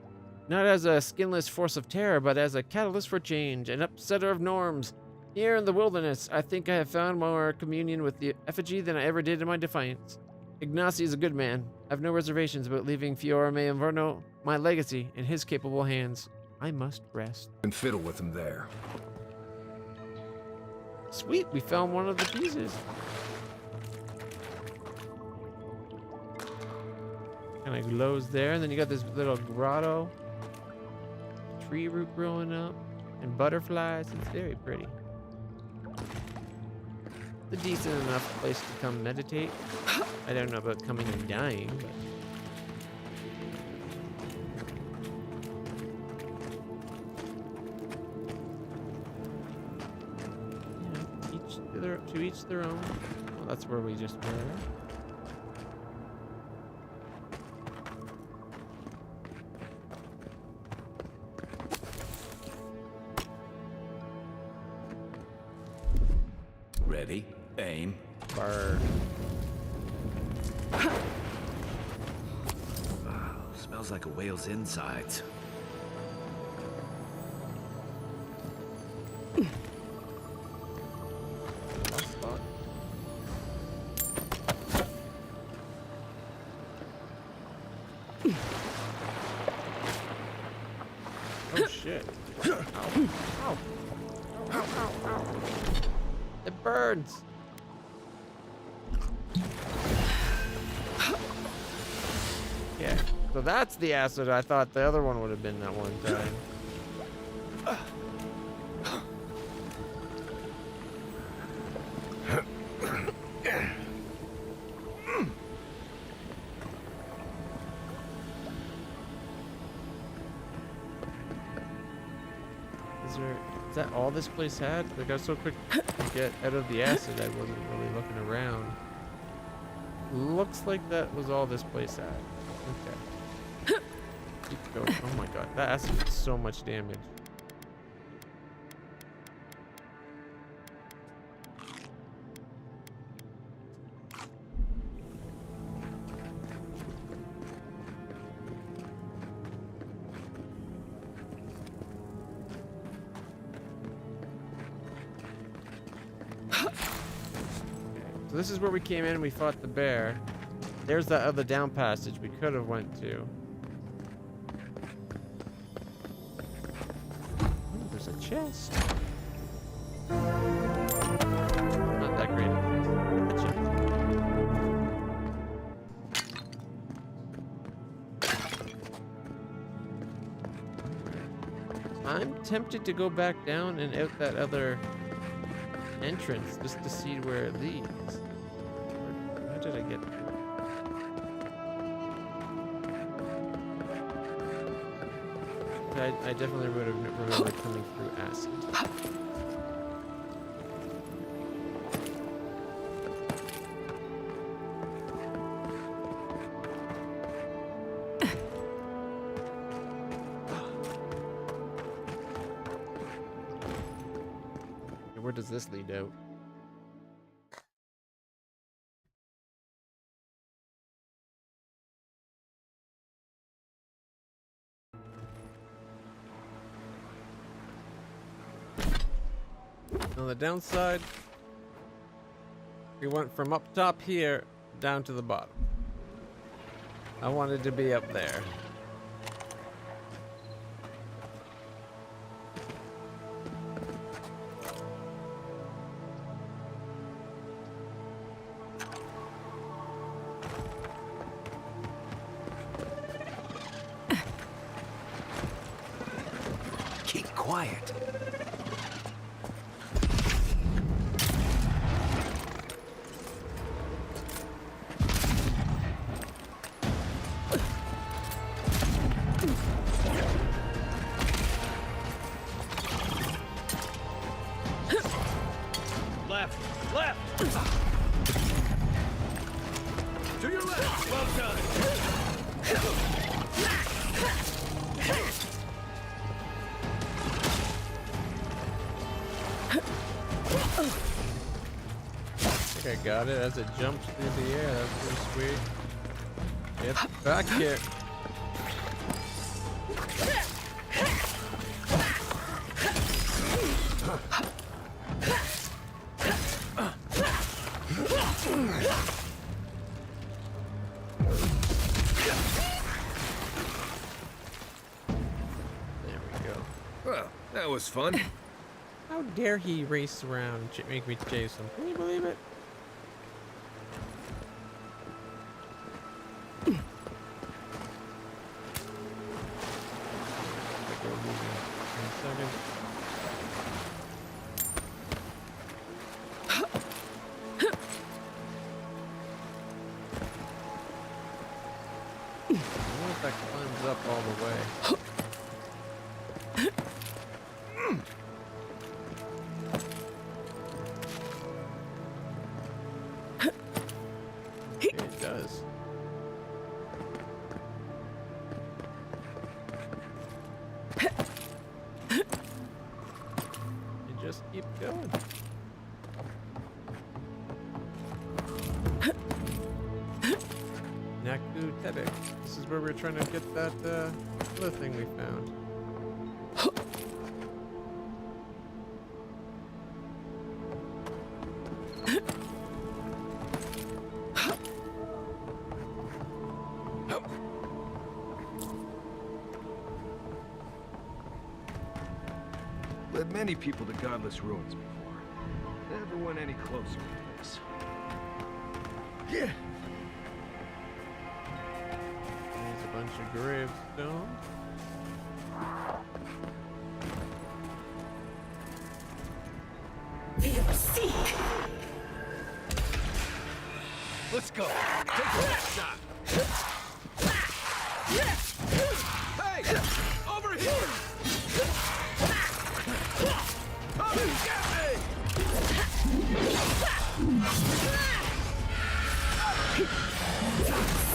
Not as a skinless force of terror, but as a catalyst for change, an upsetter of norms. Here in the wilderness, I think I have found more communion with the effigy than I ever did in my defiance. Ignacy is a good man. I have no reservations about leaving Fiorme Inverno, my legacy, in his capable hands. I must rest. And fiddle with him there. Sweet, we found one of the pieces. Kind of glows there, and then you got this little grotto. Tree root growing up, and butterflies. It's very pretty. It's a decent enough place to come meditate. I don't know about coming and dying, but... to each their own. Well, that's where we just were. Ready, aim, fire. Wow, smells like a whale's insides. Oh shit. Ow. Ow. Ow, ow, ow. It burns. Yeah. So that's the acid I thought the other one would have been that one time. Is that all this place had? Like, I was so quick to get out of the acid, I wasn't really looking around. Looks like that was all this place had. Okay. Keep going. Oh my god, that acid did so much damage. So this is where we came in and we fought the bear. There's that other down passage we could have went to. Ooh, there's a chest. Not that great. I'm tempted to go back down and out that other entrance just to see where it leads. How did I get there? I definitely would have remembered coming through acid. does this lead out? On the downside, we went from up top here down to the bottom. I wanted to be up there. Keep quiet. To your left! Well done! I think I got it as it jumps through the air. That's pretty sweet. Get back here. There we go. Well, that was fun. How dare he race around and make me chase him? Can you believe it? That climbs up all the way. It does. You just keep going. Naku Tebek. This is where we're trying to get that other thing we found. Led many people to godless ruins before. Never went any closer to this. Yeah. There's a bunch of gravestones. We are seek. Let's go. Take the next shot. Hey! Over here! Come and get me!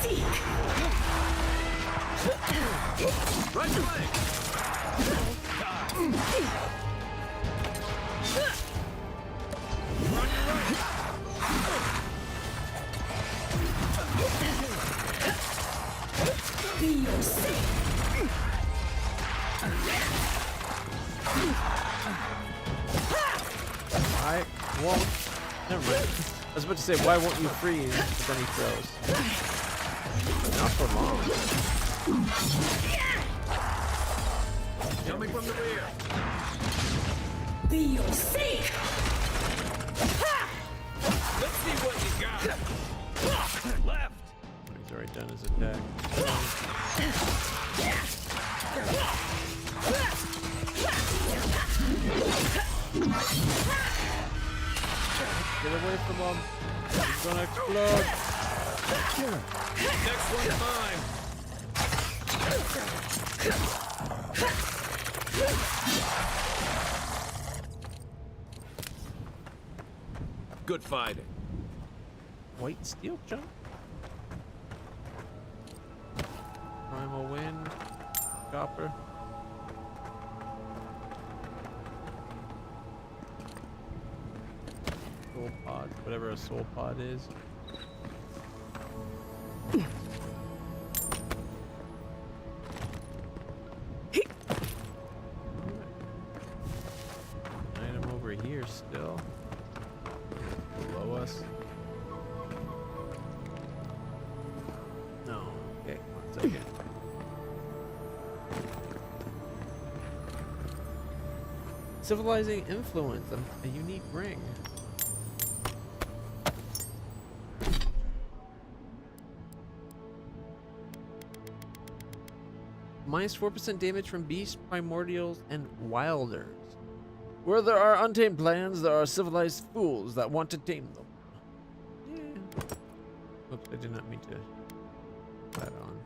Seek. Right away! Run your right! Be yourself. I won't. Never mind. I was about to say, why won't you freeze? But then he froze. Not for long. Coming from the rear. Be yourself. Let's see what you got. Left. He's already done his attack. Get away from him. He's gonna explode. Next one's mine. Good fighting. White steel jump. Primal wind. Copper. pods, whatever a soul pod is. Item over here still. Below us. No. Okay, 1 second. Civilizing influence, a unique ring. Minus 4% damage from beasts, primordials, and wilders. Where there are untamed lands, there are civilized fools that want to tame them. Yeah. Oops, I did not mean to put that on.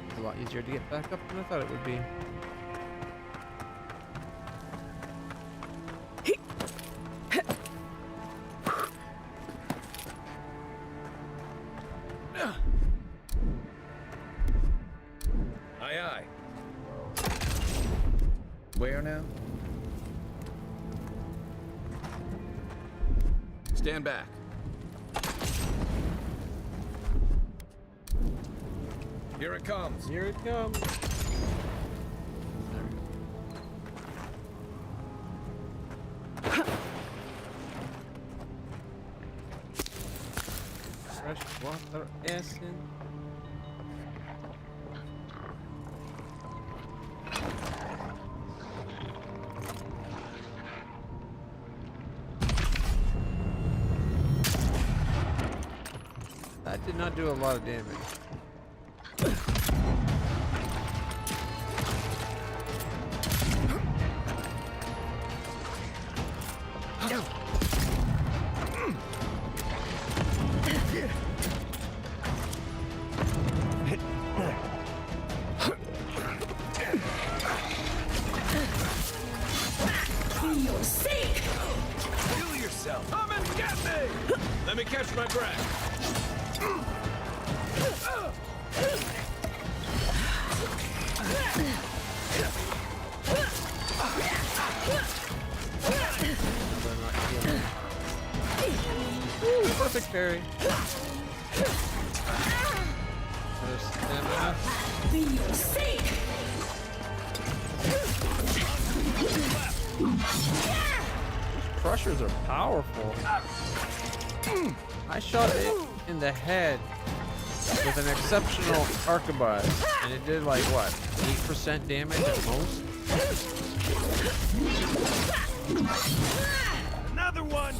It's a lot easier to get back up than I thought it would be. Aye, aye. Where now? Stand back. Here it comes. Here it comes. Fresh water acid. That did not do a lot of damage. For your sake! Kill yourself. Come and get me! Let me catch my breath. Ooh, perfect parry. There's stamina. For your sake! Crushers are powerful. I shot it in the head with an exceptional arquebus, and it did like what, 8% damage at most? Another one!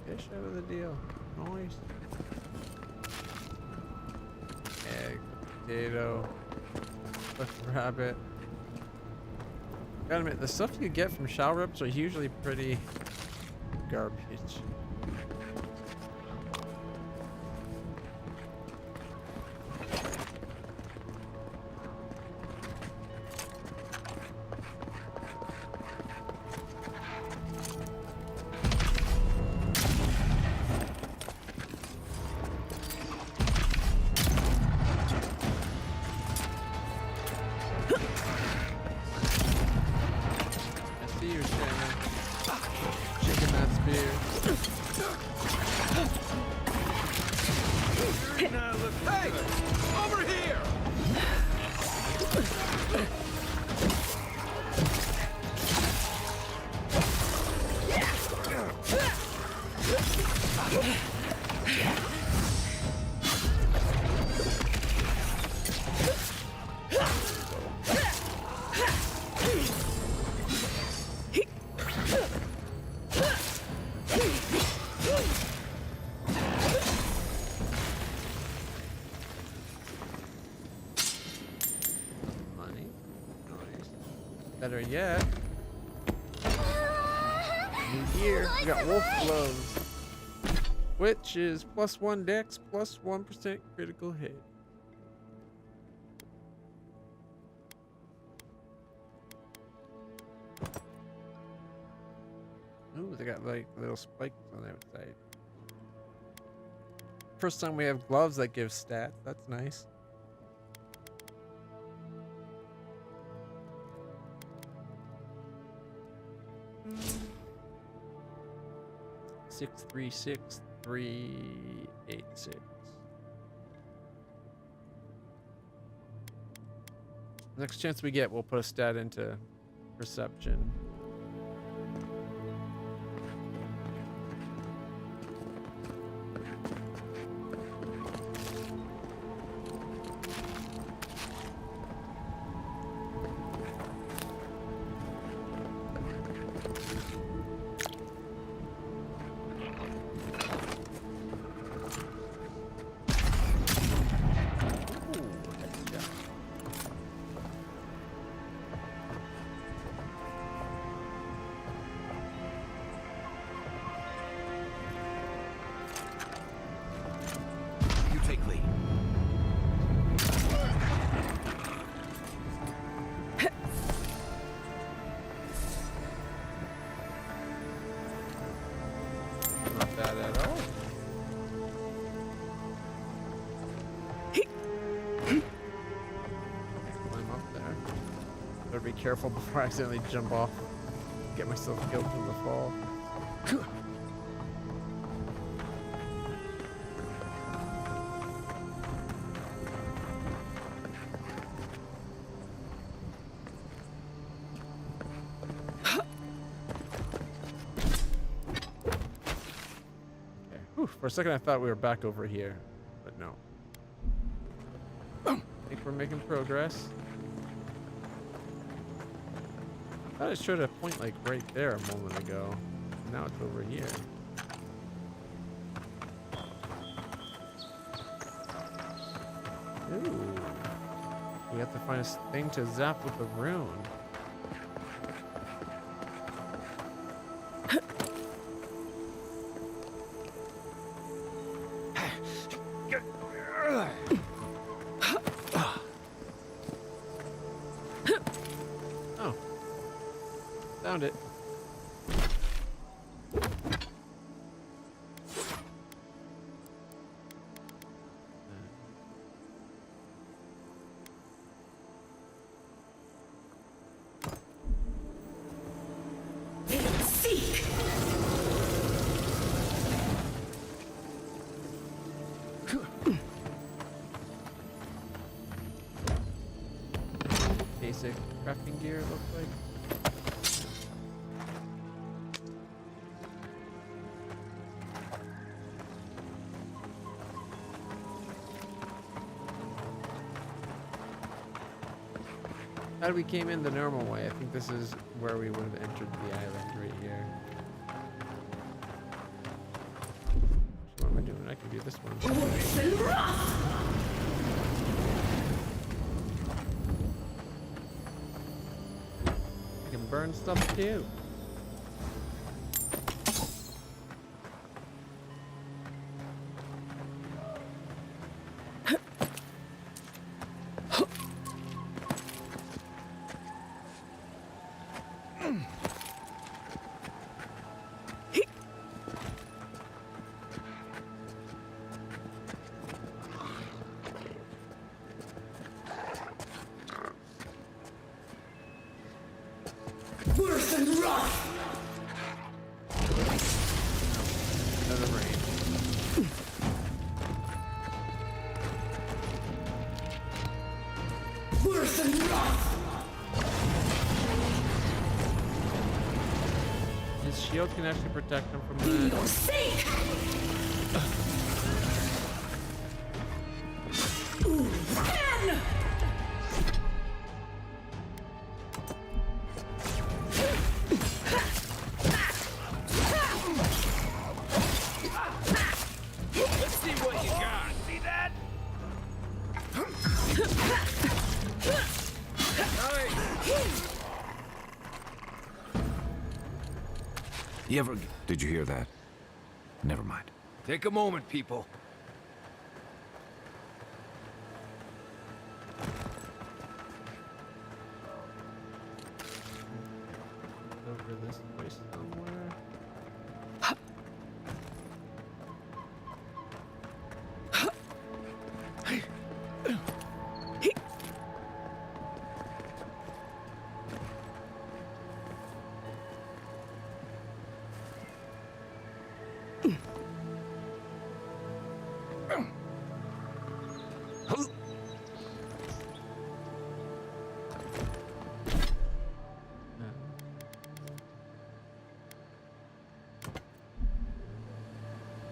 Fish out of the deal. Nice. Egg, potato, rabbit. Gotta admit, the stuff you get from shell rips are usually pretty garbage. Better yet, new gear. We got wolf gloves. which is +1 dex, +1% critical hit. Ooh, they got like little spikes on the outside. First time we have gloves that give stats. That's nice. Six, 3, 6, 3, 8, 6. Next chance we get, we'll put a stat into perception. Careful before I accidentally jump off. Get myself killed from the fall. Okay. Whew, for a second I thought we were back over here, but no. I think we're making progress. I thought it showed a point like right there a moment ago. Now it's over here. Ooh. We have to find a thing to zap with the rune. Found it. Seek. Basic crafting gear, it looks like. Glad we came in the normal way. I think this is where we would have entered the island right here. So what am I doing? I can do this one. I can burn stuff too. Worse and rough. Another rain. Worse and rough. His shield can actually protect him from Be that. your sake. Ooh, man. Let's see what you got. See that? You ever... Did you hear that? Never mind. Take a moment, people. Over this way somewhere.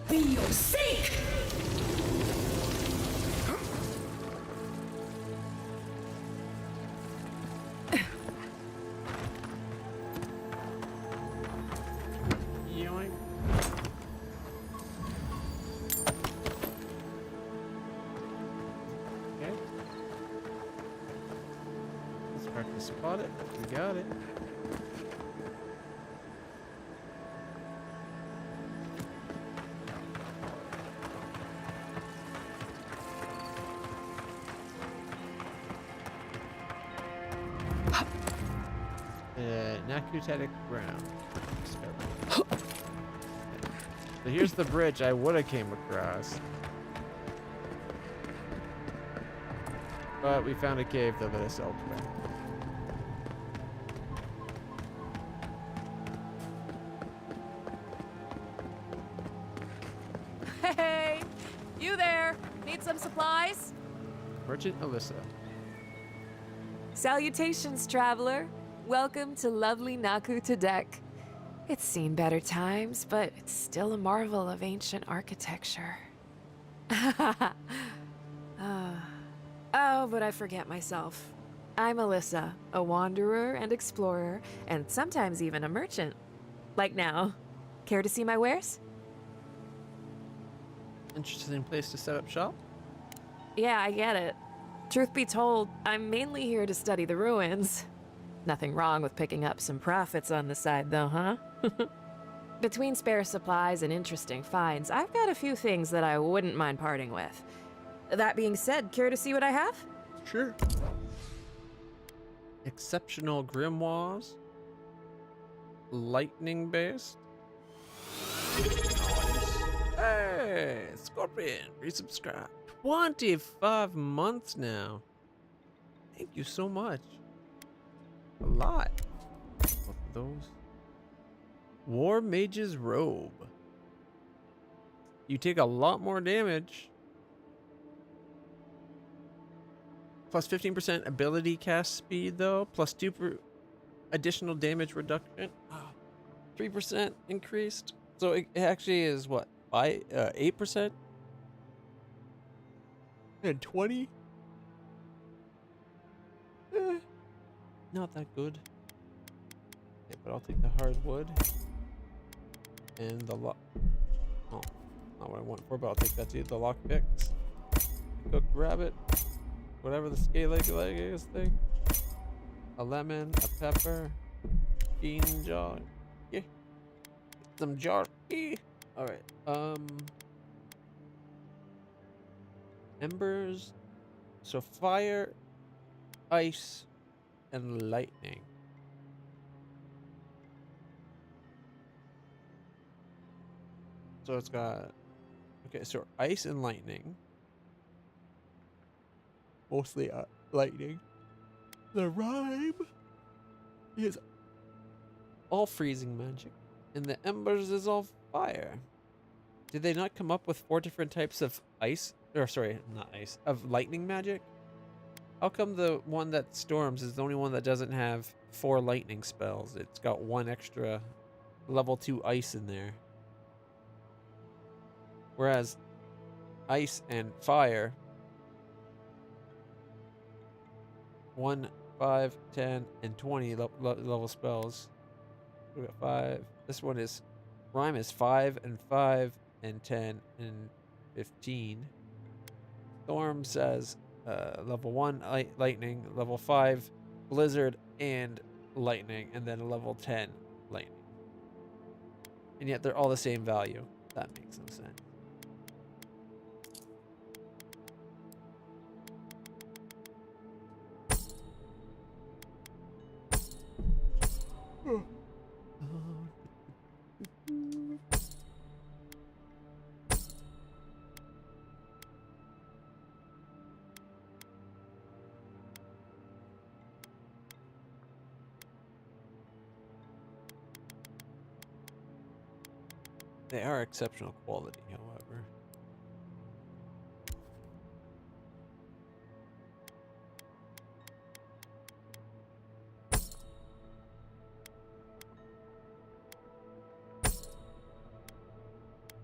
Be your sake! Yoink. Okay. Let's start to spot it. We got it. Nakutatic ground. So here's the bridge I would have came across. But we found a cave that let us elsewhere. Hey! You there! Need some supplies? Merchant Alyssa. Salutations, traveler. Welcome to lovely Nakutadak. It's seen better times, but it's still a marvel of ancient architecture. Oh, but I forget myself. I'm Alyssa, a wanderer and explorer, and sometimes even a merchant. Like now. Care to see my wares? Interesting place to set up shop. Yeah, I get it. Truth be told, I'm mainly here to study the ruins. Nothing wrong with picking up some profits on the side, though, huh? Between spare supplies and interesting finds, I've got a few things that I wouldn't mind parting with. That being said, care to see what I have? Sure. Exceptional grimoires. Lightning based. Hey, Scorpion, resubscribe. 25 months now. Thank you so much. A lot. Both of those. War Mage's Robe. You take a lot more damage. Plus 15% ability cast speed though. Plus 2 additional damage reduction. 3% increased. So it actually is what? 8%? And 20? Not that good. Okay, but I'll take the hardwood. And the lock. Oh, not what I want for, but I'll take that too. The lockpicks. Cooked rabbit. Whatever the scaly leg is thing. A lemon, a pepper. Bean jar. Yeah. Some jar. Alright. Embers. So fire, ice, and lightning. So it's got, okay, so ice and lightning. Mostly lightning. The rhyme is all freezing magic, and the embers is all fire. Did they not come up with 4 different types of ice? Or sorry, not ice, of lightning magic? How come the one that storms is the only one that doesn't have 4 lightning spells? It's got 1 extra level 2 ice in there. Whereas ice and fire, 1, 5, 10, and 20 level spells. We got 5. This one is, rhyme is 5 and 5 and 10 and 15. Storm says level 1 lightning, level 5 blizzard and lightning, and then level 10 lightning. And yet they're all the same value. That makes no sense. They are exceptional quality, however.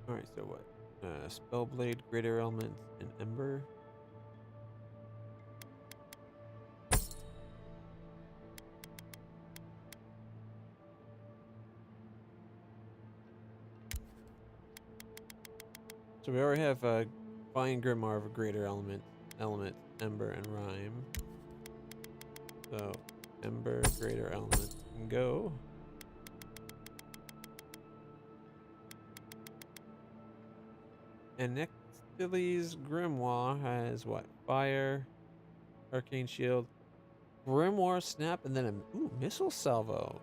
Alright, so what? Spellblade, Greater Elements, and Ember. So we already have Fine Grimoire of a Greater Element, Ember, and Rhyme. So, Ember, Greater Element, and go. And next Billy's Grimoire has what? Fire, Arcane Shield, Grimoire Snap, and then a Missile Salvo.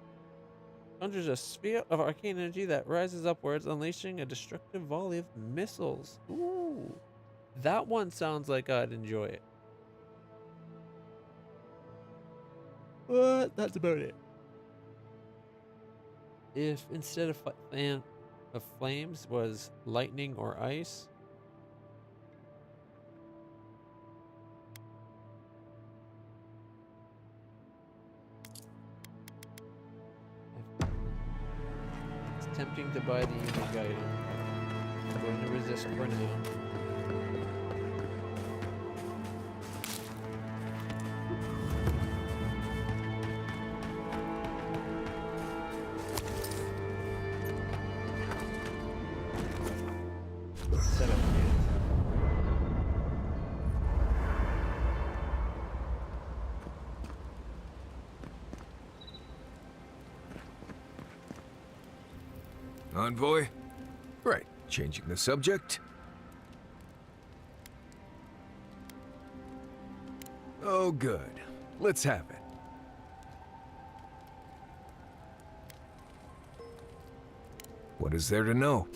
Conjures a sphere of arcane energy that rises upwards, unleashing a destructive volley of missiles. Ooh. That one sounds like I'd enjoy it. But that's about it. If instead of flames was lightning or ice. It's tempting to buy the unique item. I'm going to resist for now. Envoy? Right, changing the subject. Oh, good. Let's have it. What is there to know?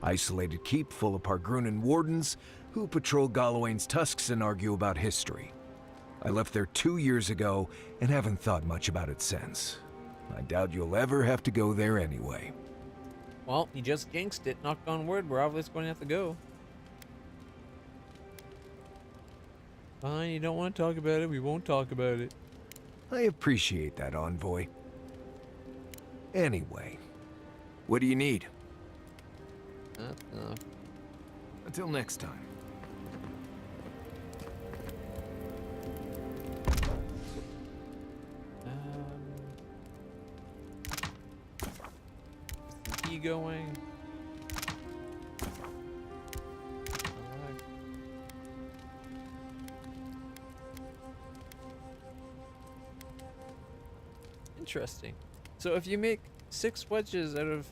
Isolated keep full of Pargrunan wardens who patrol Galawain's tusks and argue about history. I left there 2 years ago and haven't thought much about it since. I doubt you'll ever have to go there anyway. Well, you just jinxed it. Knock on wood, we're obviously going to have to go. Fine, you don't want to talk about it, we won't talk about it. I appreciate that, Envoy. Anyway, what do you need? That's enough. Until next time. Going. Interesting. So if you make 6 wedges out of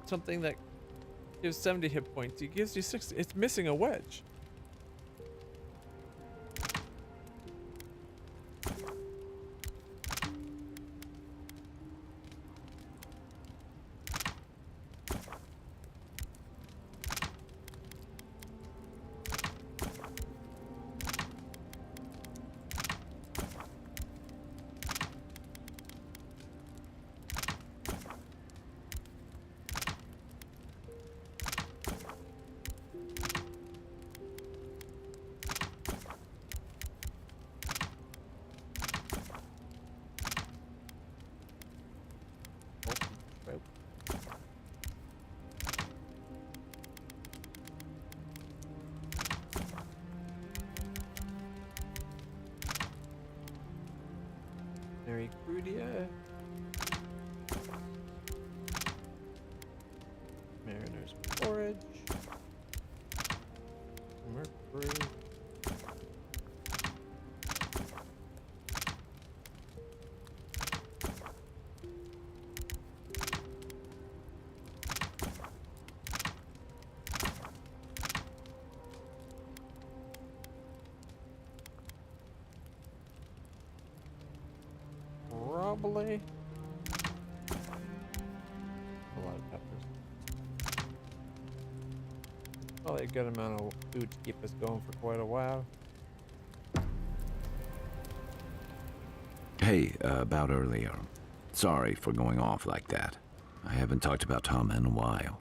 something that gives 70 hit points, it gives you 60. It's missing a wedge. Mary Crudia. Mariner's Forage. Mercury. Probably a lot of peppers. Probably a good amount of food to keep us going for quite a while. Hey, about earlier. Sorry for going off like that. I haven't talked about Tom in a while.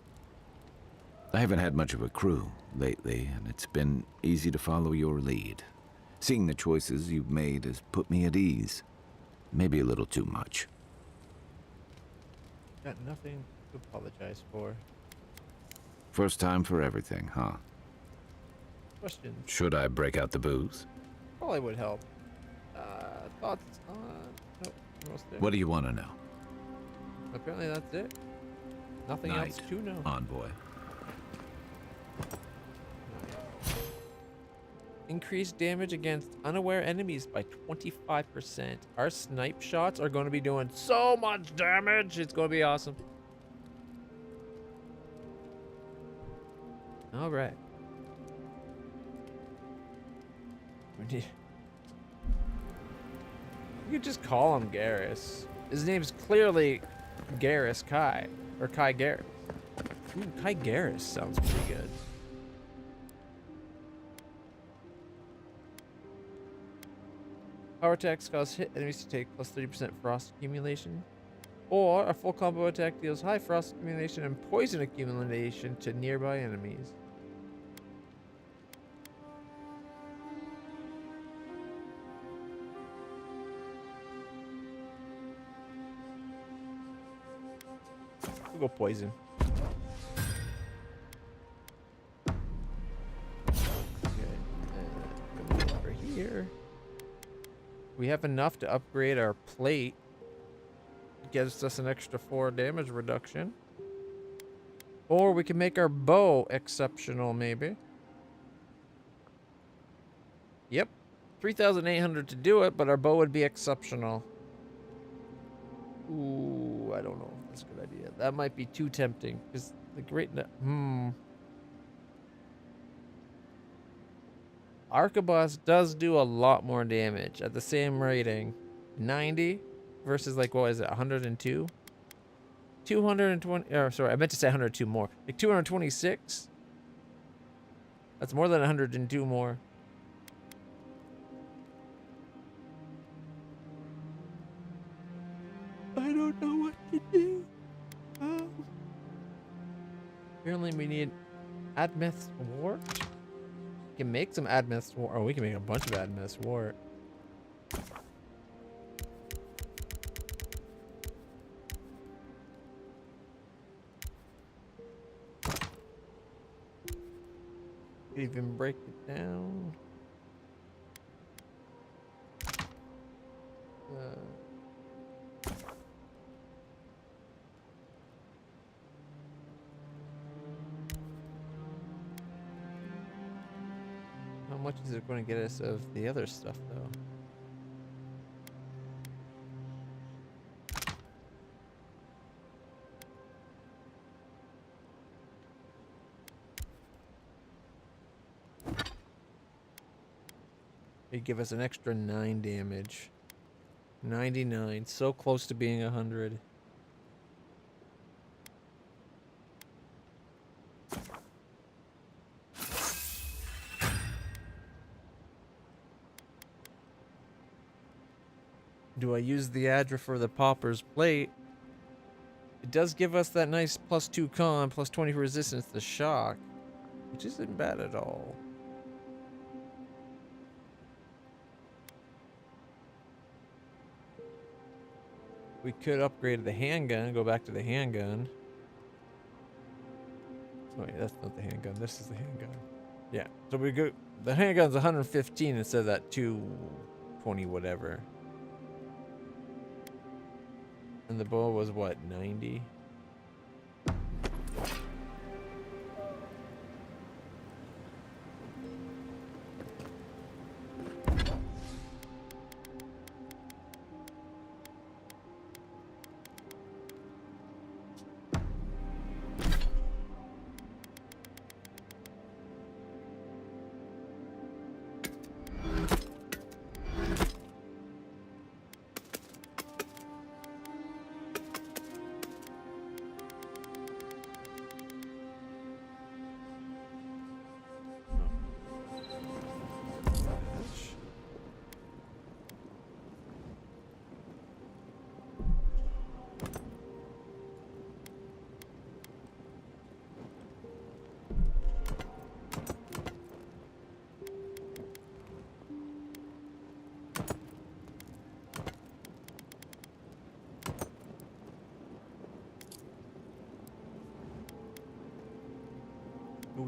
I haven't had much of a crew lately, and it's been easy to follow your lead. Seeing the choices you've made has put me at ease. Maybe a little too much. Got nothing to apologize for. First time for everything, huh? Questions? Should I break out the booze? Probably would help. Thoughts? Nope. Almost there. What do you want to know? Apparently that's it. Nothing Night, else to know. Envoy. Increased damage against unaware enemies by 25%. Our snipe shots are going to be doing so much damage. It's going to be awesome. All right. You could just call him Garrus. His name's clearly Garrus Kai, or Kai Garrus. Ooh, Kai Garrus sounds pretty good. Power attacks cause hit enemies to take plus 30% frost accumulation. Or a full combo attack deals high frost accumulation and poison accumulation to nearby enemies. We'll go poison. Okay. Over here. We have enough to upgrade our plate. Gives us an extra 4 damage reduction. Or we can make our bow exceptional, maybe. Yep. 3,800 to do it, but our bow would be exceptional. Ooh, I don't know if that's a good idea. That might be too tempting. Because the great... Arquebus does do a lot more damage at the same rating. 90 versus like, what is it, 102? 220, or sorry, I meant to say 102 more. Like 226? That's more than 102 more. I don't know what to do. Apparently we need Admeth's Wart. We can make some Admeth's Wart. Oh, we can make a bunch of Admeth's Wart. Even break it down. How much is it going to get us of the other stuff, though? It'd give us an extra 9 damage. 99, so close to being 100. Do I use the Adra for the Pauper's Plate? It does give us that nice +2 con, +20 resistance to shock, which isn't bad at all. We could upgrade the handgun, go back to the handgun. Oh, wait, that's not the handgun. This is the handgun. Yeah, so we go. The handgun's 115 instead of that 220 whatever. And the bow was what, 90?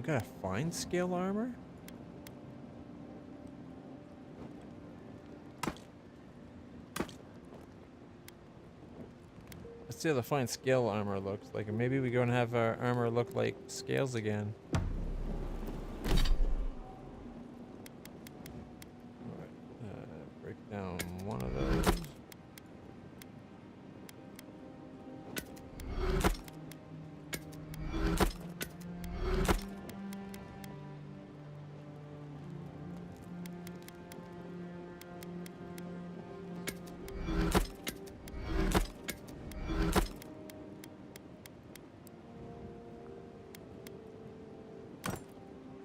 we got a fine scale armor? Let's see how the fine scale armor looks like. And maybe we're gonna have our armor look like scales again. Alright, break down one of those.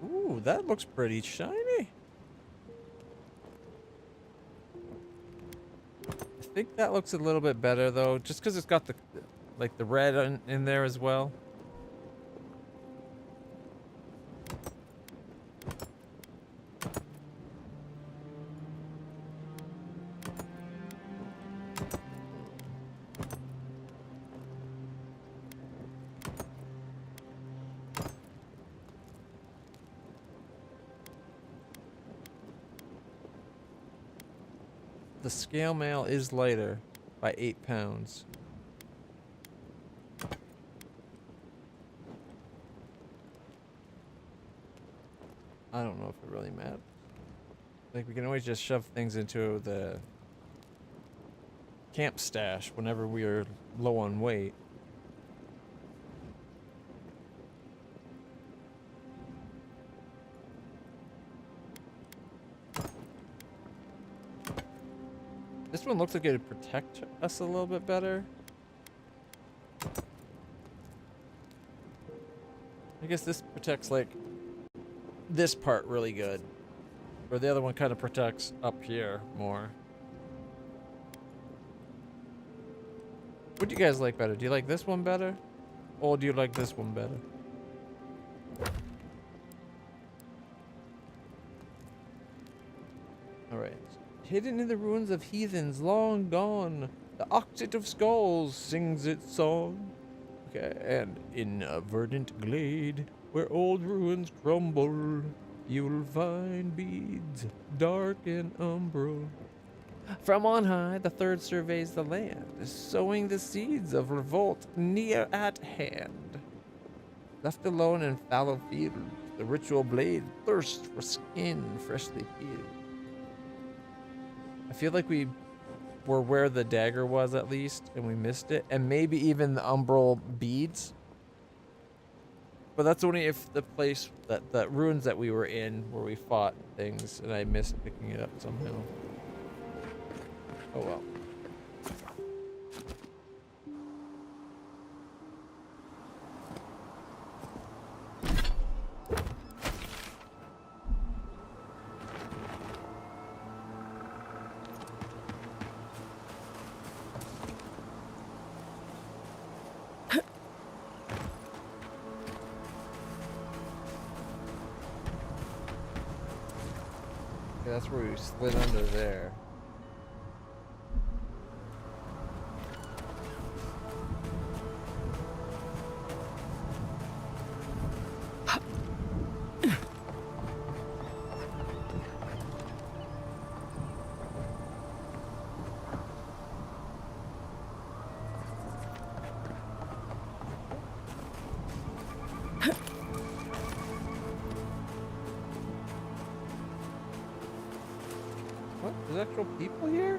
Ooh, that looks pretty shiny. I think that looks a little bit better though, just because it's got the like the red in there as well. The scale mail is lighter by 8 pounds. I don't know if it really matters. Like, we can always just shove things into the camp stash whenever we are low on weight. This one looks like it'd protect us a little bit better. I guess this protects like this part really good. Or the other one kind of protects up here more. What do you guys like better? Do you like this one better? Or do you like this one better? Alright. Hidden in the ruins of heathens long gone, the octet of skulls sings its song. Okay, and in a verdant glade where old ruins crumble, you'll find beads dark and umbral. From on high, the third surveys the land, sowing the seeds of revolt near at hand. Left alone in fallow fields, the ritual blade thirsts for skin freshly peeled. I feel like we were where the dagger was at least, and we missed it, and maybe even the umbral beads. But that's only if the place, that ruins that we were in, where we fought things, and I missed picking it up somehow. Oh well. That's where we slid under there. There's actual people here?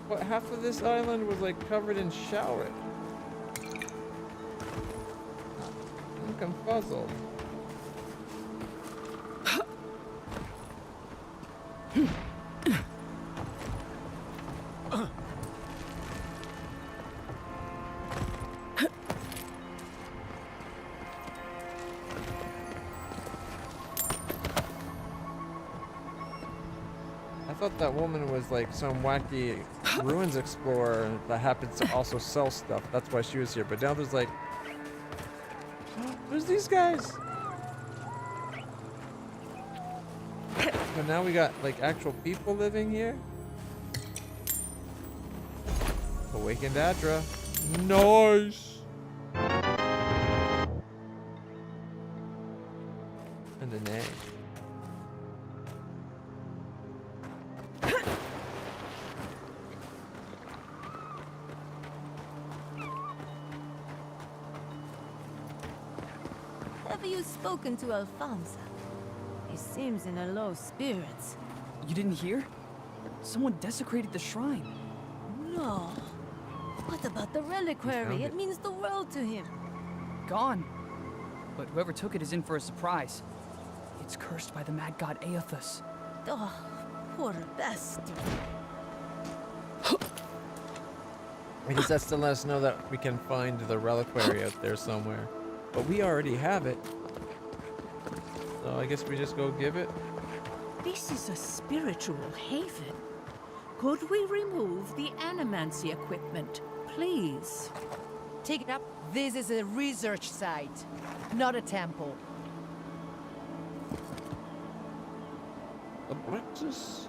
What, half of this island was like covered in showers? I'm confuzzled. I thought that woman was like some wacky ruins explorer that happens to also sell stuff. That's why she was here. But now there's like, there's these guys. But now we got like actual people living here. Awakened Adra. Nice. And an A. Have you spoken to Alfonso? He seems in a low spirits. You didn't hear? Someone desecrated the shrine. No. What about the reliquary? It means the world to him. Gone. But whoever took it is in for a surprise. It's cursed by the mad god Aethus. Oh, poor bastard. I guess that's to let us know that we can find the reliquary out there somewhere. But we already have it. So I guess we just go give it. This is a spiritual haven. Could we remove the animancy equipment, please? Take it up. This is a research site, not a temple. Abraxas?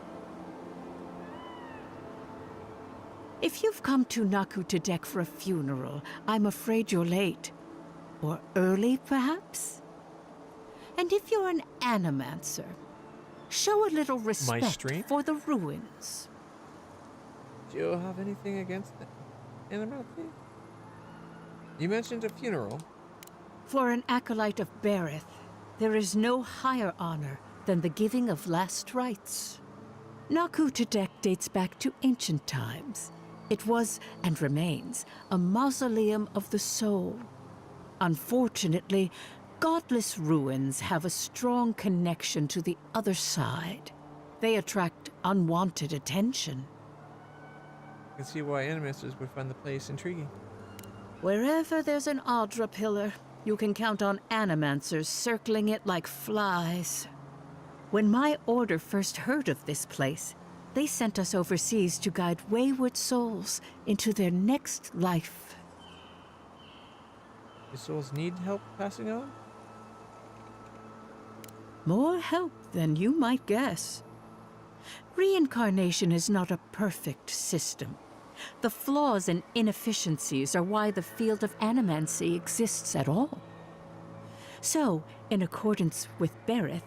If you've come to Nakutadek for a funeral, I'm afraid you're late. Or early, perhaps? And if you're an animancer, show a little respect for the ruins. Do you have anything against that? Animality? You mentioned a funeral. For an acolyte of Berith, there is no higher honor than the giving of last rites. Nakutadek dates back to ancient times. It was, and remains, a mausoleum of the soul. Unfortunately, godless ruins have a strong connection to the other side. They attract unwanted attention. I can see why animators would find the place intriguing. Wherever there's an Audra pillar, you can count on animancers circling it like flies. When my order first heard of this place, they sent us overseas to guide wayward souls into their next life. Do souls need help passing on? More help than you might guess. Reincarnation is not a perfect system. The flaws and inefficiencies are why the field of animancy exists at all. So, in accordance with Berith,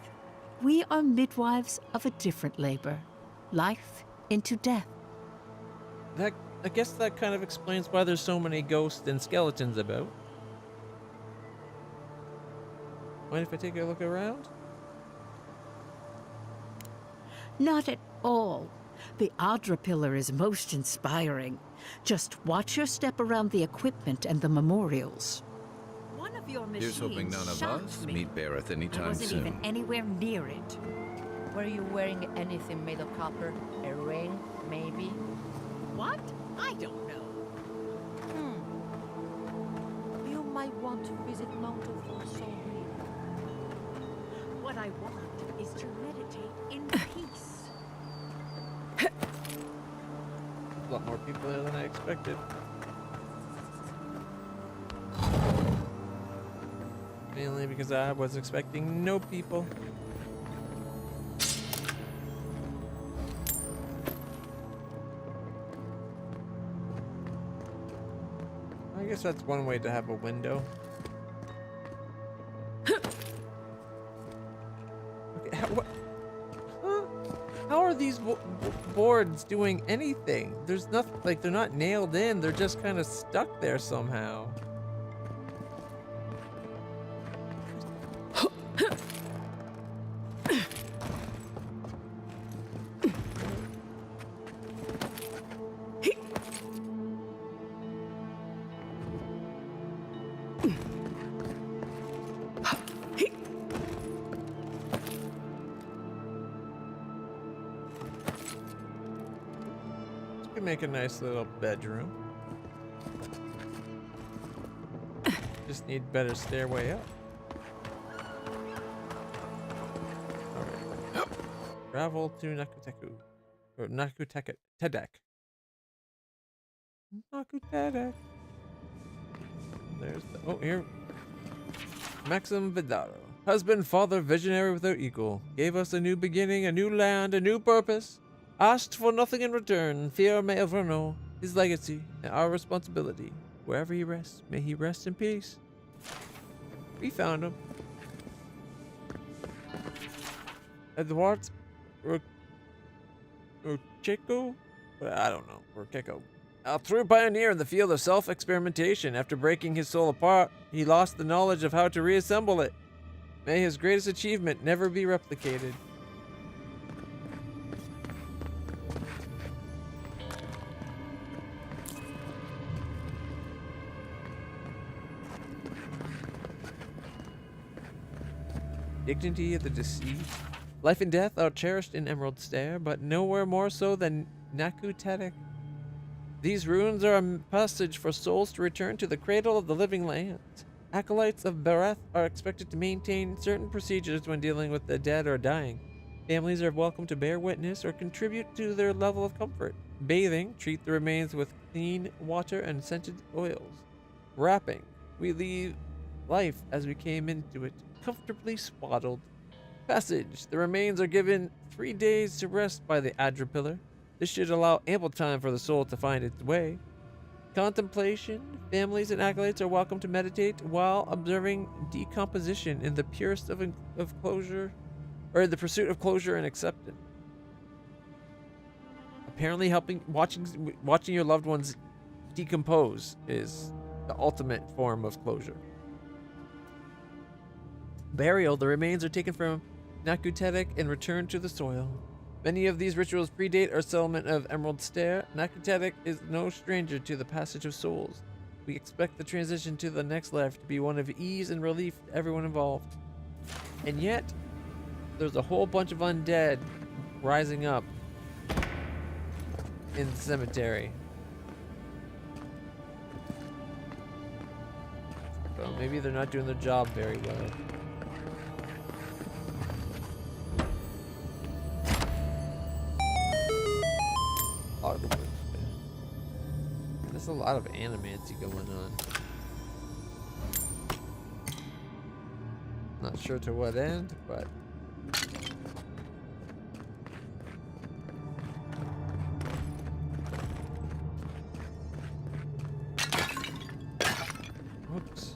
we are midwives of a different labor. Life into death. I guess that kind of explains why there's so many ghosts and skeletons about. Mind if I take a look around? Not at all. The Audra pillar is most inspiring. Just watch your step around the equipment and the memorials. One of your machines Here's hoping none of us me. meet Berith anytime I wasn't soon. even anywhere near it. Were you wearing anything made of copper? A ring, maybe? What? I don't know. You might want to visit Mount Alfonso. What I want is to meditate in peace. A lot more people there than I expected. Mainly because I was expecting no people. I guess that's one way to have a window. Okay, how are these boards doing anything? There's nothing, like they're not nailed in, they're just kind of stuck there somehow. Make a nice little bedroom. Just need better stairway up. Alright. Travel to Nakuteku. Or Nakutadek. Nakutadek. There's the, oh, here. Maxim Vidaro. Husband, father, visionary without equal. Gave us a new beginning, a new land, a new purpose. Asked for nothing in return, fear may ever know his legacy and our responsibility. Wherever he rests, may he rest in peace. We found him. Edward Urcheko? I don't know. Urcheko. A true pioneer in the field of self-experimentation. After breaking his soul apart, he lost the knowledge of how to reassemble it. May his greatest achievement never be replicated. Dignity of the deceased. Life and death are cherished in Emerald Stair, but nowhere more so than Nakutetek. These ruins are a passage for souls to return to the cradle of the living lands. Acolytes of Bereth are expected to maintain certain procedures when dealing with the dead or dying. Families are welcome to bear witness or contribute to their level of comfort. Bathing, treat the remains with clean water and scented oils. Wrapping, we leave life as we came into it, comfortably swaddled. Passage, the remains are given 3 days to rest by the Adra Pillar. This should allow ample time for the soul to find its way. Contemplation, families and acolytes are welcome to meditate while observing decomposition in the purest of closure, or in the pursuit of closure and acceptance. Apparently watching your loved ones decompose is the ultimate form of closure. Burial, the remains are taken from Nakutetek and returned to the soil. Many of these rituals predate our settlement of Emerald Stair. Nakutetek is no stranger to the passage of souls. We expect the transition to the next life to be one of ease and relief to everyone involved. And yet, there's a whole bunch of undead rising up in the cemetery. So maybe they're not doing their job very well. There's a lot of animancy going on. Not sure to what end, but whoops.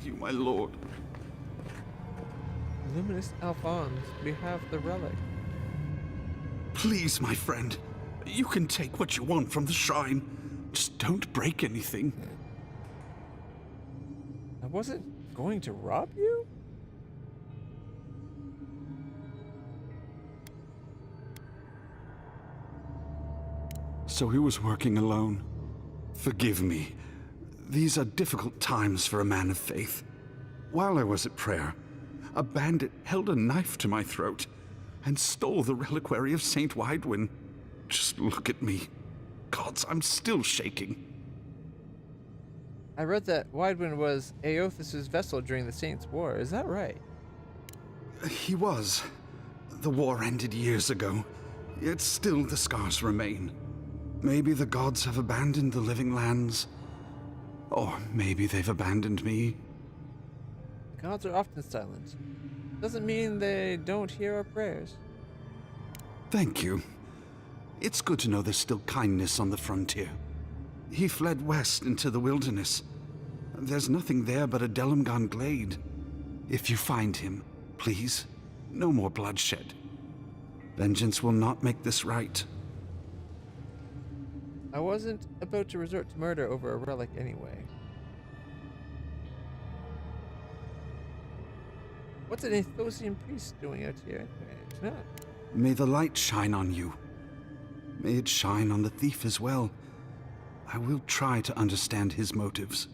You, my lord. Luminous Alphonse, we have the relic. Please, my friend. You can take what you want from the shrine. Just don't break anything. I wasn't going to rob you? So he was working alone. Forgive me. These are difficult times for a man of faith. While I was at prayer, a bandit held a knife to my throat and stole the reliquary of Saint Widwin. Just look at me. Gods, I'm still shaking. I read that Widwin was Aothus's vessel during the Saints' War. Is that right? He was. The war ended years ago, yet still the scars remain. Maybe the gods have abandoned the living lands. Or maybe they've abandoned me. Gods are often silent. Doesn't mean they don't hear our prayers. Thank you. It's good to know there's still kindness on the frontier. He fled west into the wilderness. There's nothing there but a Delimgon glade. If you find him, please, no more bloodshed. Vengeance will not make this right. I wasn't about to resort to murder over a relic anyway. What's an Athosian priest doing out here? No. May the light shine on you. May it shine on the thief as well. I will try to understand his motives.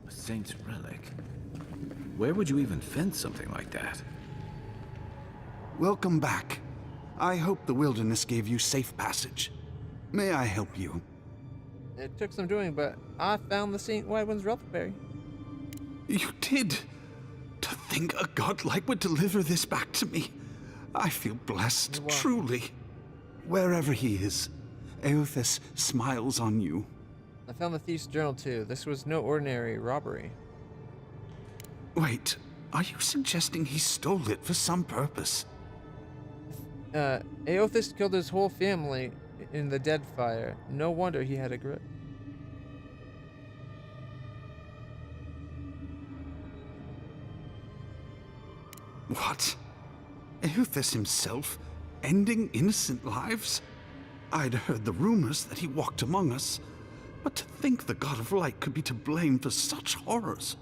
A saint's relic? Where would you even fence something like that? Welcome back. I hope the wilderness gave you safe passage. May I help you? It took some doing, but I found the Saint Widwin's reliquary. You did? To think a godlike would deliver this back to me. I feel blessed, truly. Wherever he is, Aothus smiles on you. I found the thief's journal too. This was no ordinary robbery. Wait, are you suggesting he stole it for some purpose? Aothis killed his whole family in the dead fire. No wonder he had a grip. What? Aothis himself, ending innocent lives? I'd heard the rumors that he walked among us, but to think the God of Light could be to blame for such horrors?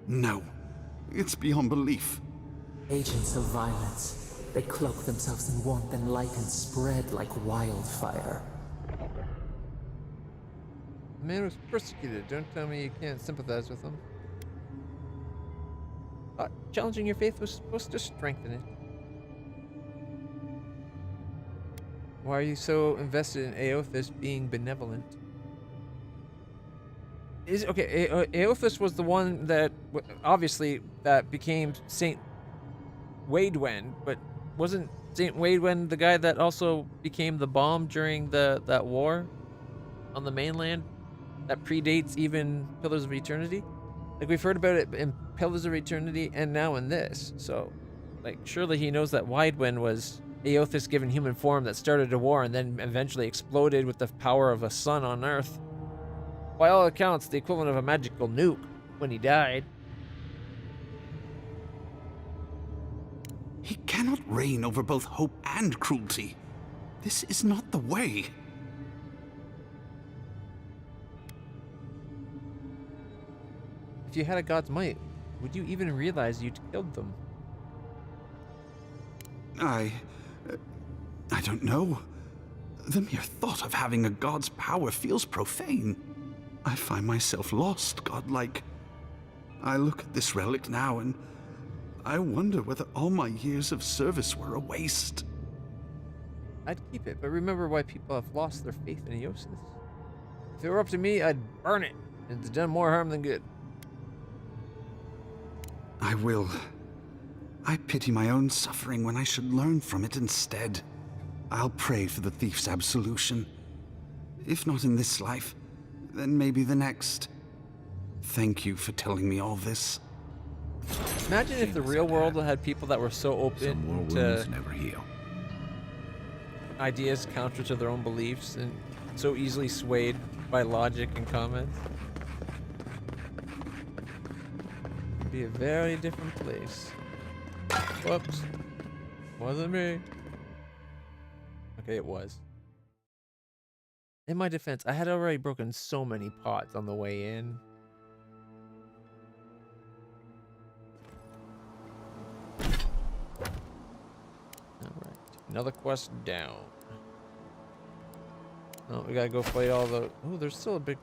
No, it's beyond belief. Agents of violence. They cloak themselves in warmth and light and spread like wildfire. The man was persecuted. Don't tell me you can't sympathize with him. Challenging your faith was supposed to strengthen it. Why are you so invested in Aothis being benevolent? Aothis was the one that obviously that became Saint Waidwen, but wasn't Saint Waidwen the guy that also became the bomb during that war on the mainland that predates even Pillars of Eternity? Like, we've heard about it in Pillars of Eternity and now in this. So, like, surely he knows that Waidwen was Aothis given human form that started a war and then eventually exploded with the power of a sun on Earth. By all accounts, the equivalent of a magical nuke when he died. He cannot reign over both hope and cruelty. This is not the way. If you had a god's might, would you even realize you'd killed them? I don't know. The mere thought of having a god's power feels profane. I find myself lost, godlike. I look at this relic now and I wonder whether all my years of service were a waste. I'd keep it, but remember why people have lost their faith in Eosis. If it were up to me, I'd burn it. It's done more harm than good. I will. I pity my own suffering when I should learn from it instead. I'll pray for the thief's absolution. If not in this life, then maybe the next. Thank you for telling me all this. Imagine if the real world had people that were so open to never heal. Ideas counter to their own beliefs and so easily swayed by logic and comments. It'd be a very different place. Whoops. Wasn't me. Okay, it was. In my defense, I had already broken so many pots on the way in. Alright, another quest down. Oh, we gotta go fight all the... Oh, there's still a big...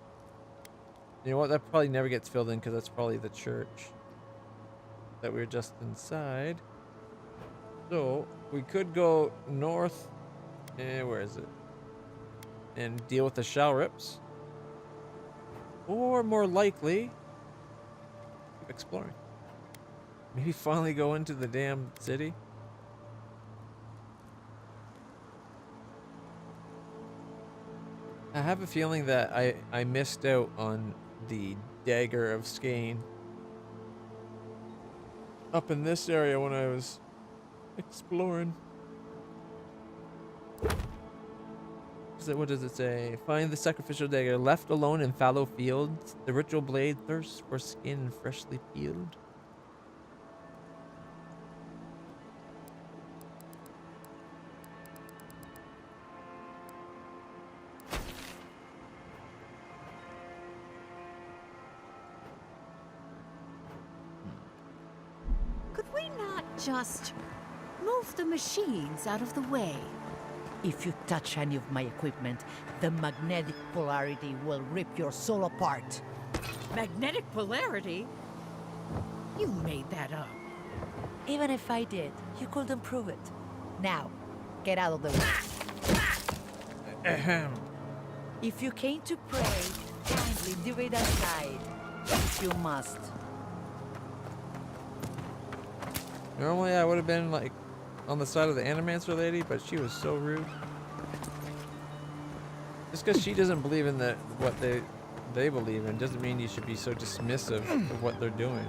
You know what, that probably never gets filled in because that's probably the church that we were just inside. So, we could go north... where is it? And deal with the shell rips. Or more likely... keep exploring. Maybe finally go into the damn city. I have a feeling that I missed out on the Dagger of Skane up in this area when I was exploring. What does it say? Find the sacrificial dagger left alone in fallow fields. The ritual blade thirsts for skin freshly peeled. Could we not just move the machines out of the way? If you touch any of my equipment, the magnetic polarity will rip your soul apart. Magnetic polarity? You made that up. Even if I did, you couldn't prove it. Now, get out of the way. Ahem. If you came to pray, kindly leave it aside. If you must. Normally I would have been like on the side of the Animancer lady, but she was so rude. Just because she doesn't believe in what they believe in doesn't mean you should be so dismissive of what they're doing.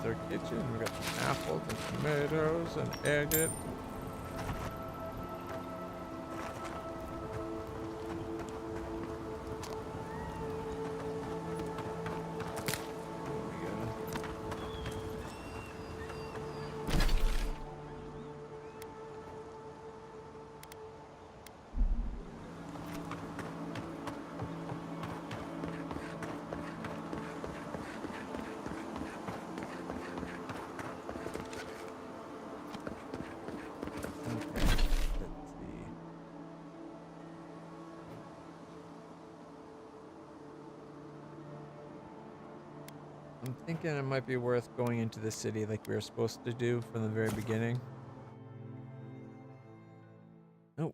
our kitchen. We got some apples and tomatoes and agate. I'm thinking it might be worth going into the city like we were supposed to do from the very beginning. Oh,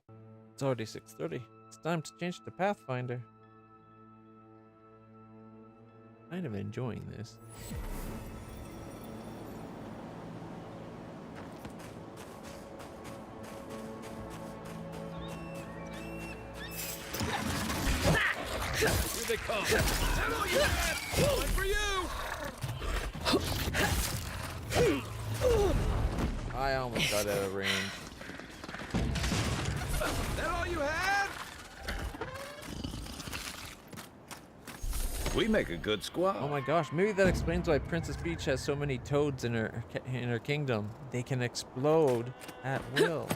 it's already 6:30. It's time to change to Pathfinder. Kind of enjoying this. Here they come. That's all you had. One for you. I almost got out of range. That all you had? We make a good squad. Oh my gosh, maybe that explains why Princess Peach has so many toads in her kingdom. They can explode at will.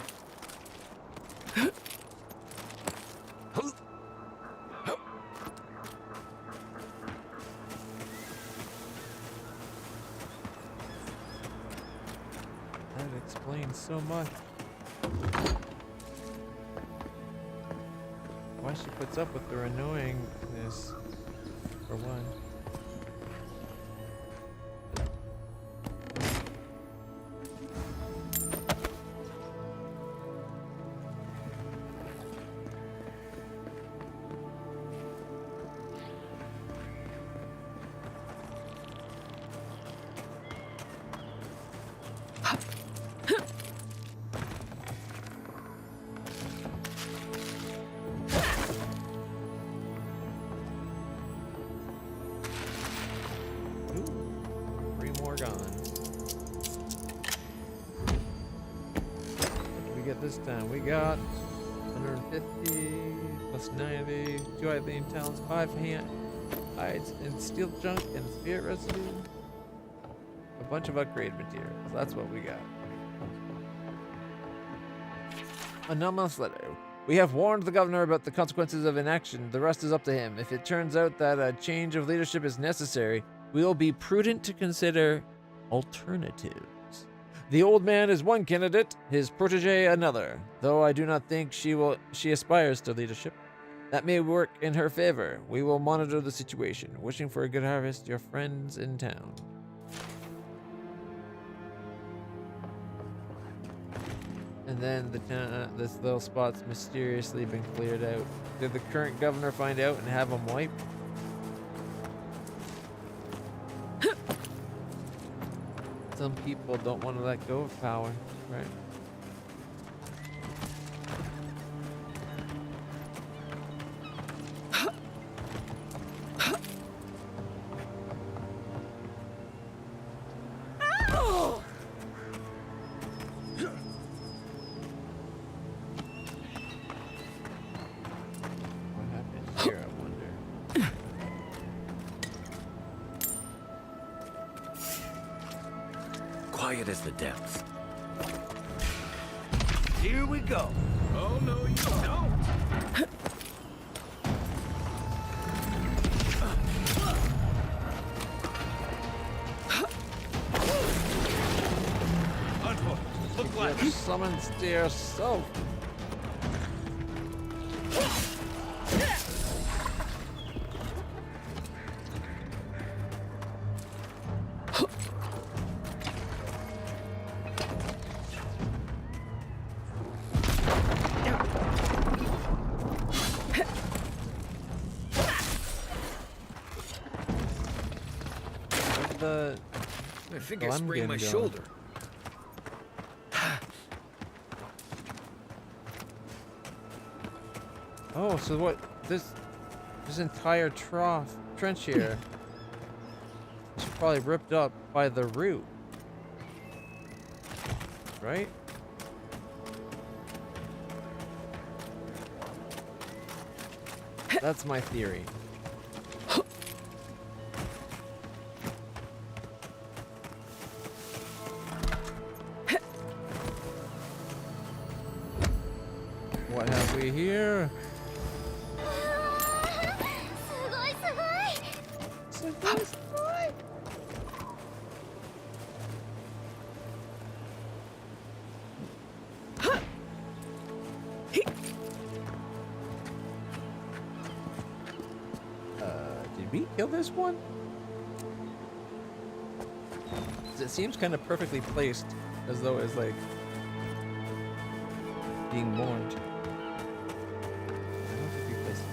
That explains so much. Why she puts up with their annoyingness, for one. This time we got 150 plus 90, 2 Eileen talents, 5 hand hides and steel junk and spirit residue, a bunch of upgrade materials. That's what we got. Anonymous letter. We have warned the governor about the consequences of inaction. The rest is up to him. If it turns out that a change of leadership is necessary, we will be prudent to consider alternatives. The old man is one candidate, his protege another, though I do not think she aspires to leadership. That may work in her favor. We will monitor the situation. Wishing for a good harvest, your friends in town. And then this little spot's mysteriously been cleared out. Did the current governor find out and have him wiped? Some people don't want to let go of power, right? What happened here, I wonder? Quiet as the depths. Here we go. Oh, no, you don't. LitlClutch summons to yourself. I think I sprained my shoulder. Oh, so what? This entire trench here. It's probably ripped up. by the root. Right? That's my theory. What have we here? Did we kill this one? It seems kind of perfectly placed, as though it's like being mourned. I don't think we placed it.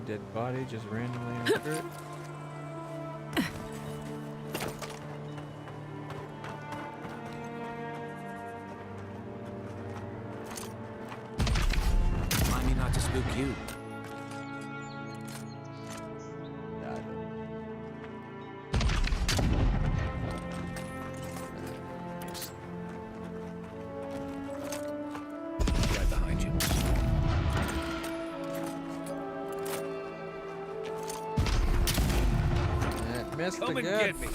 Dead body just randomly occurred. Remind me not to spook you. Right behind you. Missed Come the and good. get me. Is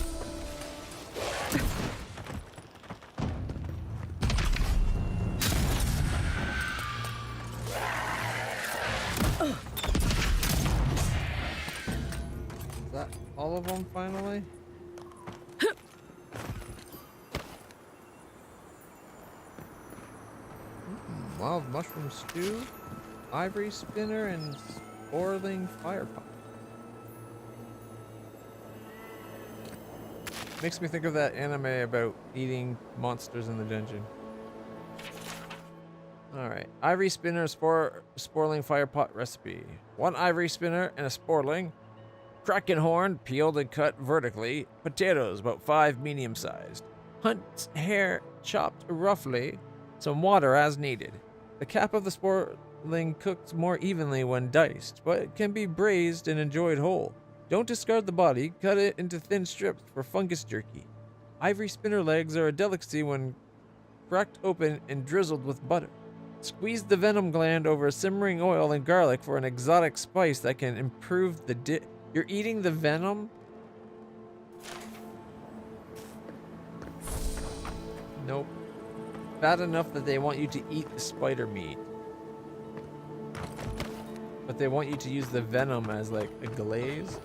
that all of them finally? Wild mushroom stew, ivory spinner, and sporling fire pot. Makes me think of that anime about eating monsters in the dungeon. Alright. Ivory spinner, sporling fire pot recipe. 1 ivory spinner and a sporling. Kraken horn, peeled and cut vertically. Potatoes, about 5 medium sized. Hunt's hair, chopped roughly. Some water as needed. The cap of the sporling cooked more evenly when diced, but it can be braised and enjoyed whole. Don't discard the body, cut it into thin strips for fungus jerky. Ivory spinner legs are a delicacy when cracked open and drizzled with butter. Squeeze the venom gland over simmering oil and garlic for an exotic spice that can improve the You're eating the venom? Nope. Bad enough that they want you to eat the spider meat. But they want you to use the venom as like a glaze?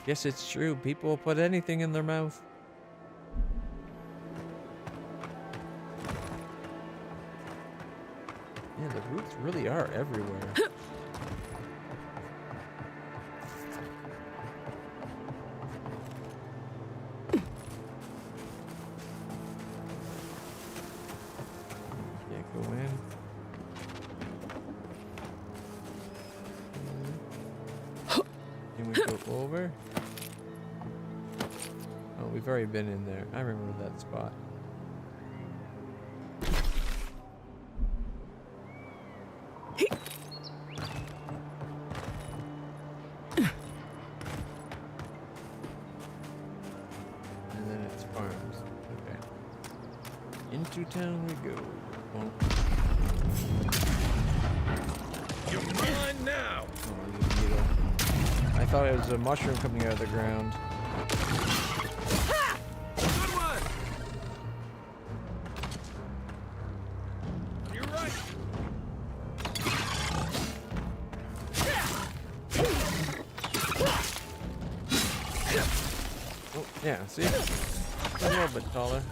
Guess it's true. People will put anything in their mouth. Yeah, the roots really are everywhere. Can't go in. Can we go over? Oh, we've already been in there. I remember that spot. And then it's farms. Okay. Into town we go. Well, You're mine now. oh, there's a beetle. I thought it was a mushroom coming out of the ground. You're right. Oh, yeah, see? A little bit taller.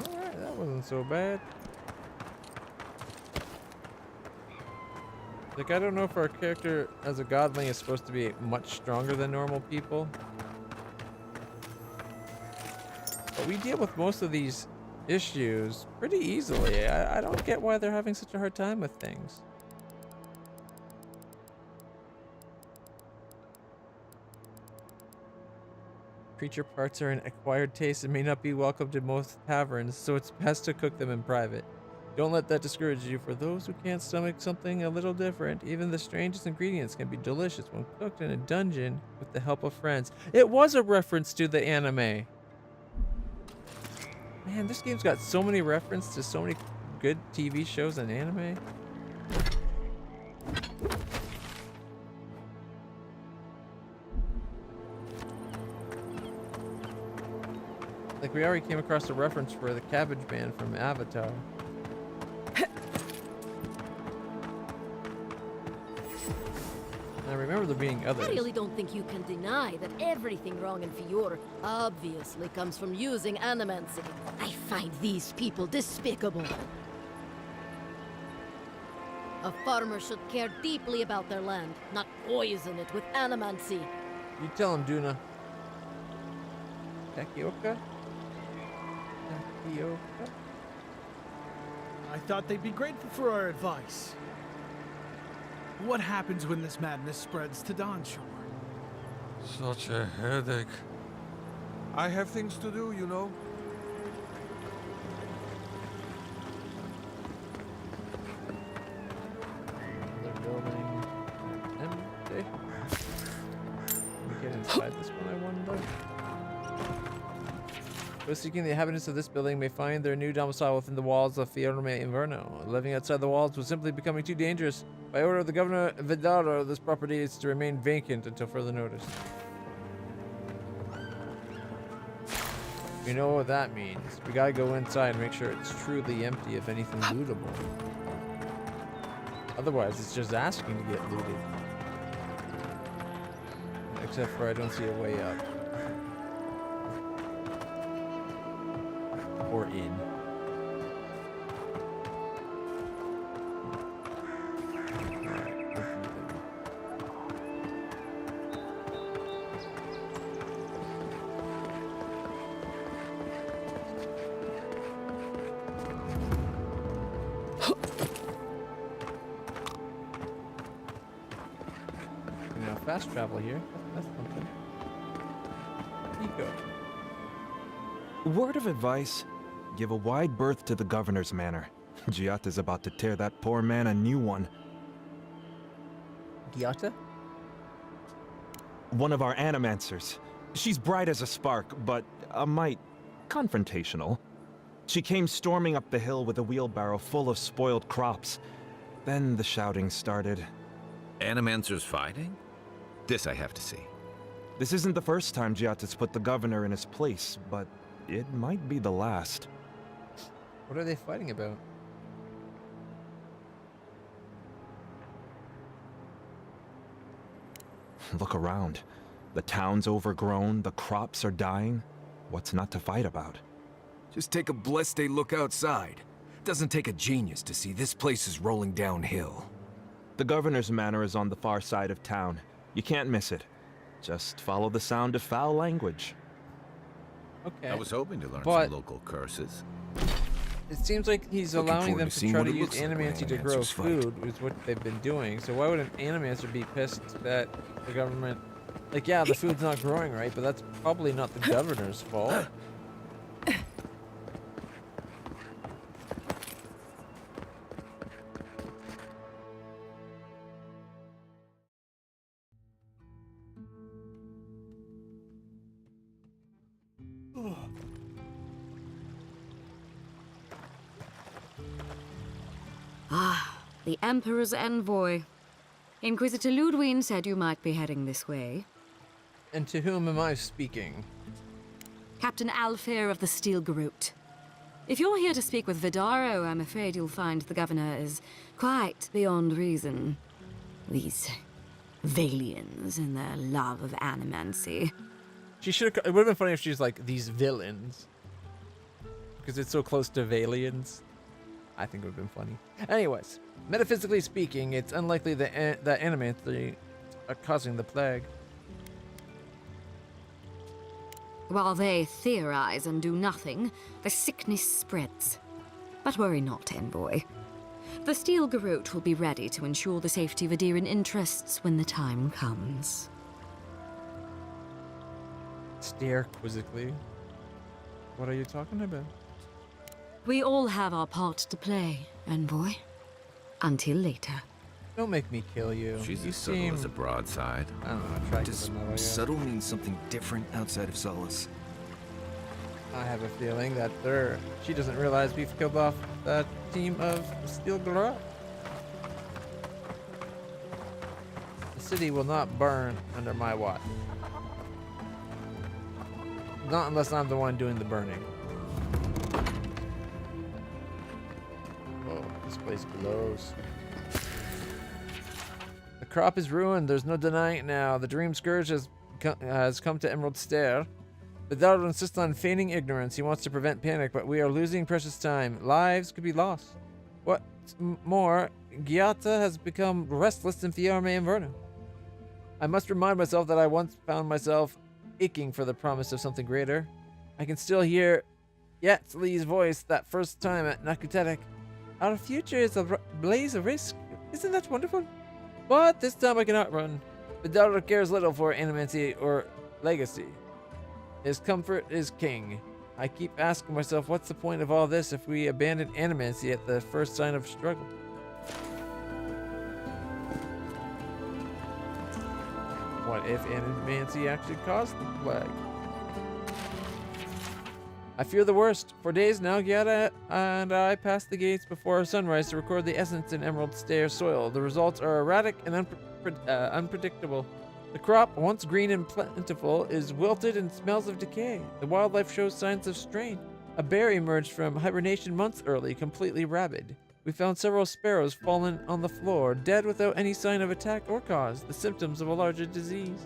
Alright, that wasn't so bad. Like, I don't know if our character as a godling is supposed to be much stronger than normal people. But we deal with most of these issues pretty easily. I don't get why they're having such a hard time with things. Creature parts are an acquired taste and may not be welcome to most taverns, so it's best to cook them in private. Don't let that discourage you. For those who can't stomach something a little different, even the strangest ingredients can be delicious when cooked in a dungeon with the help of friends. It was a reference to the anime. Man, this game's got so many references to so many good TV shows and anime. Like, we already came across a reference for the Cabbage Man from Avatar. I remember there being others. I really don't think you can deny that everything wrong in Fior obviously comes from using animancy. I find these people despicable. A farmer should care deeply about their land, not poison it with animancy. You tell him, Duna. Takioka? Takioka? I thought they'd be grateful for our advice. What happens when this madness spreads to Dawnshore? Such a headache. I have things to do, you know. Another building. Empty. Can we get inside this one, I wonder? Those seeking the inhabitants of this building may find their new domicile within the walls of Fiorme Inverno. Living outside the walls was simply becoming too dangerous. By order of the Governor Vidaro, this property is to remain vacant until further notice. You know what that means. We gotta go inside and make sure it's truly empty of anything lootable. Otherwise, it's just asking to get looted. Except for I don't see a way up. Or in. Fast travel here. That's something. Eco. Word of advice: give a wide berth to the governor's manor. Giata's about to tear that poor man a new one. Giata? One of our animancers. She's bright as a spark, but a mite confrontational. She came storming up the hill with a wheelbarrow full of spoiled crops. Then the shouting started. Animancers fighting? This I have to see. This isn't the first time Giata's put the governor in his place, but it might be the last. What are they fighting about? Look around. The town's overgrown, the crops are dying. What's not to fight about? Just take a blessed day look outside. Doesn't take a genius to see this place is rolling downhill. The governor's manor is on the far side of town. You can't miss it. Just follow the sound of foul language. Okay. I was hoping to learn But some local curses. it seems like he's Looking allowing forward them to to seeing try what to it use looks like when animancy to grow animancers fight. food, is what they've been doing. So why would an animancer be pissed that the government... Like, yeah, the food's not growing right, but that's probably not the governor's fault. The Emperor's envoy. Inquisitor Ludwig said you might be heading this way. And to whom am I speaking? Captain Alfair of the Steel Garrote. If you're here to speak with Vidaro, I'm afraid you'll find the governor is quite beyond reason. These Valians and their love of animancy. She should have. It would have been funny if she's like these villains, because it's so close to Valians. I think it would have been funny. Anyways, metaphysically speaking, it's unlikely that animancy are causing the plague. While they theorize and do nothing, the sickness spreads. But worry not, envoy. The Steel Garrote will be ready to ensure the safety of Adirian interests when the time comes. Stare quizzically. What are you talking about? We all have our part to play, envoy. Until later. Don't make me kill you. She's You as subtle seem- as a broadside. I don't know, attractive Does enough, I guess. subtle mean something different outside of Solace? I have a feeling that she doesn't realize we've killed off that team of Steel Garrote. The city will not burn under my watch. Not unless I'm the one doing the burning. Oh, this place glows. The crop is ruined. There's no denying it now. The Dream Scourge has come to Emerald Stair. The Vidaro insists on feigning ignorance. He wants to prevent panic, but we are losing precious time. Lives could be lost. What's more, Giata has become restless in Fiorme and Inverno. I must remind myself that I once found myself aching for the promise of something greater. I can still hear Yatzli's voice that first time at Nakutetek. Our future is a blaze of risk. Isn't that wonderful? But this time I cannot run. Vidaro cares little for animancy or legacy. His comfort is king. I keep asking myself, what's the point of all this if we abandon animancy at the first sign of struggle? What if animancy actually caused the plague? I fear the worst. For days now, Giada and I passed the gates before sunrise to record the essence in Emerald Stair soil. The results are erratic and unpredictable. The crop, once green and plentiful, is wilted and smells of decay. The wildlife shows signs of strain. A bear emerged from hibernation months early, completely rabid. We found several sparrows fallen on the floor, dead without any sign of attack or cause, the symptoms of a larger disease.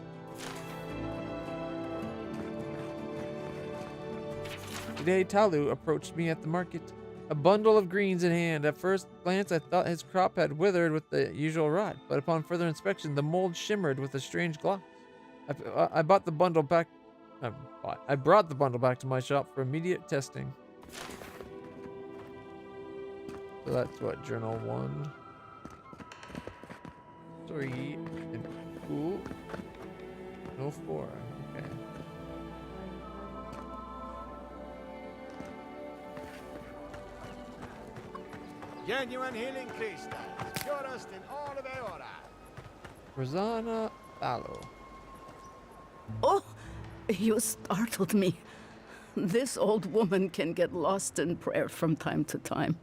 Today, Talu approached me at the market, a bundle of greens in hand. At first glance, I thought his crop had withered with the usual rot, but upon further inspection, the mold shimmered with a strange gloss. I brought the bundle back to my shop for immediate testing. So that's what, journal 1, 3, and 2, no 4. Okay. Genuine healing crystal. Purest in all of Eora. Rosanna Fallow. Oh, you startled me. This old woman can get lost in prayer from time to time.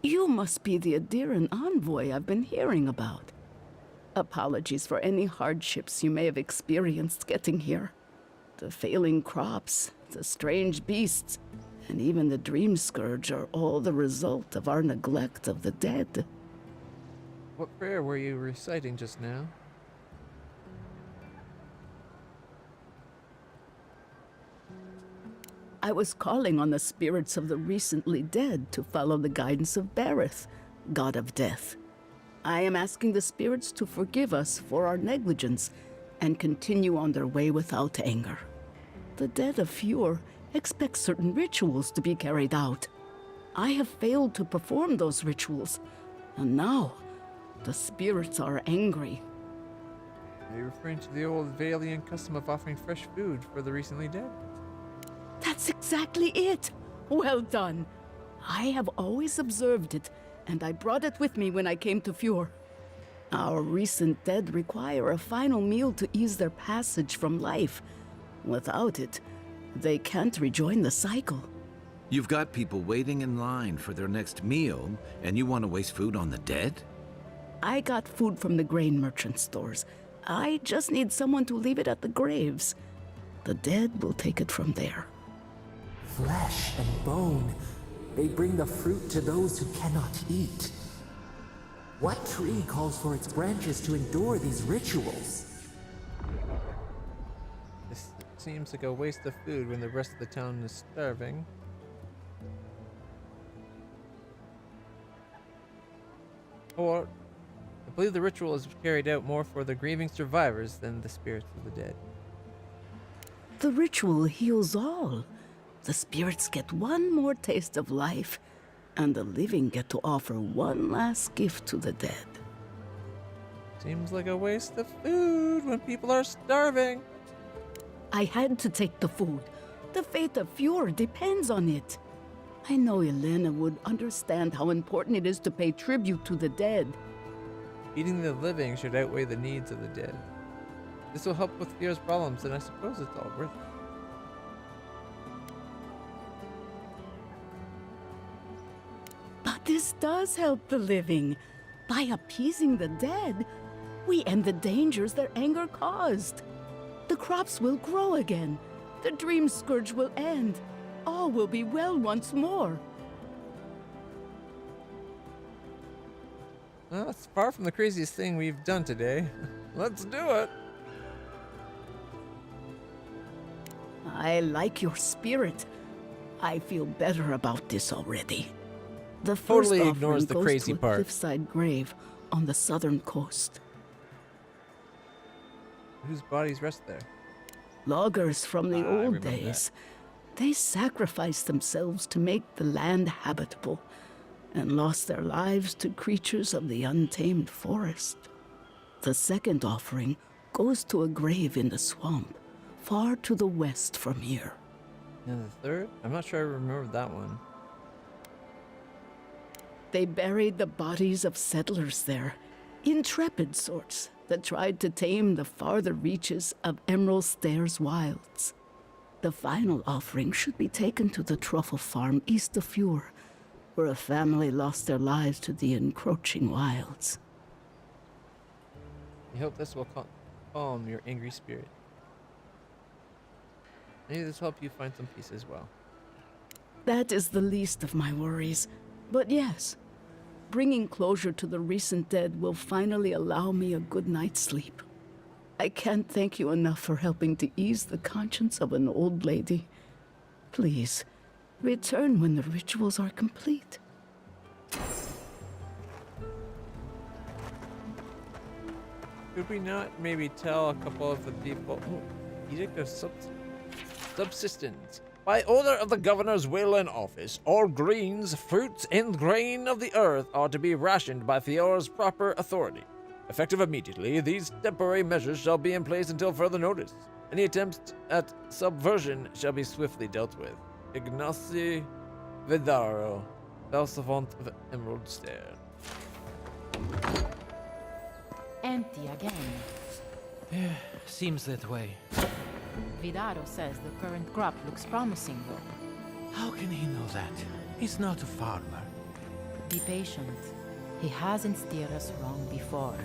You must be the Adirian envoy I've been hearing about. Apologies for any hardships you may have experienced getting here. The failing crops, the strange beasts, and even the Dream Scourge are all the result of our neglect of the dead. What prayer were you reciting just now? I was calling on the spirits of the recently dead to follow the guidance of Bareth, god of death. I am asking the spirits to forgive us for our negligence and continue on their way without anger. The dead of Fjord expect certain rituals to be carried out. I have failed to perform those rituals, and now the spirits are angry. Are you referring to the old Valian custom of offering fresh food for the recently dead? That's exactly it! Well done! I have always observed it, and I brought it with me when I came to Fjord. Our recent dead require a final meal to ease their passage from life. Without it, they can't rejoin the cycle. You've got people waiting in line for their next meal, and you want to waste food on the dead? I got food from the grain merchant stores. I just need someone to leave it at the graves. The dead will take it from there. Flesh and bone. They bring the fruit to those who cannot eat. What tree calls for its branches to endure these rituals? This seems like a waste of food when the rest of the town is starving. Or, I believe the ritual is carried out more for the grieving survivors than the spirits of the dead. The ritual heals all. The spirits get one more taste of life, and the living get to offer one last gift to the dead. Seems like a waste of food when people are starving. I had to take the food. The fate of Fjord depends on it. I know Elena would understand how important it is to pay tribute to the dead. Feeding the living should outweigh the needs of the dead. This will help with Fjord's problems, and I suppose it's all worth it. But this does help the living. By appeasing the dead, we end the dangers their anger caused. The crops will grow again. The dream scourge will end. All will be well once more. Well, it's far from the craziest thing we've done today. Let's do it. I like your spirit. I feel better about this already. The first Totally offering ignores the goes crazy to a part. cliffside grave on the southern coast. Whose bodies rest there? Loggers from the I old remember days. They sacrificed themselves to make the land habitable and lost their lives to creatures of the untamed forest. The second offering goes to a grave in the swamp, far to the west from here. And the third? I'm not sure I remember that one. They buried the bodies of settlers there, intrepid sorts that tried to tame the farther reaches of Emerald Stairs wilds. The final offering should be taken to the truffle farm east of Fjord, where a family lost their lives to the encroaching wilds. I hope this will calm your angry spirit. Maybe this will help you find some peace as well. That is the least of my worries. But yes, bringing closure to the recent dead will finally allow me a good night's sleep. I can't thank you enough for helping to ease the conscience of an old lady. Please, return when the rituals are complete. Could we not maybe tell a couple of the people? Edict of subsistence. By order of the governor's will and office, all greens, fruits, and grain of the earth are to be rationed by Fjord's proper authority. Effective immediately, these temporary measures shall be in place until further notice. Any attempts at subversion shall be swiftly dealt with. Ignacy Vidaro, Valsavant of Emerald Stair. Empty again. Seems that way. Vidaro says the current crop looks promising, though. How can he know that? He's not a farmer. Be patient. He hasn't steered us wrong before.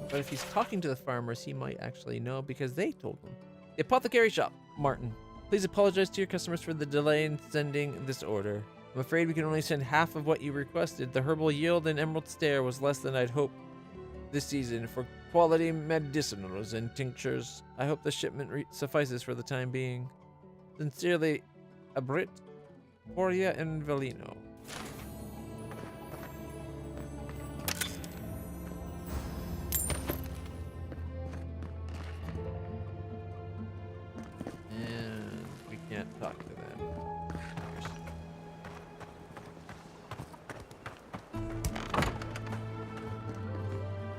But if he's talking to the farmers, he might actually know because they told him. The apothecary shop, Martin. Please apologize to your customers for the delay in sending this order. I'm afraid we can only send half of what you requested. The herbal yield in Emerald Stair was less than I'd hoped this season for quality medicinals and tinctures. I hope the shipment suffices for the time being. Sincerely, Abrit, Poria, and Velino. And we can't talk to them.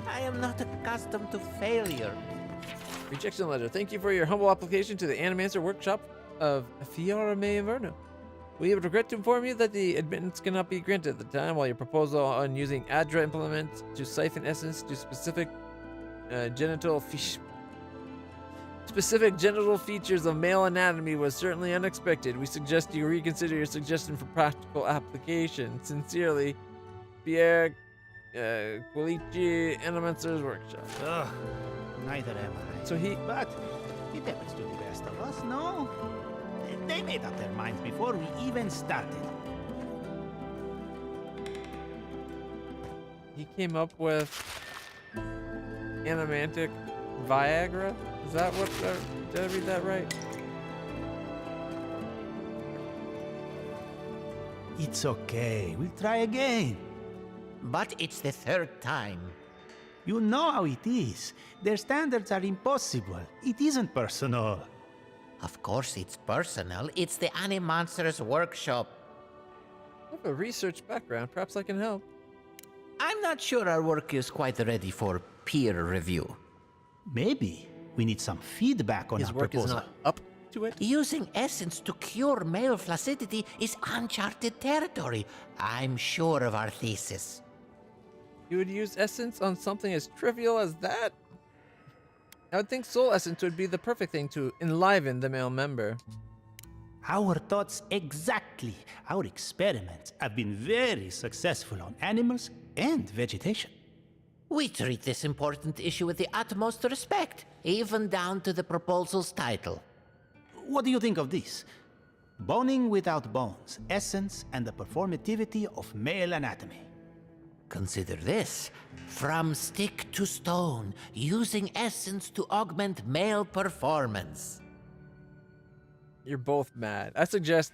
I am not accustomed to failure. Rejection letter. Thank you for your humble application to the Animancer Workshop of Fiora May Inverno. We would regret to inform you that the admittance cannot be granted at the time, while your proposal on using Adra implements to siphon essence to specific genital features of male anatomy was certainly unexpected. We suggest you reconsider your suggestion for practical application. Sincerely, Pierre Quilici Animancer's workshop. Ugh, neither am I. So But the devils do the best of us, no? They made up their minds before we even started. He came up with animantic Viagra? Is that what, did I read that right? It's okay, we'll try again. But it's the third time. You know how it is. Their standards are impossible. It isn't personal. Of course it's personal. It's the Animancer's workshop. I have a research background. Perhaps I can help. I'm not sure our work is quite ready for peer review. Maybe we need some feedback on His our work proposal. is not up to it? Using essence to cure male flaccidity is uncharted territory. I'm sure of our thesis. You would use essence on something as trivial as that? I would think soul essence would be the perfect thing to enliven the male member. Our thoughts exactly. Our experiments have been very successful on animals and vegetation. We treat this important issue with the utmost respect, even down to the proposal's title. What do you think of this? Boning without bones, essence and the performativity of male anatomy. Consider this. From stick to stone, using essence to augment male performance. You're both mad. I suggest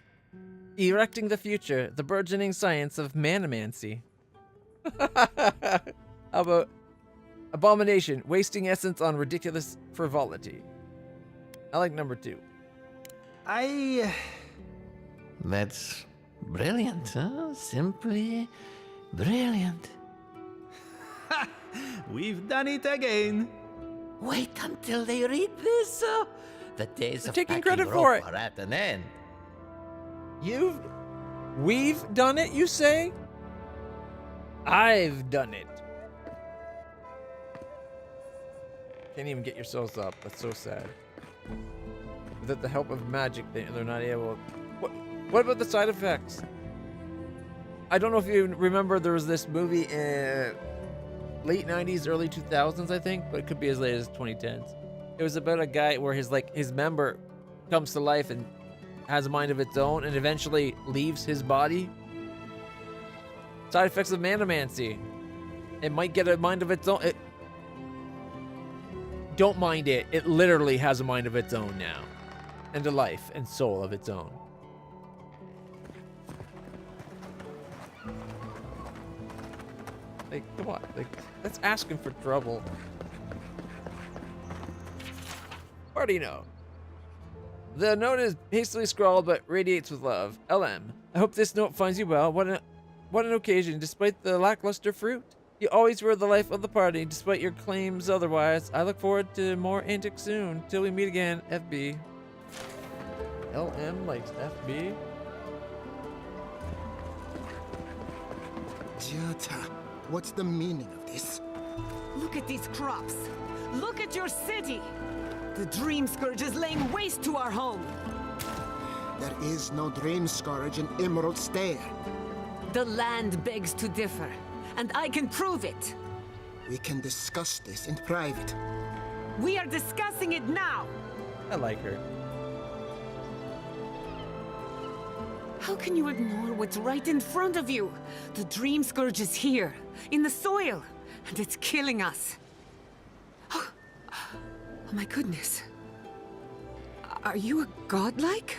erecting the future, the burgeoning science of manomancy. How about abomination, wasting essence on ridiculous frivolity? I like number 2. That's brilliant, huh? Simply brilliant. We've done it again. Wait until they read this. The days of taking packing credit rope for it. are at an end. We've done it, you say? I've done it. Can't even get yourselves up. That's so sad. Without the help of magic, they're not able. What about the side effects? I don't know if you remember, there was this movie in late 90s, early 2000s, I think, but it could be as late as 2010s. It was about a guy where his member comes to life and has a mind of its own and eventually leaves his body. Side effects of manomancy. It might get a mind of its own. Don't mind it. It literally has a mind of its own now. And a life and soul of its own. Like, come on. Like, that's asking for trouble. Already know. The note is hastily scrawled but radiates with love. LM. I hope this note finds you well. What an occasion, despite the lackluster fruit. You always were the life of the party, despite your claims otherwise. I look forward to more antics soon. Till we meet again, FB. LM likes FB. Jota, what's the meaning of this? Look at these crops. Look at your city. The Dream Scourge is laying waste to our home. There is no Dream Scourge in Emerald Stair. The land begs to differ, and I can prove it. We can discuss this in private. We are discussing it now. I like her. How can you ignore what's right in front of you? The Dream Scourge is here, in the soil, and it's killing us. Oh my goodness. Are you a godlike?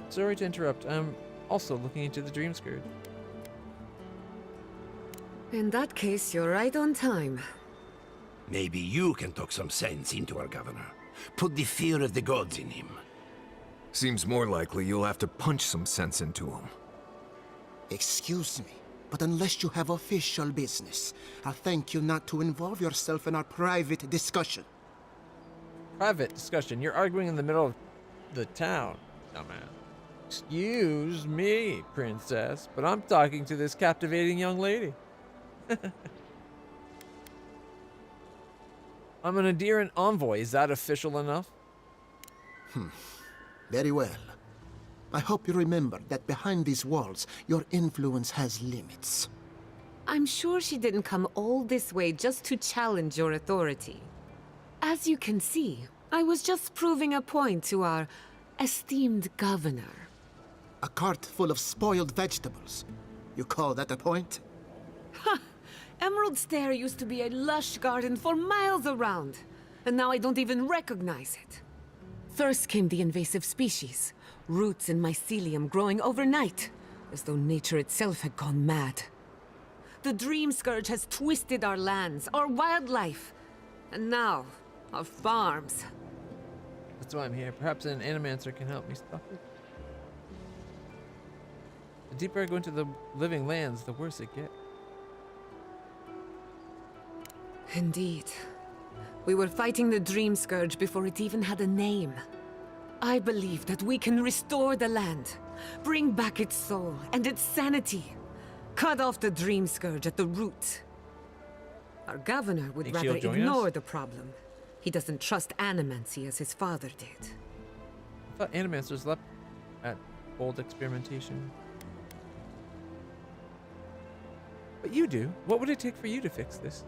Sorry to interrupt. I'm also looking into the Dream Scourge. In that case, you're right on time. Maybe you can talk some sense into our governor. Put the fear of the gods in him. Seems more likely you'll have to punch some sense into him. Excuse me, but unless you have official business, I'll thank you not to involve yourself in our private discussion. Private discussion? You're arguing in the middle of the town, dumbass. Excuse me, princess, but I'm talking to this captivating young lady. I'm an adherent envoy. Is that official enough? Very well. I hope you remember that behind these walls, your influence has limits. I'm sure she didn't come all this way just to challenge your authority. As you can see, I was just proving a point to our esteemed governor. A cart full of spoiled vegetables. You call that a point? Ha! Emerald Stair used to be a lush garden for miles around, and now I don't even recognize it. First came the invasive species, roots and mycelium growing overnight, as though nature itself had gone mad. The Dream Scourge has twisted our lands, our wildlife, and now, our farms. That's why I'm here. Perhaps an animancer can help me stop it. The deeper I go into the living lands, the worse it gets. Indeed. We were fighting the Dream Scourge before it even had a name. I believe that we can restore the land, bring back its soul and its sanity, cut off the Dream Scourge at the root. Our governor would rather ignore the problem. He doesn't trust animancy as his father did. I thought animancers left at bold experimentation. But you do. What would it take for you to fix this?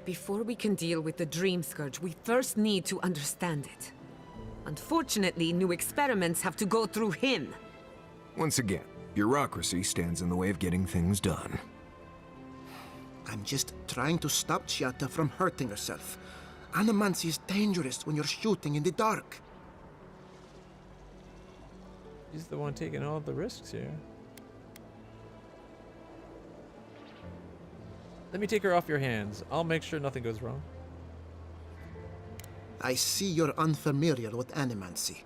Before we can deal with the Dream Scourge, we first need to understand it. Unfortunately, new experiments have to go through him. Once again, bureaucracy stands in the way of getting things done. I'm just trying to stop Chiata from hurting herself. Animancy is dangerous when you're shooting in the dark. He's the one taking all the risks here. Let me take her off your hands. I'll make sure nothing goes wrong. I see you're unfamiliar with animancy.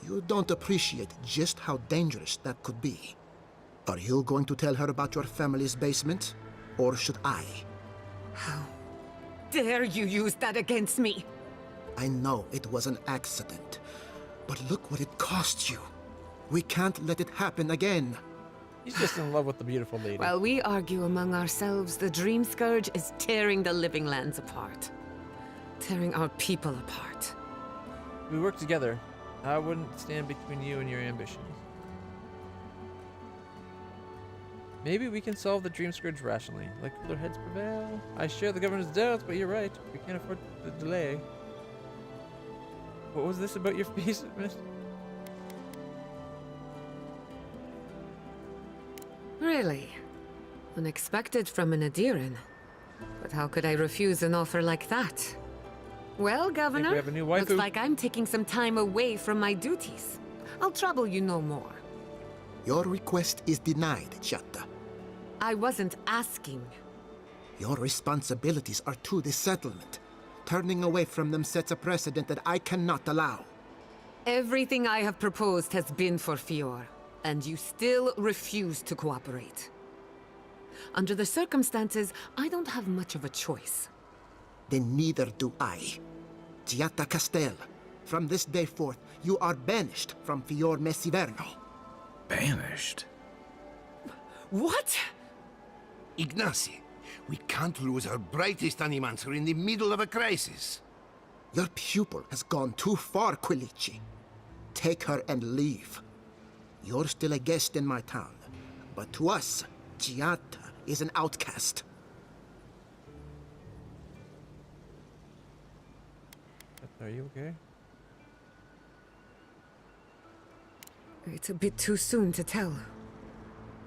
You don't appreciate just how dangerous that could be. Are you going to tell her about your family's basement? Or should I? How dare you use that against me? I know it was an accident, but look what it cost you. We can't let it happen again. He's just in love with the beautiful lady. While we argue among ourselves, the Dream Scourge is tearing the living lands apart. Tearing our people apart. We work together. I wouldn't stand between you and your ambitions. Maybe we can solve the Dream Scourge rationally. Let cooler heads prevail. I share the governor's doubts, but you're right. We can't afford the delay. What was this about your face, miss? Really? Unexpected from an Adiran. But how could I refuse an offer like that? Well, Governor, we have a new waifu. Looks like I'm taking some time away from my duties. I'll trouble you no more. Your request is denied, Chiata. I wasn't asking. Your responsibilities are to the settlement. Turning away from them sets a precedent that I cannot allow. Everything I have proposed has been for Fior, and you still refuse to cooperate. Under the circumstances, I don't have much of a choice. Then neither do I. Chiata Castel, from this day forth, you are banished from Fior Messiverno. Banished? What? Ignacy, we can't lose our brightest animancer in the middle of a crisis. Your pupil has gone too far, Quilici. Take her and leave. You're still a guest in my town, but to us, Chiata is an outcast. Are you okay? It's a bit too soon to tell.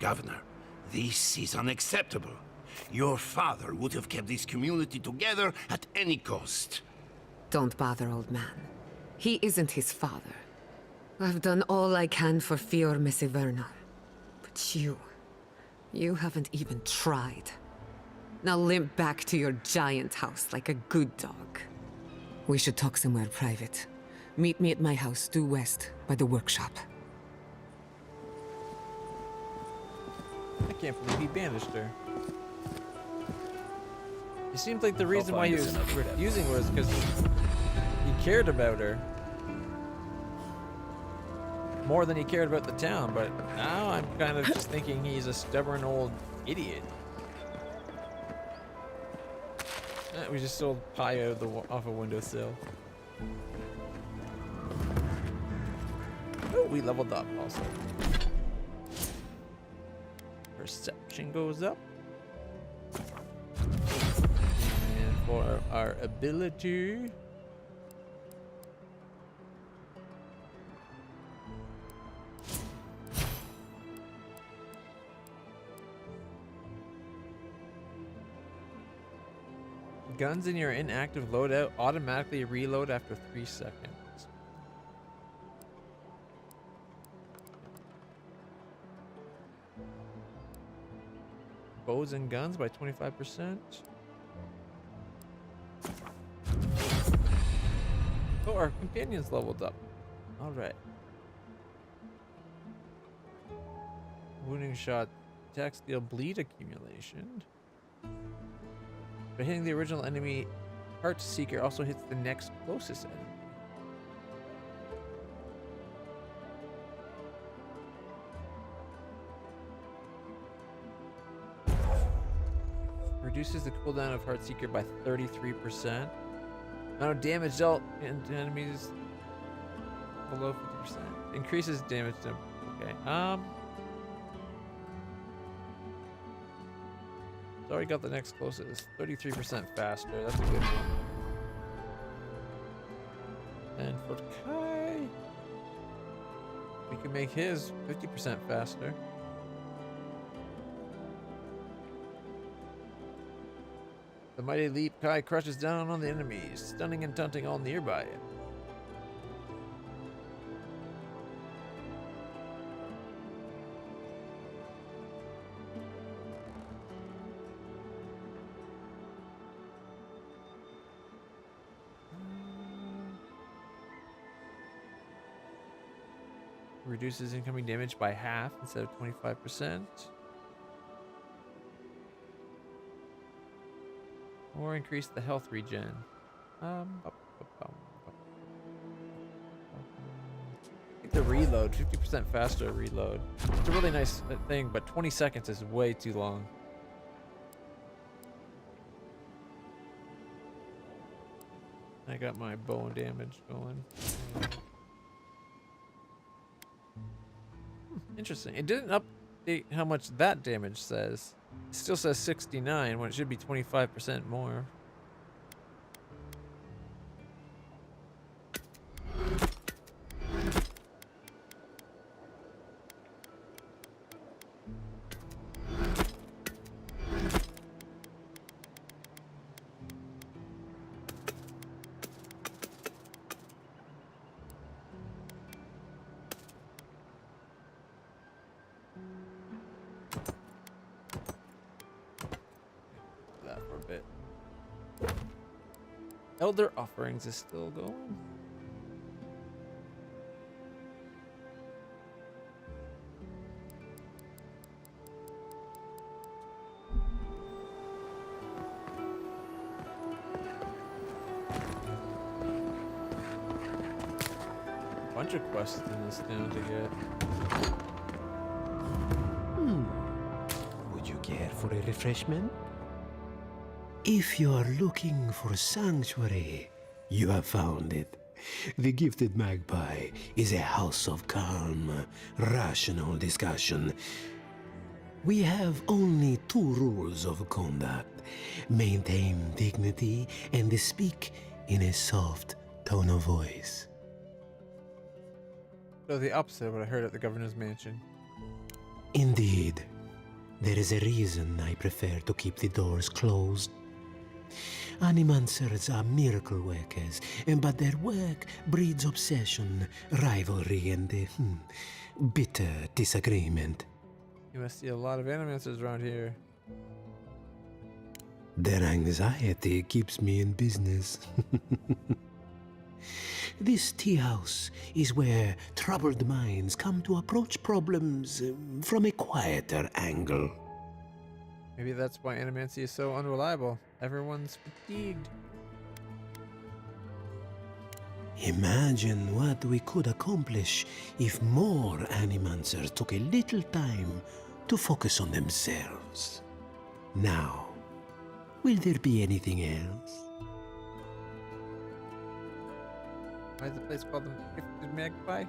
Governor, this is unacceptable. Your father would have kept this community together at any cost. Don't bother, old man. He isn't his father. I've done all I can for Fior Messiverno. But you haven't even tried. Now limp back to your giant house like a good dog. We should talk somewhere private. Meet me at my house due west by the workshop. I can't believe he banished her. It seemed like the reason why he was refusing was because he cared about her. More than he cared about the town, but now I'm kind of just thinking he's a stubborn old idiot. We just sold pie out of off a windowsill. we leveled up also. Perception goes up. And for our ability, guns in your inactive loadout automatically reload after 3 seconds. Bows and guns by 25%. Oh, our companions leveled up. All right. Wounding shot, attack, steal, bleed accumulation. By hitting the original enemy, Heart Seeker also hits the next closest enemy. Reduces the cooldown of Heart Seeker by 33%. Amount of damage dealt into enemies below 50%. Increases damage to... Okay, it's already got the next closest. 33% faster. That's a good one. And for Kai, we can make his 50% faster. The mighty leap, Kai crushes down on the enemies, stunning and taunting all nearby. Reduces incoming damage by half instead of 25%. Or increase the health regen. The reload, 50% faster reload. It's a really nice thing, but 20 seconds is way too long. I got my bow damage going. Interesting. It didn't update how much that damage says. It still says 69 when it should be 25% more. Elder Offerings is still going. A bunch of quests in this town to get. Would you care for a refreshment? If you are looking for sanctuary, you have found it. The Gifted Magpie is a house of calm, rational discussion. We have only 2 rules of conduct. Maintain dignity and speak in a soft tone of voice. So the opposite of what I heard at the governor's mansion. Indeed. There is a reason I prefer to keep the doors closed. Animancers are miracle workers, but their work breeds obsession, rivalry, and bitter disagreement. You must see a lot of animancers around here. Their anxiety keeps me in business. This tea house is where troubled minds come to approach problems from a quieter angle. Maybe that's why animancy is so unreliable. Everyone's fatigued. Imagine what we could accomplish if more animancers took a little time to focus on themselves. Now, will there be anything else? Why is the place called the Gifted Magpie?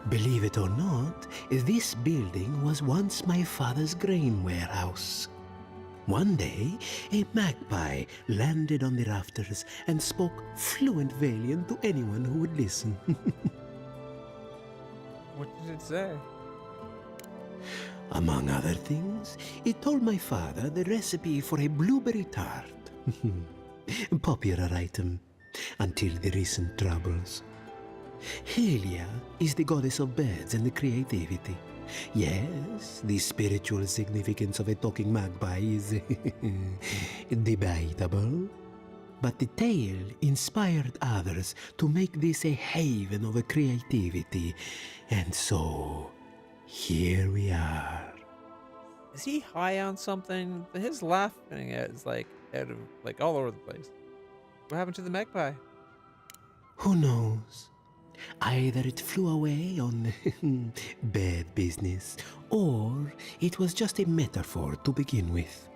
Believe it or not, this building was once my father's grain warehouse. One day, a magpie landed on the rafters and spoke fluent Valian to anyone who would listen. What did it say? Among other things, it told my father the recipe for a blueberry tart. Popular item until the recent troubles. Helia is the goddess of birds and creativity. Yes, the spiritual significance of a talking magpie is debatable. But the tale inspired others to make this a haven of creativity. And so, here we are. Is he high on something? His laughing is like out of like all over the place. What happened to the magpie? Who knows? Either it flew away on bad business, or it was just a metaphor to begin with.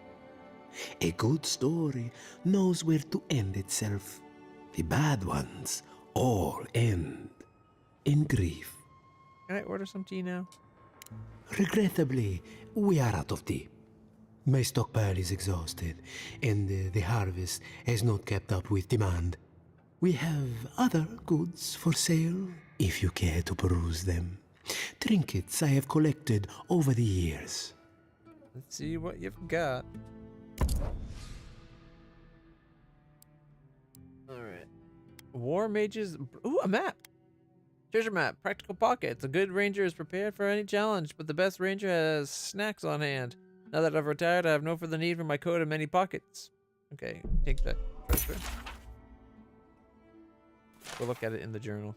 A good story knows where to end itself. The bad ones all end in grief. Can I order some tea now? Regrettably, we are out of tea. My stockpile is exhausted, and the harvest has not kept up with demand. We have other goods for sale, if you care to peruse them. Trinkets I have collected over the years. Let's see what you've got. Alright. War mages. Ooh, a map! Treasure map. Practical pockets. A good ranger is prepared for any challenge, but the best ranger has snacks on hand. Now that I've retired, I have no further need for my coat and many pockets. Okay, take that treasure. We'll look at it in the journal.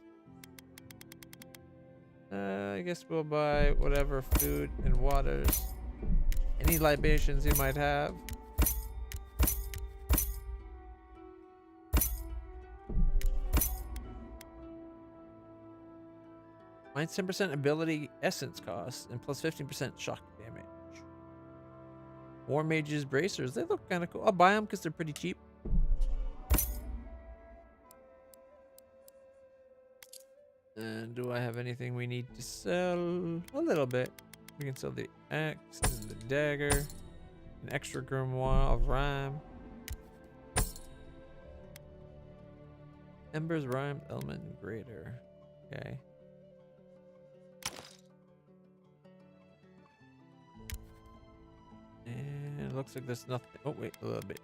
I guess we'll buy whatever food and waters. Any libations you might have. Minus 10% ability essence cost and plus 15% shock damage. War mages bracers. They look kind of cool. I'll buy them because they're pretty cheap. And do I have anything we need to sell? A little bit. We can sell the axe and the dagger. An extra grimoire of rhyme. Embers, rhyme, element, greater. Okay. And it looks like there's nothing. Oh, wait, a little bit.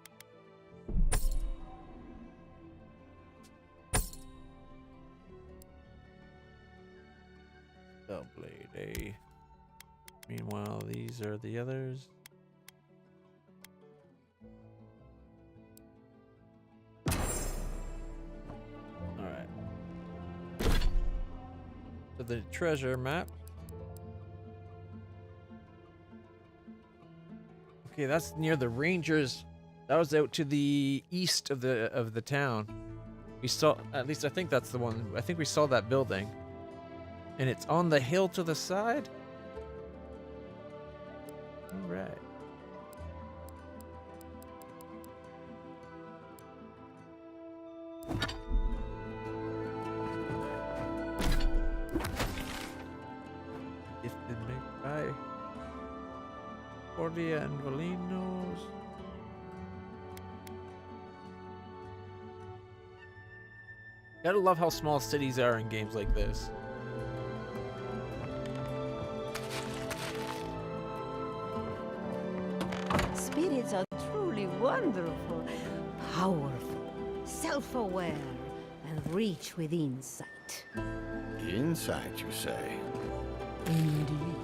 Blade A. Meanwhile, these are the others. Alright. So the treasure map. Okay, that's near the Rangers. That was out to the east of the town. We saw, at least I think that's the one. I think we saw that building. And it's on the hill to the side? Alright. Gifted magpie. Cordia and Valinos. Gotta love how small cities are in games like this. Spirits are truly wonderful, powerful, self-aware, and reach with insight. Insight, you say? Indeed.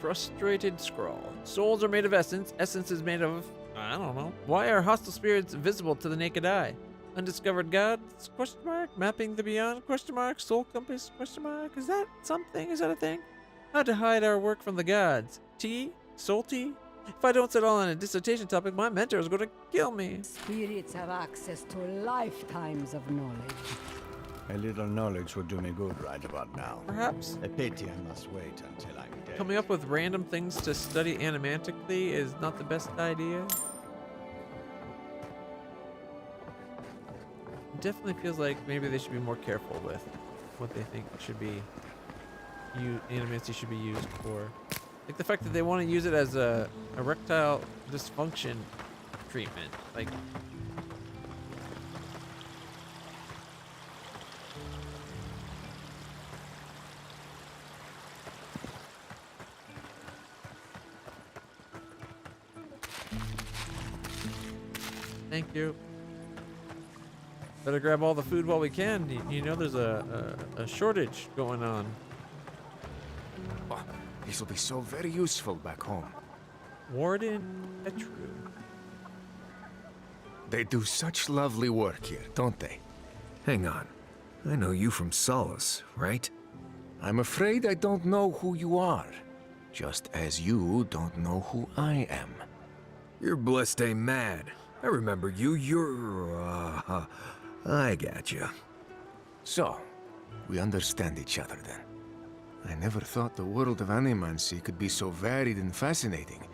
Frustrated scroll. Souls are made of essence. Essence is made of, I don't know. Why are hostile spirits visible to the naked eye? Undiscovered gods? Question mark. Mapping the beyond? Question mark. Soul compass? Question mark. Is that something? Is that a thing? How to hide our work from the gods? Tea? Soul tea? If I don't settle on a dissertation topic, my mentor is going to kill me. Spirits have access to lifetimes of knowledge. A little knowledge would do me good right about now. Perhaps. A pity I must wait until I'm dead. Coming up with random things to study animatically is not the best idea. It definitely feels like maybe they should be more careful with what they think should be animancy should be used for. Like the fact that they want to use it as a erectile dysfunction treatment. Like, thank you. Better grab all the food while we can. You know there's a shortage going on. Oh, this will be so very useful back home. Warden Petru. They do such lovely work here, don't they? Hang on. I know you from Solace, right? I'm afraid I don't know who you are. Just as you don't know who I am. You're Bleste Mad. I remember you. You're, I gotcha. So, we understand each other then. I never thought the world of animancy could be so varied and fascinating.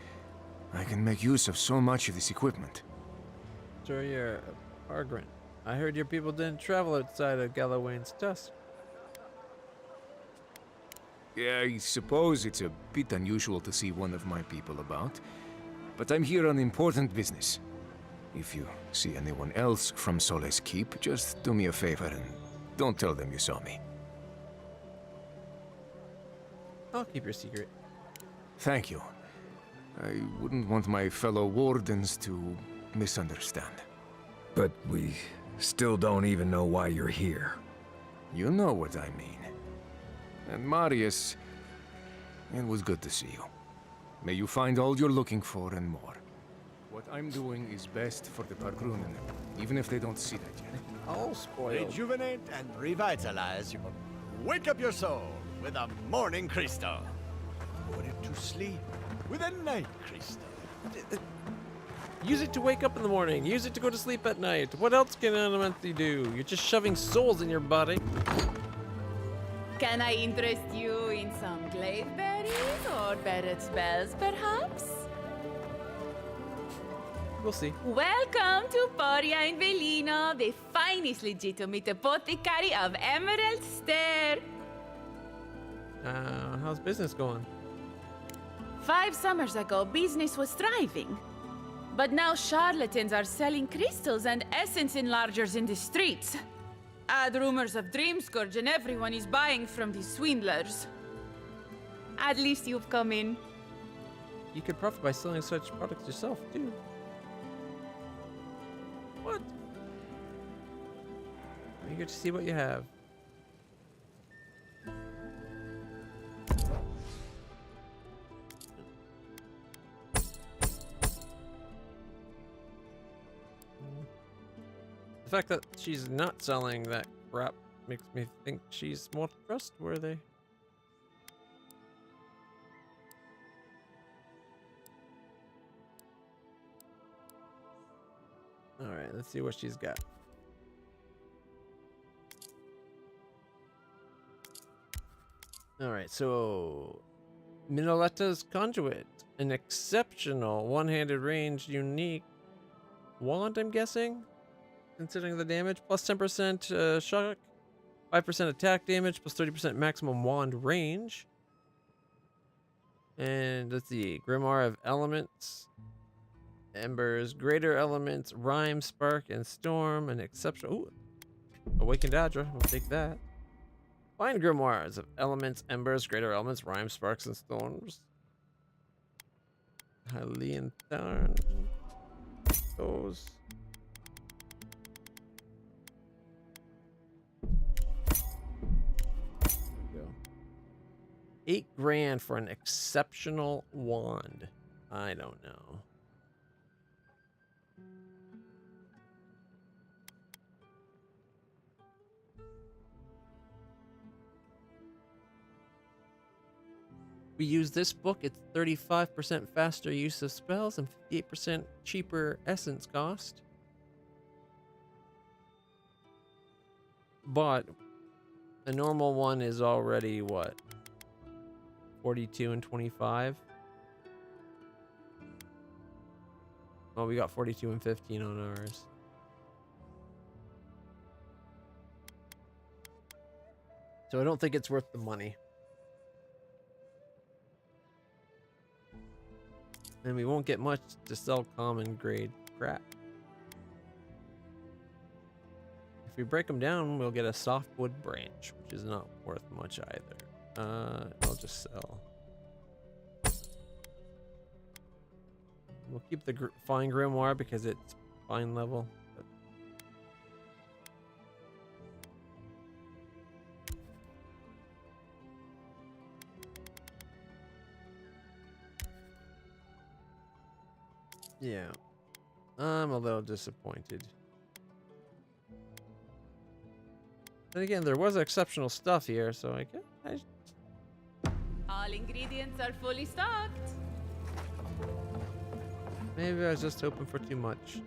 I can make use of so much of this equipment. So you're a Pargrin. I heard your people didn't travel outside of Gallowayne's Tusk. Yeah, I suppose it's a bit unusual to see one of my people about. But I'm here on important business. If you see anyone else from Sole's Keep, just do me a favor and don't tell them you saw me. I'll keep your secret. Thank you. I wouldn't want my fellow wardens to misunderstand. But we still don't even know why you're here. You know what I mean. And Marius, it was good to see you. May you find all you're looking for and more. What I'm doing is best for the Pargrunen, even if they don't see that yet. All spoiled. Rejuvenate and revitalize your... Wake up your soul with a morning crystal. Put it to sleep with a night crystal. Use it to wake up in the morning. Use it to go to sleep at night. What else can animancy do? You're just shoving souls in your body. Can I interest you in some glaive berries or better spells, perhaps? We'll see. Welcome to Poria in Velino, the finest legitimate apothecary of Emerald Stair. How's business going? 5 summers ago, business was thriving. But now charlatans are selling crystals and essence enlargers in the streets. Add rumors of Dreamscourge and everyone is buying from these swindlers. At least you've come in. You could profit by selling such products yourself, too. What? I'm eager to see what you have. The fact that she's not selling that crap makes me think she's more trustworthy. Alright, let's see what she's got. Alright, so Minoletta's Conduit. An exceptional one-handed ranged unique wand, I'm guessing? Considering the damage, plus 10% shock, 5% attack damage, plus 30% maximum wand range. And let's see, Grimoire of Elements, Embers, Greater Elements, Rime, Spark, and Storm, an exceptional. Ooh, Awakened Adra, we'll take that. Fine Grimoires of Elements, Embers, Greater Elements, Rime, Sparks, and Storms. Hylian Tarn. Those. $8 grand for an exceptional wand. I don't know. We use this book, it's 35% faster use of spells and 58% cheaper essence cost. But the normal one is already what? 42 and 25. Well, we got 42 and 15 on ours. So I don't think it's worth the money. And we won't get much to sell common grade crap. If we break them down, we'll get a softwood branch, which is not worth much either. I'll just sell. We'll keep the fine grimoire because it's fine level. But yeah, I'm a little disappointed. And again, there was exceptional stuff here, so I guess All ingredients are fully stocked. maybe I was just hoping for too much.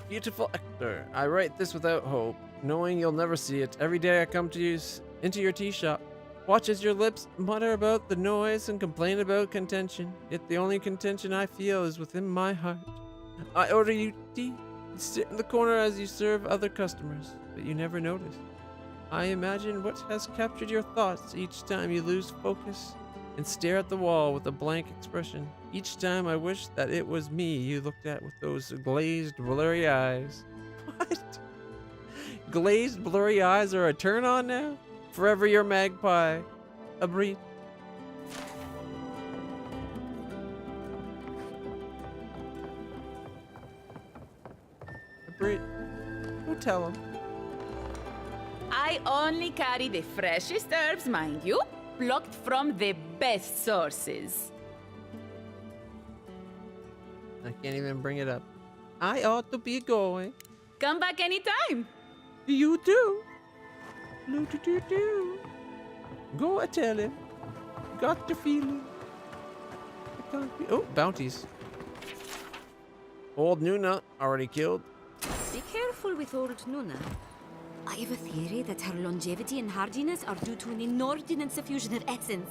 Beautiful Hector, I write this without hope, knowing you'll never see it. Every day I come to you into your tea shop, watch as your lips mutter about the noise and complain about contention. Yet the only contention I feel is within my heart. I order you tea, you sit in the corner as you serve other customers, but you never notice. I imagine what has captured your thoughts each time you lose focus and stare at the wall with a blank expression. Each time I wish that it was me you looked at with those glazed, blurry eyes. What? Glazed, blurry eyes are a turn on now? Forever your magpie. A breed. A breed. Who tell him? I only carry the freshest herbs, mind you, plucked from the best sources. I can't even bring it up. I ought to be going. Come back anytime. You too. Do. Go and tell him. Got the feeling. I can't be. Oh, bounties. Old Nuna already killed. Be careful with old Nuna. I have a theory that her longevity and hardiness are due to an inordinate suffusion of essence.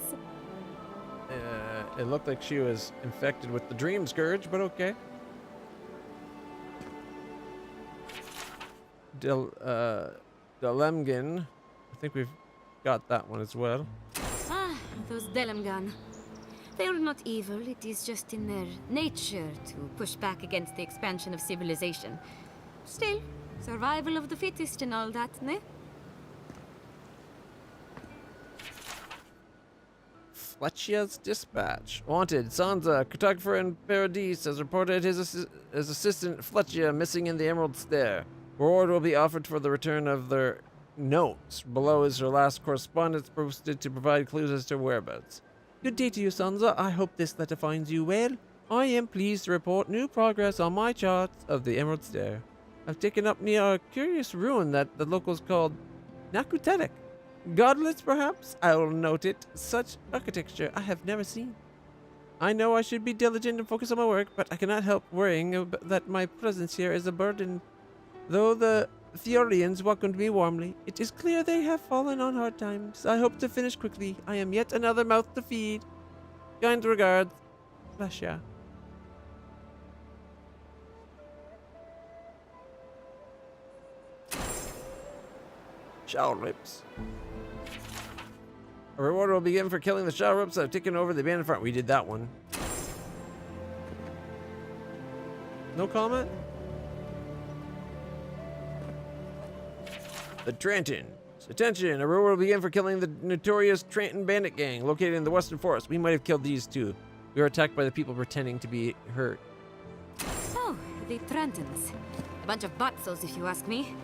It looked like she was infected with the Dream Scourge, but okay. Delemgan. I think we've got that one as well. Ah, those Delemgan. They are not evil, it is just in their nature to push back against the expansion of civilization. Still, survival of the fittest and all that, ne? Fletchia's Dispatch. Wanted, Sansa, cartographer in Paradise, has reported his assistant Fletchia missing in the Emerald Stair. Reward will be offered for the return of their notes. Below is her last correspondence posted to provide clues as to whereabouts. Good day to you, Sansa. I hope this letter finds you well. I am pleased to report new progress on my charts of the Emerald Stair. I've taken up near a curious ruin that the locals called Nakutelik. Godless, perhaps? I will note it. Such architecture I have never seen. I know I should be diligent and focus on my work, but I cannot help worrying that my presence here is a burden. Though the Theorians welcomed me warmly, it is clear they have fallen on hard times. I hope to finish quickly. I am yet another mouth to feed. Kind regards, Flesia. Shower Rips. A reward will be given for killing the Shower Rips that have taken over the abandoned front. We did that one. No comment? The Trantons. Attention, a reward will be given for killing the notorious Tranton bandit gang located in the Western Forest. We might have killed these too. We were attacked by the people pretending to be hurt. Oh, the Trantons. A bunch of buttsos, if you ask me.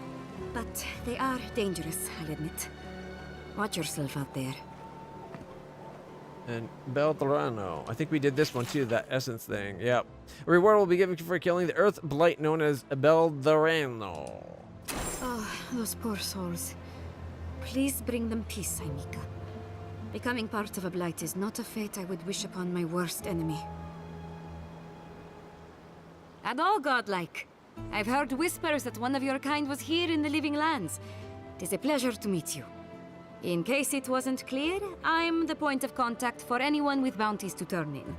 But they are dangerous, I'll admit. Watch yourself out there. And Beltrano. I think we did this one too, that essence thing. Yep. A reward will be given for killing the Earth Blight known as Beltrano. Oh, those poor souls. Please bring them peace, Aimika. Becoming part of a blight is not a fate I would wish upon my worst enemy. And all godlike. I've heard whispers that one of your kind was here in the Living Lands. It is a pleasure to meet you. In case it wasn't clear, I'm the point of contact for anyone with bounties to turn in.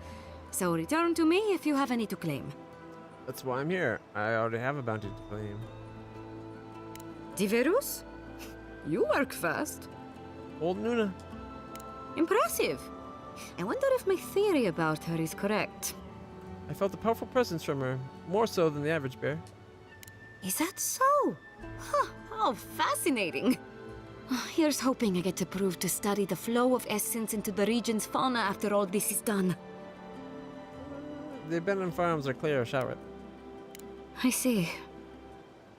So return to me if you have any to claim. That's why I'm here. I already have a bounty to claim. Diverus? You work fast. Old Nuna. Impressive. I wonder if my theory about her is correct. I felt a powerful presence from her, more so than the average bear. Is that so? Huh, how fascinating. Here's hoping I get to prove to study the flow of essence into the region's fauna after all this is done. The abandoned farms are clear, shall it? I see.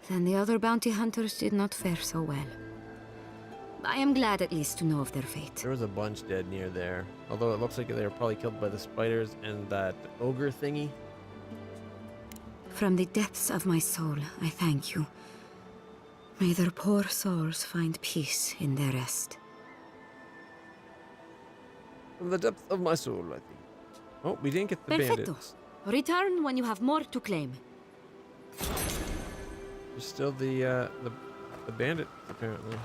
Then the other bounty hunters did not fare so well. I am glad at least to know of their fate. There was a bunch dead near there. Although it looks like they were probably killed by the spiders and that ogre thingy. From the depths of my soul, I thank you. May their poor souls find peace in their rest. From the depths of my soul, I think. Oh, we didn't get the Perfecto. bandits. Return when you have more to claim. There's still the bandits, apparently.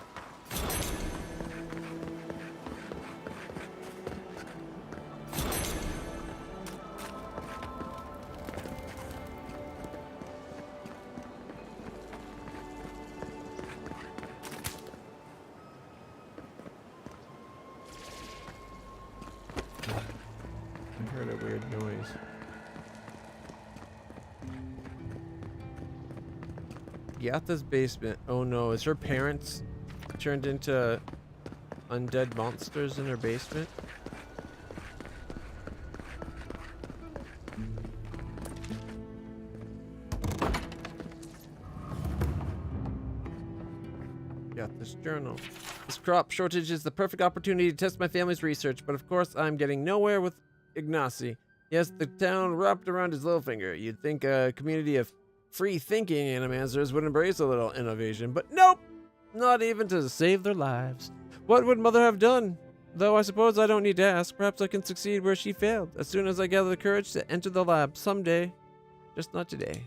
I heard a weird noise. Yata's basement. Oh no, is her parents turned into undead monsters in her basement? Yata's journal. This crop shortage is the perfect opportunity to test my family's research, but of course I'm getting nowhere with Ignacy. Yes, the town wrapped around his little finger. You'd think a community of free-thinking animancers would embrace a little innovation, but nope! Not even to save their lives. What would Mother have done? Though I suppose I don't need to ask. Perhaps I can succeed where she failed, as soon as I gather the courage to enter the lab someday. Just not today.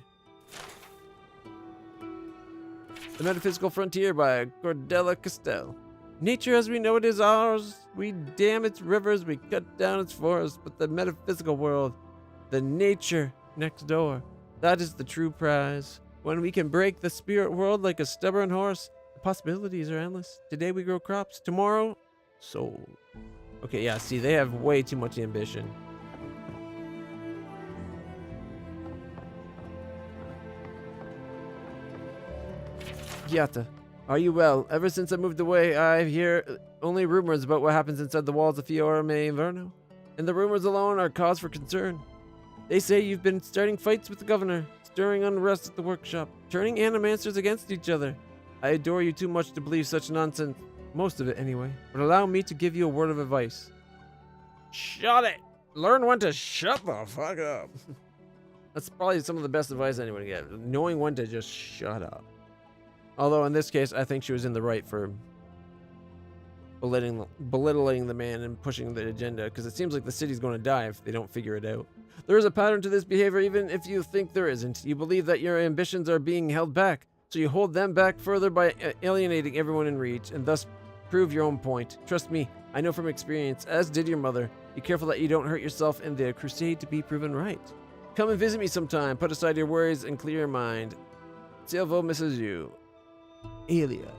The Metaphysical Frontier by Cordella Castell. Nature as we know it is ours. We dam its rivers, we cut down its forests, but the metaphysical world, the nature next door, that is the true prize. When we can break the spirit world like a stubborn horse, the possibilities are endless. Today we grow crops, tomorrow, soul. Okay, yeah, see, they have way too much ambition. Yata, are you well? Ever since I moved away, I hear only rumors about what happens inside the walls of Fiora May Inverno. And the rumors alone are cause for concern. They say you've been starting fights with the governor, stirring unrest at the workshop, turning animancers against each other. I adore you too much to believe such nonsense. Most of it, anyway. But allow me to give you a word of advice. Shut it! Learn when to shut the fuck up. That's probably some of the best advice anyone can get. Knowing when to just shut up. Although in this case, I think she was in the right for belittling the man and pushing the agenda, because it seems like the city's going to die if they don't figure it out. There is a pattern to this behavior, even if you think there isn't. You believe that your ambitions are being held back, so you hold them back further by alienating everyone in reach, and thus prove your own point. Trust me, I know from experience, as did your mother. Be careful that you don't hurt yourself in the crusade to be proven right. Come and visit me sometime. Put aside your worries and clear your mind. Silvo misses you. Elia.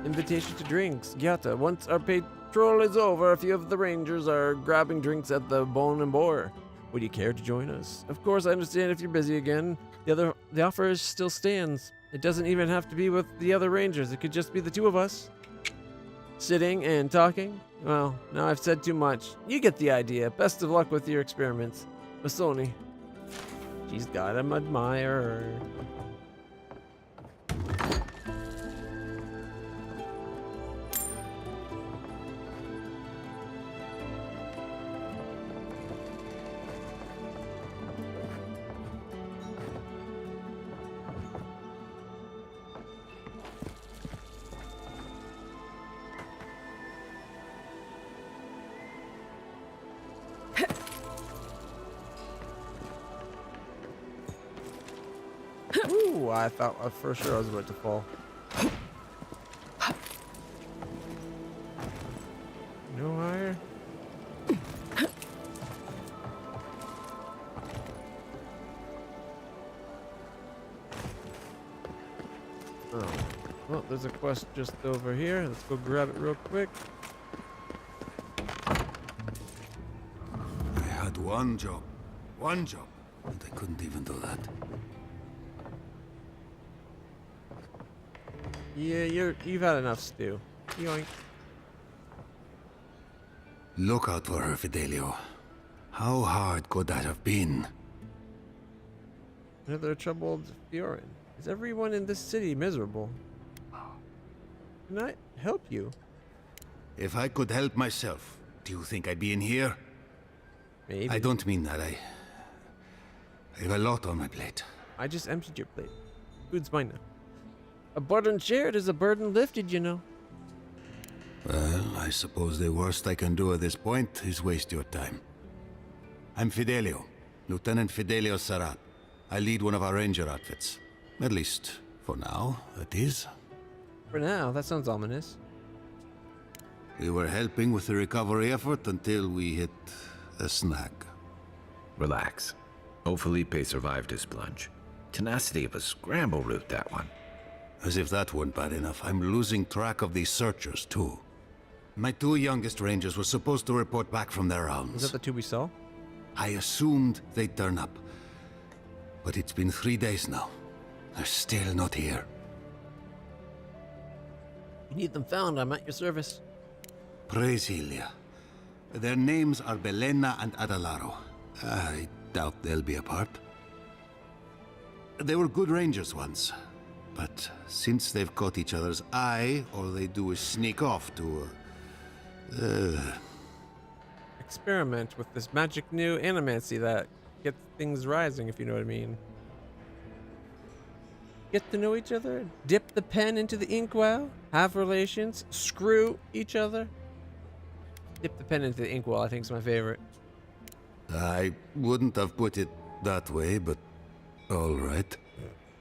Invitation to drinks. Yata, once our patrol is over, a few of the rangers are grabbing drinks at the Bone and Boar. Would you care to join us? Of course, I understand if you're busy again. The offer still stands. It doesn't even have to be with the other rangers. It could just be the two of us. Sitting and talking? Well, now I've said too much. You get the idea. Best of luck with your experiments. Masoni. She's got him admirer. Ooh, I thought for sure I was about to fall. No higher. there's a quest just over here. Let's go grab it real quick. I had one job, and I couldn't even do that. Yeah, you've had enough stew. Yoink. Look out for her, Fidelio. How hard could that have been? Another troubled Fiorin. Is everyone in this city miserable? Can I help you? If I could help myself, do you think I'd be in here? Maybe. I don't mean that. I have a lot on my plate. I just emptied your plate. Food's mine now. A burden shared is a burden lifted, you know. Well, I suppose the worst I can do at this point is waste your time. I'm Fidelio, Lieutenant Fidelio Sarat. I lead one of our ranger outfits. At least, for now, it is. For now, that sounds ominous. We were helping with the recovery effort until we hit a snag. Relax. O Felipe survived his plunge. Tenacity of a scramble route, that one. As if that weren't bad enough, I'm losing track of these searchers, too. My two youngest rangers were supposed to report back from their rounds. Is that the two we saw? I assumed they'd turn up. But it's been 3 days now. They're still not here. You need them found, I'm at your service. Praise Ilia. Their names are Belena and Adalaro. I doubt they'll be apart. They were good rangers once. But since they've caught each other's eye, all they do is sneak off to experiment with this magic new animancy that gets things rising, if you know what I mean. Get to know each other, dip the pen into the inkwell, have relations, screw each other. Dip the pen into the inkwell, I think is my favorite. I wouldn't have put it that way, but all right.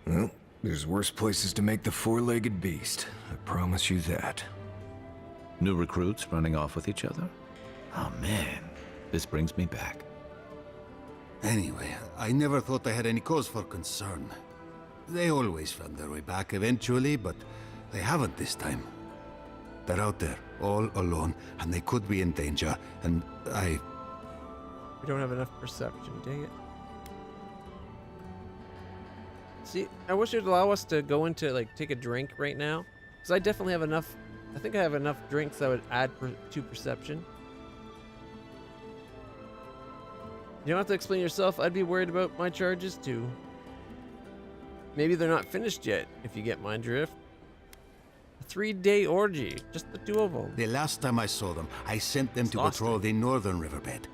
Well, there's worse places to make the four-legged beast. I promise you that. New recruits running off with each other? Oh man, this brings me back. Anyway, I never thought I had any cause for concern. They always found their way back eventually, but they haven't this time. They're out there, all alone, and they could be in danger, and We don't have enough perception, dang it. See, I wish it'd allow us to go into, like, take a drink right now. Because I definitely have enough, I think I have enough drinks that would add to perception. You don't have to explain yourself, I'd be worried about my charges too. Maybe they're not finished yet, if you get my drift. A 3-day orgy, just the two of them. The last time I saw them, I sent them to patrol the northern riverbed.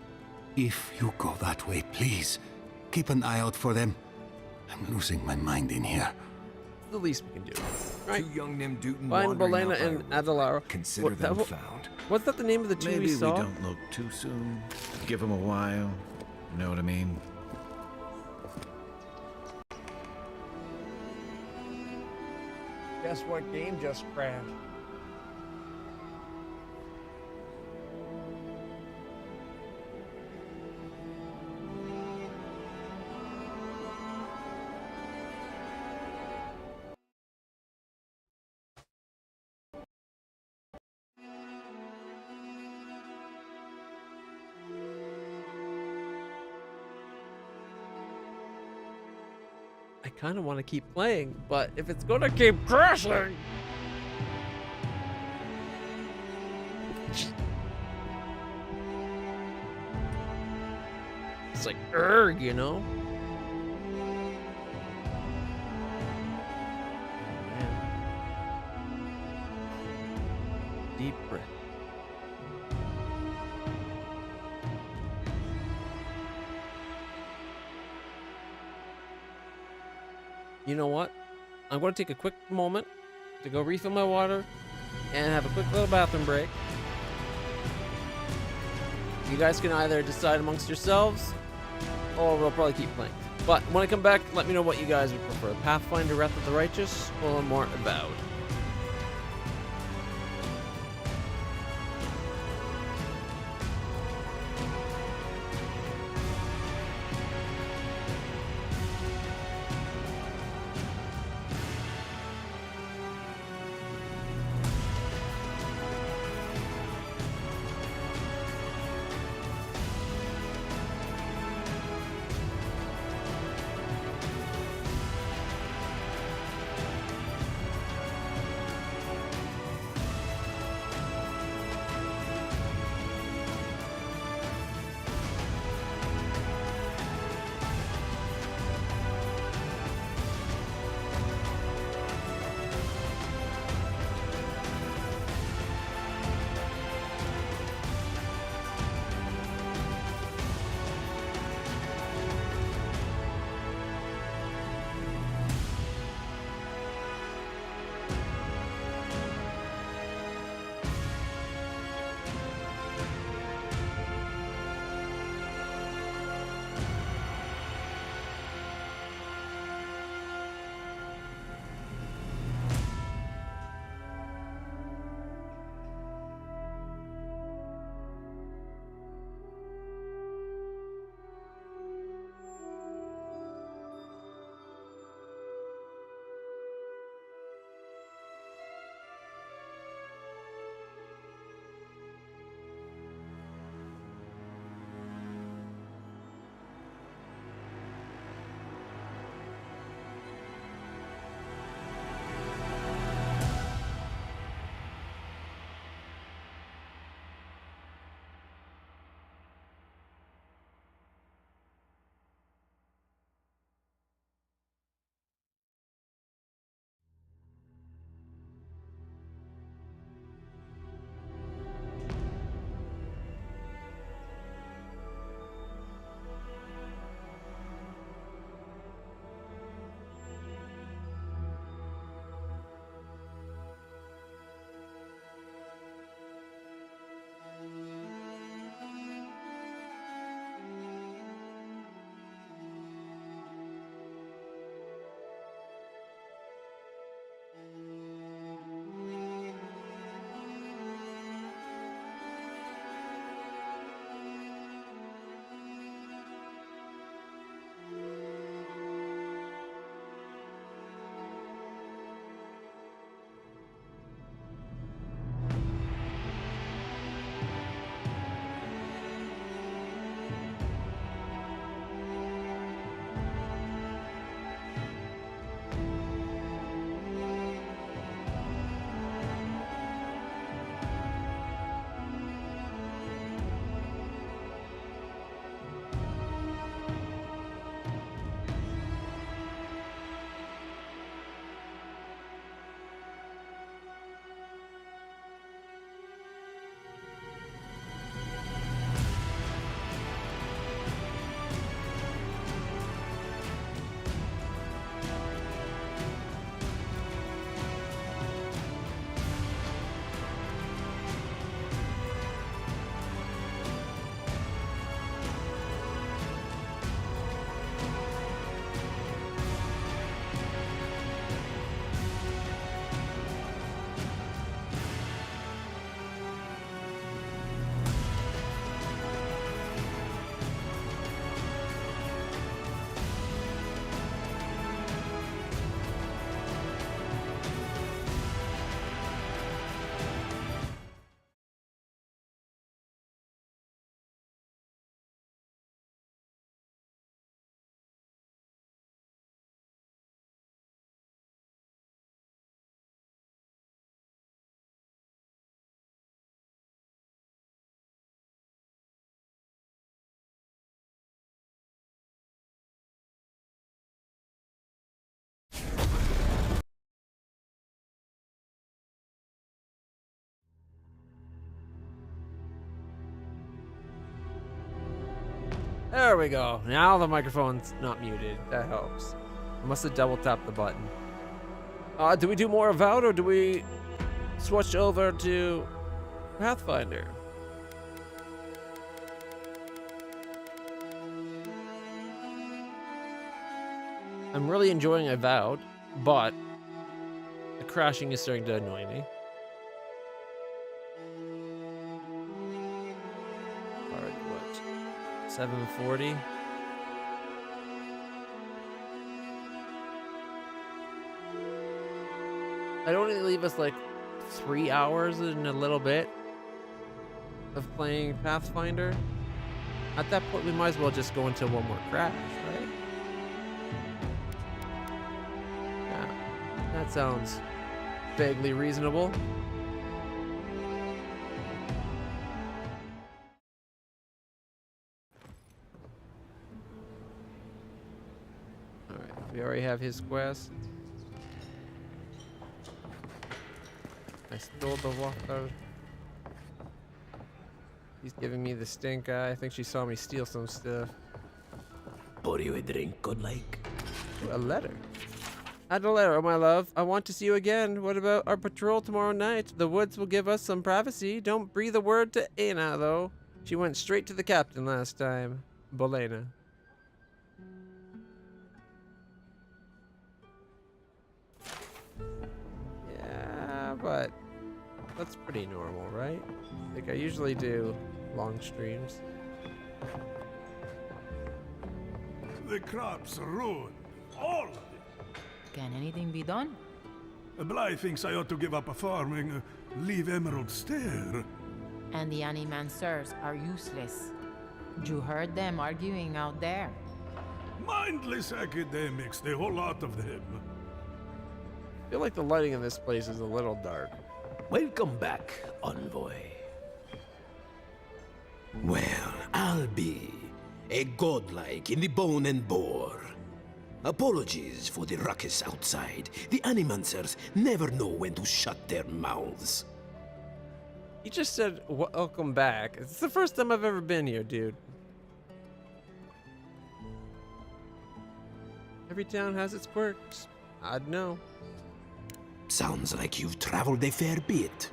If you go that way, please, keep an eye out for them. I'm losing my mind in here. The least we can do. Right. Two young Nimdutan Find wandering Belena out and by a river. Adalaro. Consider them found. What's that the name of the two Maybe we saw? we don't look too soon. Give them a while. You know what I mean? Guess what game just crashed? I kind of want to keep playing, but if it's gonna keep crashing, it's like erg, you know. Man. Deep breath. You know what? I'm going to take a quick moment to go refill my water and have a quick little bathroom break. You guys can either decide amongst yourselves, or we'll probably keep playing. But when I come back, let me know what you guys would prefer. Pathfinder, Wrath of the Righteous, or more Avowed. There we go. Now the microphone's not muted. That helps. I must have double tapped the button. Do we do more Avowed or do we switch over to Pathfinder? I'm really enjoying Avowed, but the crashing is starting to annoy me. Alright, what? 740? I'd only leave us like 3 hours and a little bit of playing Pathfinder. At that point, we might as well just go into one more crash, right? Yeah, that sounds vaguely reasonable. Alright, we already have his quest. I stole the water. He's giving me the stink eye. I think she saw me steal some stuff. Pour you a drink, good like. Ooh, a letter. Add a letter, oh my love. I want to see you again. What about our patrol tomorrow night? The woods will give us some privacy. Don't breathe a word to Anna, though. She went straight to the captain last time. Bolena. Yeah, but that's pretty normal, right? Like I usually do long streams. The crops are ruined. All of it. Can anything be done? Bly thinks I ought to give up farming, leave Emerald Stair. And the animancers are useless. You heard them arguing out there. Mindless academics, the whole lot of them. I feel like the lighting in this place is a little dark. Welcome back, envoy. Well, I'll be a godlike in the bone and bore. Apologies for the ruckus outside. The animancers never know when to shut their mouths. You just said welcome back. It's the first time I've ever been here, dude. Every town has its quirks. I'd know. Sounds like you've traveled a fair bit.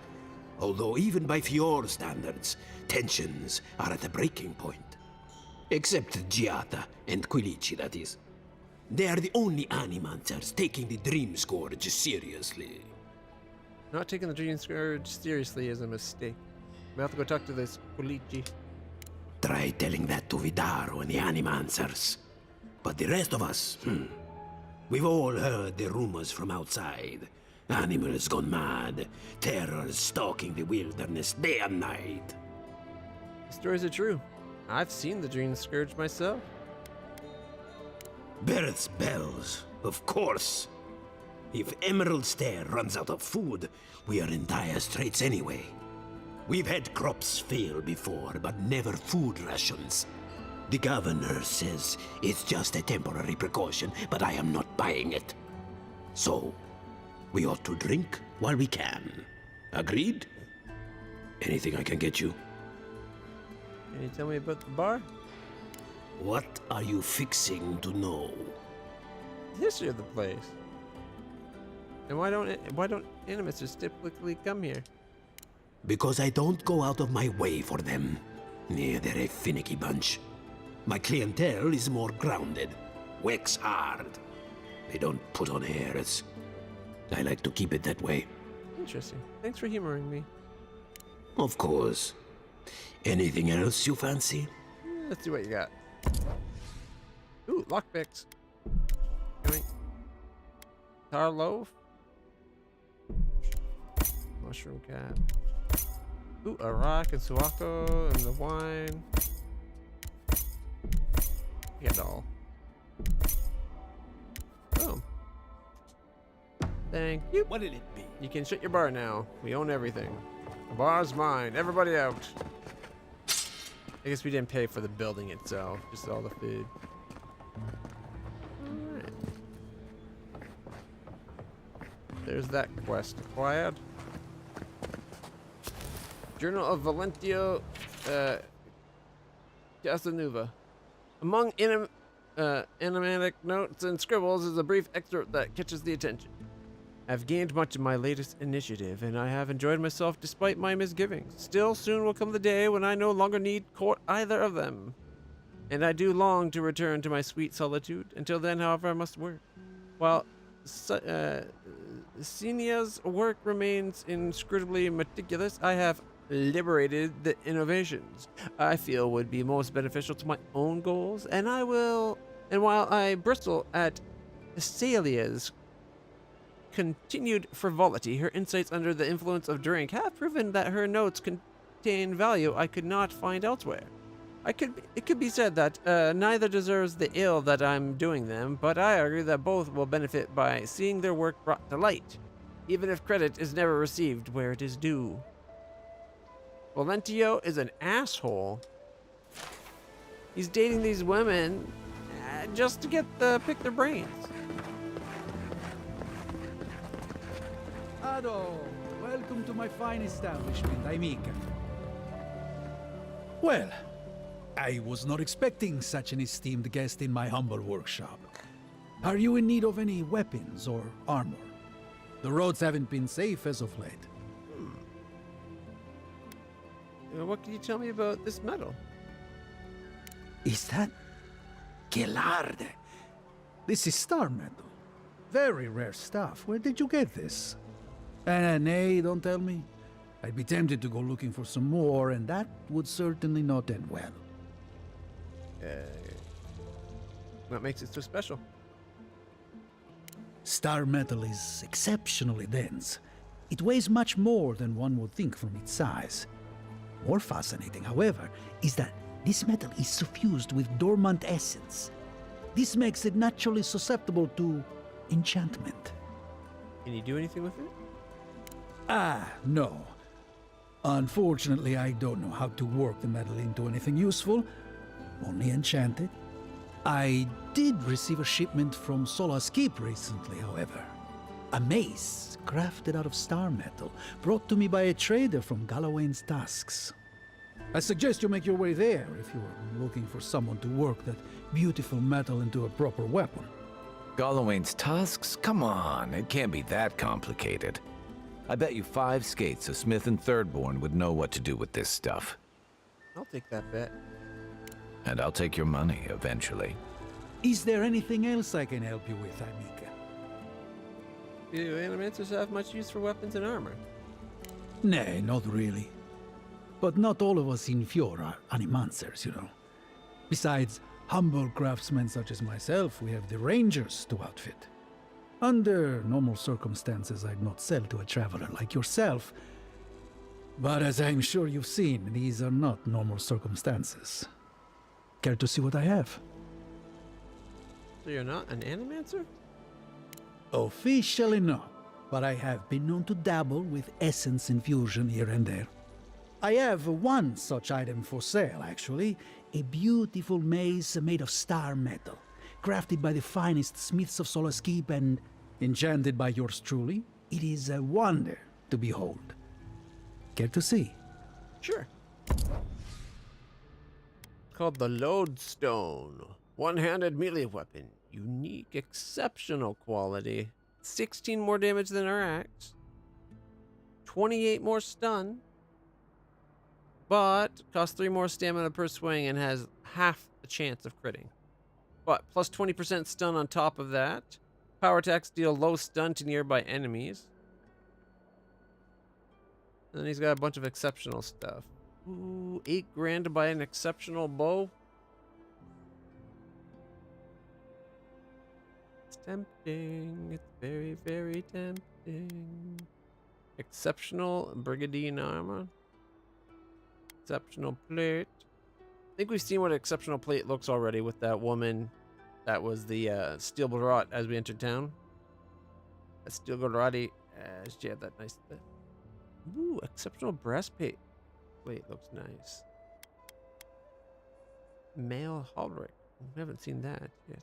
Although even by Fjord standards, tensions are at a breaking point. Except Giata and Quilici, that is. They are the only animancers taking the Dream Scourge seriously. Not taking the Dream Scourge seriously is a mistake. I'm have to go talk to this Quilici. Try telling that to Vidaro and the animancers. But the rest of us, we've all heard the rumors from outside. Animals gone mad, terror stalking the wilderness day and night. The stories are true. I've seen the Dream Scourge myself. Birth's bells, of course. If Emerald Stair runs out of food, we are in dire straits anyway. We've had crops fail before, but never food rations. The governor says it's just a temporary precaution, but I am not buying it. So, we ought to drink while we can. Agreed? Anything I can get you? Can you tell me about the bar? What are you fixing to know? The history of the place. And why don't animators typically come here? Because I don't go out of my way for them. Yeah, they're a finicky bunch. My clientele is more grounded. Works hard. They don't put on airs. I like to keep it that way. Interesting. Thanks for humoring me. Of course. Anything else you fancy? Let's see what you got. Ooh, lockpicks. Tar loaf. Mushroom cap. Ooh, a rock and suaco and the wine. Get it all. Boom. Thank you. What'll it be? You can shut your bar now. We own everything. The bar's mine. Everybody out. I guess we didn't pay for the building itself, just all the food. Alright. There's that quest acquired. Journal of Valentio Casanova. Among animatic notes and scribbles is a brief excerpt that catches the attention. I've gained much in my latest initiative, and I have enjoyed myself despite my misgivings. Still, soon will come the day when I no longer need court either of them. And I do long to return to my sweet solitude. Until then, however, I must work. While Senia's work remains inscrutably meticulous, I have liberated the innovations I feel would be most beneficial to my own goals, and while I bristle at Celia's continued frivolity, her insights under the influence of drink have proven that her notes contain value I could not find elsewhere. It could be said that neither deserves the ill that I'm doing them, but I argue that both will benefit by seeing their work brought to light, even if credit is never received where it is due. Valentio is an asshole. He's dating these women just to pick their brains. Ado, welcome to my fine establishment, Amica. Well, I was not expecting such an esteemed guest in my humble workshop. Are you in need of any weapons or armor? The roads haven't been safe as of late. What can you tell me about this metal? Is that Gelarde? This is star metal. Very rare stuff. Where did you get this? Nay, don't tell me. I'd be tempted to go looking for some more, and that would certainly not end well. What makes it so special? Star metal is exceptionally dense. It weighs much more than one would think from its size. More fascinating, however, is that this metal is suffused with dormant essence. This makes it naturally susceptible to enchantment. Can you do anything with it? No. Unfortunately, I don't know how to work the metal into anything useful. Only enchant it. I did receive a shipment from Solace Keep recently, however. A mace crafted out of star metal, brought to me by a trader from Galloway's Tusks. I suggest you make your way there if you're looking for someone to work that beautiful metal into a proper weapon. Galloway's Tusks? Come on, it can't be that complicated. I bet you 5 skates a Smith and Thirdborn would know what to do with this stuff. I'll take that bet. And I'll take your money eventually. Is there anything else I can help you with, Amica? Do animancers have much use for weapons and armor? Nay, not really. But not all of us in Fjord are animancers, you know. Besides humble craftsmen such as myself, we have the rangers to outfit. Under normal circumstances, I'd not sell to a traveler like yourself. But as I'm sure you've seen, these are not normal circumstances. Care to see what I have? So you're not an animancer? Officially not, but I have been known to dabble with essence infusion here and there. I have one such item for sale, actually. A beautiful mace made of star metal, crafted by the finest smiths of Solace Keep and enchanted by yours truly. It is a wonder to behold. Care to see? Sure. Called the Lodestone. One-handed melee weapon. Unique, exceptional quality. 16 more damage than our axe. 28 more stun. But costs 3 more stamina per swing and has half the chance of critting. But plus 20% stun on top of that. Power attacks deal low stun to nearby enemies. And then he's got a bunch of exceptional stuff. Ooh, 8 grand to buy an exceptional bow. It's tempting. It's very, very tempting. Exceptional brigandine armor. Exceptional plate. I think we've seen what exceptional plate looks already with that woman. That was the steel barot as we entered town. That steel barot. She had that nice. Ooh, exceptional breastplate. Plate looks nice. Male Haldrick. We haven't seen that yet.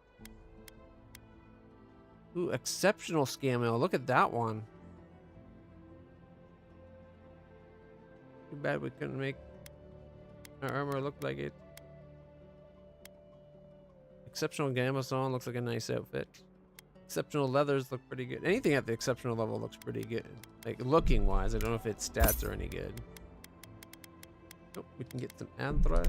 Ooh, exceptional scale mail. Look at that one. Too bad we couldn't make our armor look like it. Exceptional gambeson looks like a nice outfit. Exceptional leathers look pretty good. Anything at the exceptional level looks pretty good. Like, looking wise, I don't know if its stats are any good. Nope, we can get some Anthra.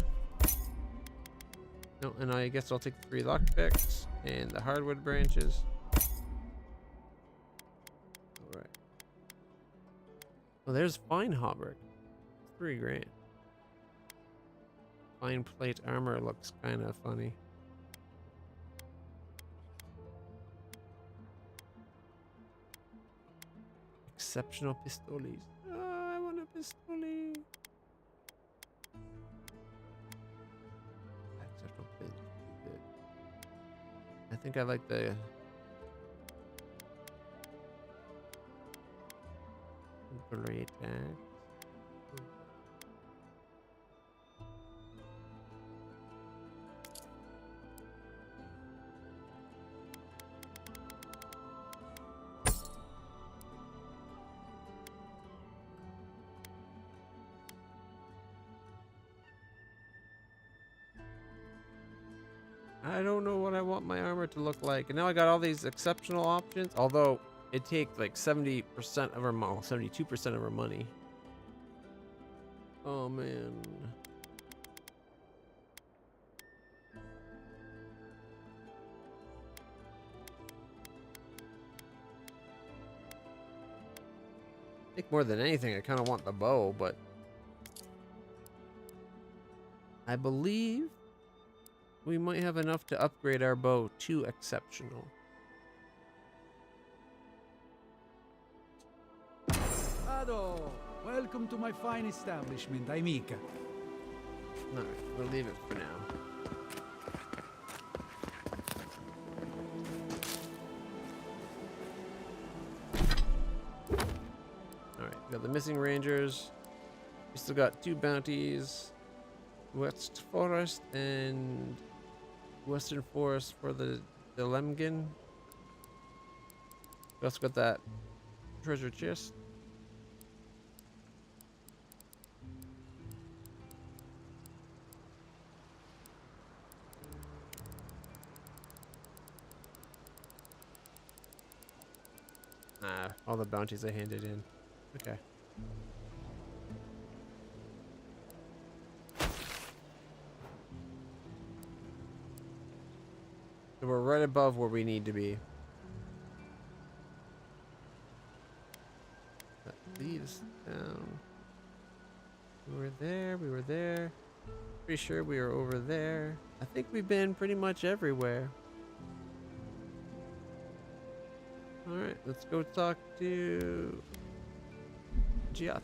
No, and I guess I'll take the 3 lockpicks and the hardwood branches. Alright. Well, there's fine hauberk. 3 grand. Fine plate armor looks kind of funny. Exceptional pistoles. Oh, I want a pistole. Exceptional plate looks pretty good. I think I like the great axe. I don't know what I want my armor to look like. And now I got all these exceptional options. Although it takes like 70% of our money, 72% of our money. Oh man. I think more than anything, I kind of want the bow, but I believe we might have enough to upgrade our bow to exceptional. Ado, welcome to my fine establishment, I'm Mika. Alright, we'll leave it for now. Alright, we got the missing rangers. We still got 2 bounties. West Forest and Western Forest for the Lemgen. We also got that treasure chest. All the bounties I handed in. Okay. So we're right above where we need to be. That leads down. We were there, we were there. Pretty sure we were over there. I think we've been pretty much everywhere. Alright, let's go talk to Giat.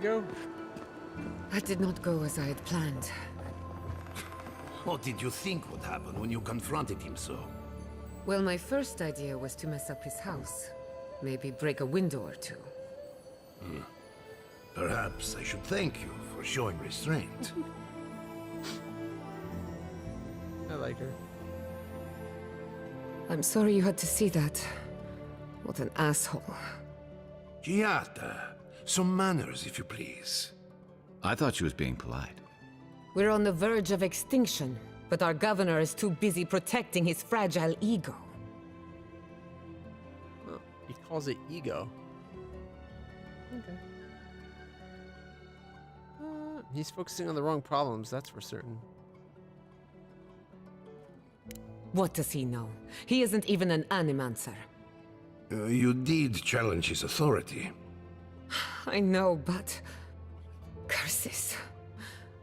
Go. That did not go as I had planned. What did you think would happen when you confronted him so? Well, my first idea was to mess up his house. Maybe break a window or two. Perhaps I should thank you for showing restraint. I like her. I'm sorry you had to see that. What an asshole. Giata, some manners, if you please. I thought she was being polite. We're on the verge of extinction, but our governor is too busy protecting his fragile ego. Oh, he calls it ego. Okay. He's focusing on the wrong problems, that's for certain. What does he know? He isn't even an animancer. You did challenge his authority. I know, but... curses.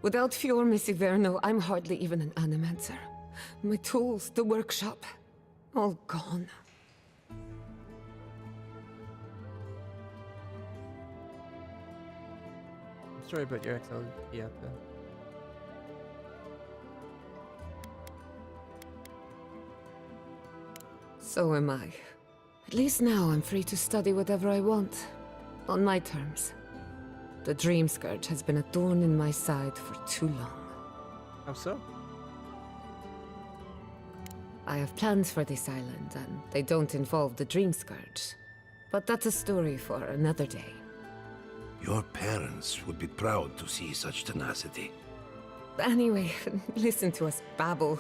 Without Fior Messiverno, I'm hardly even an animancer. My tools, the workshop, all gone. I'm sorry about your exile, Giata. So am I. At least now I'm free to study whatever I want. On my terms. The Dream Scourge has been a thorn in my side for too long. How so? I have plans for this island, and they don't involve the Dream Scourge. But that's a story for another day. Your parents would be proud to see such tenacity. Anyway, listen to us babble.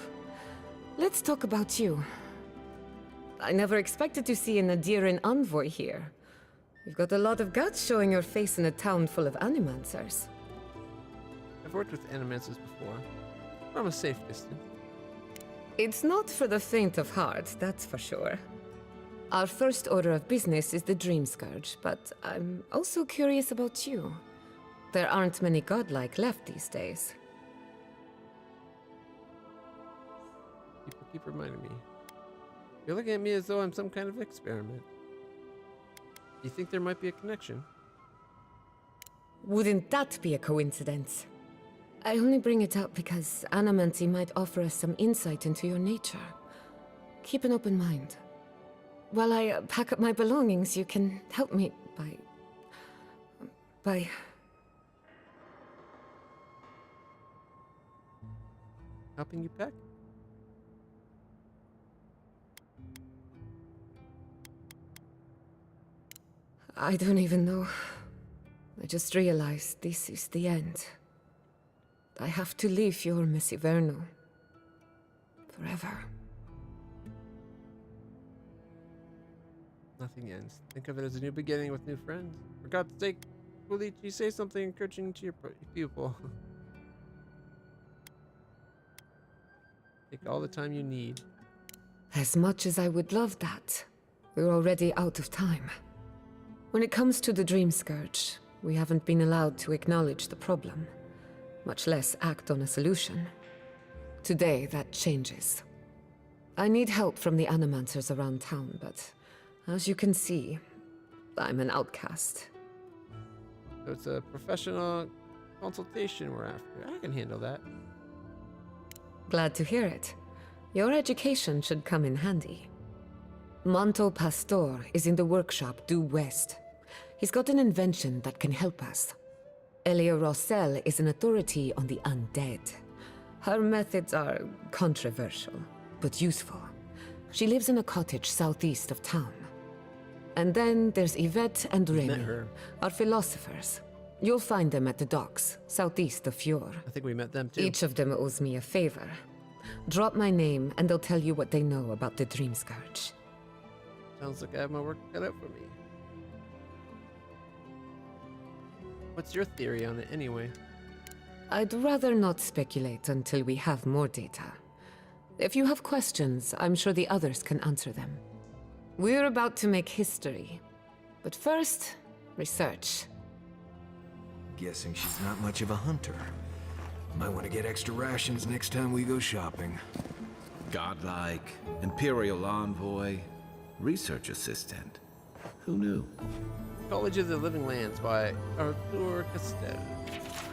Let's talk about you. I never expected to see an Adiran envoy here. You've got a lot of guts showing your face in a town full of animancers. I've worked with animancers before. From a safe distance. It's not for the faint of heart, that's for sure. Our first order of business is the Dream Scourge, but I'm also curious about you. There aren't many godlike left these days. People keep reminding me. You're looking at me as though I'm some kind of experiment. You think there might be a connection? Wouldn't that be a coincidence? I only bring it up because Animancy might offer us some insight into your nature. Keep an open mind. While I pack up my belongings, you can help me by... Helping you pack? I don't even know. I just realized this is the end. I have to leave your Messiverno. Forever. Nothing ends. Think of it as a new beginning with new friends. For God's sake, Kulichi, say something encouraging to your pupil. Take all the time you need. As much as I would love that, we're already out of time. When it comes to the Dream Scourge, we haven't been allowed to acknowledge the problem, much less act on a solution. Today, that changes. I need help from the animancers around town, but as you can see, I'm an outcast. So it's a professional consultation we're after. I can handle that. Glad to hear it. Your education should come in handy. Manto Pastor is in the workshop due west. He's got an invention that can help us. Elia Rossell is an authority on the undead. Her methods are controversial, but useful. She lives in a cottage southeast of town. And then there's Yvette and Remy, our philosophers. You'll find them at the docks, southeast of Fjord. I think we met them too. Each of them owes me a favor. Drop my name and they'll tell you what they know about the Dream Scourge. Sounds like I have my work cut out for me. What's your theory on it anyway? I'd rather not speculate until we have more data. If you have questions, I'm sure the others can answer them. We're about to make history. But first, research. Guessing she's not much of a hunter. Might want to get extra rations next time we go shopping. Godlike, Imperial Envoy, Research Assistant. Who knew? College of the Living Lands by Arthur Castel.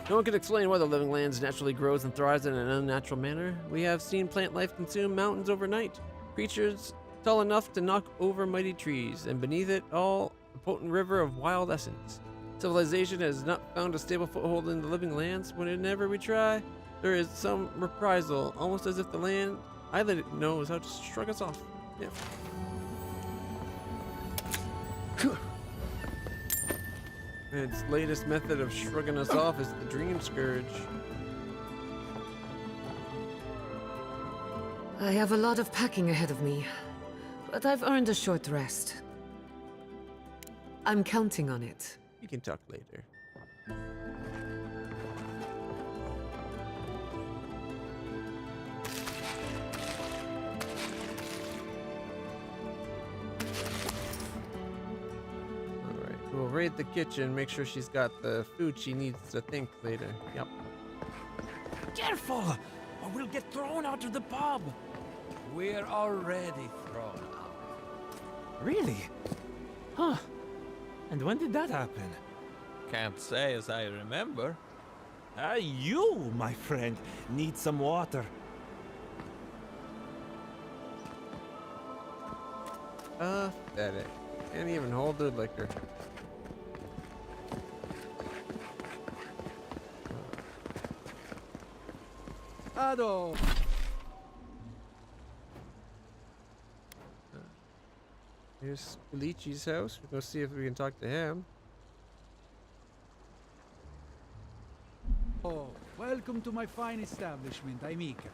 No one can explain why the Living Lands naturally grows and thrives in an unnatural manner. We have seen plant life consume mountains overnight. Creatures tall enough to knock over mighty trees, and beneath it all, a potent river of wild essence. Civilization has not found a stable foothold in the Living Lands. Whenever we try, there is some reprisal, almost as if the land island knows how to shrug us off. Yeah. Its latest method of shrugging us off is the Dream Scourge. I have a lot of packing ahead of me, but I've earned a short rest. I'm counting on it. We can talk later. Alright, we'll raid the kitchen, make sure she's got the food she needs to think later. Yep. Careful, or we'll get thrown out of the pub. We're already thrown out. Really? Huh. And when did that happen? Can't say as I remember. You, my friend, need some water. Pathetic. Can't even hold the liquor. Here's Lychee's house. We'll go see if we can talk to him. Oh, welcome to my fine establishment. I'm Ika.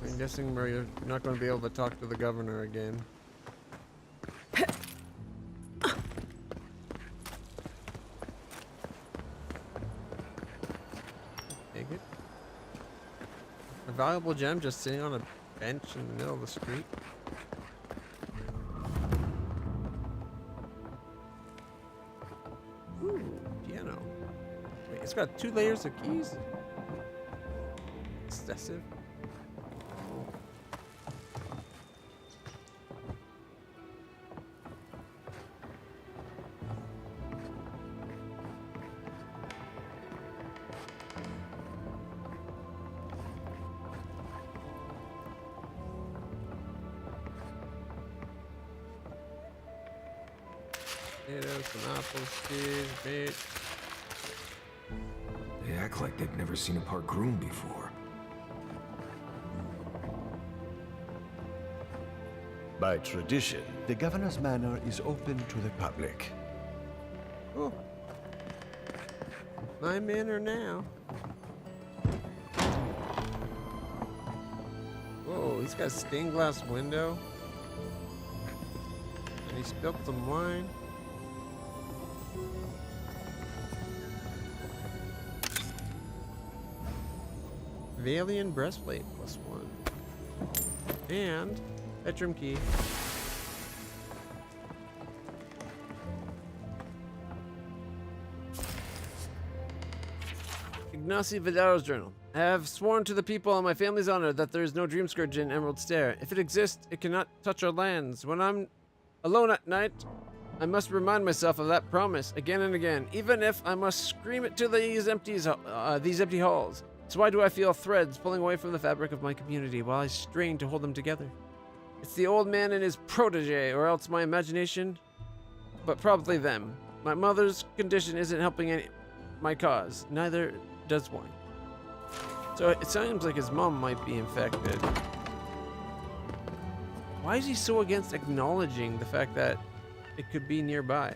I'm guessing you're not going to be able to talk to the governor again. Take it. A valuable gem just sitting on a bench in the middle of the street. Ooh, piano. Wait, it's got 2 layers of keys? Excessive. Potatoes, some apples, cheese, meat. They act like they've never seen a park groomed before. By tradition, the governor's manor is open to the public. Oh. My manor now. Whoa, he's got a stained glass window. And he spilled some wine. Valian breastplate +1. And bedroom key. Ignacy Vidaro's journal. I have sworn to the people on my family's honor that there is no dream scourge in Emerald Stair. If it exists, it cannot touch our lands. When I'm alone at night, I must remind myself of that promise again and again, even if I must scream it to these empty halls. So why do I feel threads pulling away from the fabric of my community while I strain to hold them together? It's the old man and his protege, or else my imagination, but probably them. My mother's condition isn't helping my cause. Neither does wine. So it sounds like his mom might be infected. Why is he so against acknowledging the fact that it could be nearby?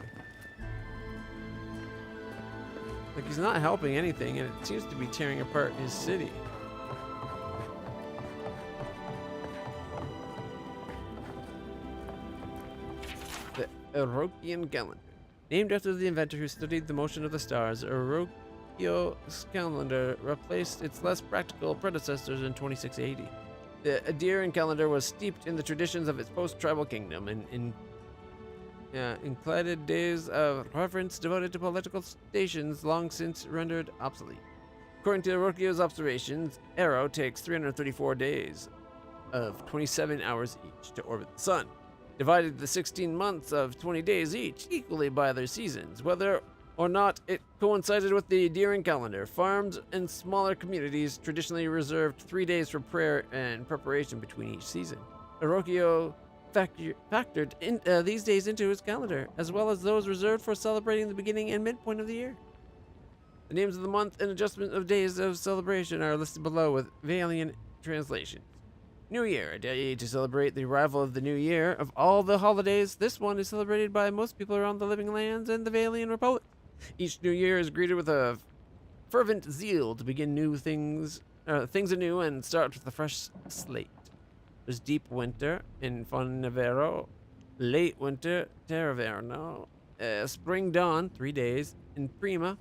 Like, he's not helping anything, and it seems to be tearing apart his city. The Orokian calendar. Named after the inventor who studied the motion of the stars, Orokio's calendar replaced its less practical predecessors in 2680. The Adirian calendar was steeped in the traditions of its post-tribal kingdom and included days of reverence devoted to political stations long since rendered obsolete. According to Orokio's observations, Arrow takes 334 days of 27 hours each to orbit the sun, divided the 16 months of 20 days each equally by their seasons. Whether or not it coincided with the Adirian calendar, farms and smaller communities traditionally reserved 3 days for prayer and preparation between each season. Orokio factored in, these days into his calendar, as well as those reserved for celebrating the beginning and midpoint of the year. The names of the month and adjustment of days of celebration are listed below with Valian translations. New Year, a day to celebrate the arrival of the new year. Of all the holidays, this one is celebrated by most people around the Living Lands and the Valian Republic. Each new year is greeted with a fervent zeal to begin things anew and start with a fresh slate. There's deep winter in Fonevero, late winter, Terraverno, spring dawn, 3 days, in Prima.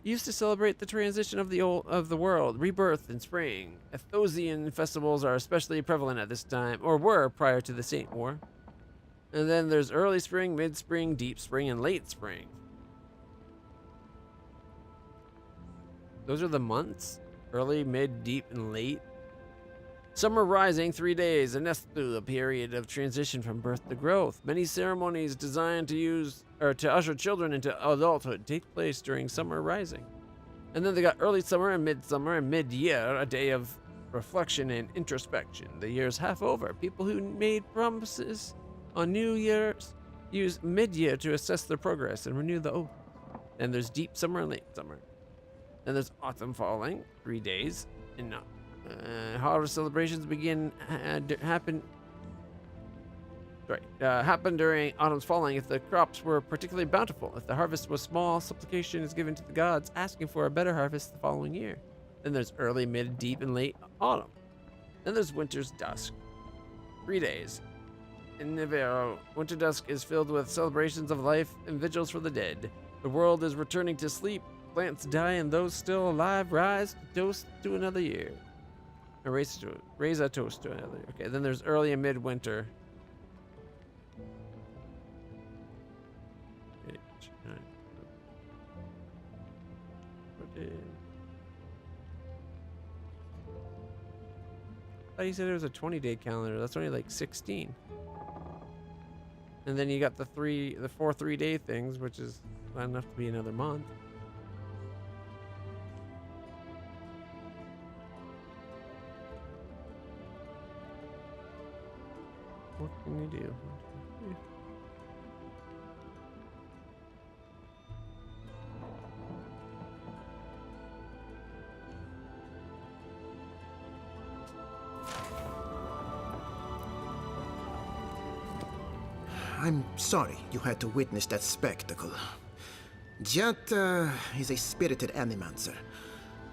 Used to celebrate the transition of the world, rebirth in spring. Athosian festivals are especially prevalent at this time, or were prior to the Saint War. And then there's early spring, mid-spring, deep spring, and late spring. Those are the months? Early, mid, deep, and late. Summer rising, 3 days, a Nestu, a period of transition from birth to growth. Many ceremonies designed to usher children into adulthood take place during summer rising. And then they got early summer and mid-year, a day of reflection and introspection. The year's half over. People who made promises on New Year's use mid-year to assess their progress and renew the oath. And there's deep summer and late summer. Then there's autumn falling, 3 days, and Harvest celebrations happened during autumn's falling if the crops were particularly bountiful. If the harvest was small, supplication is given to the gods, asking for a better harvest the following year. Then there's early, mid, deep, and late autumn. Then there's winter's dusk. 3 days. In Avowed, winter dusk is filled with celebrations of life and vigils for the dead. The world is returning to sleep. Plants die, and those still alive rise to toast to another year. Or raise a toast to another year. Okay, then there's early and midwinter. I thought you said it was a 20-day calendar. That's only like 16. And then you got the 4 3-day things, which is not enough to be another month. What can you do? I'm sorry you had to witness that spectacle. Giat is a spirited animancer,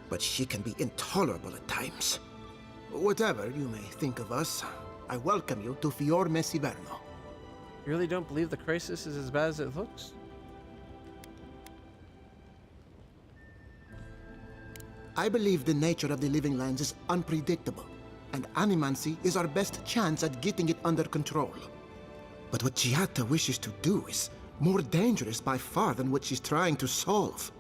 but she can be intolerable at times. Whatever you may think of us, I welcome you to Fiorme Siverno. You really don't believe the crisis is as bad as it looks? I believe the nature of the living lands is unpredictable, and animancy is our best chance at getting it under control. But what Giatta wishes to do is more dangerous by far than what she's trying to solve.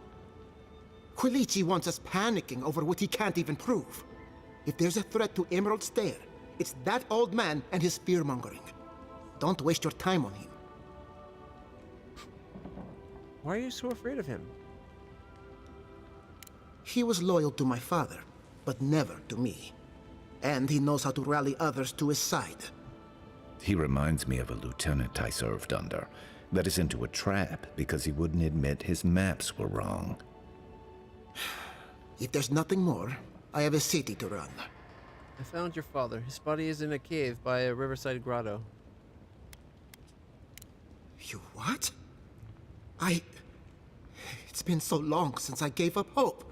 Quilici wants us panicking over what he can't even prove. If there's a threat to Emerald Stair, it's that old man and his fear-mongering. Don't waste your time on him. Why are you so afraid of him? He was loyal to my father, but never to me. And he knows how to rally others to his side. He reminds me of a lieutenant I served under. Led us into a trap because he wouldn't admit his maps were wrong. If there's nothing more, I have a city to run. I found your father. His body is in a cave by a riverside grotto. You what? It's been so long since I gave up hope.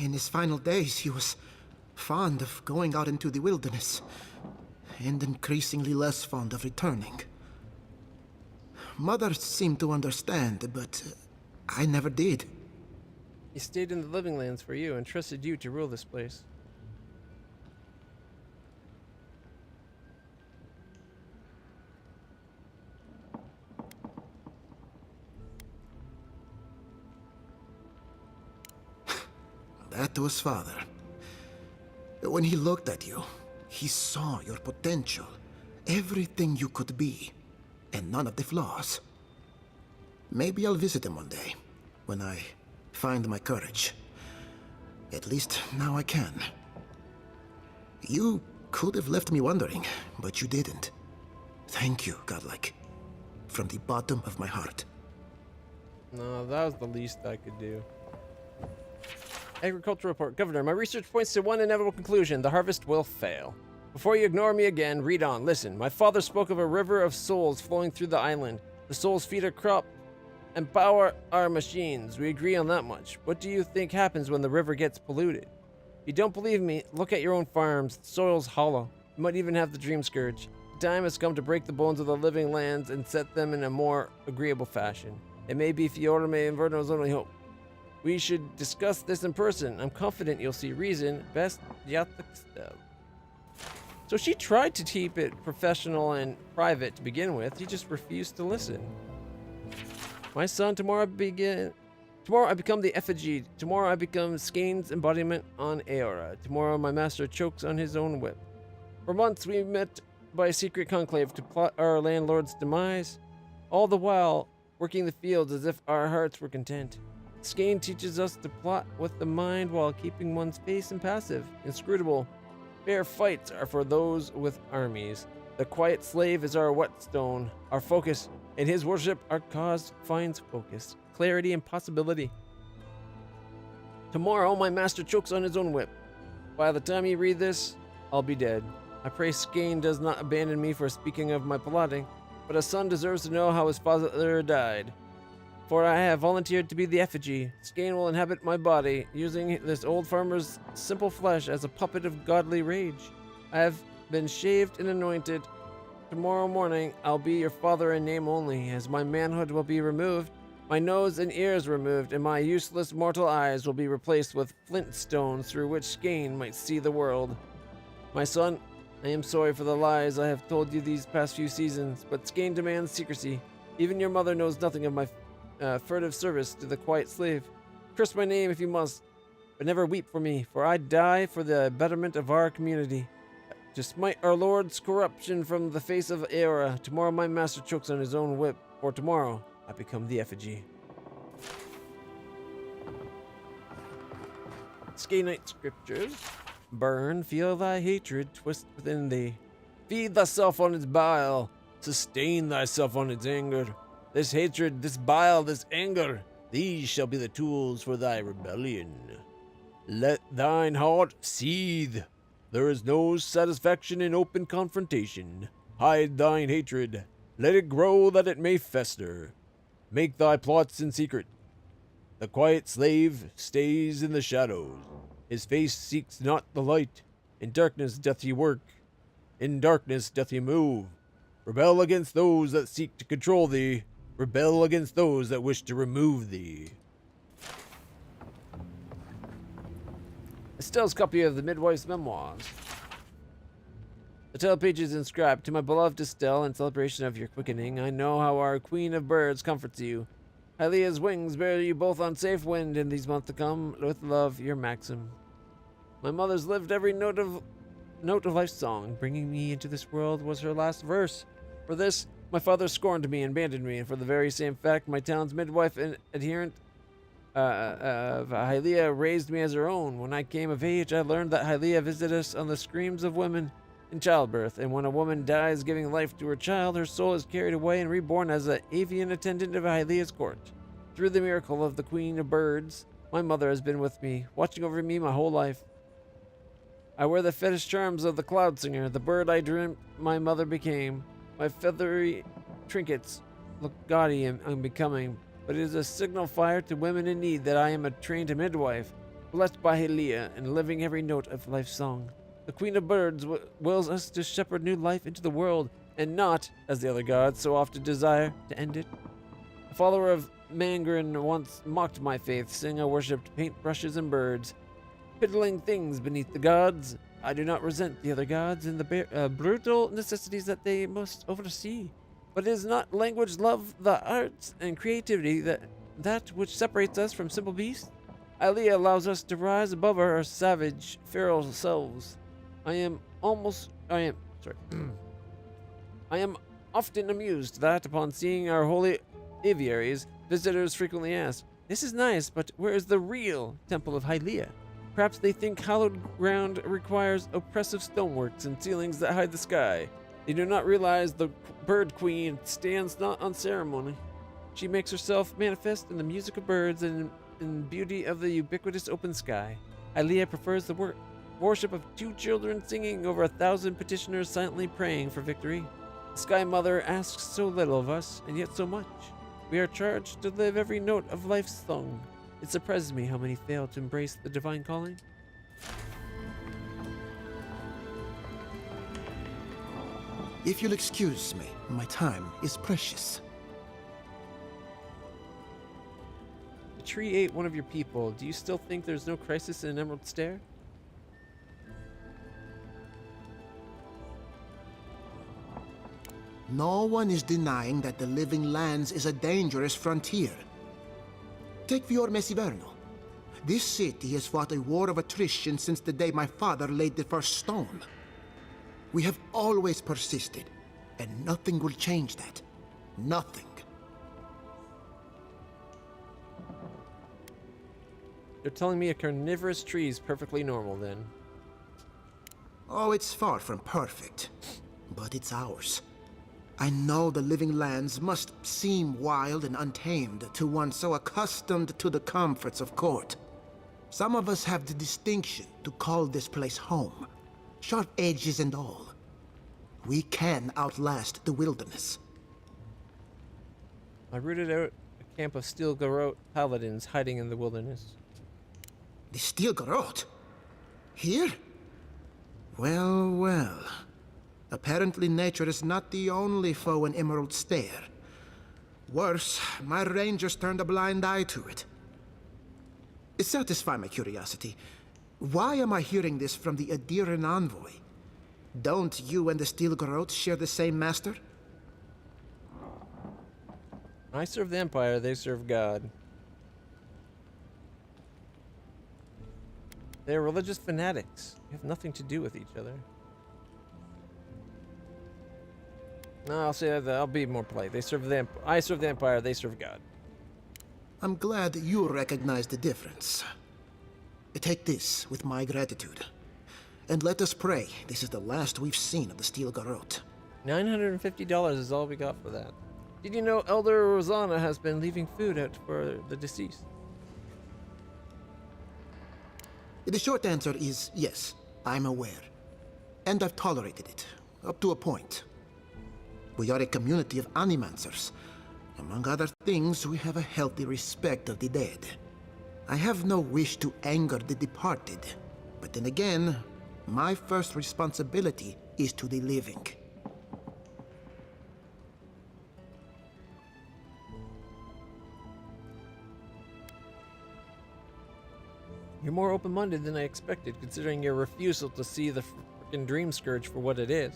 In his final days, he was fond of going out into the wilderness, and increasingly less fond of returning. Mother seemed to understand, but I never did. He stayed in the living lands for you and trusted you to rule this place. That was father. When he looked at you, he saw your potential, everything you could be, and none of the flaws. Maybe I'll visit him one day, when I find my courage. At least now I can. You could have left me wondering, but you didn't. Thank you, Godlike. From the bottom of my heart. No, that was the least I could do. Agriculture report. Governor, my research points to one inevitable conclusion. The harvest will fail. Before you ignore me again, read on. Listen, my father spoke of a river of souls flowing through the island. The souls feed our crop and power our machines. We agree on that much. What do you think happens when the river gets polluted? If you don't believe me, look at your own farms. The soil's hollow. You might even have the dream scourge. The time has come to break the bones of the living lands and set them in a more agreeable fashion. It may be Fiorme Inverno's only hope. We should discuss this in person. I'm confident you'll see reason. Best Yathakstev. So she tried to keep it professional and private to begin with. He just refused to listen. My son, tomorrow I become the effigy. Tomorrow I become Skane's embodiment on Aora. Tomorrow my master chokes on his own whip. For months we met by a secret conclave to plot our landlord's demise, all the while working the fields as if our hearts were content. Skane teaches us to plot with the mind while keeping one's face impassive, inscrutable. Fair fights are for those with armies. The quiet slave is our whetstone, our focus. In his worship, our cause finds focus, clarity, and possibility. Tomorrow, my master chokes on his own whip. By the time you read this, I'll be dead. I pray Skane does not abandon me for speaking of my plotting, but a son deserves to know how his father died. For I have volunteered to be the effigy. Skane will inhabit my body, using this old farmer's simple flesh as a puppet of godly rage. I have been shaved and anointed. Tomorrow morning, I'll be your father in name only, as my manhood will be removed, my nose and ears removed, and my useless mortal eyes will be replaced with flint stones through which Skane might see the world. My son, I am sorry for the lies I have told you these past few seasons, but Skane demands secrecy. Even your mother knows nothing of my furtive service to the quiet slave. Curse my name if you must, but never weep for me, for I die for the betterment of our community. To smite our Lord's corruption from the face of Era, tomorrow my master chokes on his own whip, for tomorrow I become the effigy. Skanite scriptures. Burn, feel thy hatred twist within thee. Feed thyself on its bile, sustain thyself on its anger. This hatred, this bile, this anger, these shall be the tools for thy rebellion. Let thine heart seethe. There is no satisfaction in open confrontation. Hide thine hatred. Let it grow that it may fester. Make thy plots in secret. The quiet slave stays in the shadows. His face seeks not the light. In darkness doth he work. In darkness doth he move. Rebel against those that seek to control thee. Rebel against those that wish to remove thee. Estelle's copy of the Midwife's Memoirs. The title page is inscribed, "To my beloved Estelle, in celebration of your quickening, I know how our Queen of Birds comforts you. Hylia's wings bear you both on safe wind in these months to come. With love, your Maxim." My mother's lived every note of life's song. Bringing me into this world was her last verse. For this, my father scorned me and abandoned me, and for the very same fact, my town's midwife and adherent of Hylia raised me as her own. When I came of age, I learned that Hylia visited us on the screams of women in childbirth, and when a woman dies giving life to her child, her soul is carried away and reborn as an avian attendant of Hylia's court. Through the miracle of the Queen of Birds, my mother has been with me, watching over me my whole life. I wear the fetish charms of the cloud singer, the bird I dreamt my mother became. My feathery trinkets look gaudy and unbecoming, but it is a signal fire to women in need that I am a trained midwife, blessed by Hylia and living every note of life's song. The Queen of Birds wills us to shepherd new life into the world, and not, as the other gods so often desire, to end it. A follower of Mangren once mocked my faith, saying I worshipped paintbrushes and birds, piddling things beneath the gods. I do not resent the other gods and the brutal necessities that they must oversee. But it is not language, love, the arts, and creativity that which separates us from simple beasts. Hylia allows us to rise above our savage, feral selves. I am often amused that, upon seeing our holy aviaries, visitors frequently ask, "This is nice, but where is the real Temple of Hylia?" Perhaps they think hallowed ground requires oppressive stoneworks and ceilings that hide the sky. They do not realize the bird queen stands not on ceremony. She makes herself manifest in the music of birds and in beauty of the ubiquitous open sky. Hylia prefers the worship of 2 children singing over 1,000 petitioners silently praying for victory. The Sky Mother asks so little of us, and yet so much. We are charged to live every note of life's song. It surprises me how many fail to embrace the divine calling. If you'll excuse me, my time is precious. The tree ate one of your people. Do you still think there's no crisis in Emerald Stair? No one is denying that the Living Lands is a dangerous frontier. Take Fior Mesiverno. This city has fought a war of attrition since the day my father laid the first stone. We have always persisted, and nothing will change that. Nothing. You're telling me a carnivorous tree is perfectly normal, then? Oh, it's far from perfect, but it's ours. I know the Living Lands must seem wild and untamed to one so accustomed to the comforts of court. Some of us have the distinction to call this place home, sharp edges and all. We can outlast the wilderness. I rooted out a camp of Steel Garrote paladins hiding in the wilderness. The Steel Garrote? Here? Well, well. Apparently nature is not the only foe in Emerald Stair. Worse, my rangers turned a blind eye to it. Satisfy my curiosity. Why am I hearing this from the Adiran envoy? Don't you and the Steel Garrote share the same master? I serve the Empire, they serve God. They're religious fanatics. They have nothing to do with each other. No, I'll say that. I'll be more polite. They serve the I serve the Empire, they serve God. I'm glad that you recognize the difference. Take this with my gratitude. And let us pray this is the last we've seen of the Steel Garrote. $950 is all we got for that. Did you know Elder Rosanna has been leaving food out for the deceased? The short answer is yes, I'm aware. And I've tolerated it, up to a point. We are a community of animancers. Among other things, we have a healthy respect of the dead. I have no wish to anger the departed, but then again, my first responsibility is to the living. You're more open-minded than I expected, considering your refusal to see the frickin' Dream Scourge for what it is.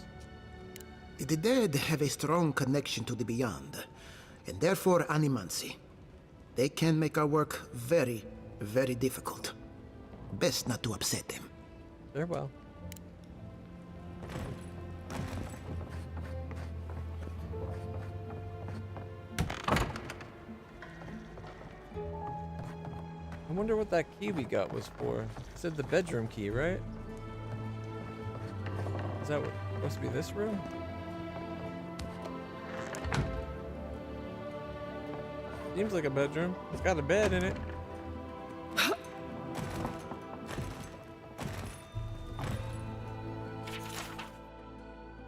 The dead have a strong connection to the beyond, and therefore animancy. They can make our work very, very difficult. Best not to upset them. Very well. I wonder what that key we got was for. It said the bedroom key, right? Is that what supposed to be this room? Seems like a bedroom. It's got a bed in it.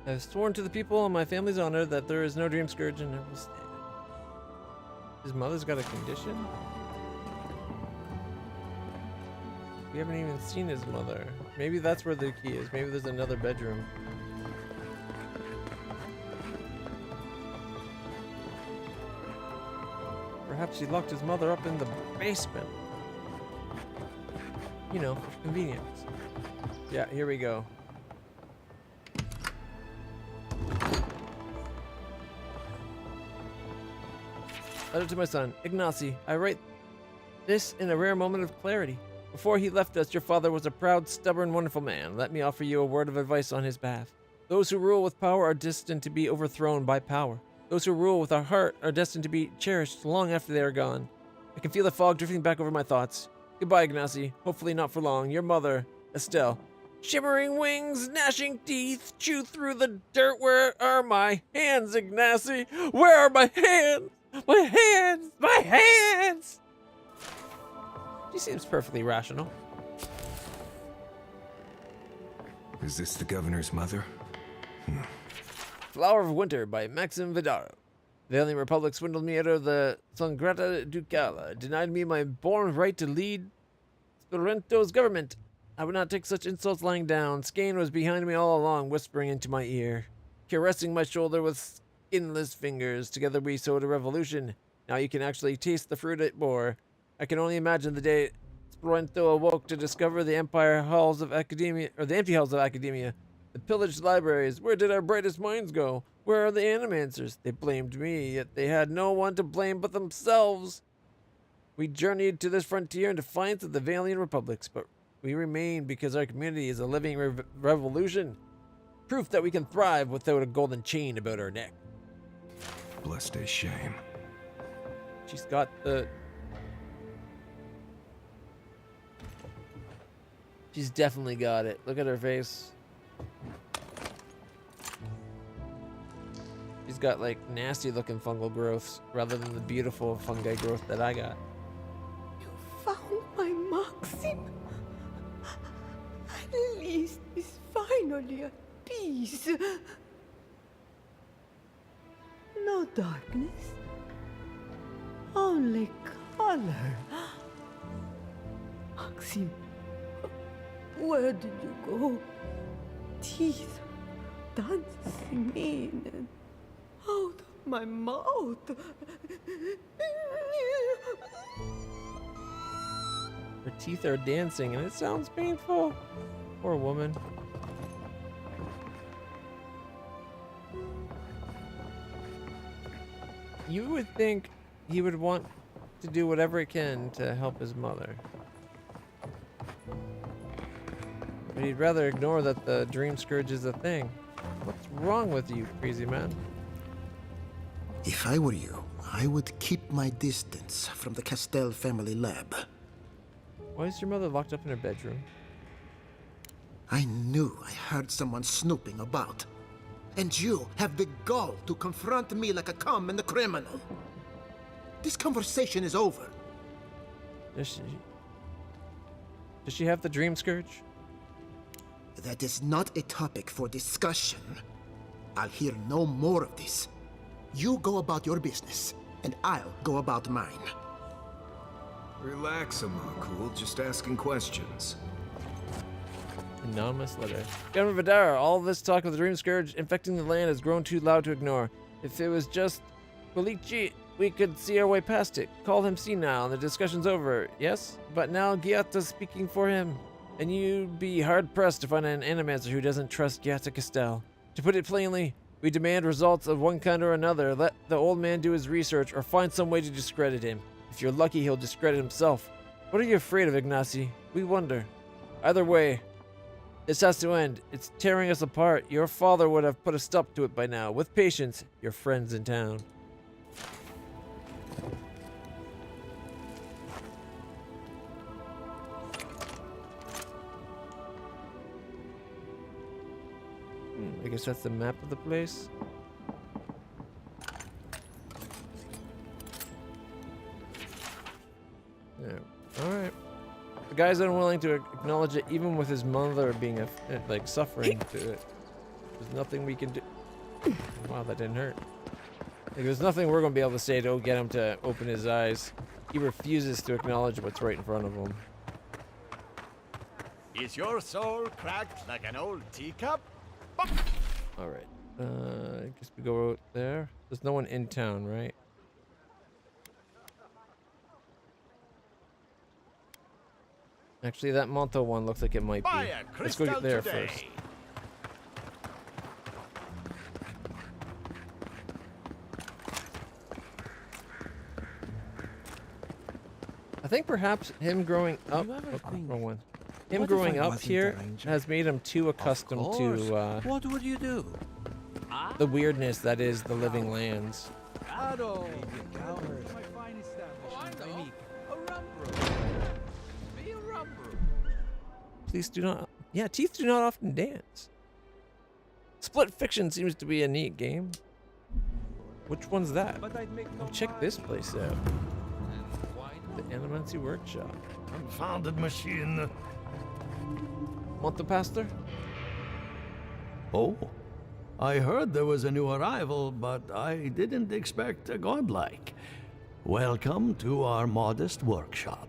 I have sworn to the people on my family's honor that there is no Dream Scourge and I will stand. His mother's got a condition? We haven't even seen his mother. Maybe that's where the key is. Maybe there's another bedroom. Perhaps he locked his mother up in the basement. You know, for convenience. Yeah, here we go. Letter to my son, Ignacy. I write this in a rare moment of clarity. Before he left us, your father was a proud, stubborn, wonderful man. Let me offer you a word of advice on his behalf. Those who rule with power are destined to be overthrown by power. Those who rule with our heart are destined to be cherished long after they are gone. I can feel the fog drifting back over my thoughts. Goodbye, Ignacy. Hopefully not for long. Your mother, Estelle. Shimmering wings, gnashing teeth, chew through the dirt. Where are my hands, Ignacy? Where are my hands? My hands! My hands! She seems perfectly rational. Is this the governor's mother? Flower of Winter by Maxim Vidaro. The Alien Republic swindled me out of the Sangrata Ducala, denied me my born right to lead Sporento's government. I would not take such insults lying down. Skane was behind me all along, whispering into my ear, caressing my shoulder with skinless fingers. Together we sowed a revolution. Now you can actually taste the fruit it bore. I can only imagine the day Sporento awoke to discover the empty halls of academia, the pillaged libraries. Where did our brightest minds go? Where are the animancers? They blamed me, yet they had no one to blame but themselves. We journeyed to this frontier in defiance of the Valiant Republics, but we remain because our community is a living revolution. Proof that we can thrive without a golden chain about our neck. Blessed a shame. She's got the... She's definitely got it. Look at her face. She's got like nasty looking fungal growths rather than the beautiful fungi growth that I got. Found my Maxim. No darkness. Only color. Maxim, where did you go? Teeth dancing in and out of my mouth. Her teeth are dancing and it sounds painful. Poor woman. You would think he would want to do whatever he can to help his mother. But he'd rather ignore that the dream scourge is a thing. What's wrong with you, crazy man? If I were you, I would keep my distance from the Castell family lab. Why is your mother locked up in her bedroom? I knew I heard someone snooping about. And you have the gall to confront me like a common criminal. This conversation is over. Does she have the dream scourge? That is not a topic for discussion. I'll hear no more of this. You go about your business, and I'll go about mine. Relax, Cool. Just asking questions. Anonymous letter. Governor Vidara, all this talk of the dream scourge infecting the land has grown too loud to ignore. If it was just Quilichi, we could see our way past it. Call him senile and the discussion's over, yes? But now Giata's speaking for him. And you'd be hard-pressed to find an animancer who doesn't trust Giata Castell. To put it plainly, we demand results of one kind or another. Let the old man do his research or find some way to discredit him. If you're lucky, he'll discredit himself. What are you afraid of, Ignacy? We wonder. Either way, this has to end. It's tearing us apart. Your father would have put a stop to it by now. With patience, your friends in town. I guess that's the map of the place. Yeah. Alright. The guy's unwilling to acknowledge it, even with his mother being suffering to it. There's nothing we can do. Wow, that didn't hurt. There's nothing we're going to be able to say to get him to open his eyes. He refuses to acknowledge what's right in front of him. Is your soul cracked like an old teacup? Alright. I guess we go out there. There's no one in town, right? Actually, that Monto one looks like it might be. Let's go get there first. I think perhaps him growing up, wrong one. Him growing up here has made him too accustomed to what would you do? The weirdness that is the living lands. Please do not. Yeah, teeth do not often dance. Split Fiction seems to be a neat game. Which one's that? Oh, check this place out. The Animancy Workshop. Confounded machine. Want the pastor? Oh, I heard there was a new arrival, but I didn't expect a godlike. Welcome to our modest workshop.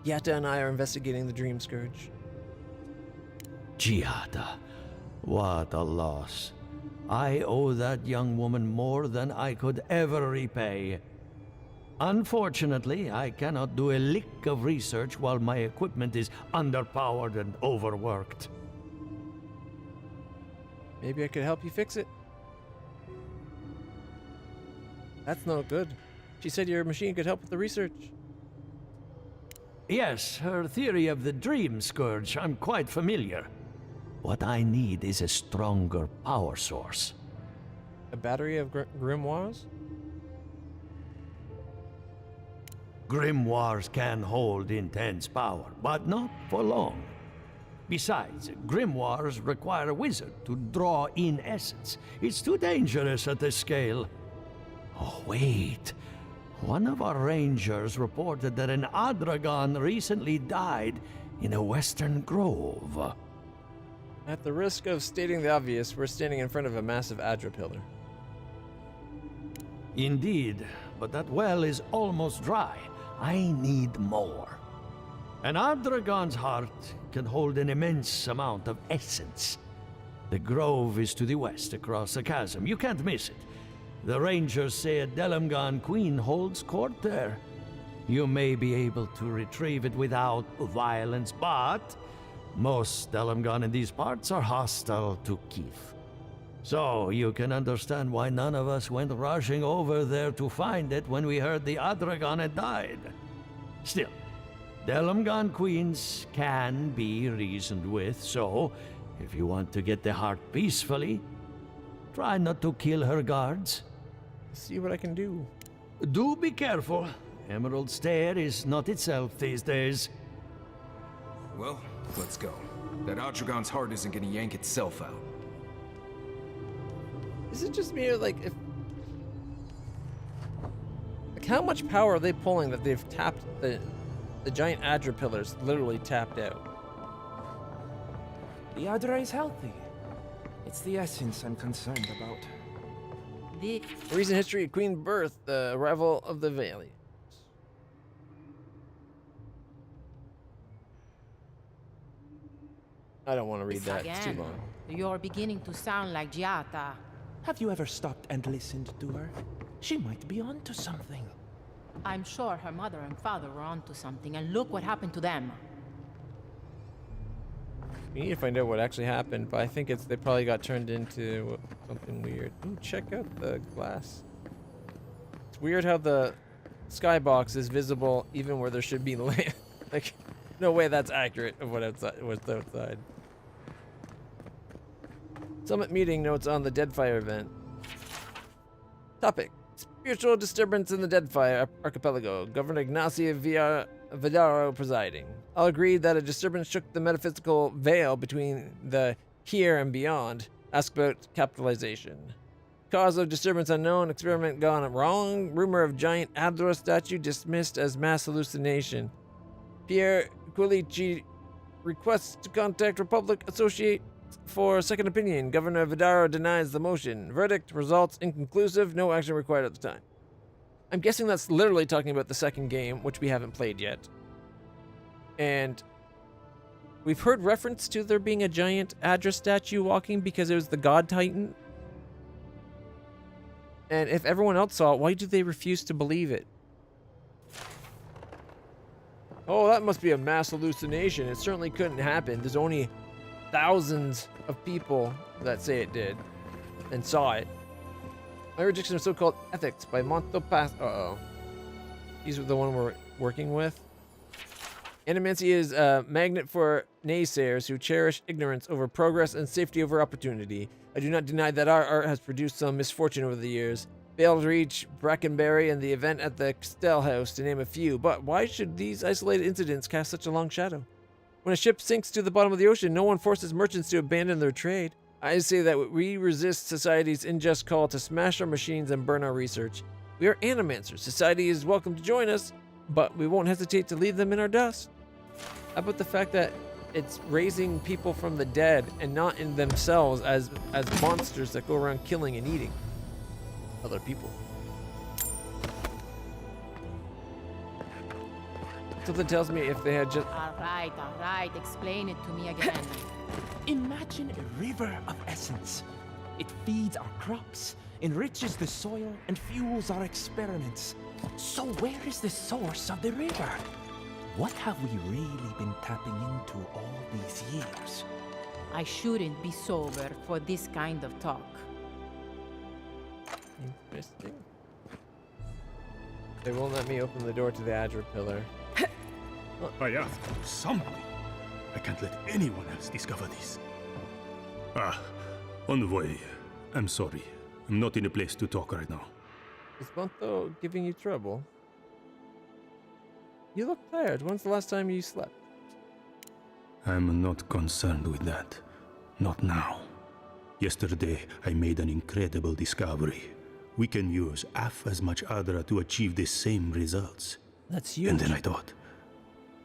Yatta and I are investigating the Dream Scourge. Giada, what a loss. I owe that young woman more than I could ever repay. Unfortunately, I cannot do a lick of research while my equipment is underpowered and overworked. Maybe I could help you fix it. That's no good. She said your machine could help with the research. Yes, her theory of the dream scourge, I'm quite familiar. What I need is a stronger power source. A battery of grimoires? Grimoires can hold intense power, but not for long. Besides, grimoires require a wizard to draw in essence. It's too dangerous at this scale. Oh, wait. One of our rangers reported that an Adragon recently died in a western grove. At the risk of stating the obvious, we're standing in front of a massive Adra pillar. Indeed, but that well is almost dry. I need more. An Ardragon's heart can hold an immense amount of essence. The grove is to the west, across the chasm. You can't miss it. The rangers say a Delamgan queen holds court there. You may be able to retrieve it without violence, but most Delamgan in these parts are hostile to Keith. So you can understand why none of us went rushing over there to find it when we heard the Adragon had died. Still, Delamgan queens can be reasoned with, so if you want to get the heart peacefully, try not to kill her guards. See what I can do. Do be careful. Emerald Stair is not itself these days. Well, let's go. That Adragon's heart isn't gonna yank itself out. Is it just me or like how much power are they pulling that they've tapped the giant Adra pillars literally tapped out? The Adra is healthy. It's the essence I'm concerned about. The recent history of Queen Birth, the arrival of the Valley. I don't want to read that. It's too long. You're beginning to sound like Giata. Have you ever stopped and listened to her? She might be onto something. I'm sure her mother and father were onto something, and look what happened to them. We need to find out what actually happened, but I think they probably got turned into something weird. Ooh, check out the glass. It's weird how the skybox is visible even where there should be land. Like, no way that's accurate of what's outside. Summit meeting notes on the Deadfire event. Topic: spiritual disturbance in the Deadfire archipelago. Governor Ignacio Vidaro presiding. All agreed that a disturbance shook the metaphysical veil between the here and beyond. Ask about capitalization. Cause of disturbance unknown. Experiment gone wrong. Rumor of giant Adra statue dismissed as mass hallucination. Pierre Quilici requests to contact Republic Associate for second opinion. Governor Vidaro denies the motion. Verdict: results inconclusive. No action required at the time. I'm guessing that's literally talking about the second game, which we haven't played yet. And we've heard reference to there being a giant Adra statue walking because it was the God Titan. And if everyone else saw it, why do they refuse to believe it? Oh, that must be a mass hallucination. It certainly couldn't happen. There's only thousands of people that say it did and saw it. My rejection of so-called ethics by Montopas. Uh-oh. These are the one we're working with. Animancy is a magnet for naysayers who cherish ignorance over progress and safety over opportunity. I do not deny that our art has produced some misfortune over the years. Failed Reach, Brackenberry, and the event at the Castell House, to name a few. But why should these isolated incidents cast such a long shadow? When a ship sinks to the bottom of the ocean, no one forces merchants to abandon their trade. I say that we resist society's unjust call to smash our machines and burn our research. We are animancers. Society is welcome to join us, but we won't hesitate to leave them in our dust. How about the fact that it's raising people from the dead and not in themselves as monsters that go around killing and eating other people? Something tells me if they had just... All right, explain it to me again. Imagine a river of essence. It feeds our crops, enriches the soil, and fuels our experiments. So where is the source of the river? What have we really been tapping into all these years? I shouldn't be sober for this kind of talk. Interesting. They won't let me open the door to the Adra pillar. I asked for something. I can't let anyone else discover this. Envoy, I'm sorry. I'm not in a place to talk right now. Is Monto giving you trouble? You look tired. When's the last time you slept? I'm not concerned with that. Not now. Yesterday, I made an incredible discovery. We can use half as much Adra to achieve the same results. That's huge. And then I thought,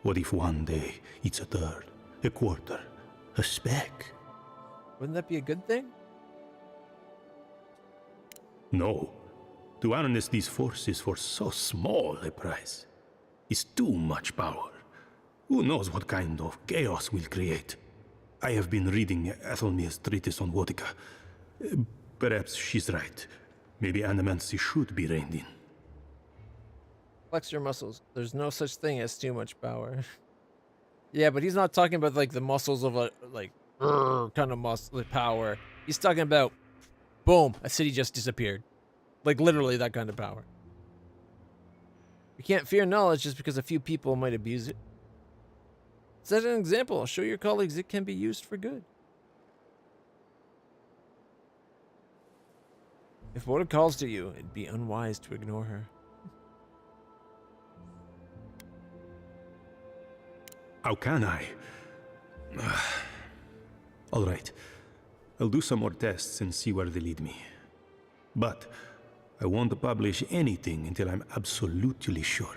what if one day it's a third, a quarter, a speck? Wouldn't that be a good thing? No. To harness these forces for so small a price is too much power. Who knows what kind of chaos we'll create? I have been reading Athelmir's treatise on Wotica. Perhaps she's right. Maybe Animancy should be reined in. Flex your muscles. There's no such thing as too much power. Yeah, but he's not talking about like the muscles of a kind of muscle power. He's talking about boom, a city just disappeared. Like literally that kind of power. You can't fear knowledge just because a few people might abuse it. Set an example. Show your colleagues it can be used for good. If Woda calls to you, it'd be unwise to ignore her. How can I? All right. I'll do some more tests and see where they lead me. But I won't publish anything until I'm absolutely sure.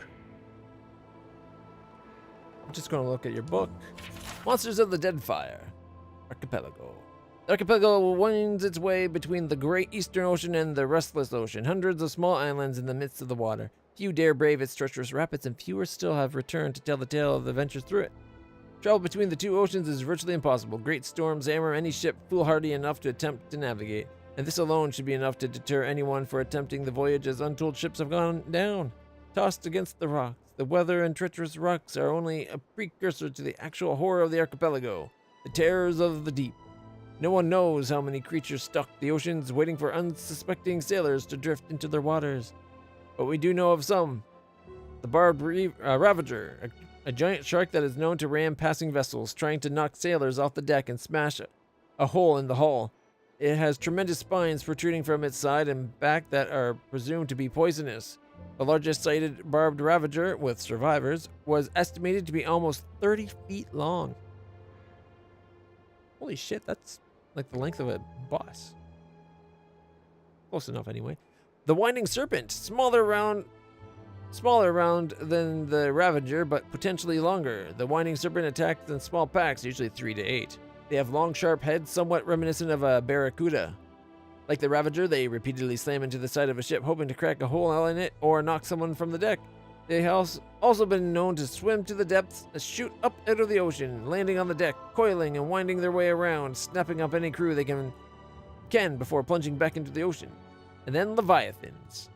I'm just going to look at your book. Monsters of the Deadfire. Archipelago. The archipelago winds its way between the Great Eastern Ocean and the Restless Ocean, hundreds of small islands in the midst of the water. Few dare brave its treacherous rapids, and fewer still have returned to tell the tale of the adventures through it. Travel between the two oceans is virtually impossible. Great storms hammer any ship foolhardy enough to attempt to navigate, and this alone should be enough to deter anyone for attempting the voyage, as untold ships have gone down, tossed against the rocks. The weather and treacherous rocks are only a precursor to the actual horror of the archipelago, the terrors of the deep. No one knows how many creatures stalk the oceans, waiting for unsuspecting sailors to drift into their waters. But we do know of some. The barbed Ravager, a giant shark that is known to ram passing vessels, trying to knock sailors off the deck and smash a hole in the hull. It has tremendous spines protruding from its side and back that are presumed to be poisonous. The largest sighted barbed Ravager, with survivors, was estimated to be almost 30 feet long. Holy shit, that's like the length of a bus. Close enough, anyway. The Winding Serpent, smaller round than the Ravager, but potentially longer. The Winding Serpent attacks in small packs, usually 3 to 8. They have long, sharp heads, somewhat reminiscent of a barracuda. Like the Ravager, they repeatedly slam into the side of a ship, hoping to crack a hole in it or knock someone from the deck. They have also been known to swim to the depths, shoot up out of the ocean, landing on the deck, coiling and winding their way around, snapping up any crew they can before plunging back into the ocean. And then Leviathans.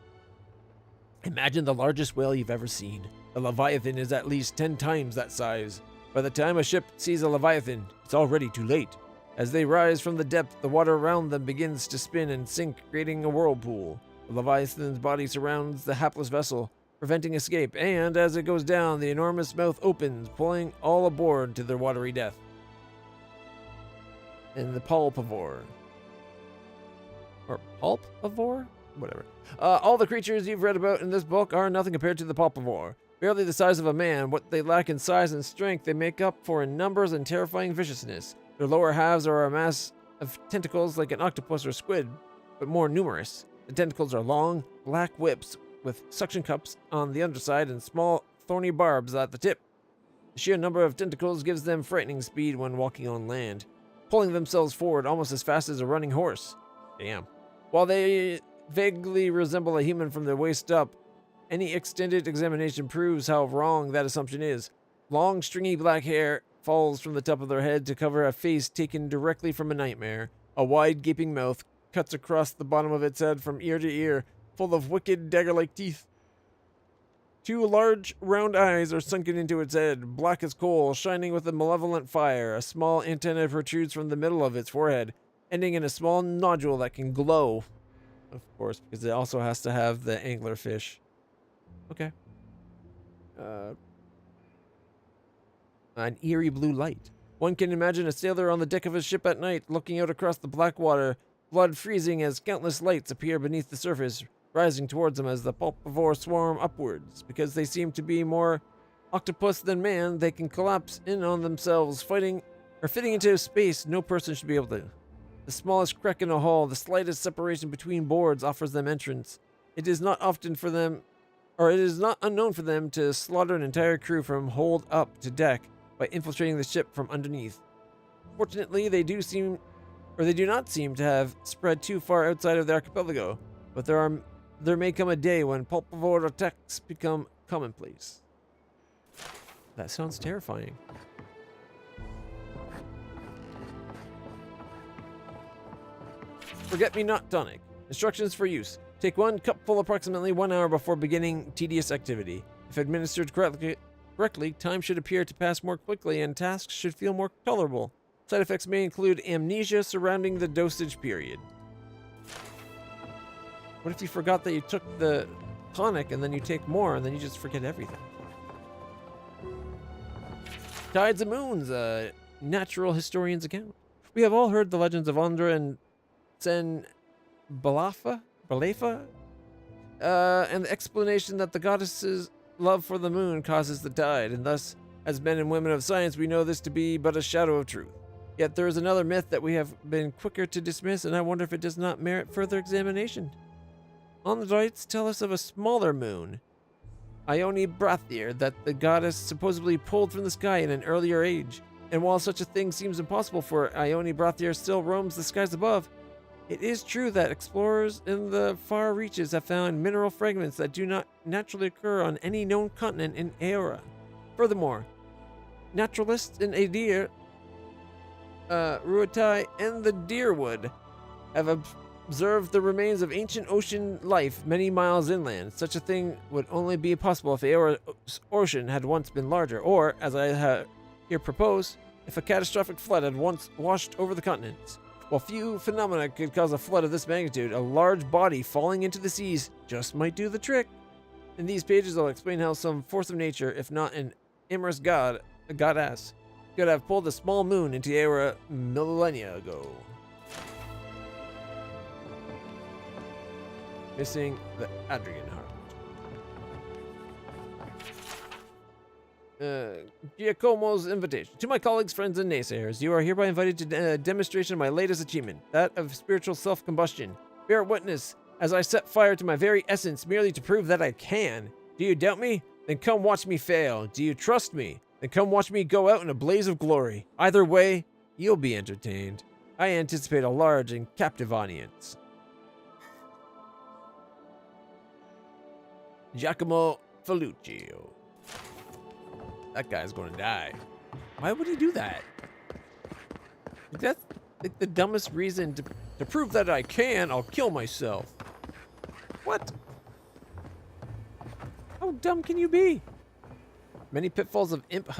Imagine the largest whale you've ever seen. A Leviathan is at least 10 times that size. By the time a ship sees a Leviathan, it's already too late. As they rise from the depth, the water around them begins to spin and sink, creating a whirlpool. The Leviathan's body surrounds the hapless vessel, preventing escape, and as it goes down, the enormous mouth opens, pulling all aboard to their watery death. And the Pulpivore. Or Pulpivore? Whatever. All the creatures you've read about in this book are nothing compared to the Pulpivore. Barely the size of a man, what they lack in size and strength they make up for in numbers and terrifying viciousness. Their lower halves are a mass of tentacles like an octopus or squid, but more numerous. The tentacles are long, black whips with suction cups on the underside and small, thorny barbs at the tip. The sheer number of tentacles gives them frightening speed when walking on land, pulling themselves forward almost as fast as a running horse. Damn. While they vaguely resemble a human from their waist up, any extended examination proves how wrong that assumption is. Long, stringy black hair falls from the top of their head to cover a face taken directly from a nightmare. A wide, gaping mouth cuts across the bottom of its head from ear to ear, full of wicked, dagger-like teeth. 2 large, round eyes are sunken into its head, black as coal, shining with a malevolent fire. A small antenna protrudes from the middle of its forehead, ending in a small nodule that can glow. Of course, because it also has to have the anglerfish. Okay. An eerie blue light. One can imagine a sailor on the deck of a ship at night, looking out across the black water, blood freezing as countless lights appear beneath the surface, rising towards them as the Pulpivore swarm upwards. Because they seem to be more octopus than man, they can collapse in on themselves, fitting into space no person should be able to. The smallest crack in a hull, the slightest separation between boards offers them entrance. It is not unknown for them to slaughter an entire crew from hold up to deck by infiltrating the ship from underneath. Fortunately, they do seem or they do not seem to have spread too far outside of the archipelago. But there may come a day when pulpivore attacks become commonplace. That sounds terrifying. Forget-me-not tonic. Instructions for use. Take 1 cupful approximately 1 hour before beginning tedious activity. If administered correctly, time should appear to pass more quickly and tasks should feel more tolerable. Side effects may include amnesia surrounding the dosage period. What if you forgot that you took the tonic and then you take more and then you just forget everything? Tides and Moons, a natural historian's account. We have all heard the legends of Andra and Sen Balafa, and the explanation that the goddess's love for the moon causes the tide, and thus, as men and women of science, we know this to be but a shadow of truth. Yet there is another myth that we have been quicker to dismiss, and I wonder if it does not merit further examination. Andrites tell us of a smaller moon, Ione Brathir, that the goddess supposedly pulled from the sky in an earlier age. And while such a thing seems impossible, for Ione Brathir still roams the skies above, it is true that explorers in the far reaches have found mineral fragments that do not naturally occur on any known continent in Aera. Furthermore, naturalists in Adir, Ruatai, and the Deerwood have observed the remains of ancient ocean life many miles inland. Such a thing would only be possible if Aera's ocean had once been larger, or, as I here propose, if a catastrophic flood had once washed over the continents. While few phenomena could cause a flood of this magnitude, a large body falling into the seas just might do the trick. In these pages, I'll explain how some force of nature, if not an amorous goddess, could have pulled a small moon into Aera millennia ago. Missing the Adrian heart. Giacomo's invitation. To my colleagues, friends, and naysayers, you are hereby invited to a demonstration of my latest achievement, that of spiritual self-combustion. Bear witness as I set fire to my very essence merely to prove that I can. Do you doubt me? Then come watch me fail. Do you trust me? Then come watch me go out in a blaze of glory. Either way, you'll be entertained. I anticipate a large and captive audience. Giacomo Feluccio. That guy's gonna die. Why would he do that? That's like the dumbest reason to prove that I can, I'll kill myself. What? How dumb can you be? Many pitfalls of imp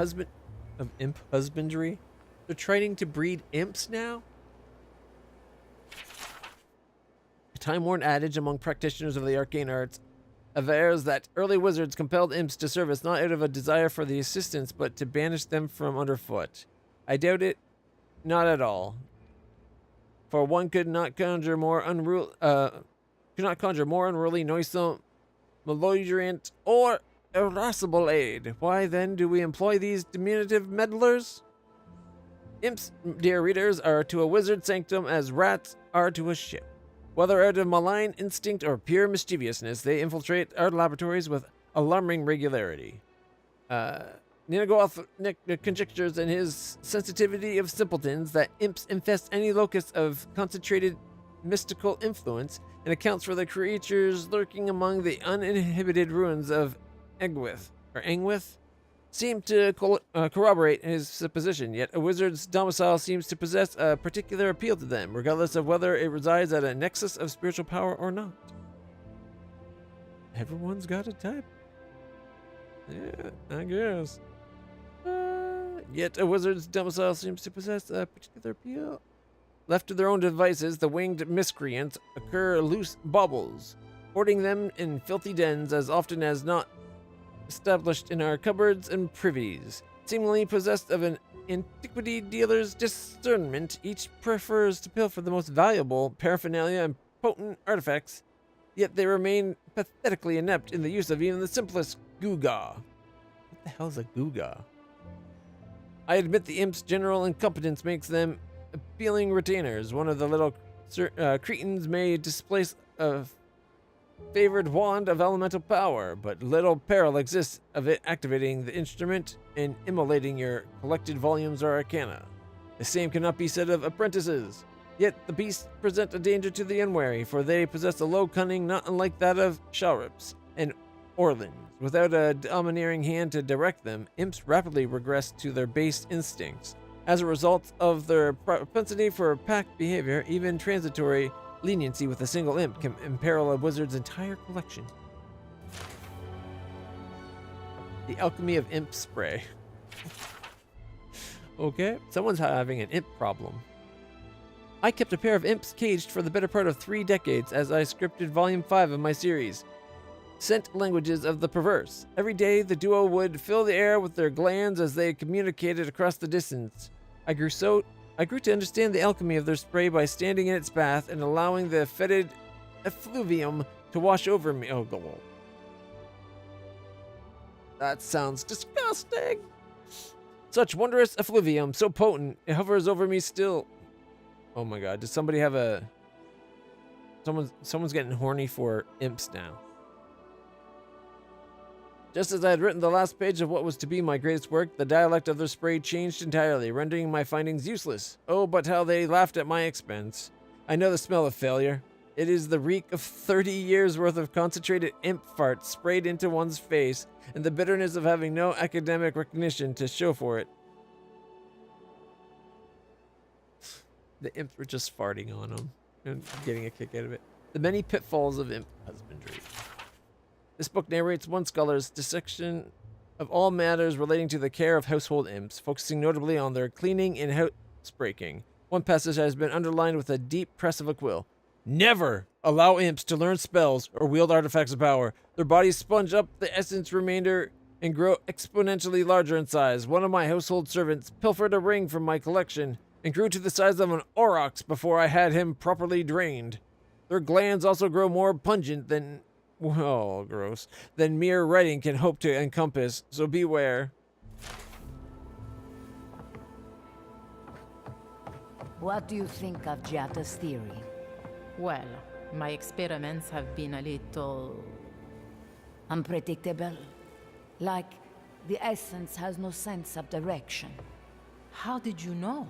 husbandry. They're trying to breed imps now? A time-worn adage among practitioners of the arcane arts avers that early wizards compelled imps to service not out of a desire for the assistance, but to banish them from underfoot. I doubt it, not at all. For one could not conjure more unruly, noisome, malodorant, or irascible aid. Why then do we employ these diminutive meddlers? Imps, dear readers, are to a wizard sanctum as rats are to a ship. Whether out of malign instinct or pure mischievousness, they infiltrate our laboratories with alarming regularity. Ninagoth conjectures in his Sensitivity of Simpletons that imps infest any locus of concentrated mystical influence, and accounts for the creatures lurking among the uninhibited ruins of Engwith seem to corroborate his supposition, yet a wizard's domicile seems to possess a particular appeal to them, regardless of whether it resides at a nexus of spiritual power or not. Everyone's got a type. Yeah, I guess. Yet a wizard's domicile seems to possess a particular appeal. Left to their own devices, the winged miscreants occur loose baubles, hoarding them in filthy dens as often as not, established in our cupboards and privies. Seemingly possessed of an antiquity dealer's discernment, each prefers to pilfer the most valuable paraphernalia and potent artifacts, yet they remain pathetically inept in the use of even the simplest gewgaw. What the hell is a gewgaw? I admit the imp's general incompetence makes them appealing retainers. One of the little cretins may displace a favored wand of elemental power, but little peril exists of it activating the instrument and immolating your collected volumes or arcana. The same cannot be said of apprentices. Yet the beasts present a danger to the unwary, for they possess a low cunning not unlike that of Shalrips and Orlins. Without a domineering hand to direct them, imps rapidly regress to their base instincts. As a result of their propensity for pack behavior, even transitory leniency with a single imp can imperil a wizard's entire collection. The alchemy of imp spray. Okay, someone's having an imp problem. I kept a pair of imps caged for the better part of 3 decades as I scripted Volume 5 of my series, Scent Languages of the Perverse. Every day, the duo would fill the air with their glands as they communicated across the distance. I grew to understand the alchemy of their spray by standing in its bath and allowing the fetid effluvium to wash over me. Oh, God. That sounds disgusting. Such wondrous effluvium, so potent, it hovers over me still. Oh my God, does somebody have a... Someone's getting horny for imps now. Just as I had written the last page of what was to be my greatest work, the dialect of their spray changed entirely, rendering my findings useless. Oh, but how they laughed at my expense. I know the smell of failure. It is the reek of 30 years' worth of concentrated imp fart sprayed into one's face, and the bitterness of having no academic recognition to show for it. The imps were just farting on him and getting a kick out of it. The many pitfalls of imp husbandry. This book narrates one scholar's dissection of all matters relating to the care of household imps, focusing notably on their cleaning and housebreaking. One passage has been underlined with a deep press of a quill. Never allow imps to learn spells or wield artifacts of power. Their bodies sponge up the essence remainder and grow exponentially larger in size. One of my household servants pilfered a ring from my collection and grew to the size of an aurochs before I had him properly drained. Their glands also grow more pungent than, well, gross, than mere writing can hope to encompass, so beware. What do you think of Giatta's theory? Well, my experiments have been a little... unpredictable. Like, the essence has no sense of direction. How did you know?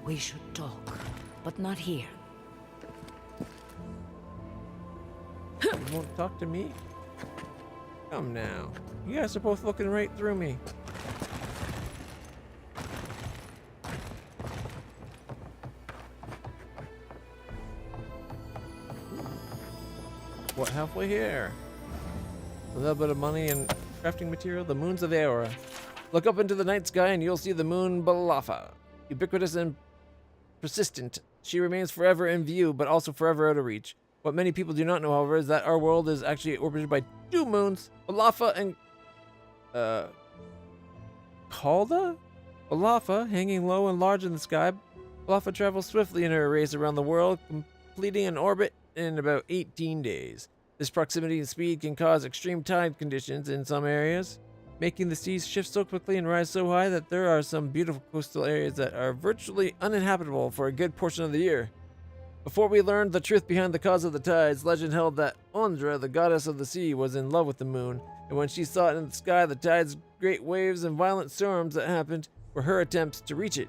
We should talk, but not here. You won't talk to me? Come now. You guys are both looking right through me. What, halfway here? A little bit of money and crafting material. The moons of Aora. Look up into the night sky and you'll see the moon Balafa. Ubiquitous and persistent, she remains forever in view, but also forever out of reach. What many people do not know, however, is that our world is actually orbited by 2 moons, Balafa and... Kalda? Balafa, hanging low and large in the sky. Balafa travels swiftly in her race around the world, completing an orbit in about 18 days. This proximity and speed can cause extreme tide conditions in some areas, making the seas shift so quickly and rise so high that there are some beautiful coastal areas that are virtually uninhabitable for a good portion of the year. Before we learned the truth behind the cause of the tides, legend held that Ondra, the goddess of the sea, was in love with the moon, and when she saw it in the sky, the tides, great waves, and violent storms that happened were her attempts to reach it.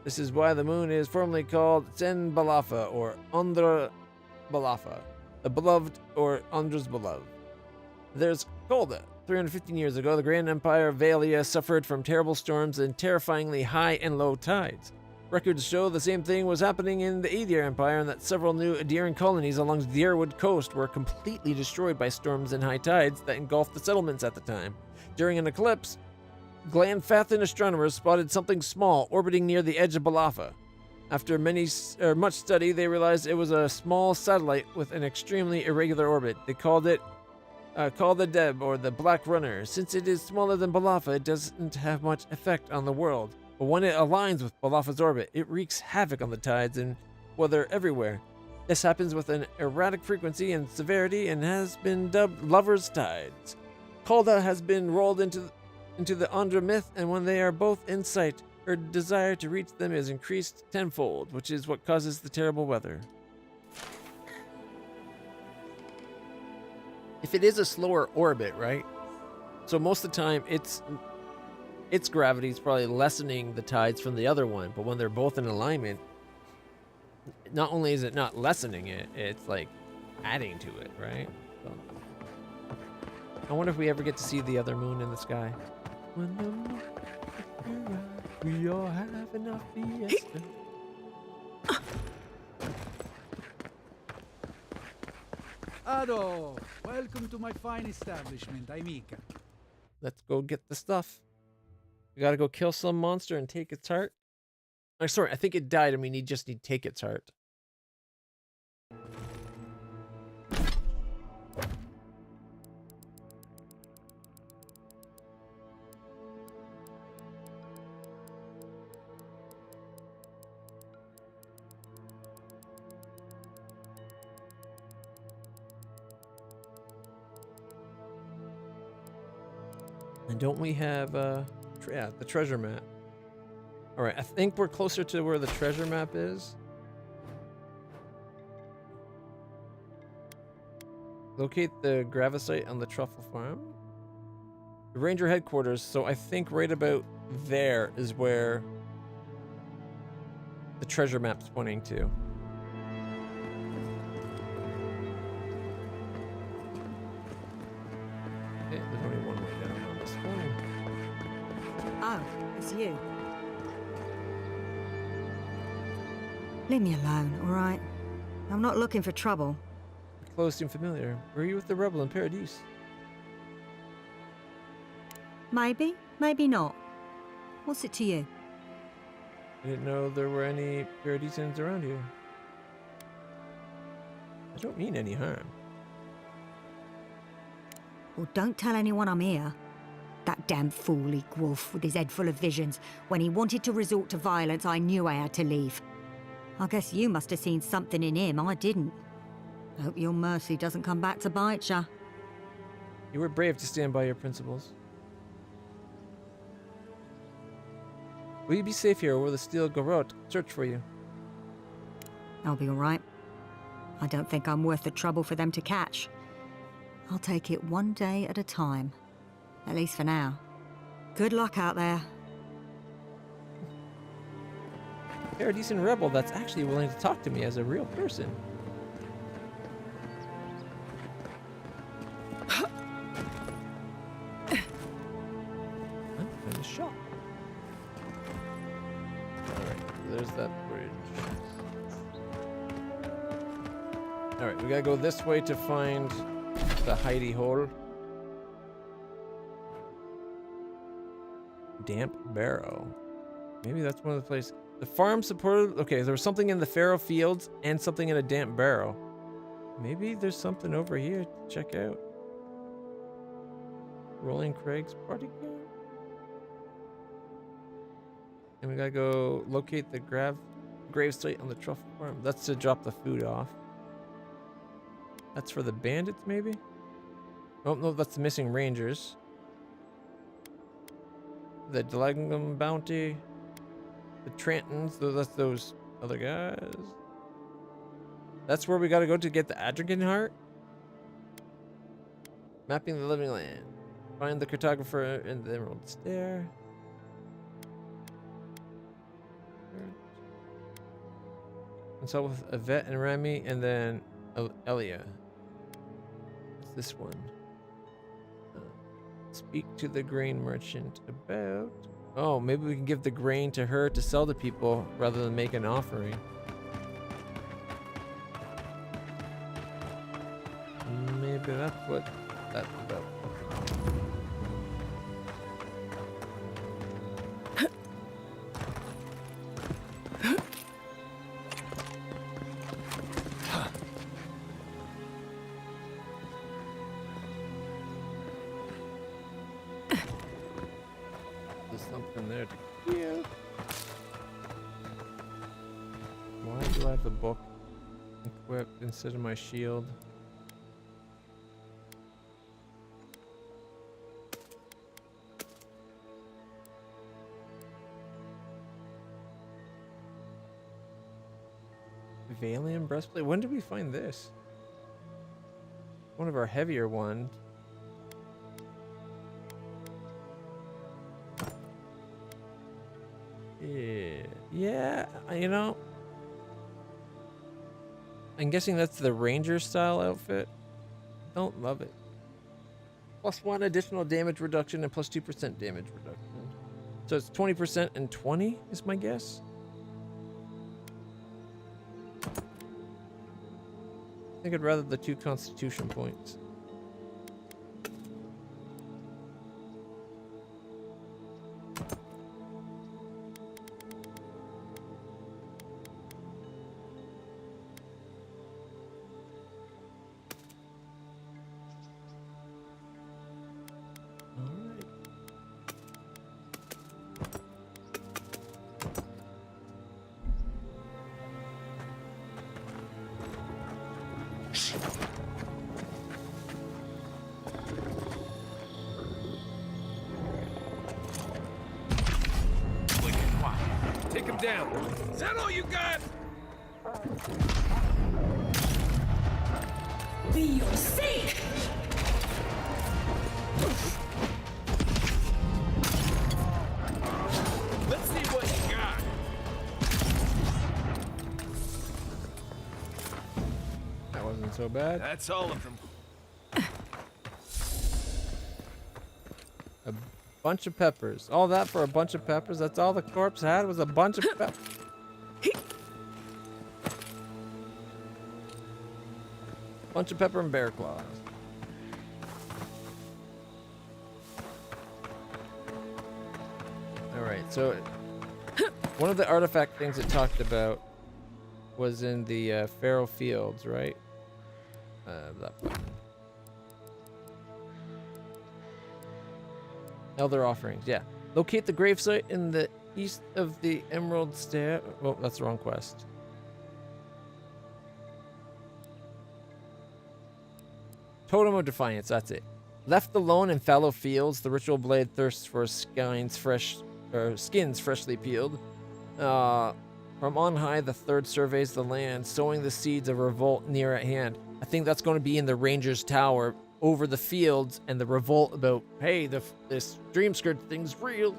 This is why the moon is formally called Sen Balafa, or Ondra Balafa, the beloved, or Ondra's beloved. There's Kolda. 315 years ago, the Grand Empire of Valia suffered from terrible storms and terrifyingly high and low tides. Records show the same thing was happening in the Aedir Empire and that several new Aediran colonies along the Dyrwood coast were completely destroyed by storms and high tides that engulfed the settlements at the time. During an eclipse, Glanfathan astronomers spotted something small orbiting near the edge of Balafa. After much study, they realized it was a small satellite with an extremely irregular orbit. They called it the Deb, or the Black Runner. Since it is smaller than Balafa, it doesn't have much effect on the world. But when it aligns with Balafa's orbit, it wreaks havoc on the tides and weather everywhere. This happens with an erratic frequency and severity and has been dubbed Lover's Tides. Kalda has been rolled into the Ondra myth, and when they are both in sight, her desire to reach them is increased tenfold, which is what causes the terrible weather. If it is a slower orbit, right? So most of the time, its gravity is probably lessening the tides from the other one, but when they're both in alignment, not only is it not lessening it, it's like adding to it, right? So, I wonder if we ever get to see the other moon in the sky. When the moon arrives, we all have enough fiesta. Ado, welcome to my fine establishment, Amica. Let's go get the stuff. We gotta go kill some monster and take its heart. Oh, sorry, I think it died. I mean, you just need to take its heart. And don't we have, yeah, the treasure map. All right, I think we're closer to where the treasure map is. Locate the gravasite on the truffle farm. The ranger headquarters, so I think right about there is where the treasure map's pointing to. Okay, there's only one way down on this one. Oh, it's you. Leave me alone, all right? I'm not looking for trouble. Your clothes seem familiar. Were you with the rebel in Paradise? Maybe, maybe not. What's it to you? I didn't know there were any Paradisians around here. I don't mean any harm. Well, don't tell anyone I'm here. That damn fool Wolf with his head full of visions. When he wanted to resort to violence, I knew I had to leave. I guess you must have seen something in him I didn't. Hope your mercy doesn't come back to bite ya. You were brave to stand by your principles. Will you be safe here, or will the Steel Garrote search for you? I'll be all right. I don't think I'm worth the trouble for them to catch. I'll take it one day at a time. At least for now. Good luck out there. Paradisian rebel that's actually willing to talk to me as a real person. Unfinished shop. Alright, there's that bridge. Alright, we gotta go this way to find the hidey hole. Damp barrow. Maybe that's one of the places. The farm supported. Okay, there was something in the farrow fields and something in a damp barrow. Maybe there's something over here to check out. Rolling Craig's party camp. And we gotta go locate the gravesite on the truffle farm. That's to drop the food off. That's for the bandits, maybe? Oh, no, that's the missing rangers. The Delagum bounty. The Trantons, that's those other guys. That's where we gotta go to get the Adrigan heart. Mapping the living land. Find the cartographer in the Emerald Stair. Consult with Yvette and Remy, and then Elia. What's this one? Speak to the grain merchant about... Oh, maybe we can give the grain to her to sell to people rather than make an offering. Maybe that's what that's about. There's something there to give. Why do I have the book equipped instead of my shield? Valium breastplate? When did we find this? One of our heavier ones. Yeah, you know, I'm guessing that's the ranger style outfit. Don't love it. +1 additional damage reduction and +2% damage reduction. So it's 20% and 20 is my guess. I think I'd rather the 2 constitution points. Take him down. Is that all you got? Be your sake! Let's see what you got. That wasn't so bad. That's all of them. A bunch of peppers. All that for a bunch of peppers? That's all the corpse had was a bunch of peppers. Bunch of pepper and bear claws. Alright, so one of the artifact things it talked about was in the Pharaoh Fields, right? That button. Elder offerings, yeah. Locate the gravesite in the east of the Emerald Stair. Oh, that's the wrong quest. Totem of Defiance, that's it. Left alone in fallow fields, the ritual blade thirsts for skins freshly peeled. From on high, the third surveys the land, sowing the seeds of revolt near at hand. I think that's going to be in the Ranger's Tower, over the fields, and the revolt about, hey, this dream skirt thing's real.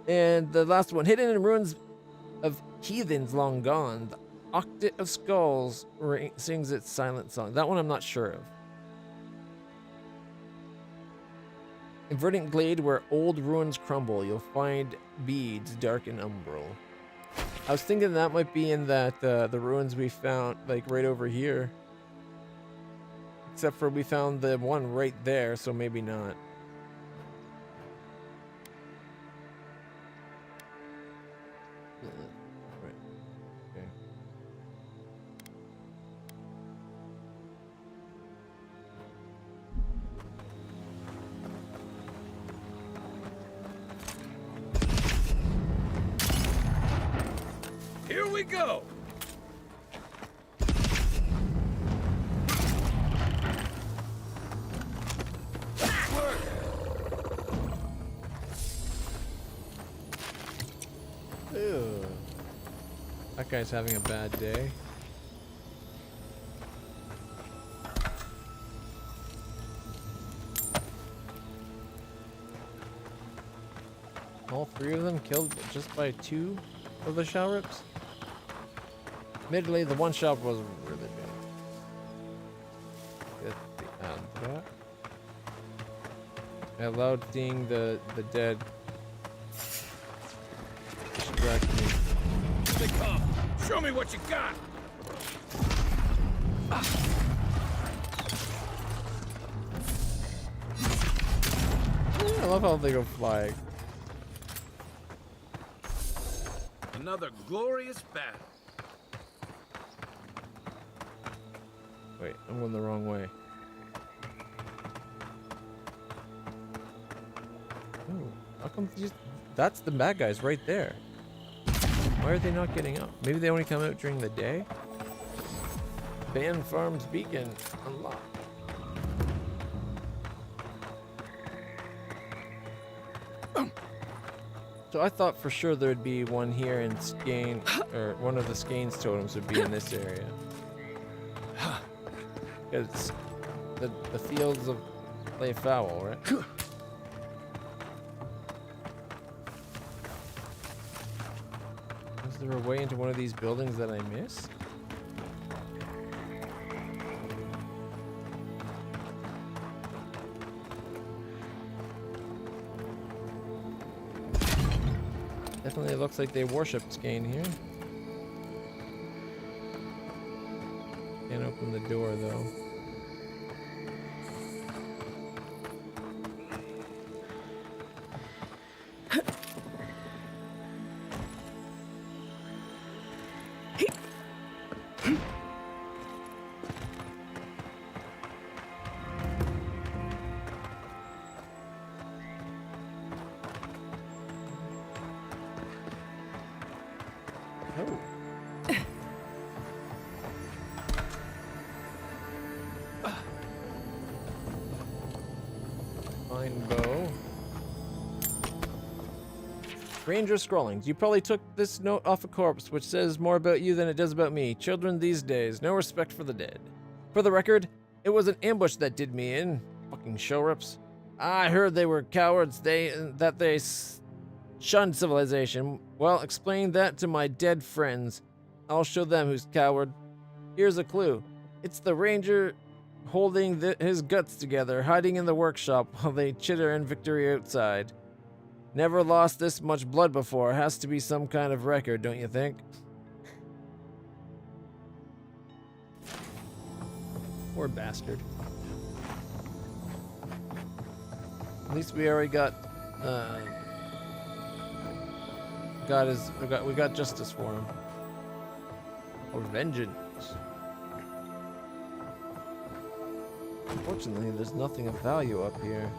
And the last one, hidden in ruins of heathens long gone, the Octet of Skulls sings its silent song. That one I'm not sure of. In verdant glade where old ruins crumble, you'll find beads dark and umbral. I was thinking that might be in that the ruins we found, like right over here. Except for we found the one right there, so maybe not. Right. Okay. Here we go. Ew. That guy's having a bad day. All 3 of them killed just by 2 of the shell rips? Admittedly, the one shot was really bad. Get the end of that. I allowed seeing the dead distract me. Here they come. Show me what you got. I love how they go flying. Another glorious battle. Wait, I'm going the wrong way. Oh, how come that's the bad guys right there. Why are they not getting up? Maybe they only come out during the day? Band Farms Beacon unlocked. So I thought for sure there'd be one here in Skane, or one of the Skane's totems would be in this area. Because the fields of play foul, right? Is there a way into one of these buildings that I missed? Definitely looks like they worship Skane here. Can't open the door though. Fine bow. Ranger Scrollings. You probably took this note off a corpse, which says more about you than it does about me. Children these days, no respect for the dead. For the record, it was an ambush that did me in. Fucking show rips. I heard they were cowards, that they shunned civilization. Well, explain that to my dead friends. I'll show them who's coward. Here's a clue. It's the ranger holding his guts together, hiding in the workshop while they chitter in victory outside. Never lost this much blood before. Has to be some kind of record, don't you think? Poor bastard. At least we already got we got justice for him. Or vengeance. Unfortunately, there's nothing of value up here.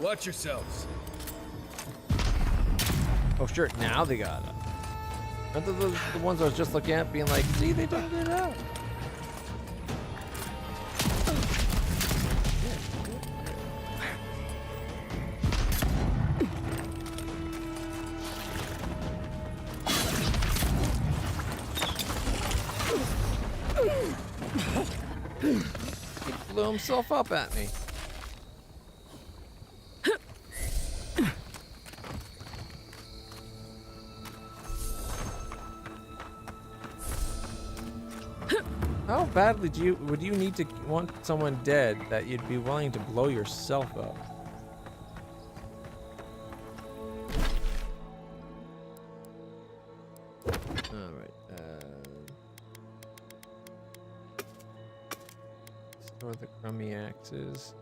Watch yourselves. Oh, sure. Now they got it. Aren't those the ones I was just looking at, being like, see, they took it out. He blew himself up at me. How badly would you need to want someone dead that you'd be willing to blow yourself up? Alright, store the crummy axes.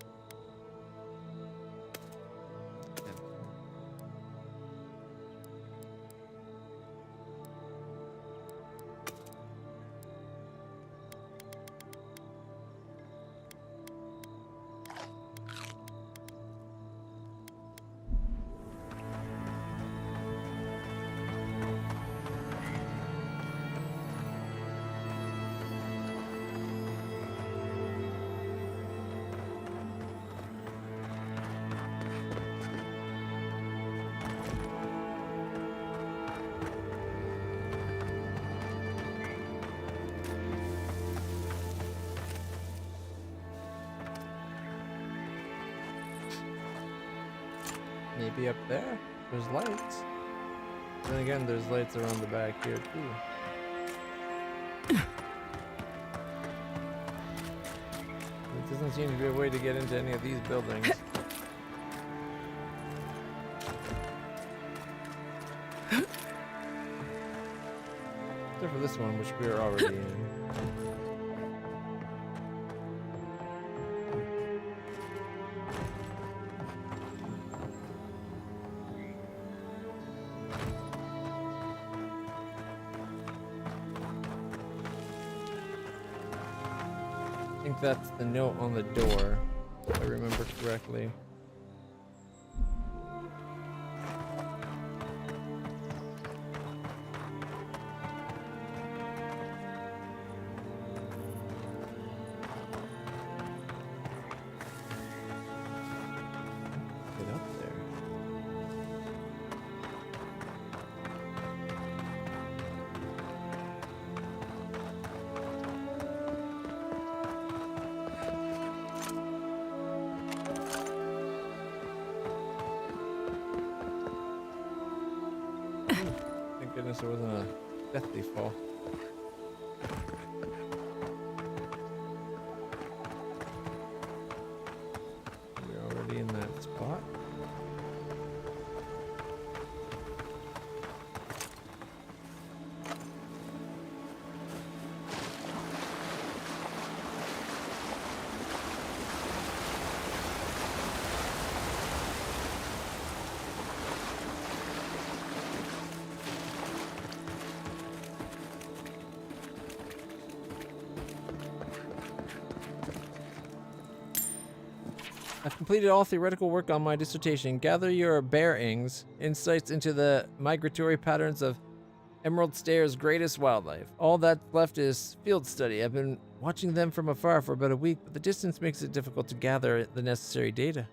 Maybe up there. There's lights. Then again, there's lights around the back here too. There doesn't seem to be a way to get into any of these buildings. Except for this one, which we are already in. I think that's the note on the door, if I remember correctly. Get up there. Thank goodness there wasn't a deathly fall. I've completed all theoretical work on my dissertation. Gather your bearings, insights into the migratory patterns of Emerald Stare's greatest wildlife. All that's left is field study. I've been watching them from afar for about a week, but the distance makes it difficult to gather the necessary data.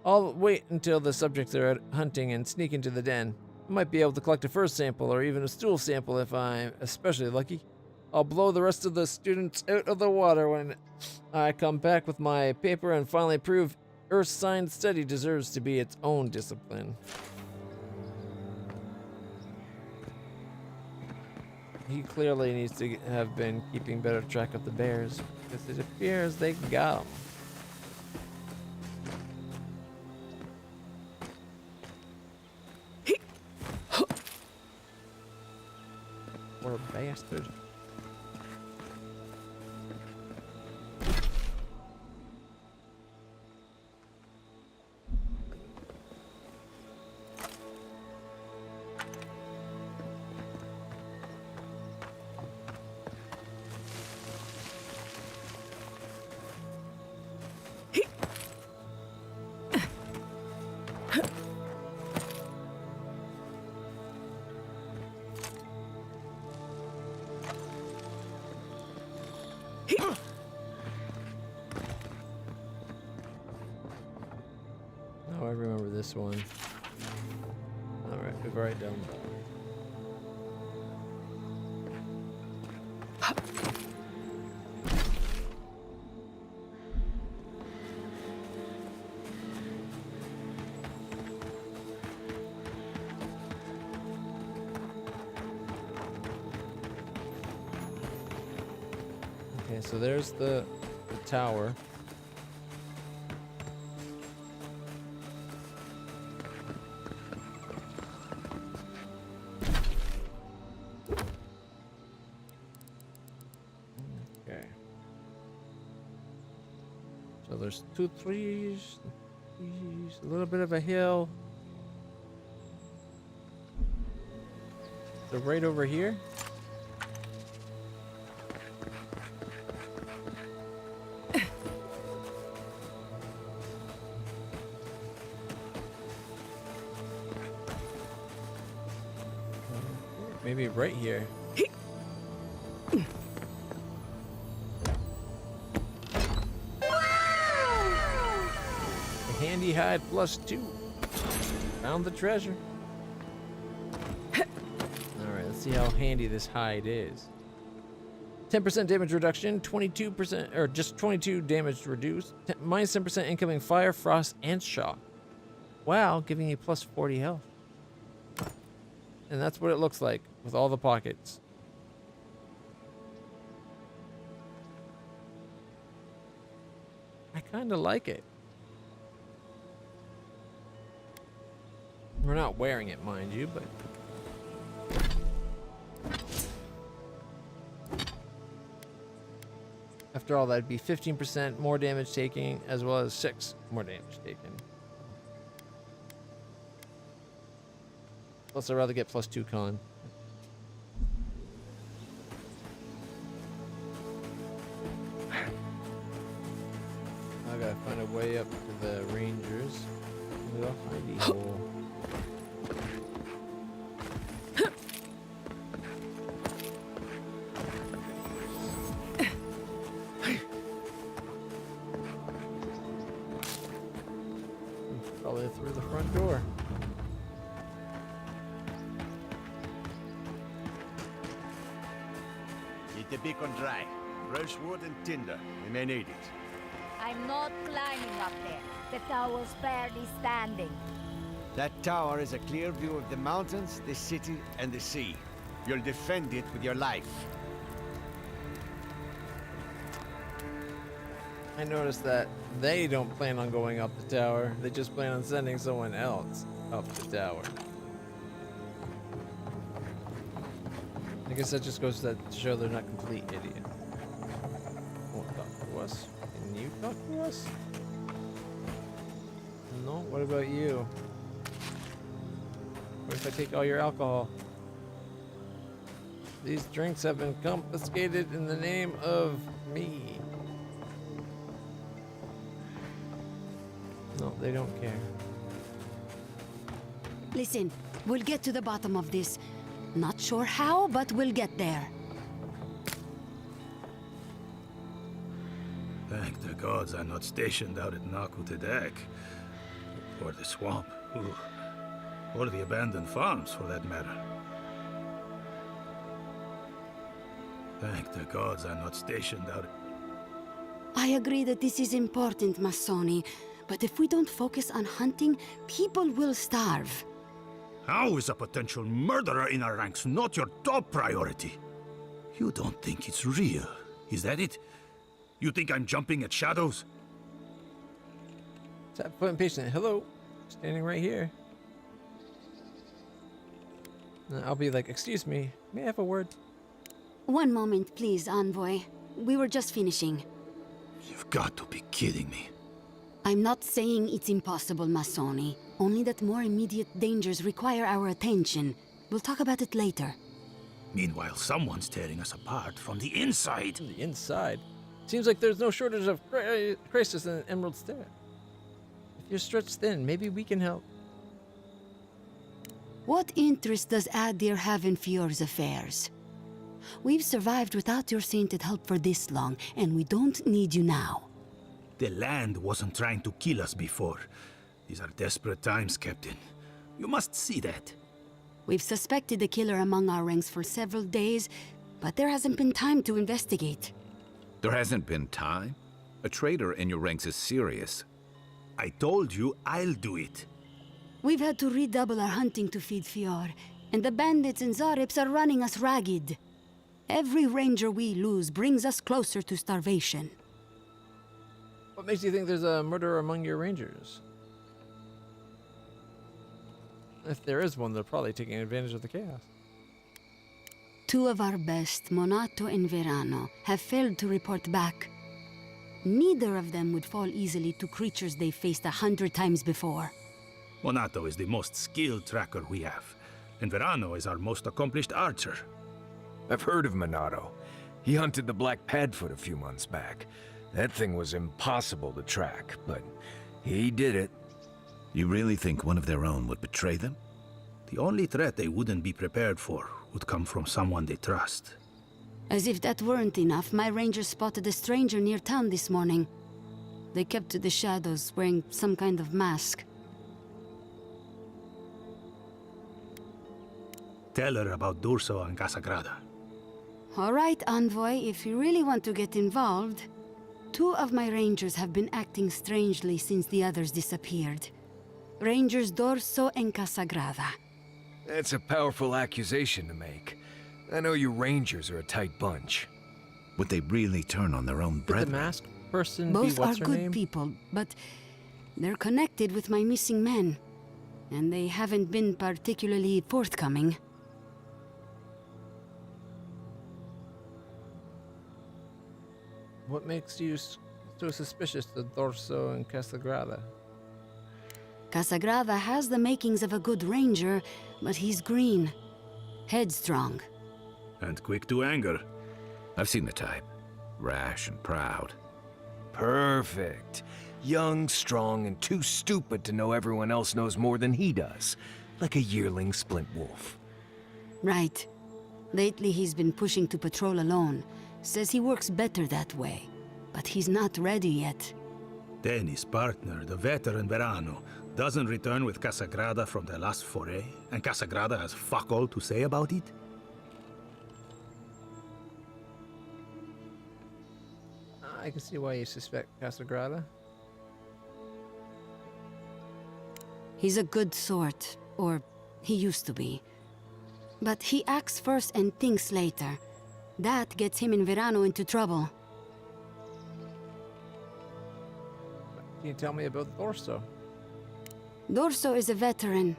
I'll wait until the subjects are out hunting and sneak into the den. I might be able to collect a fur sample or even a stool sample if I'm especially lucky. I'll blow the rest of the students out of the water when I come back with my paper and finally prove Earth Science Study deserves to be its own discipline. He clearly needs to have been keeping better track of the bears, because it appears they got him. Poor bastard. Oh, I remember this one. Alright, we've already done that. Okay, so there's the tower. Okay. So there's 2 trees, a little bit of a hill. So right over here. Maybe right here. A handy hide +2. Found the treasure. Alright, let's see how handy this hide is. 10% damage reduction, 22%, or just 22 damage reduced. Minus 10% incoming fire, frost, and shock. Wow, giving you +40 health. And that's what it looks like with all the pockets. I kind of like it. We're not wearing it, mind you, but... After all, that'd be 15% more damage taking, as well as 6 more damage taken. Plus, I'd rather get +2 con. I gotta find a way up to the rangers. Little hidey hole. Probably through the front door. Keep the beacon dry. Fresh wood and tinder. We may need it. I'm not climbing up there. The tower's barely standing. That tower is a clear view of the mountains, the city, and the sea. You'll defend it with your life. I noticed that they don't plan on going up the tower. They just plan on sending someone else up the tower. I guess that just goes to show they're not complete idiots. Won't talk to us. Can you talk to us? No? What about you? What if I take all your alcohol? These drinks have been confiscated in the name of me. They don't care. Listen, we'll get to the bottom of this. Not sure how, but we'll get there. Thank the gods I'm not stationed out at Nakutedek. Or the swamp. Ooh. Or the abandoned farms, for that matter. Thank the gods I'm not stationed out at... I agree that this is important, Masoni. But if we don't focus on hunting, people will starve. How is a potential murderer in our ranks not your top priority? You don't think it's real, is that it? You think I'm jumping at shadows? Tap foot impatient. Hello. Standing right here. And I'll be like, excuse me, may I have a word? One moment, please, Envoy. We were just finishing. You've got to be kidding me. I'm not saying it's impossible, Masoni. Only that more immediate dangers require our attention. We'll talk about it later. Meanwhile, someone's tearing us apart from the inside. From the inside? Seems like there's no shortage of crisis in Emerald Stair. If you're stretched thin, maybe we can help. What interest does Adir have in Fior's affairs? We've survived without your sainted help for this long, and we don't need you now. The land wasn't trying to kill us before. These are desperate times, Captain. You must see that. We've suspected the killer among our ranks for several days, but there hasn't been time to investigate. There hasn't been time? A traitor in your ranks is serious. I told you I'll do it. We've had to redouble our hunting to feed Fior, and the bandits and Zarips are running us ragged. Every ranger we lose brings us closer to starvation. What makes you think there's a murderer among your rangers? If there is one, they're probably taking advantage of the chaos. Two of our best, Monato and Verano, have failed to report back. Neither of them would fall easily to creatures they faced 100 times before. Monato is the most skilled tracker we have, and Verano is our most accomplished archer. I've heard of Monato. He hunted the Black Padfoot a few months back. That thing was impossible to track, but he did it. You really think one of their own would betray them? The only threat they wouldn't be prepared for would come from someone they trust. As if that weren't enough, my rangers spotted a stranger near town this morning. They kept to the shadows, wearing some kind of mask. Tell her about Durso and Casagrada. All right, Envoy, if you really want to get involved. Two of my rangers have been acting strangely since the others disappeared. Rangers Dorso and Casagrada. That's a powerful accusation to make. I know you rangers are a tight bunch. Would they really turn on their own Would brethren? the masked person Both be what's are her good name? people, but they're connected with my missing men. And they haven't been particularly forthcoming. What makes you so suspicious of Dorso and Casagrada? Casagrada has the makings of a good ranger, but he's green. Headstrong. And quick to anger. I've seen the type. Rash and proud. Perfect. Young, strong, and too stupid to know everyone else knows more than he does. Like a yearling splint wolf. Right. Lately he's been pushing to patrol alone. Says he works better that way. But he's not ready yet. Then his partner, the veteran Verano, doesn't return with Casagrada from their last foray, and Casagrada has fuck all to say about it? I can see why you suspect Casagrada. He's a good sort, or he used to be. But he acts first and thinks later. That gets him and Verano into trouble. Can you tell me about Dorso? Dorso is a veteran.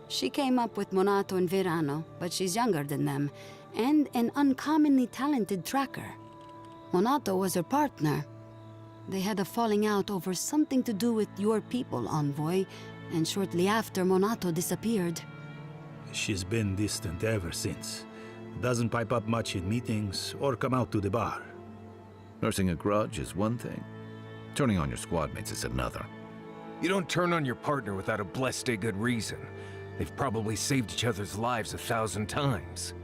She came up with Monato and Verano, but she's younger than them, and an uncommonly talented tracker. Monato was her partner. They had a falling out over something to do with your people, Envoy, and shortly after, Monato disappeared. She's been distant ever since. Doesn't pipe up much in meetings or come out to the bar. Nursing a grudge is one thing. Turning on your squad mates is another. You don't turn on your partner without a blessed good reason. They've probably saved each other's lives 1,000 times.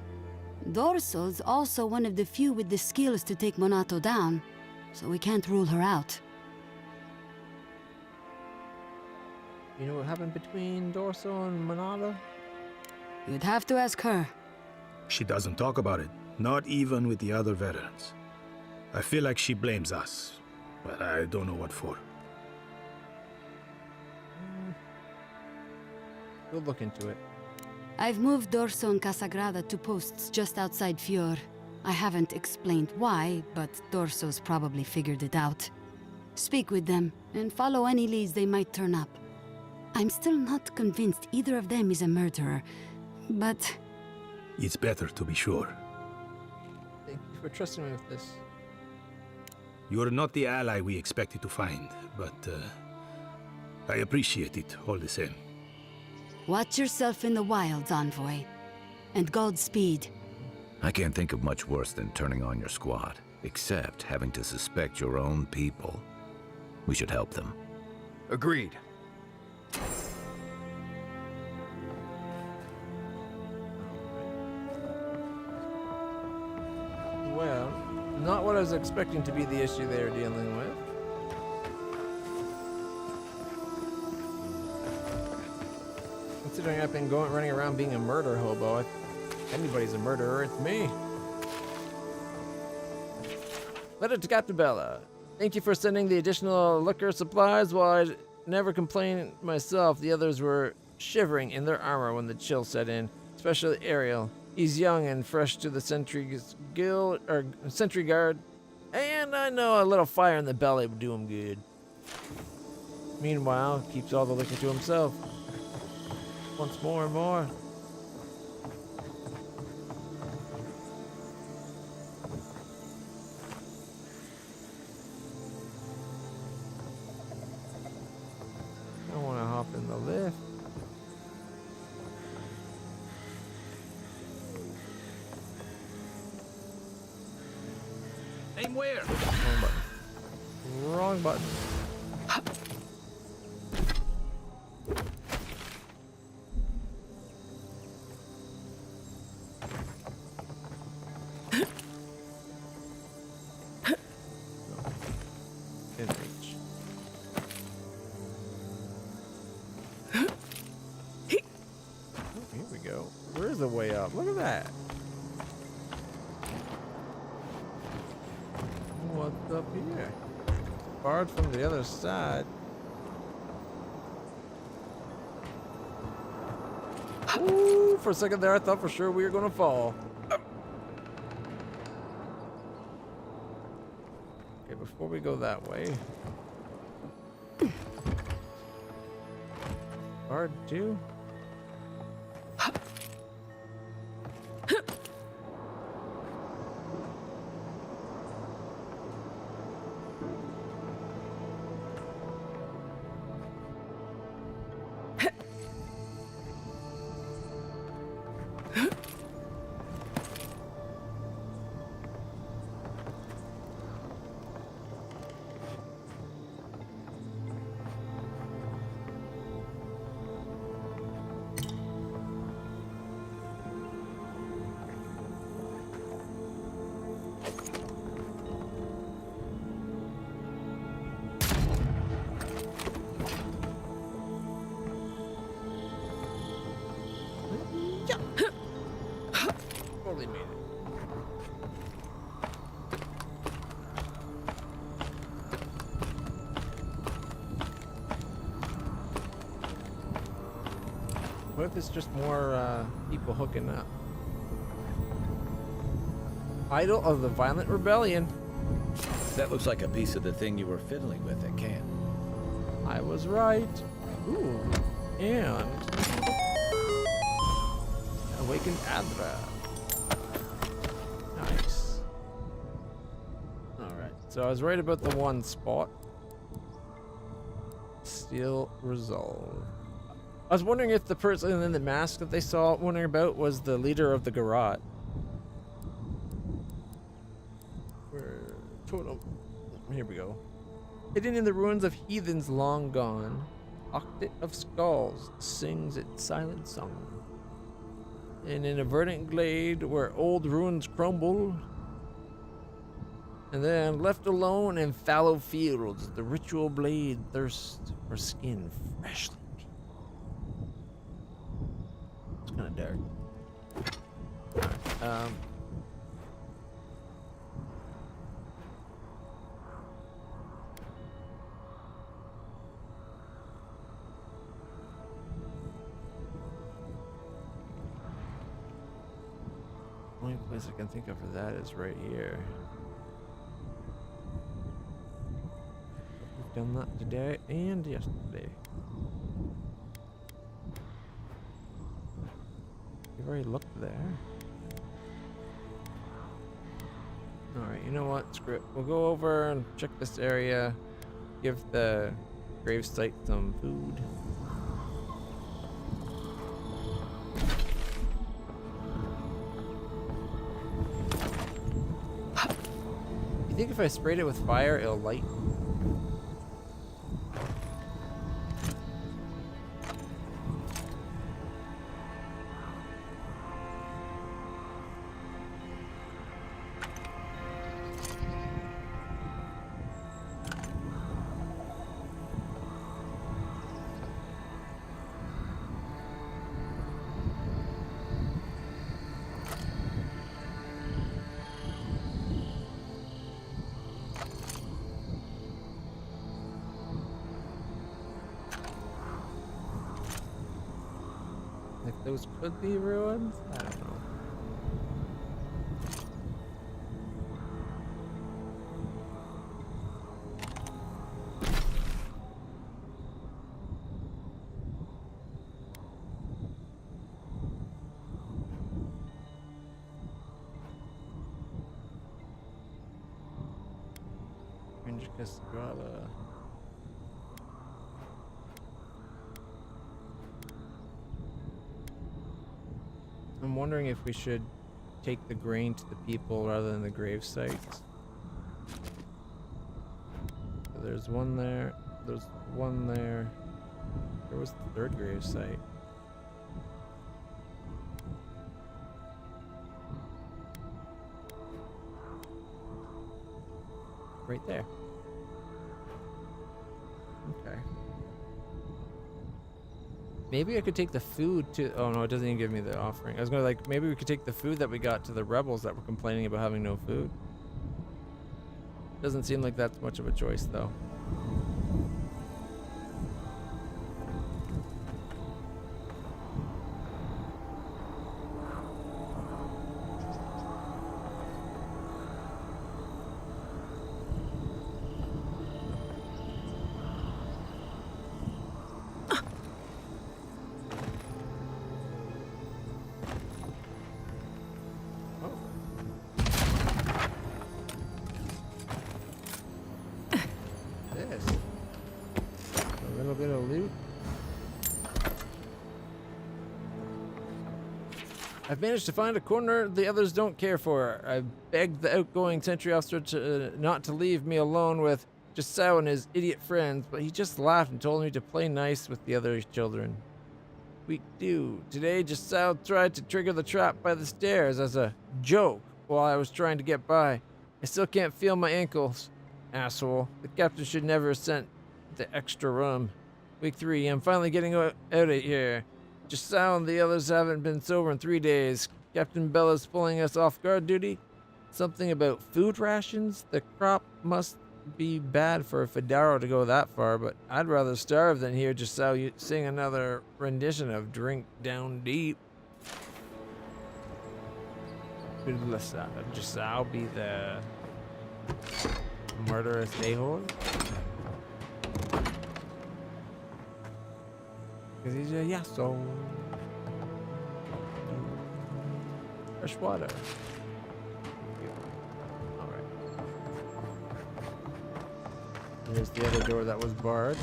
Dorso's also one of the few with the skills to take Monato down, so we can't rule her out. You know what happened between Dorso and Monato? You'd have to ask her. She doesn't talk about it, not even with the other veterans. I feel like she blames us, but I don't know what for. We'll look into it. I've moved Dorso and Casagrada to posts just outside Fior. I haven't explained why, but Dorso's probably figured it out. Speak with them, and follow any leads they might turn up. I'm still not convinced either of them is a murderer, but... It's better to be sure. Thank you for trusting me with this. You're not the ally we expected to find, but I appreciate it all the same. Watch yourself in the wilds, Envoy. And Godspeed. I can't think of much worse than turning on your squad, except having to suspect your own people. We should help them. Agreed. Well, not what I was expecting to be the issue they were dealing with. Considering I've been running around being a murder hobo, if anybody's a murderer, it's me. Letter to Captain Bella. Thank you for sending the additional liquor supplies. While I never complained myself, the others were shivering in their armor when the chill set in, especially Ariel. He's young and fresh to the sentry guard, and I know a little fire in the belly would do him good. Meanwhile, keeps all the liquor to himself. Wants more and more. I want to hop in the lift. Aim where? Wrong button. Wrong button. In reach. Here we go. Where's the way up? Look at that. What's up here? Barred from the other side. Ooh, for a second there, I thought for sure we were gonna fall. Okay, before we go that way. Barred too? Totally made it. What if it's just more people hooking up? Idol of the Violent Rebellion. That looks like a piece of the thing you were fiddling with at camp. I was right. Ooh. And Awakened Adra. Nice. Alright, so I was right about the one spot. Steel Resolve. I was wondering if the person in the mask that they saw wondering about was the leader of the Garrote. Where totem. Here we go. Hidden in the ruins of heathens long gone, octet of skulls sings its silent song. And in a verdant glade where old ruins crumble, and then left alone in fallow fields, the ritual blade thirsts for skin freshly. It's kind of dark. Alright, only place I can think of for that is right here. We've done that today and yesterday. We've already looked there. Alright, you know what? Screw it. We'll go over and check this area. Give the gravesite some food. You think if I sprayed it with fire, it'll light? Like those could be ruins? I don't know. Castrata. I'm wondering if we should take the grain to the people rather than the grave sites. So there's one there. There's one there. Where was the third grave site? Right there. Okay. Maybe I could take the food to... Oh no, it doesn't even give me the offering. I was gonna like, maybe we could take the food that we got to the rebels that were complaining about having no food. Doesn't seem like that's much of a choice though. I've managed to find a corner the others don't care for. I begged the outgoing sentry officer to not to leave me alone with Jasau and his idiot friends, but he just laughed and told me to play nice with the other children. Week 2. Today, Jasau tried to trigger the trap by the stairs as a joke while I was trying to get by. I still can't feel my ankles. Asshole. The captain should never have sent the extra room. Week 3. I'm finally getting out of here. Jasau and the others haven't been sober in 3 days. Captain Bella's pulling us off guard duty. Something about food rations? The crop must be bad for a Fedaro to go that far, but I'd rather starve than hear Jasau sing another rendition of Drink Down Deep. Could Jasau be the murderous a-hole? Because he's a yasso. Fresh water. Alright. Here's the other door that was barred.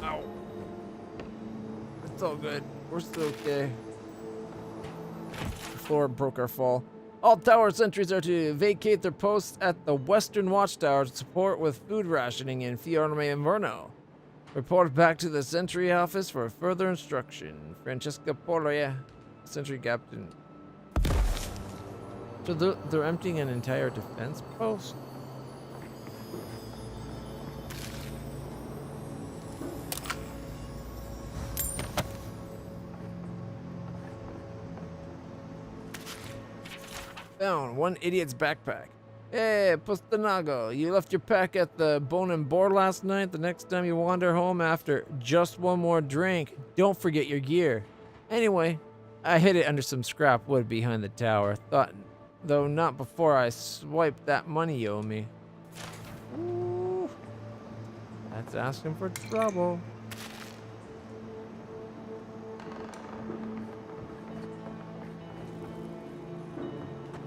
Ow. all good. We're still okay. The floor broke our fall. All tower sentries are to vacate their posts at the western watchtower to support with food rationing in Fiorme and Verno. Report back to the sentry office for further instruction. Francesca Poloya, sentry captain. So they're emptying an entire defense post? Found one idiot's backpack. Hey, Postanago, you left your pack at the Bone and Boar last night. The next time you wander home after just one more drink, don't forget your gear. Anyway, I hid it under some scrap wood behind the tower. Thought, though not before I swiped that money you owe me. Ooh, that's asking for trouble.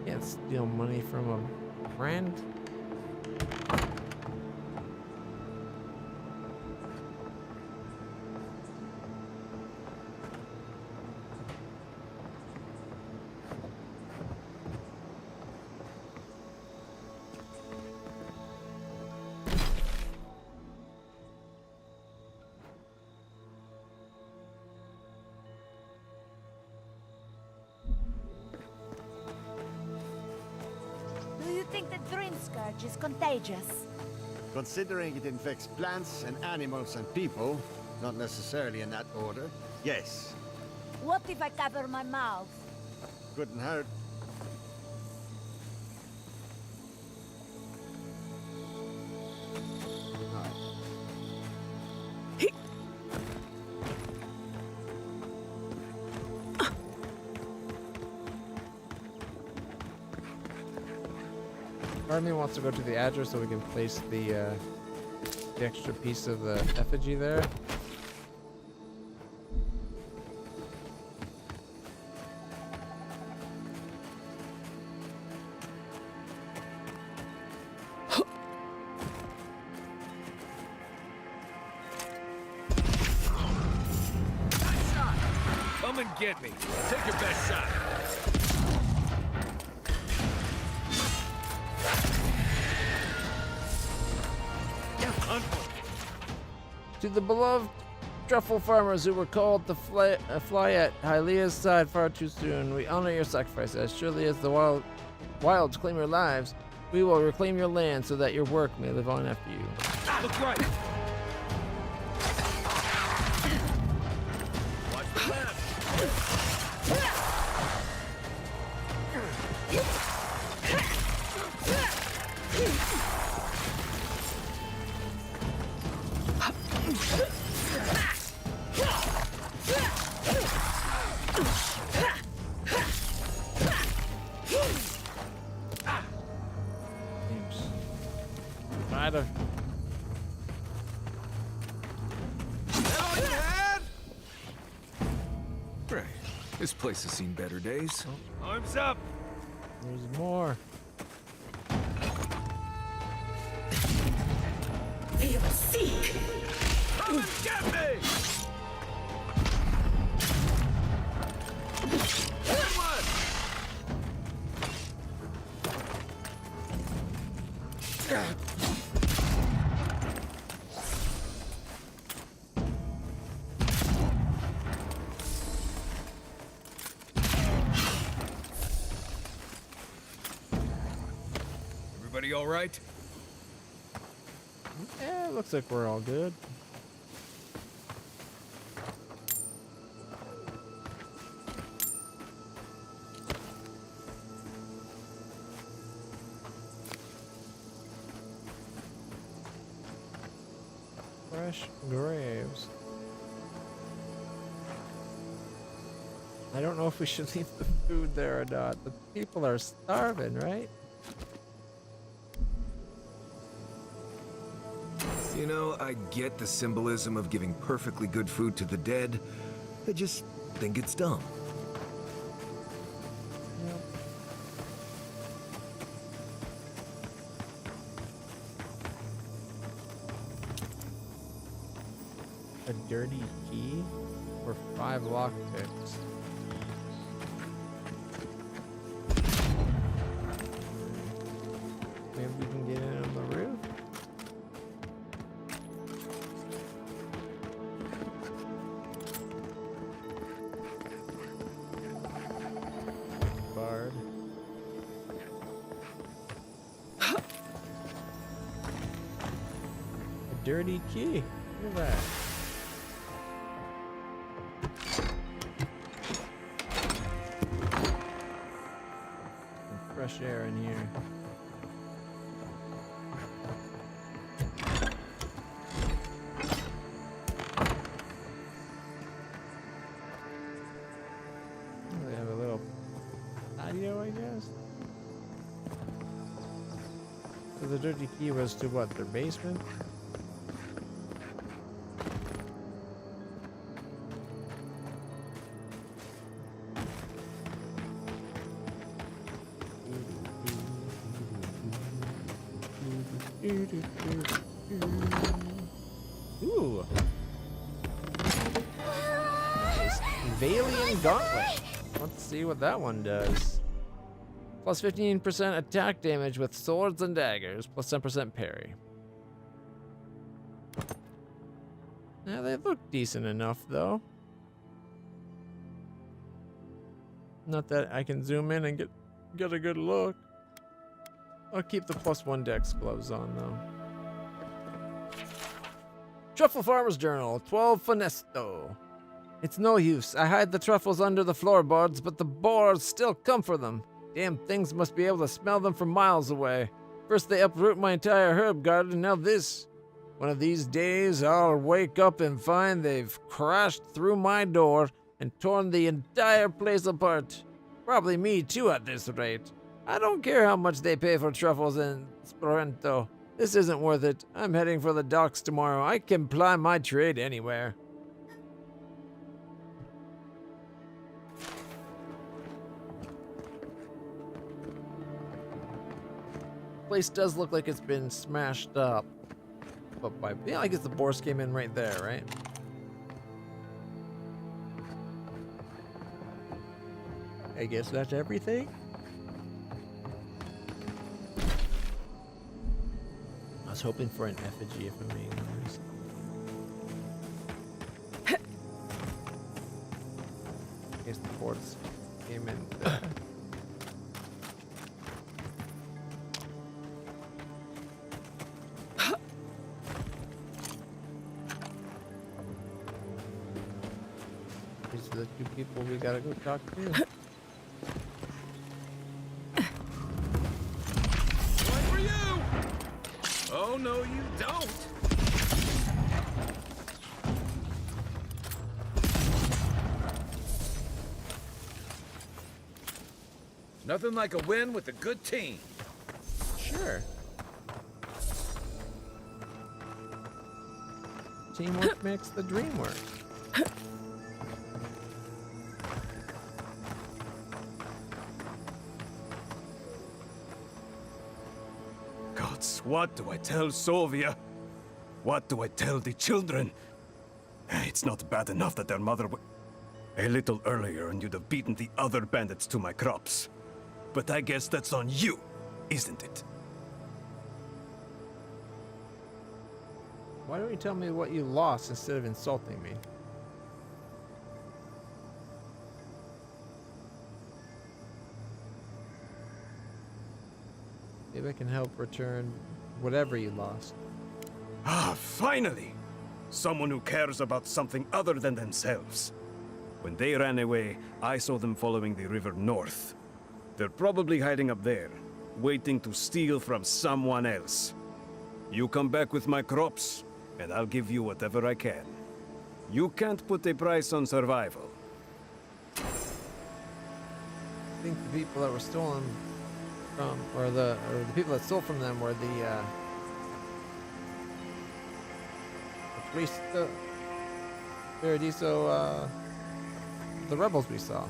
Can't steal money from a friend. Do you think the dream scourge is contagious? Considering it infects plants and animals and people, not necessarily in that order, yes. What if I cover my mouth? Couldn't hurt. Part of me wants to go to the address so we can place the extra piece of the effigy there. Come and get me. Take your best shot. To the beloved truffle farmers who were called to fly at Hylia's side far too soon, we honor your sacrifice. As surely as the wilds claim your lives, we will reclaim your land so that your work may live on after you. Look right. Watch the left. Matter. Right. This place has seen better days. Arms up. There's more. They will seek. Come and get me! Everybody all right? Yeah, looks like we're all good. Fresh graves. I don't know if we should leave the food there or not. The people are starving, right? You know, I get the symbolism of giving perfectly good food to the dead. I just think it's dumb. A dirty key? for 5 lockpicks. Maybe we can get in on the roof. Bard. A dirty key. Look at that. Some fresh air in here. They have a little patio, I guess. So the dirty key was to what, their basement? Ooh. Nice. Valiant Gauntlet. Let's see what that one does. Plus 15% attack damage with swords and daggers, plus 10% parry. Yeah, they look decent enough, though. Not that I can zoom in and get a good look. I'll keep the +1 dex gloves on, though. Truffle Farmer's Journal, 12 Finesto. It's no use. I hide the truffles under the floorboards, but the boars still come for them. Damn things must be able to smell them from miles away. First they uproot my entire herb garden, now this. One of these days, I'll wake up and find they've crashed through my door and torn the entire place apart. Probably me too at this rate. I don't care how much they pay for truffles in Sporento. This isn't worth it. I'm heading for the docks tomorrow. I can ply my trade anywhere. Place does look like it's been smashed up. But yeah, I guess the boars came in right there, right? I guess that's everything. I was hoping for an effigy, if I'm being honest. I guess the boars came in there. These are the 2 people we gotta go talk to. Oh, no, you don't! Nothing like a win with a good team. Sure. Teamwork makes the dream work. Gods, what do I tell Sovia? What do I tell the children? It's not bad enough that their mother a little earlier and you'd have beaten the other bandits to my crops. But I guess that's on you, isn't it? Why don't you tell me what you lost instead of insulting me? Maybe I can help return whatever you lost. Ah, finally! Someone who cares about something other than themselves. When they ran away, I saw them following the river north. They're probably hiding up there, waiting to steal from someone else. You come back with my crops, and I'll give you whatever I can. You can't put a price on survival. I think the people that were stolen from, or the people that stole from them were the police, Paradiso, the rebels we saw.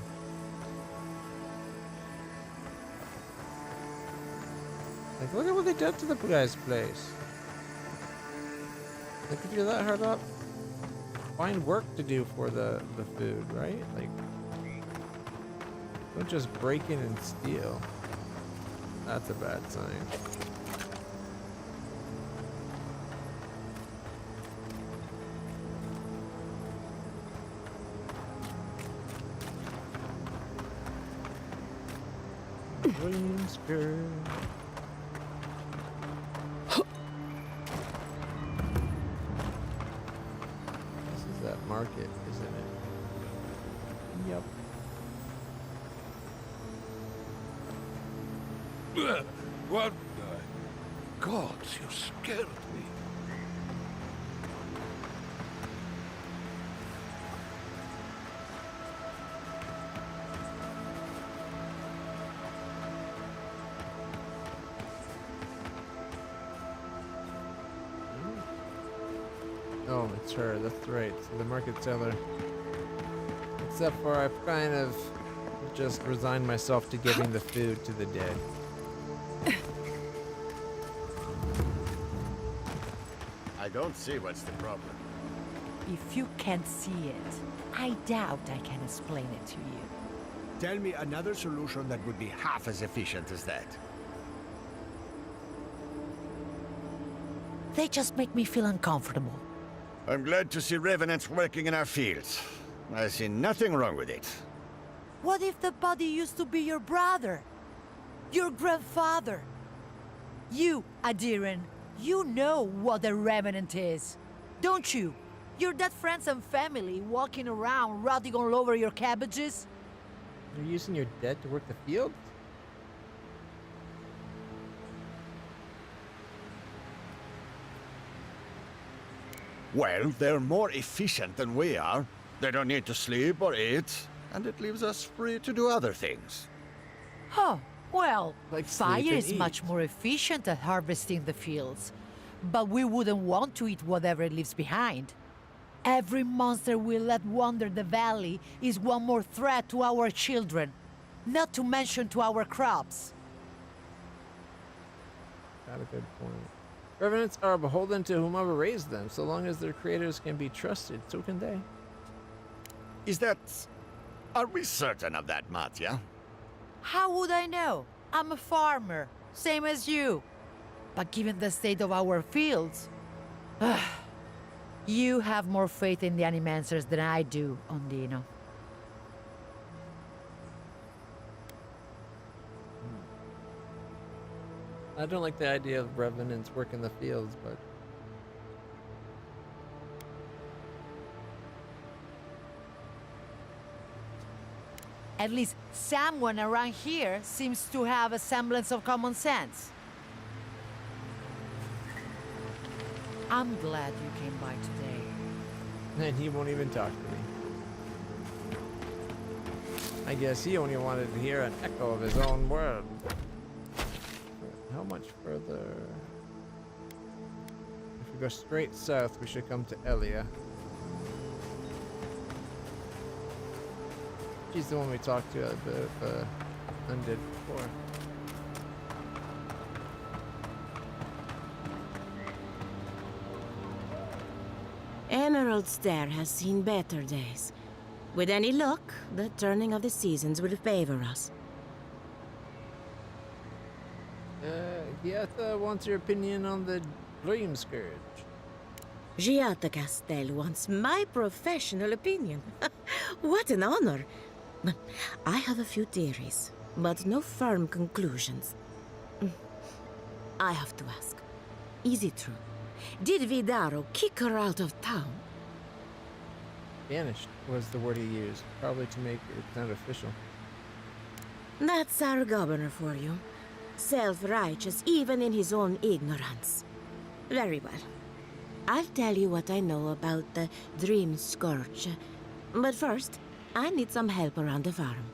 Like, look at what they did to the guy's place. Like, if you're that hard up. find work to do for the food, right? Like, don't just break in and steal. That's a bad sign. Williamsburg. This is that market, isn't it? Yep. What the gods, you scared me. Oh, it's her. That's right. The market seller. Except for I've kind of just resigned myself to giving the food to the dead. I don't see what's the problem. If you can't see it, I doubt I can explain it to you. Tell me another solution that would be half as efficient as that. They just make me feel uncomfortable. I'm glad to see revenants working in our fields. I see nothing wrong with it. What if the body used to be your brother? Your grandfather? You, Adiran, you know what a revenant is, don't you? Your dead friends and family walking around rotting all over your cabbages? You're using your dead to work the field? Well, they're more efficient than we are. They don't need to sleep or eat, and it leaves us free to do other things. Oh, well, Like fire sleep and is much more efficient at harvesting the fields. But we wouldn't want to eat whatever it leaves behind. Every monster we let wander the valley is one more threat to our children, not to mention to our crops. Got a good point. Revenants are beholden to whomever raised them. So long as their creators can be trusted, so can they. Is that... Are we certain of that, Matya? How would I know? I'm a farmer, same as you. But given the state of our fields... you have more faith in the animancers than I do, Ondino. I don't like the idea of revenants working the fields, but... At least someone around here seems to have a semblance of common sense. I'm glad you came by today. And he won't even talk to me. I guess he only wanted to hear an echo of his own word. How much further? If we go straight south, we should come to Elia. She's the one we talked to about Undead before. Emerald Stair has seen better days. With any luck, the turning of the seasons will favor us. Giata wants your opinion on the Dream Scourge. Giata Castel wants my professional opinion. What an honor. I have a few theories, but no firm conclusions. I have to ask, is it true? Did Vidaro kick her out of town? Banished was the word he used, probably to make it sound official. That's our governor for you. Self-righteous even in his own ignorance. Very well. I'll tell you what I know about the Dream Scourge. But first, I need some help around the farm.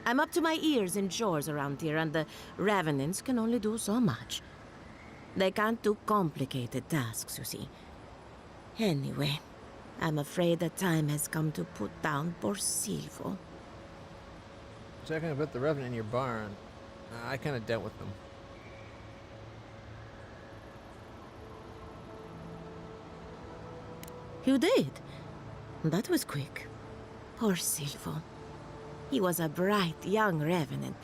I'm up to my ears in chores around here, and the Revenants can only do so much. They can't do complicated tasks, you see. Anyway, I'm afraid the time has come to put down poor Silvo. Checking about the Revenant in your barn. I kind of dealt with them. You did? That was quick. Poor Silvo. He was a bright young revenant,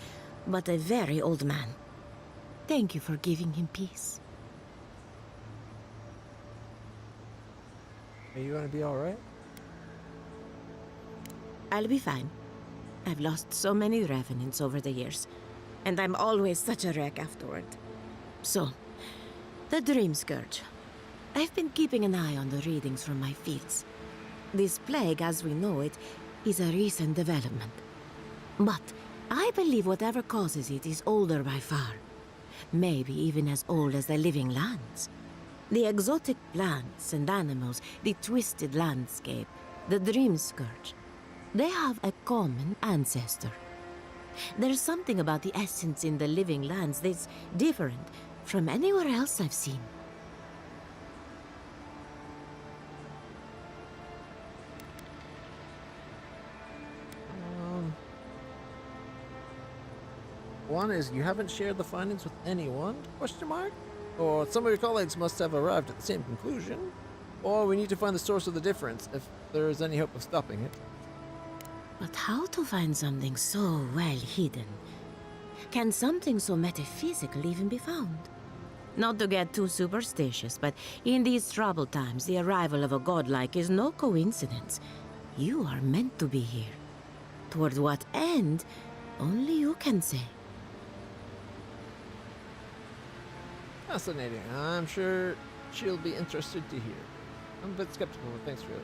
but a very old man. Thank you for giving him peace. Are you gonna be alright? I'll be fine. I've lost so many revenants over the years, and I'm always such a wreck afterward. So, the Dream Scourge. I've been keeping an eye on the readings from my fields. This plague, as we know it, is a recent development. But I believe whatever causes it is older by far. Maybe even as old as the living lands. The exotic plants and animals, the twisted landscape, the Dream Scourge. They have a common ancestor. There's something about the essence in the living lands that's different from anywhere else I've seen. One is you haven't shared the findings with anyone? Question mark? Or some of your colleagues must have arrived at the same conclusion? Or we need to find the source of the difference, if there is any hope of stopping it. But how to find something so well hidden? Can something so metaphysical even be found? Not to get too superstitious, but in these troubled times, the arrival of a godlike is no coincidence. You are meant to be here. Toward what end, only you can say. Fascinating. I'm sure she'll be interested to hear. I'm a bit skeptical, but thanks for it.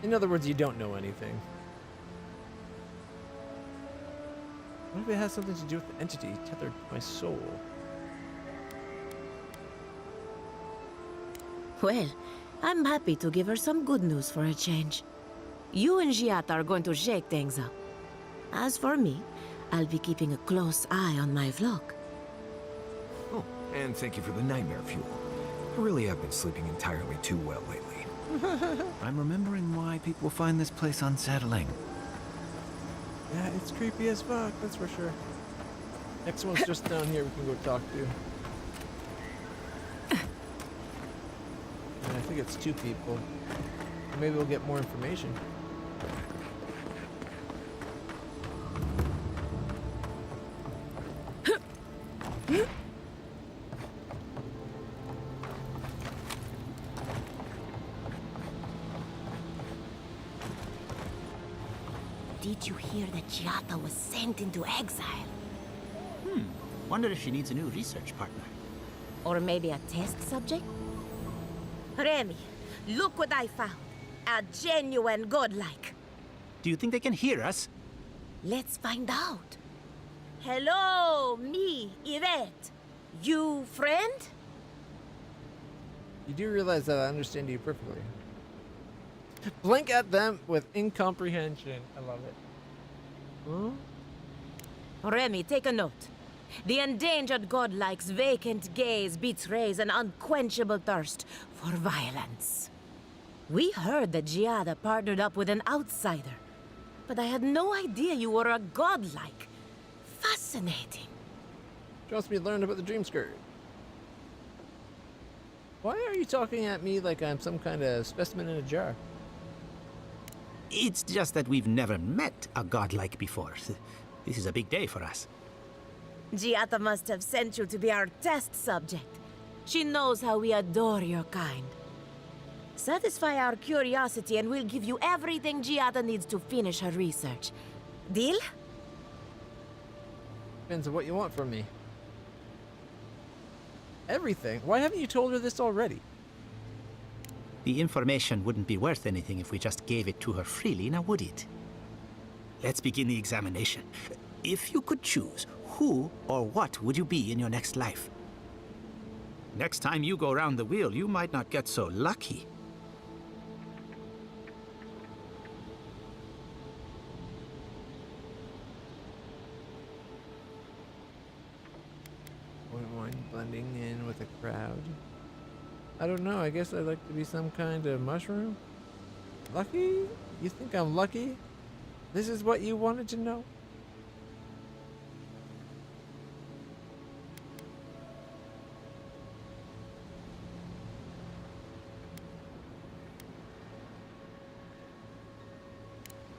In other words, you don't know anything. What if it has something to do with the entity tethered to my soul? Well, I'm happy to give her some good news for a change. You and Giat are going to shake things up. As for me, I'll be keeping a close eye on my flock. Oh, and thank you for the nightmare fuel. I really have been sleeping entirely too well lately. I'm remembering why people find this place unsettling. Yeah, it's creepy as fuck, that's for sure. Next one's just down here we can go talk to. And I think it's 2 people. Maybe we'll get more information. Did you hear that Giata was sent into exile? Wonder if she needs a new research partner. Or maybe a test subject? Remy, look what I found. A genuine godlike. Do you think they can hear us? Let's find out. Hello, me, Yvette. You friend? You do realize that I understand you perfectly. Blink at them with incomprehension. I love it. Huh? Remy, take a note. The endangered godlike's vacant gaze betrays an unquenchable thirst for violence. We heard that Giada partnered up with an outsider, but I had no idea you were a godlike. Fascinating. Trust me, learned about the Dream Scourge. Why are you talking at me like I'm some kind of specimen in a jar? It's just that we've never met a godlike before. This is a big day for us. Giata must have sent you to be our test subject. She knows how we adore your kind. Satisfy our curiosity and we'll give you everything Giata needs to finish her research. Deal? Depends on what you want from me. Everything? Why haven't you told her this already? The information wouldn't be worth anything if we just gave it to her freely, now would it? Let's begin the examination. If you could choose, who or what would you be in your next life? Next time you go round the wheel, you might not get so lucky. Wouldn't mind blending in with a crowd. I don't know, I guess I'd like to be some kind of mushroom? Lucky? You think I'm lucky? This is what you wanted to know?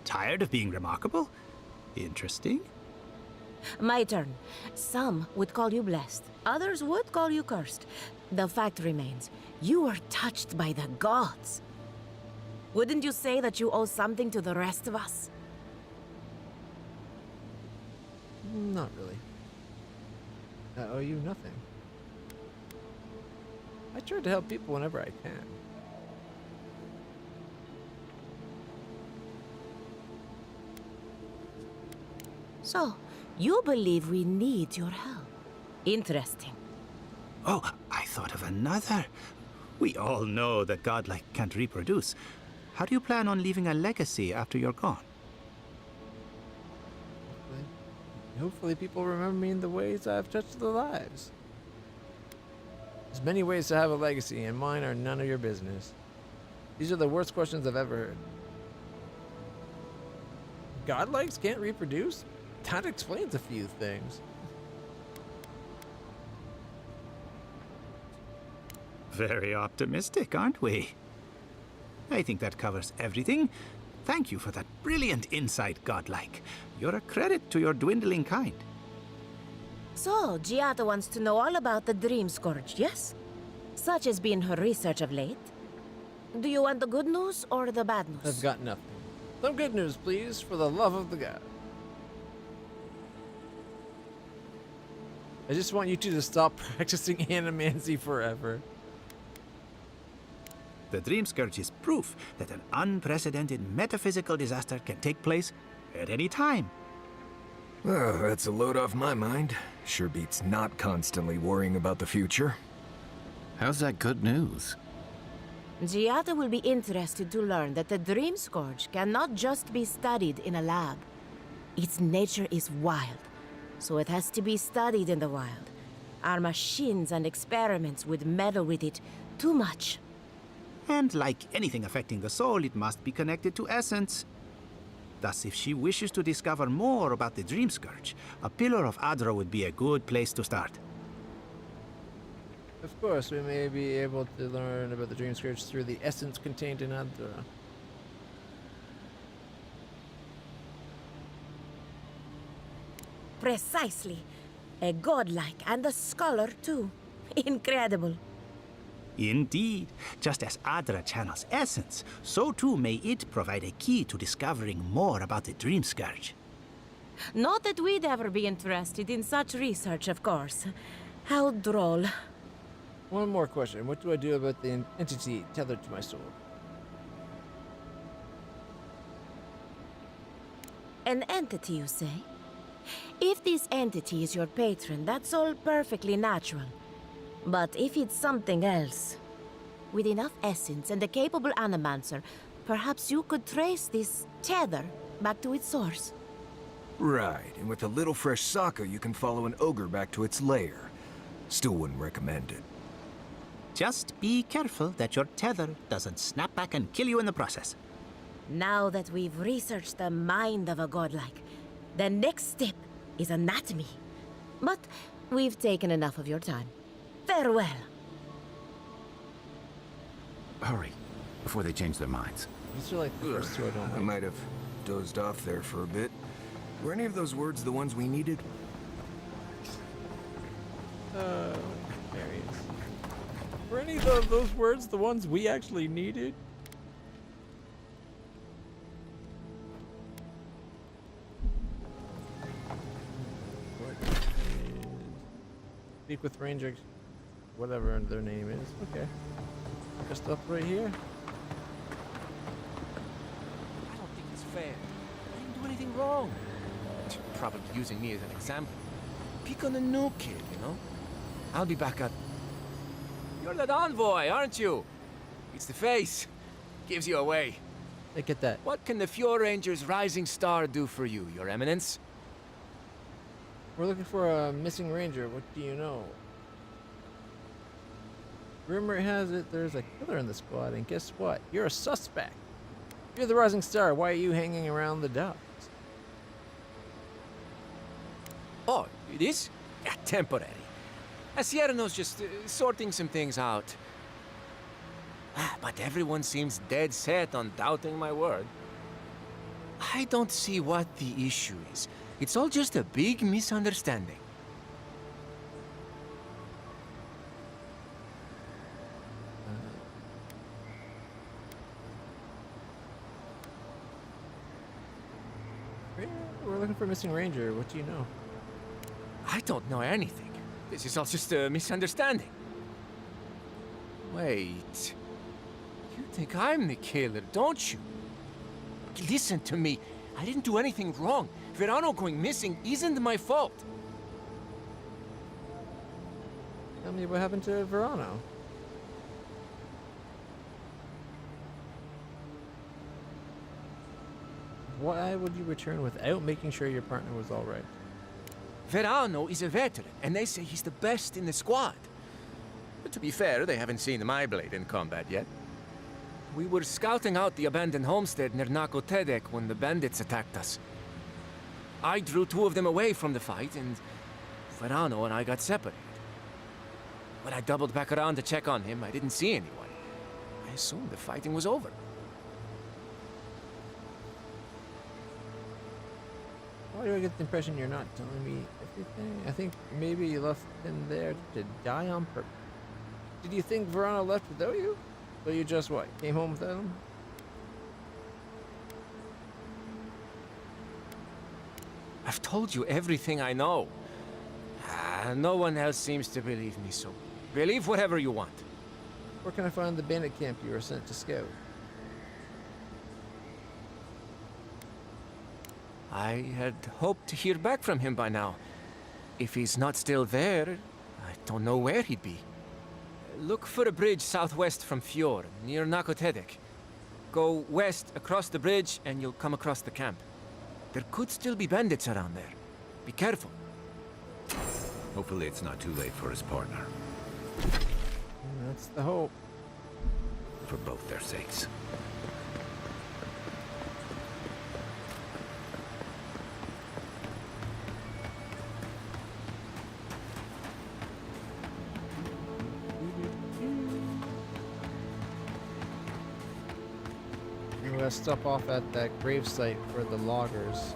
Tired of being remarkable? Interesting. My turn. Some would call you blessed. Others would call you cursed. The fact remains, you were touched by the gods. Wouldn't you say that you owe something to the rest of us? Not really. I owe you nothing. I try to help people whenever I can. So, you believe we need your help. Interesting. Oh, I thought of another. We all know that godlike can't reproduce. How do you plan on leaving a legacy after you're gone? Hopefully people remember me in the ways I've touched their lives. There's many ways to have a legacy, and mine are none of your business. These are the worst questions I've ever heard. Godlikes can't reproduce? That explains a few things. Very optimistic, aren't we? I think that covers everything. Thank you for that brilliant insight, godlike. You're a credit to your dwindling kind. So, Giada wants to know all about the Dream Scourge, yes? Such has been her research of late. Do you want the good news or the bad news? I've got nothing. Some good news, please, for the love of the god. I just want you two to stop practicing animancy forever. The Dream Scourge is proof that an unprecedented metaphysical disaster can take place at any time. Oh, that's a load off my mind. Sure beats not constantly worrying about the future. How's that good news? Giada will be interested to learn that the Dream Scourge cannot just be studied in a lab. Its nature is wild, so it has to be studied in the wild. Our machines and experiments would meddle with it too much. And like anything affecting the soul, it must be connected to essence. Thus, if she wishes to discover more about the Dream Scourge, a Pillar of Adra would be a good place to start. Of course, we may be able to learn about the Dream Scourge through the essence contained in Adra. Precisely. A godlike and a scholar, too. Incredible. Indeed. Just as Adra channels essence, so too may it provide a key to discovering more about the Dream Scourge. Not that we'd ever be interested in such research, of course. How droll. One more question. What do I do about the entity tethered to my soul? An entity, you say? If this entity is your patron, that's all perfectly natural. But if it's something else, with enough essence and a capable animancer, perhaps you could trace this tether back to its source. Right, and with a little fresh sake, you can follow an ogre back to its lair. Still wouldn't recommend it. Just be careful that your tether doesn't snap back and kill you in the process. Now that we've researched the mind of a godlike, the next step is anatomy. But we've taken enough of your time. Farewell. Hurry, before they change their minds. These are like the first two I don't I like. might have dozed off there for a bit. Were any of those words the ones we needed? Various. Were any of those words the ones we actually needed? Speak with Ranger, whatever their name is. Okay. Just up right here. I don't think it's fair. I didn't do anything wrong. Probably using me as an example. Pick on the new kid, you know? I'll be back at... You're that envoy, aren't you? It's the face. Gives you away. I get that. What can the Fjord Ranger's rising star do for you, Your Eminence? We're looking for a missing ranger. What do you know? Rumor has it there's a killer in the squad, and guess what? You're a suspect. You're the rising star. Why are you hanging around the docks? Oh, it is? Yeah, temporary. Sierrano's just sorting some things out. But everyone seems dead set on doubting my word. I don't see what the issue is. It's all just a big misunderstanding. We're looking for a missing ranger. What do you know? I don't know anything. This is all just a misunderstanding. Wait. You think I'm the killer, don't you? Listen to me. I didn't do anything wrong. Verano going missing isn't my fault. Tell me what happened to Verano. Why would you return without making sure your partner was all right? Verano is a veteran, and they say he's the best in the squad. But to be fair, they haven't seen my blade in combat yet. We were scouting out the abandoned homestead near Nakotedek when the bandits attacked us. I drew 2 of them away from the fight, and Verano and I got separated. When I doubled back around to check on him, I didn't see anyone. I assumed the fighting was over. Why do I get the impression you're not telling me everything? I think maybe you left him there to die on purpose. Did you think Verano left without you? So you just, what, came home without him? I've told you everything I know. No one else seems to believe me, so believe whatever you want. Where can I find the bandit camp you were sent to scout? I had hoped to hear back from him by now. If he's not still there, I don't know where he'd be. Look for a bridge southwest from Fjord, near Nakotedek. Go west across the bridge and you'll come across the camp. There could still be bandits around there. Be careful. Hopefully it's not too late for his partner. That's the hope. For both their sakes. We're gonna stop off at that grave site for the loggers.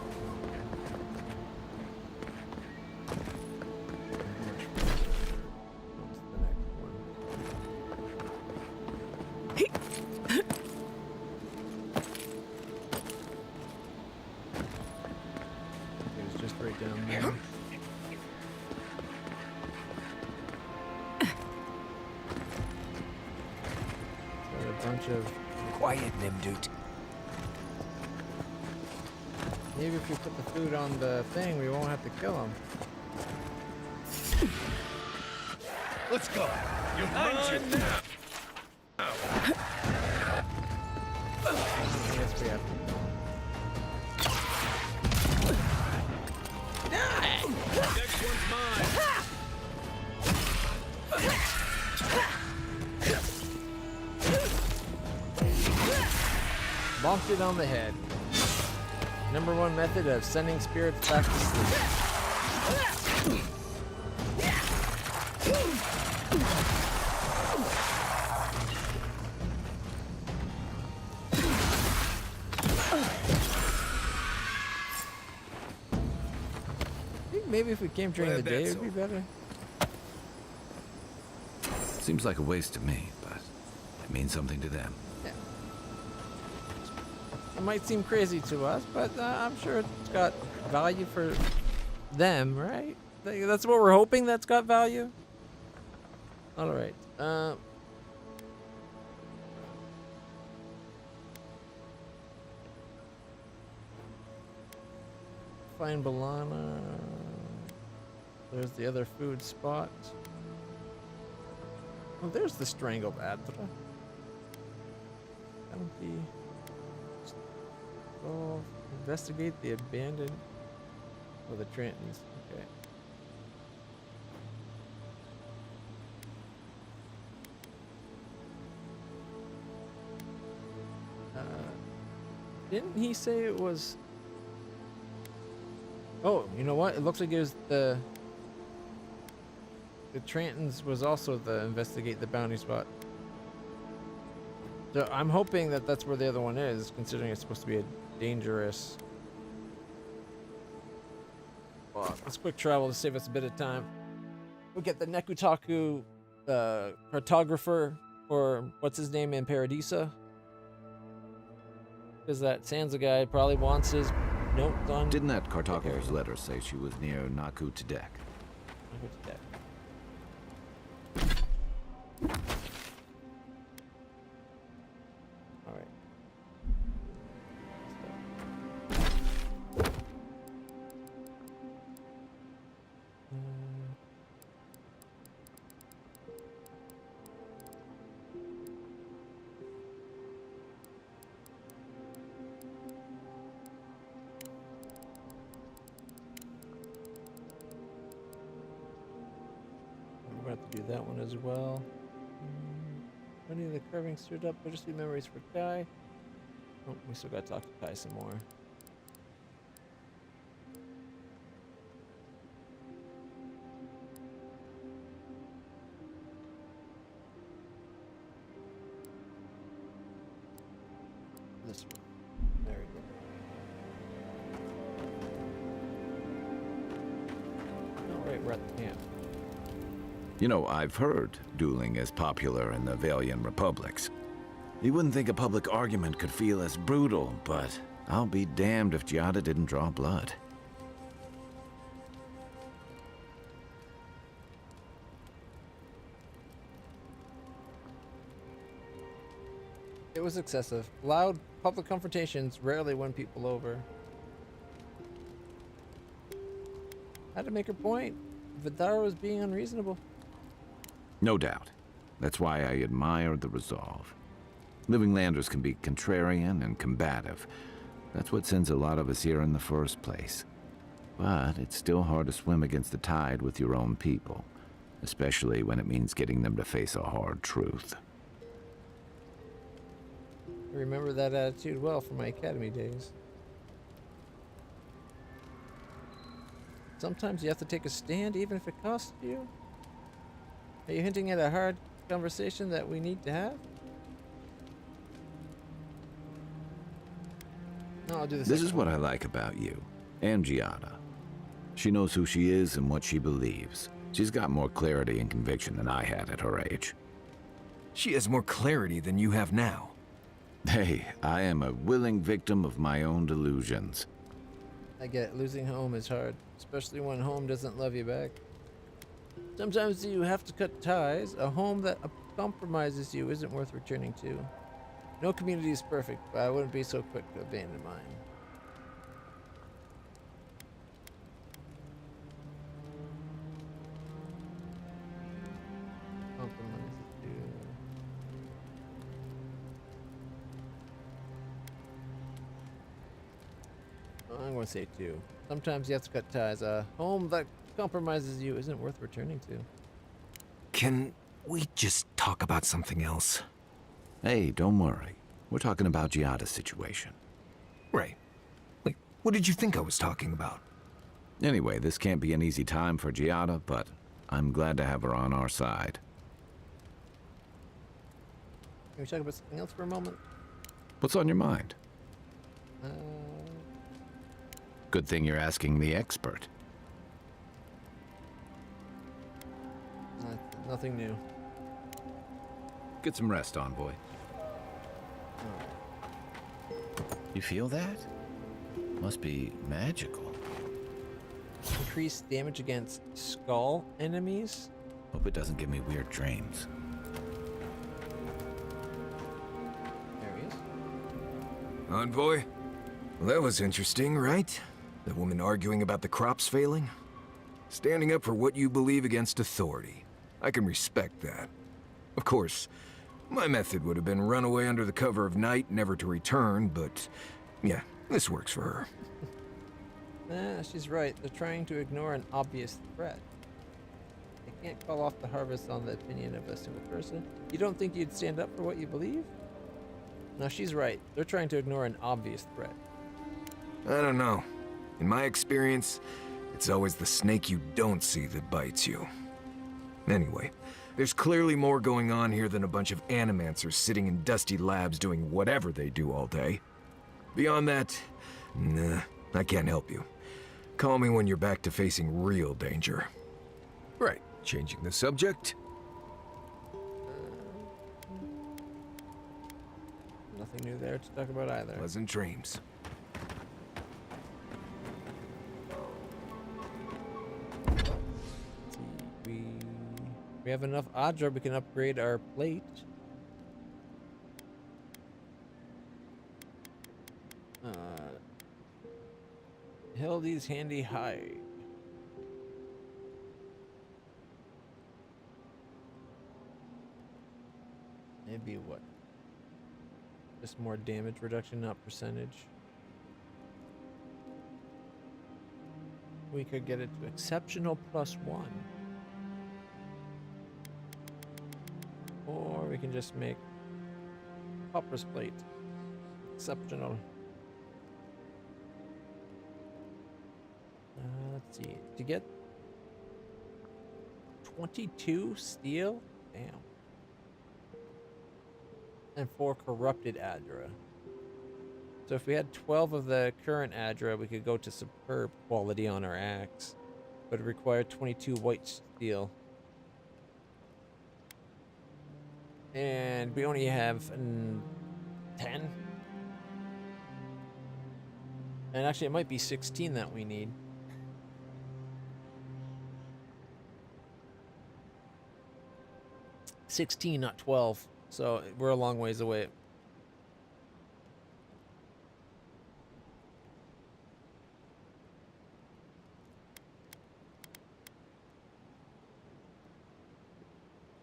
It was just right down there. Got a bunch of quiet, Nimdut. Maybe if we put the food on the thing, we won't have to kill him. Let's go. You mind you. Yes, we have to. Next one's mine. Bonked it on the head. #1 method of sending spirits back to sleep. I think maybe if we came during the day, it would be better. Seems like a waste to me, but it means something to them. Yeah. It might seem crazy to us, but I'm sure it's got value for them, right? That's what we're hoping that's got value. All right. Find Balana. There's the other food spot. Oh, there's the strangled Adra. County. Oh, investigate the abandoned. Oh, the Trentons. Okay. Didn't he say it was? Oh, you know what? It looks like it was the Trentons was also the investigate the bounty spot. So I'm hoping that that's where the other one is, considering it's supposed to be a dangerous Well, let's quick travel to save us a bit of time. We'll get the Nekutaku cartographer, or what's his name in Paradisa. Because that Sansa guy probably wants his notes on. Didn't that cartographer's letter say she was near Naku Tadek? Alright. We're going to have to do that one as well. Many of the carving stirred up bittersweet memories for Kai. Oh, we still got to talk to Kai some more. This one. There we go. Alright, we're at the camp. You know, I've heard dueling is popular in the Valian republics. You wouldn't think a public argument could feel as brutal, but I'll be damned if Giada didn't draw blood. It was excessive. Loud public confrontations rarely won people over. Had to make her point. Vidara was being unreasonable. No doubt. That's why I admire the resolve. Living Landers can be contrarian and combative. That's what sends a lot of us here in the first place. But it's still hard to swim against the tide with your own people, especially when it means getting them to face a hard truth. I remember that attitude well from my academy days. Sometimes you have to take a stand even if it costs you. Are you hinting at a hard conversation that we need to have? No, I'll do This is what I like about you, and Giada. She knows who she is and what she believes. She's got more clarity and conviction than I had at her age. She has more clarity than you have now. Hey, I am a willing victim of my own delusions. I get losing home is hard, especially when home doesn't love you back. Sometimes you have to cut ties. A home that compromises you isn't worth returning to. No community is perfect, but I wouldn't be so quick to abandon mine. Compromises you. I'm going to say 2. Sometimes you have to cut ties. A home that compromises you isn't worth returning to. Can we just talk about something else? Hey, don't worry. We're talking about Giada's situation. Right. Like, what did you think I was talking about? Anyway, this can't be an easy time for Giada, but I'm glad to have her on our side. Can we talk about something else for a moment? What's on your mind? Good thing you're asking the expert. Nothing new. Get some rest, Envoy. You feel that? Must be magical. Increased damage against skull enemies? Hope it doesn't give me weird dreams. There he is. Envoy? Well, that was interesting, right? The woman arguing about the crops failing? Standing up for what you believe against authority. I can respect that. Of course, my method would have been run away under the cover of night, never to return, but yeah, this works for her. Nah, she's right. They're trying to ignore an obvious threat. They can't call off the harvest on the opinion of a single person. You don't think you'd stand up for what you believe? No, she's right. They're trying to ignore an obvious threat. I don't know. In my experience, it's always the snake you don't see that bites you. Anyway, there's clearly more going on here than a bunch of animancers sitting in dusty labs doing whatever they do all day. Beyond that, nah, I can't help you. Call me when you're back to facing real danger. Right, changing the subject. Nothing new there to talk about either. Pleasant dreams. We have enough Adra, we can upgrade our plate. Hildy's handy hide. Maybe what? Just more damage reduction, not percentage. We could get it to exceptional +1. Or we can just make Copper's plate exceptional. Let's see. To get 22 steel? Damn. And 4 corrupted Adra. So if we had 12 of the current Adra, we could go to superb quality on our axe. But it required 22 white steel. And we only have 10. And actually it might be 16 that we need. $16, not 12. So we're a long ways away.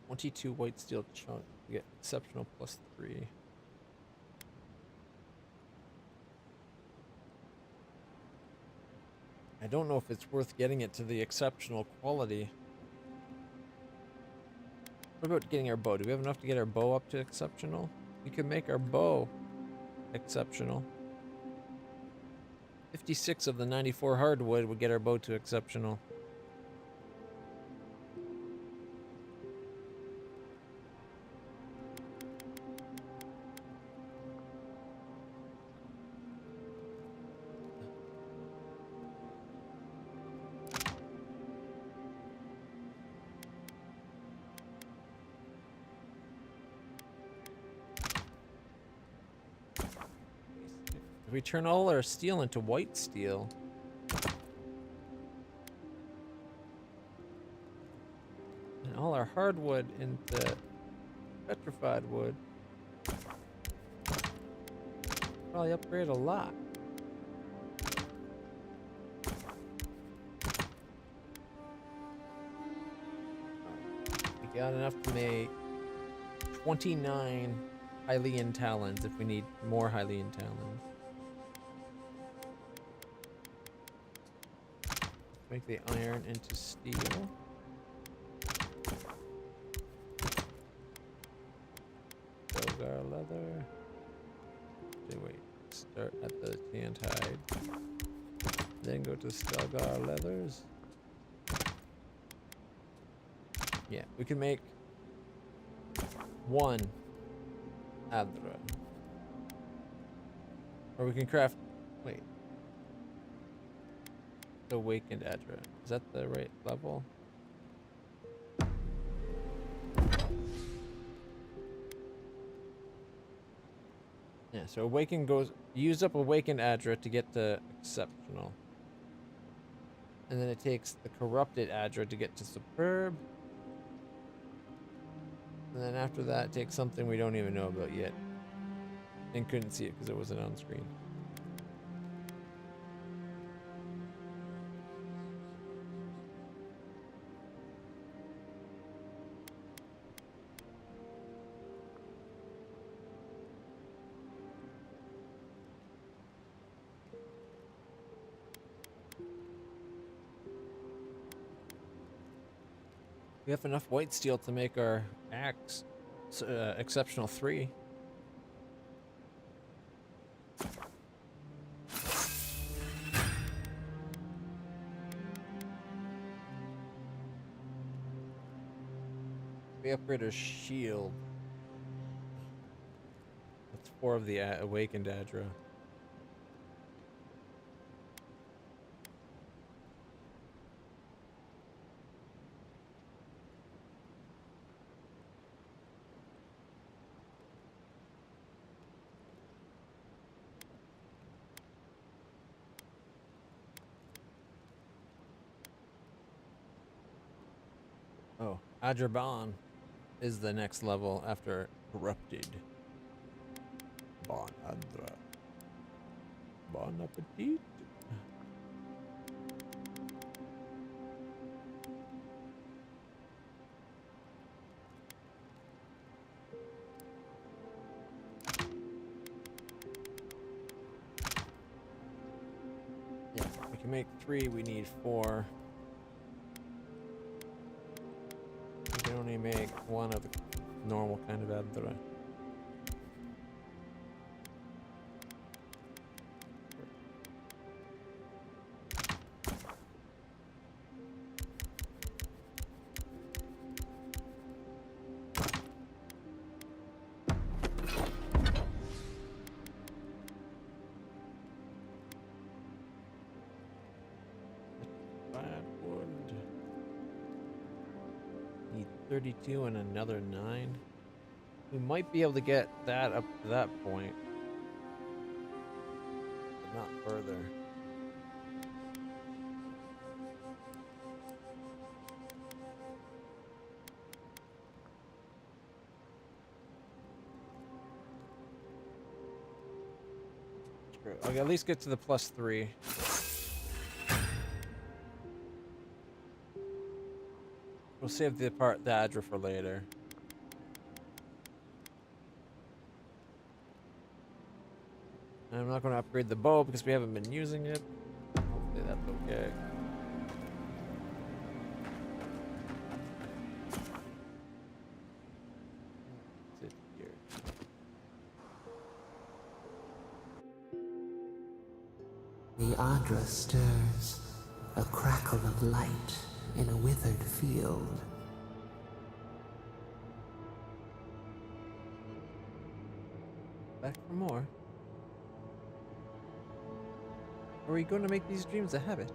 $22 white steel chunk. We get exceptional +3. I don't know if it's worth getting it to the exceptional quality. What about getting our bow? Do we have enough to get our bow up to exceptional? We could make our bow exceptional. 56 of the 94 hardwood would get our bow to exceptional. If we turn all our steel into white steel, and all our hardwood into petrified wood, probably upgrade a lot. We got enough to make 29 Hylian talons if we need more Hylian talons. Make the iron into steel. Stelgar leather. Okay, wait. Start at the tanned hide. Then go to Stelgar leathers. Yeah, we can make 1 Adra. Or we can craft. Wait. Awakened Adra. Is that the right level? Yeah, so Awakened goes... Use up Awakened Adra to get to Exceptional. And then it takes the Corrupted Adra to get to Superb. And then after that, it takes something we don't even know about yet. And couldn't see it because it wasn't on screen. We have enough white steel to make our axe exceptional 3. We upgrade our shield. That's 4 of the Awakened Adra. Adraban is the next level after Corrupted. Bon Adra. Bon appetit. Yeah, we can make 3, we need 4. We can only make 1 of the normal kind of Adra. Wood. Need 32 and another 9. We might be able to get that up to that point, but not further. Screw it. I'll at least get to the +3. We'll save the Adra for later. And I'm not going to upgrade the bow because we haven't been using it. Hopefully that's okay. Sit here. The Adra stirs, a crackle of light in a withered field. Back for more. Or are we going to make these dreams a habit?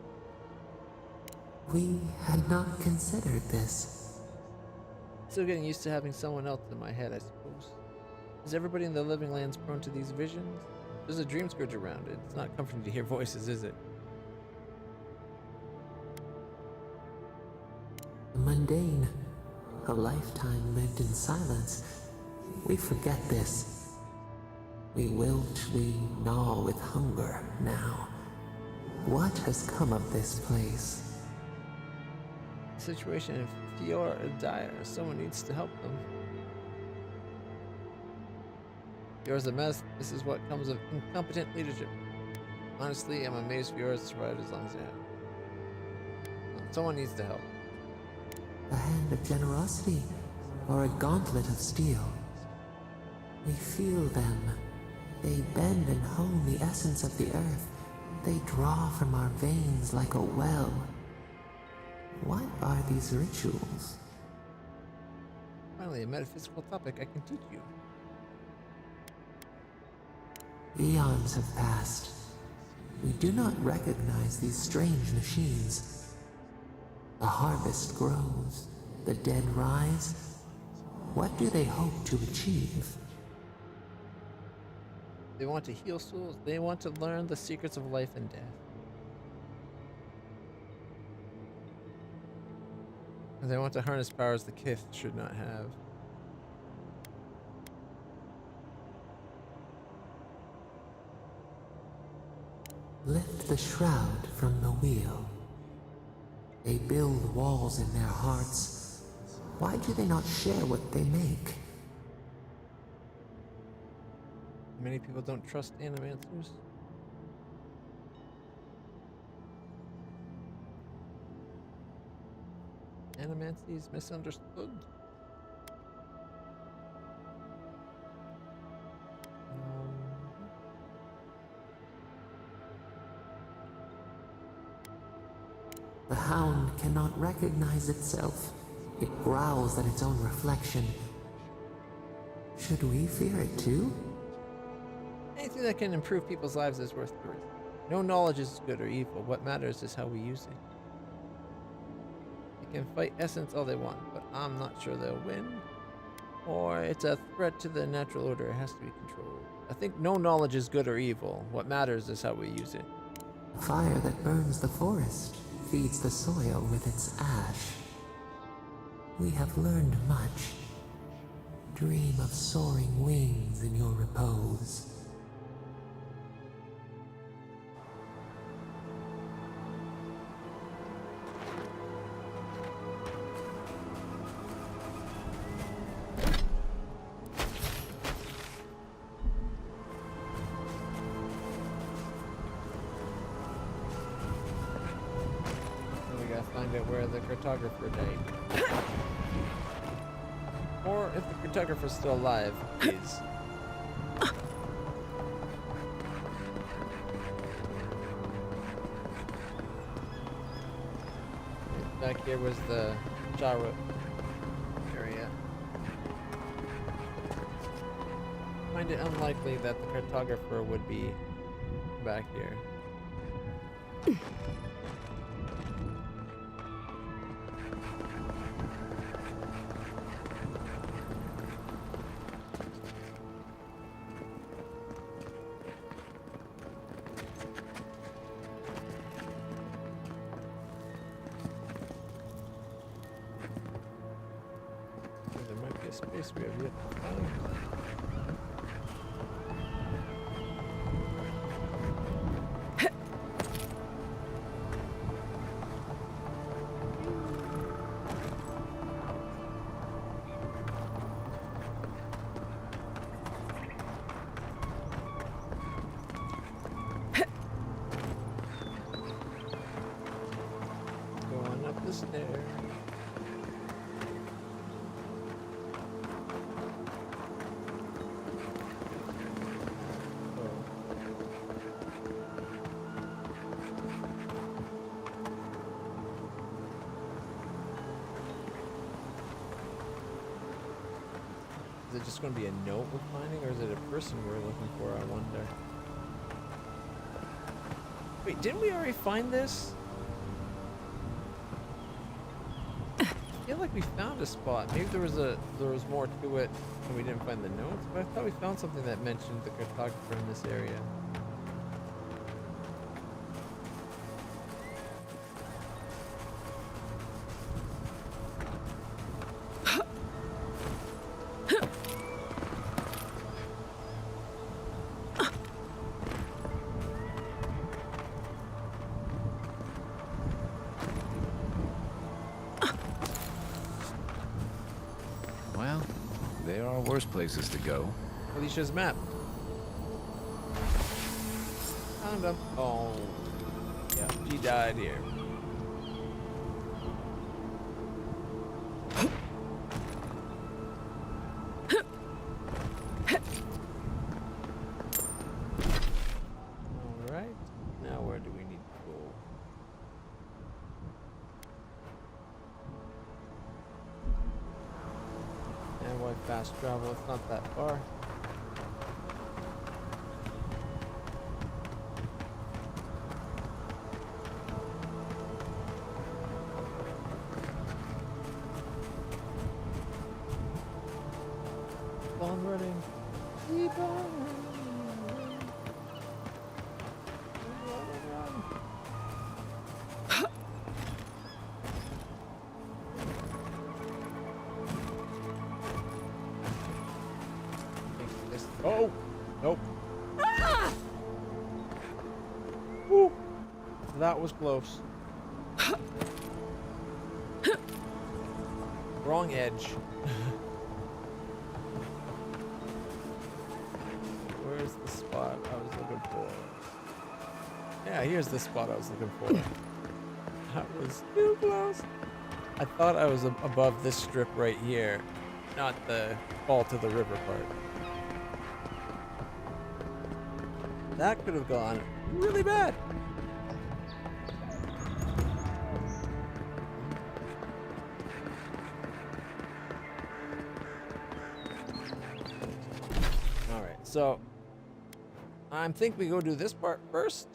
We had not considered this. Still getting used to having someone else in my head, I suppose. Is everybody in the living lands prone to these visions? There's a dream scourge around it. It's not comforting to hear voices, is it? The mundane, a lifetime lived in silence. We forget this. We wilt, we gnaw with hunger now. What has come of this place? The situation in Fior is dire. Someone needs to help them. Fior's a mess. This is what comes of incompetent leadership. Honestly, I'm amazed Fior has survived as long as they have. Someone needs to help. A hand of generosity, or a gauntlet of steel. We feel them. They bend and hone the essence of the earth. They draw from our veins like a well. What are these rituals? Finally, a metaphysical topic I can teach you. Eons have passed. We do not recognize these strange machines. The harvest grows, the dead rise. What do they hope to achieve? They want to heal souls. They want to learn the secrets of life and death. And they want to harness powers the Kith should not have. Lift the shroud from the wheel. They build walls in their hearts. Why do they not share what they make? Many people don't trust animancers. Animancy is misunderstood. The hound cannot recognize itself. It growls at its own reflection. Should we fear it too? Anything that can improve people's lives is worth the risk. No knowledge is good or evil. What matters is how we use it. They can fight essence all they want, but I'm not sure they'll win. Or it's a threat to the natural order. It has to be controlled. I think no knowledge is good or evil. What matters is how we use it. A fire that burns the forest feeds the soil with its ash. We have learned much. Dream of soaring wings in your repose. Find out where the cartographer died. Or if the cartographer's still alive, please. Back here was the Jara area. I find it unlikely that the cartographer would be back here. Space we have yet to find. Going up the stairs. Is it just going to be a note we're finding, or is it a person we're looking for, I wonder? Wait, didn't we already find this? I feel like we found a spot. Maybe there was more to it and we didn't find the notes, but I thought we found something that mentioned the cartographer in this area. Well, there are worse places to go. Alicia's map. Found him. Oh, yeah, she died here. All right, now where do we need to go? And why fast travel? It's not that far. Keep on running. Keep on running. Run. Oh! Nope. Ah! Woo! That was close. Wrong edge. Where's the spot I was looking for? Yeah, here's the spot I was looking for. That was too close. I thought I was above this strip right here, not the fall to the river part. That could have gone really bad. All right, so I think we go do this part first,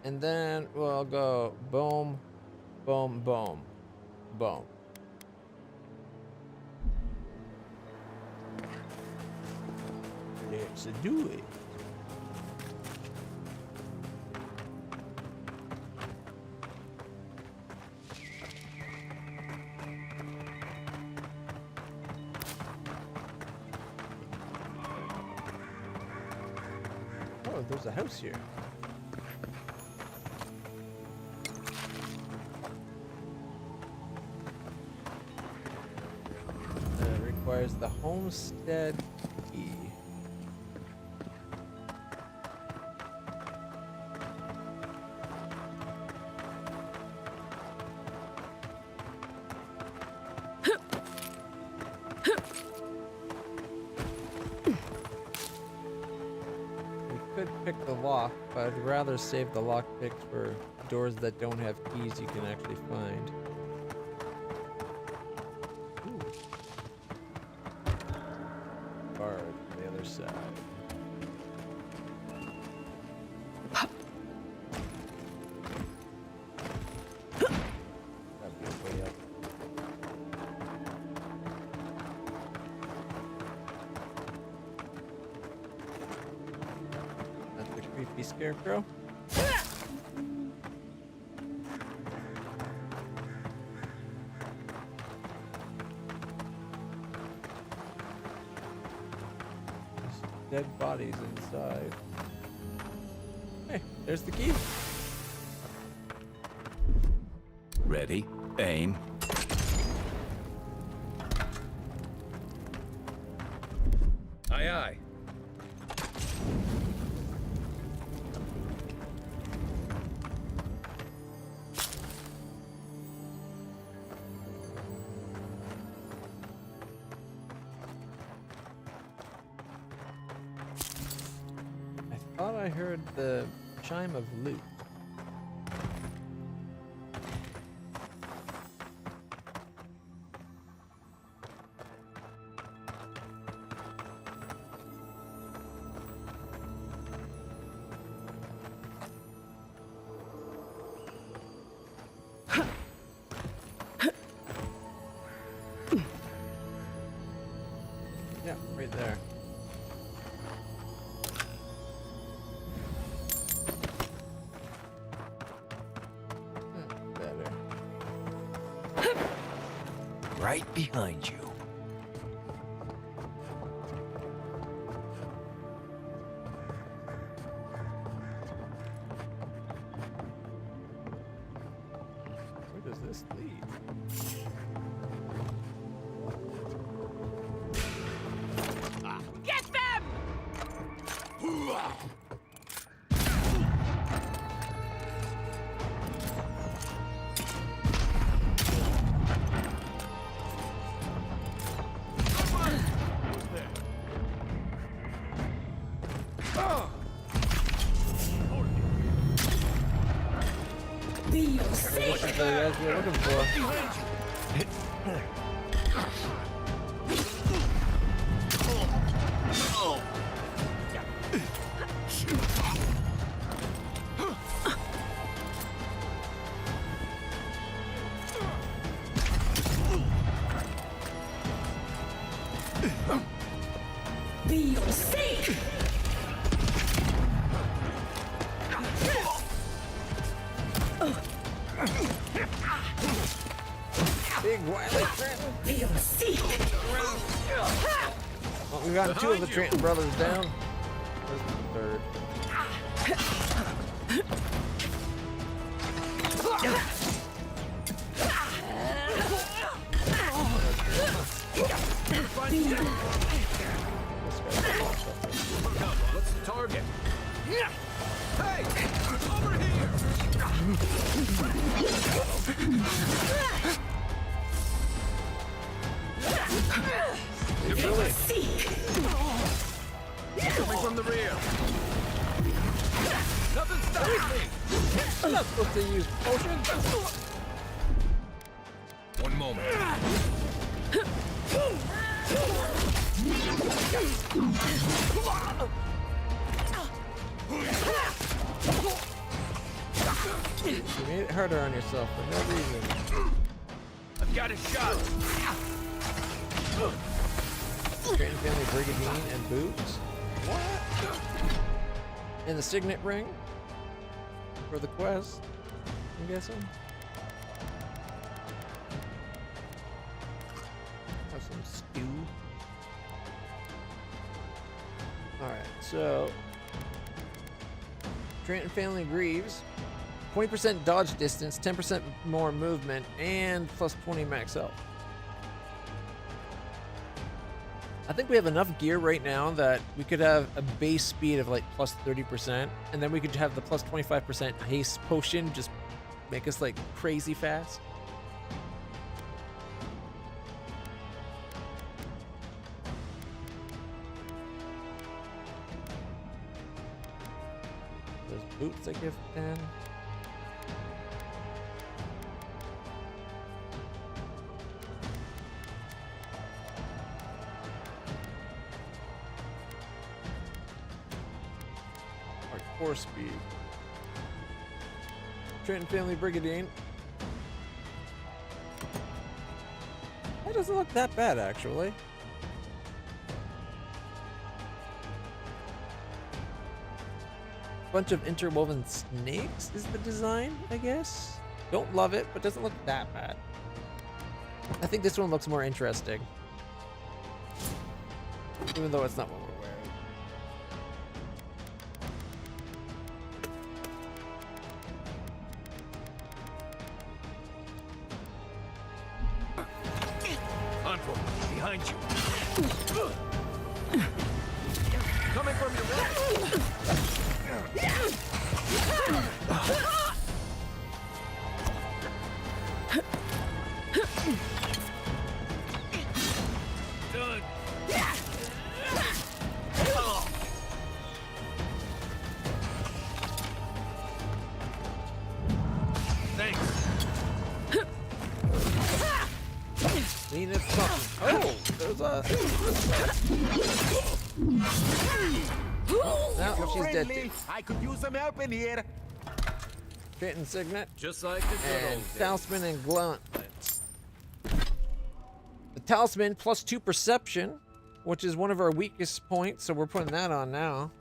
and then we'll go boom, boom, boom, boom. Let's do it. there's a house here. It requires the homestead key. Pick the lock, but I'd rather save the lock picks for doors that don't have keys you can actually find. Ooh. Guard on the other side. That'd be way up. Creepy scarecrow. There's dead bodies inside. Hey, there's the key. Ready, aim. Aye, aye. I heard the chime of loot. Yeah, right there. Right behind you. Where does this lead? Get them! This is the guys we're looking for. Be your sake! Big wily Trenton. Be your sake! Well, we got two of the Trenton brothers down. Where's the third? What's the target? Hey! Over here! Really? Coming from the rear. Nothing stops me. I'm not supposed to use potions. One moment. You made it harder on yourself for no reason. I've got a shot. Trenton family brigandine and boots. What? And the signet ring for the quest. I'm guessing. Have some stew. All right, so Trenton family Greaves. 20% dodge distance, 10% more movement, and plus 20 max health. I think we have enough gear right now that we could have a base speed of like plus 30%, and then we could have the plus 25% haste potion just make us like crazy fast. Those boots I give 10. Our speed. Trenton family Brigadine. That doesn't look that bad, actually. Bunch of interwoven snakes is the design, I guess. Don't love it, but doesn't look that bad. I think this one looks more interesting. Even though it's not what we're wearing. Behind you. Coming from your right. Done. Thanks. Need it something. Oh, there's a. Now she's dead too. I could use some help in here. Trenton Signet. Just like the good And old days. Talisman and Gauntlets. The Talisman plus 2 perception, which is one of our weakest points, so we're putting that on now.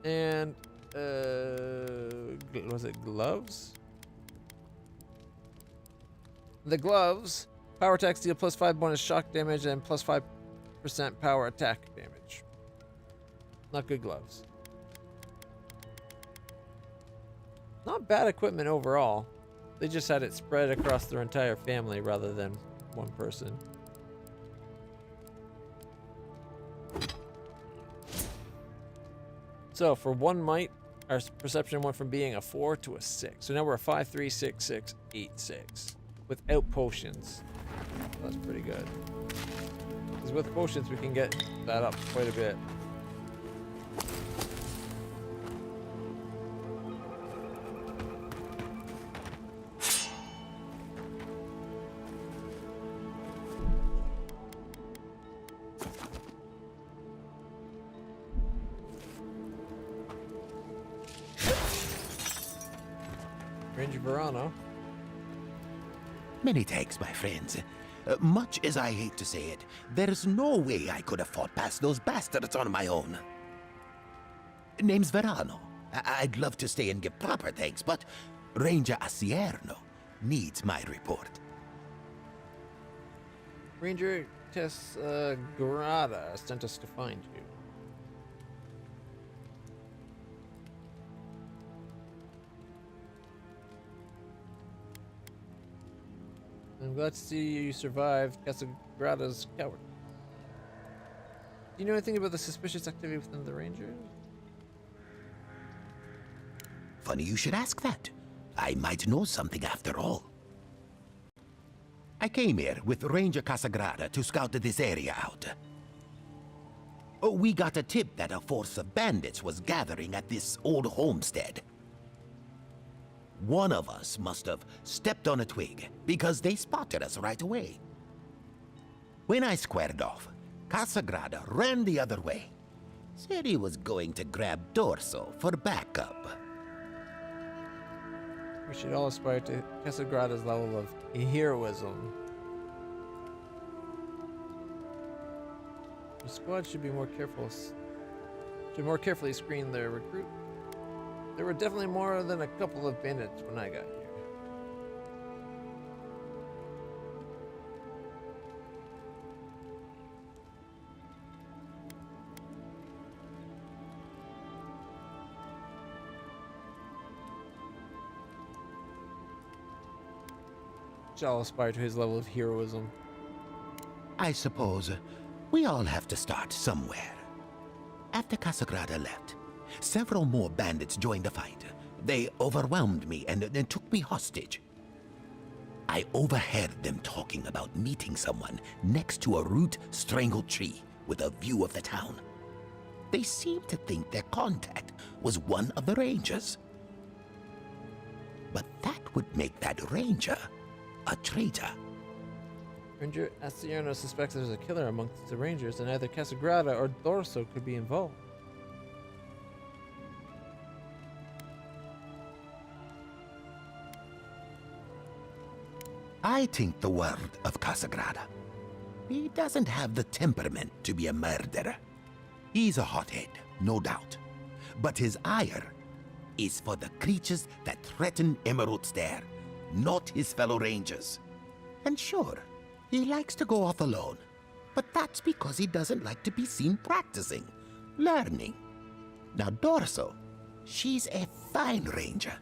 And was it gloves? The gloves. Power attacks deal plus 5 bonus shock damage and plus 5% power attack damage. Not good gloves. Not bad equipment overall. They just had it spread across their entire family rather than one person. So for 1 might, our perception went from being a 4 to a 6. So now we're a 5, 3, 6, 6, 8, 6. Without potions. That's pretty good. Because with potions we can get that up quite a bit. Ranger Verano. Many thanks, my friends. Much as I hate to say it, there's no way I could have fought past those bastards on my own. Name's Verano. I'd love to stay and give proper thanks, but Ranger Asierno needs my report. Ranger Tess Grada sent us to find you. I'm glad to see you survived Casagrada's coward. Do you know anything about the suspicious activity within the Rangers? Funny you should ask that. I might know something after all. I came here with Ranger Casagrada to scout this area out. We got a tip that a force of bandits was gathering at this old homestead. One of us must have stepped on a twig, because they spotted us right away. When I squared off, Casagrada ran the other way. Said he was going to grab Dorso for backup. We should all aspire to Casagrada's level of heroism. The squad should be more careful. Should more carefully screen their recruit. There were definitely more than a couple of bandits when I got here. shall aspire to his level of heroism. I suppose we all have to start somewhere. After Casagrada left, several more bandits joined the fight. They overwhelmed me and took me hostage. I overheard them talking about meeting someone next to a root-strangled tree with a view of the town. They seemed to think their contact was one of the rangers. But that would make that ranger a traitor. Ranger Asciano suspects there's a killer amongst the rangers, and either Casagrada or Dorso could be involved. I think the word of Casagrada. He doesn't have the temperament to be a murderer. He's a hothead, no doubt. But his ire is for the creatures that threaten Emerald's Stair, not his fellow rangers. And sure, he likes to go off alone. But that's because he doesn't like to be seen practicing, learning. Now Dorso, she's a fine ranger,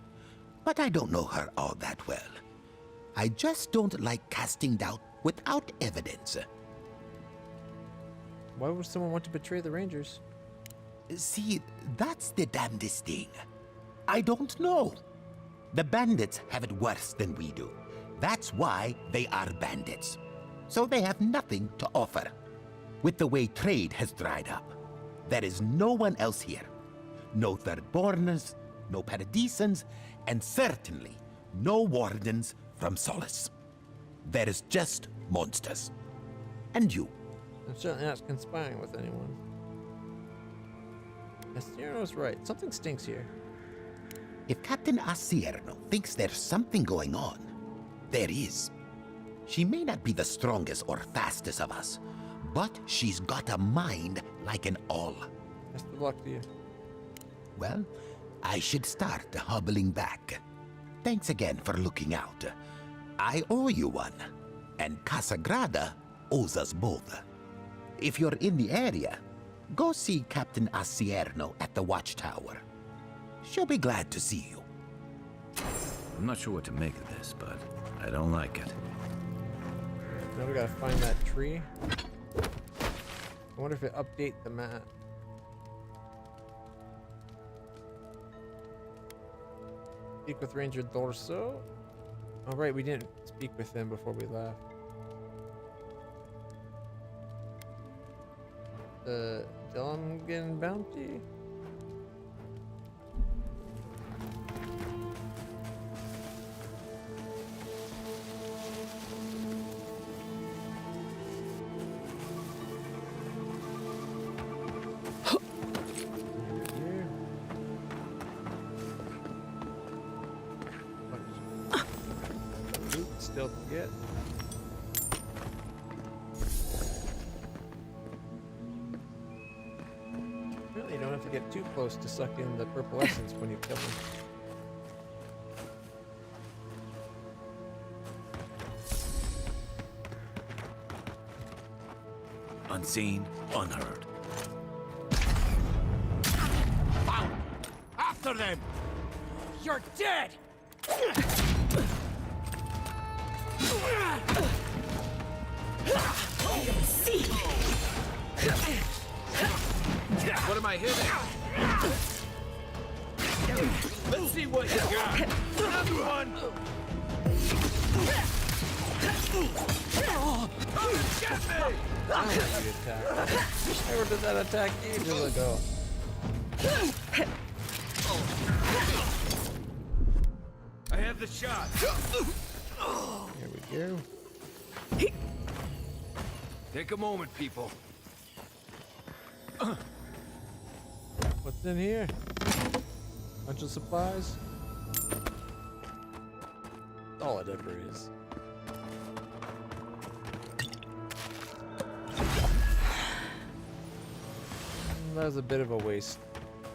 but I don't know her all that well. I just don't like casting doubt without evidence. Why would someone want to betray the Rangers? See, that's the damnedest thing. I don't know. The bandits have it worse than we do. That's why they are bandits. So they have nothing to offer. With the way trade has dried up, there is no one else here. No Thirdborners, no Paradisans, and certainly no Wardens from Solace. There is just monsters. And you. I'm certainly not conspiring with anyone. Ascierno's right. Something stinks here. If Captain Ascierno thinks there's something going on, there is. She may not be the strongest or fastest of us, but she's got a mind like an owl. Best of luck to you. Well, I should start hobbling back. Thanks again for looking out. I owe you one, and Casagrada owes us both. If you're in the area, go see Captain Ascierno at the watchtower. She'll be glad to see you. I'm not sure what to make of this, but I don't like it. Now we gotta find that tree. I wonder if it update the map. Speak with Ranger Dorso. Oh right, we didn't speak with him before we left. The Delmgen bounty. Still to get. Really, you don't have to get too close to suck in the purple essence when you kill them. Unseen, unheard. Found! After them! You're dead! See! What am I hitting? Let's see what you got. Another one! Get me! That was a good attack. Where did that attack ages ago? I have the shot. Here we go. Take a moment, people. What's in here? Bunch of supplies. All it ever is. That was a bit of a waste.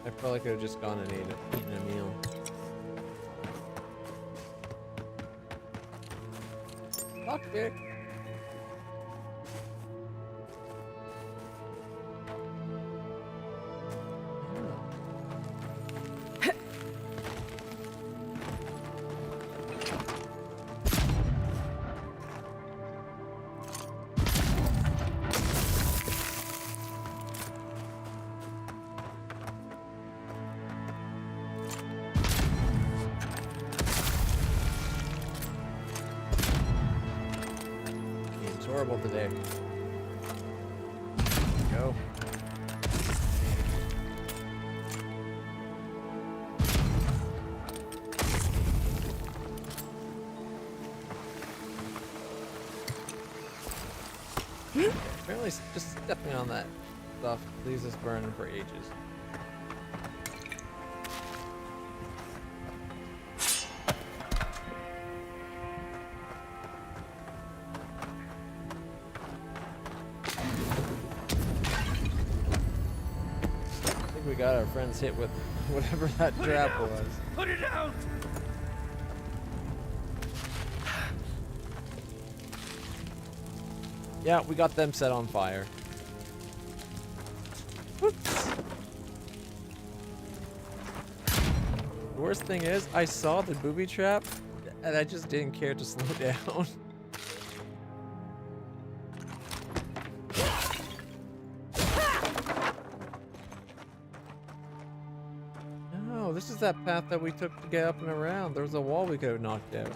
I probably could have just gone and eaten a meal. Lockpick. horrible today. Go. Apparently, just stepping on that stuff leaves us burning for ages. I think we got our friends hit with whatever that trap was. Put it out! Yeah, we got them set on fire. Whoops. The worst thing is, I saw the booby trap, and I just didn't care to slow down. No, this is that path that we took to get up and around. There was a wall we could have knocked out.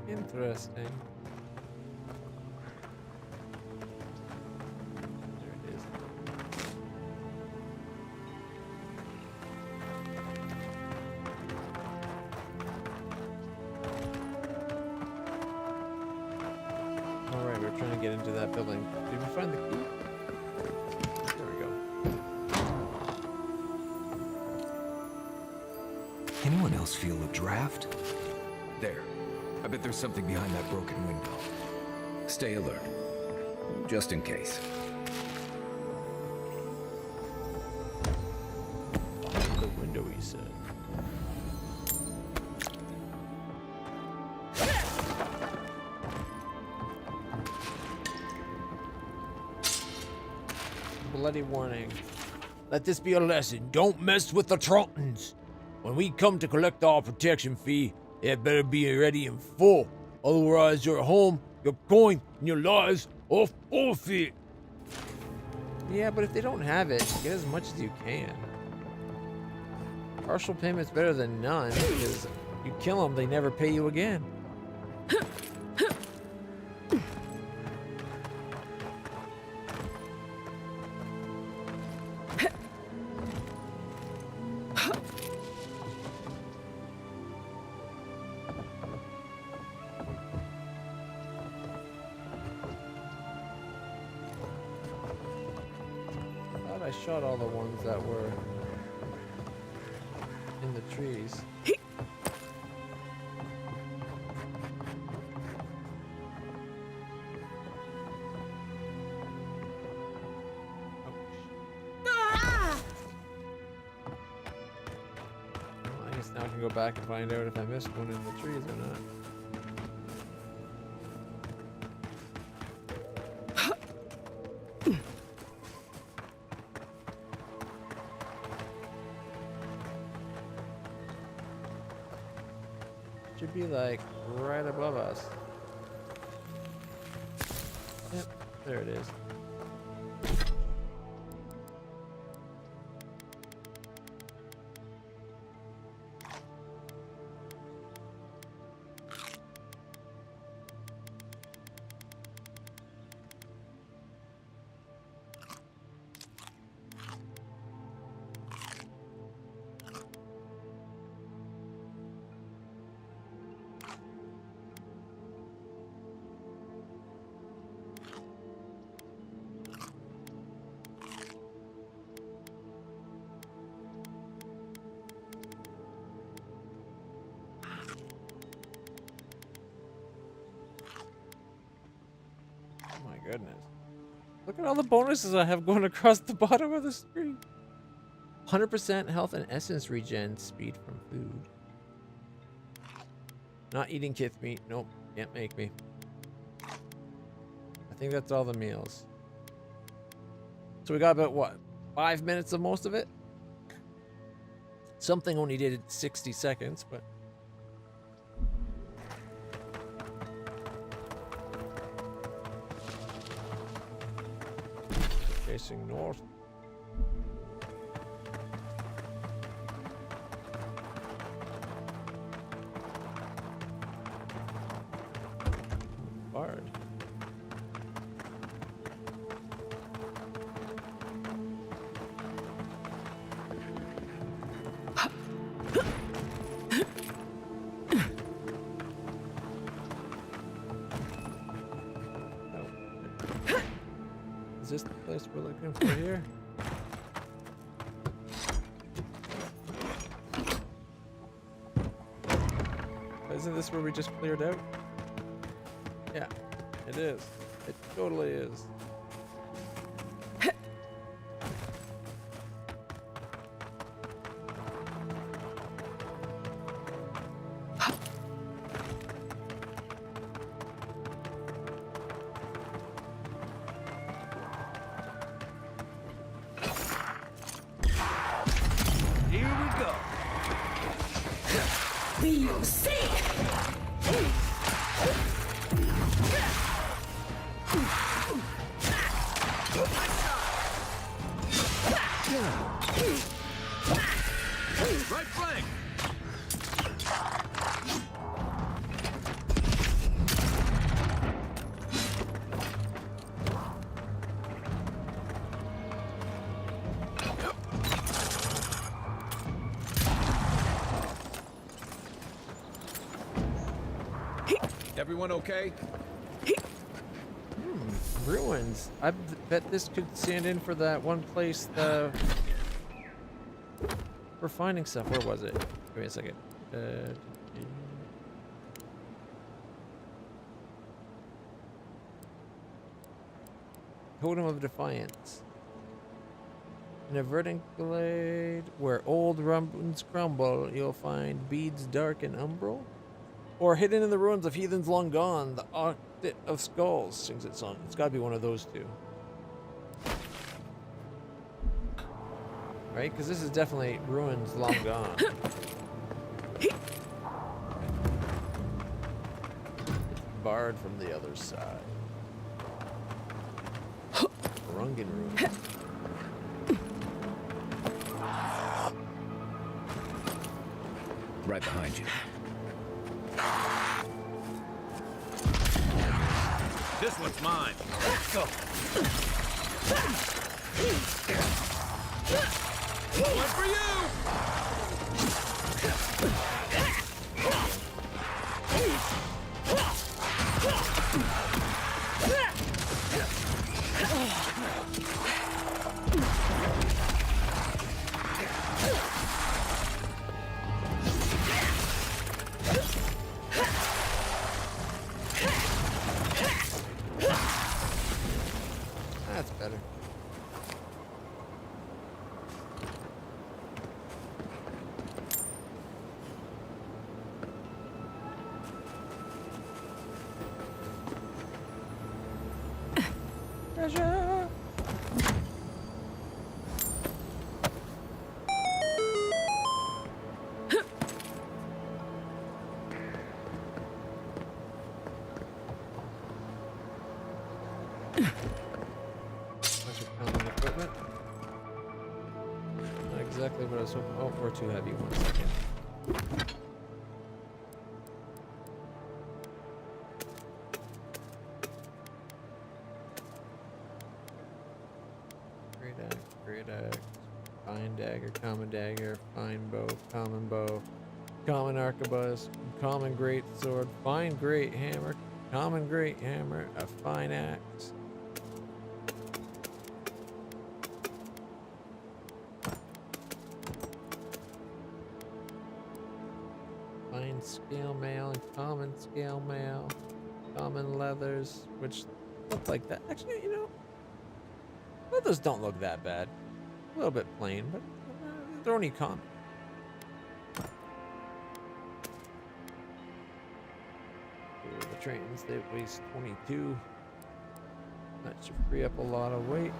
Interesting. Alright, we're trying to get into that building. Did we find the key? There we go. Anyone else feel a draft? There. I bet there's something behind that broken window. Stay alert, just in case. Behind the window, he said. Bloody warning. Let this be a lesson. Don't mess with the Trottons. When we come to collect our protection fee, it better be ready in full. Otherwise, your home, your coin, and your lives are forfeit. Yeah, but if they don't have it, get as much as you can. Partial payment's better than none, because you kill them, they never pay you again. I shot all the ones that were in the trees. Well, I guess now I can go back and find out if I missed one in the trees or not. Should be like right above us. Yep, there it is. Goodness. Look at all the bonuses I have going across the bottom of the screen. 100% health and essence regen speed from food. Not eating kith meat. Nope. Can't make me. I think that's all the meals. So we got about, what, 5 minutes of most of it? Something only did 60 seconds, but... Facing north. Is this the place we're looking for here? Isn't this where we just cleared out? Yeah, it is. It totally is. Everyone okay? Ruins. I bet this could stand in for that one place we're finding stuff. Where was it? Give me a second. Totem of Defiance. In a verdant glade where old ruins crumble, you'll find beads dark and umbral. Or hidden in the ruins of heathens long gone, the Octet of Skulls sings its song. It's gotta be one of those two. Right? Because this is definitely ruins long gone. It's barred from the other side. Rungan ruins. Right behind you. This one's mine. Let's go. One for you! That's better. Treasure! Bunch of common equipment. Not exactly what I was hoping. Oh, we're too heavy. 1 second. Great axe, fine dagger, fine bow, common arquebus, common great sword, fine great hammer, common great hammer, a fine axe. Fine scale mail and common scale mail, common leathers, which look like that. Actually, you know, leathers don't look that bad. A little bit plain, but they're only common. The trains, they waste 22. That should free up a lot of weight.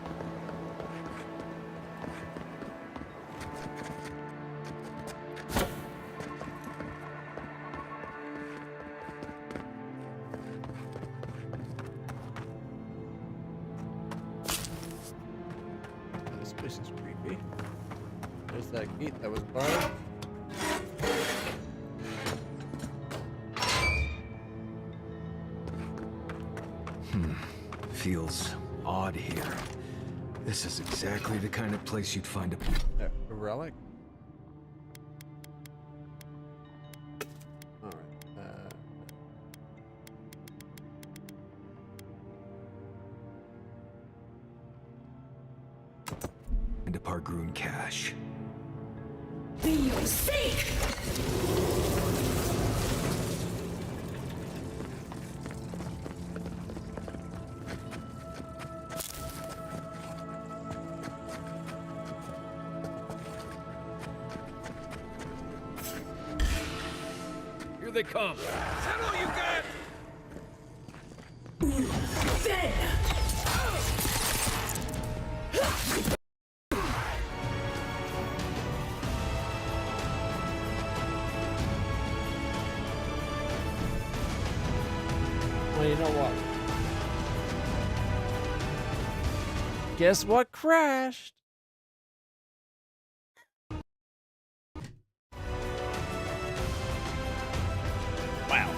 This place is creepy. There's that gate that was barred. Feels odd here. This is exactly the kind of place you'd find A relic? Alright. up our Groon cache. Be your sake! Here they come. Is that all you got? Dead! Well, you know what? Guess what crashed? Wow.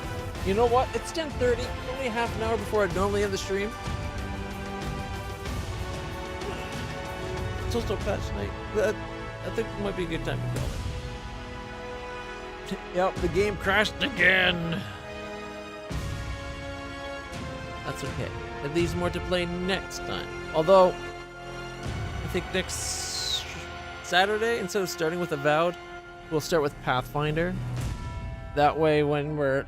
You know what? It's 10:30. Only half an hour before I'd normally end the stream. It's also patch night. I think it might be a good time to call it. Yep, the game crashed again. That's okay. It leaves more to play next time. Although, I think next Saturday, instead of starting with Avowed, we'll start with Pathfinder. That way, when we're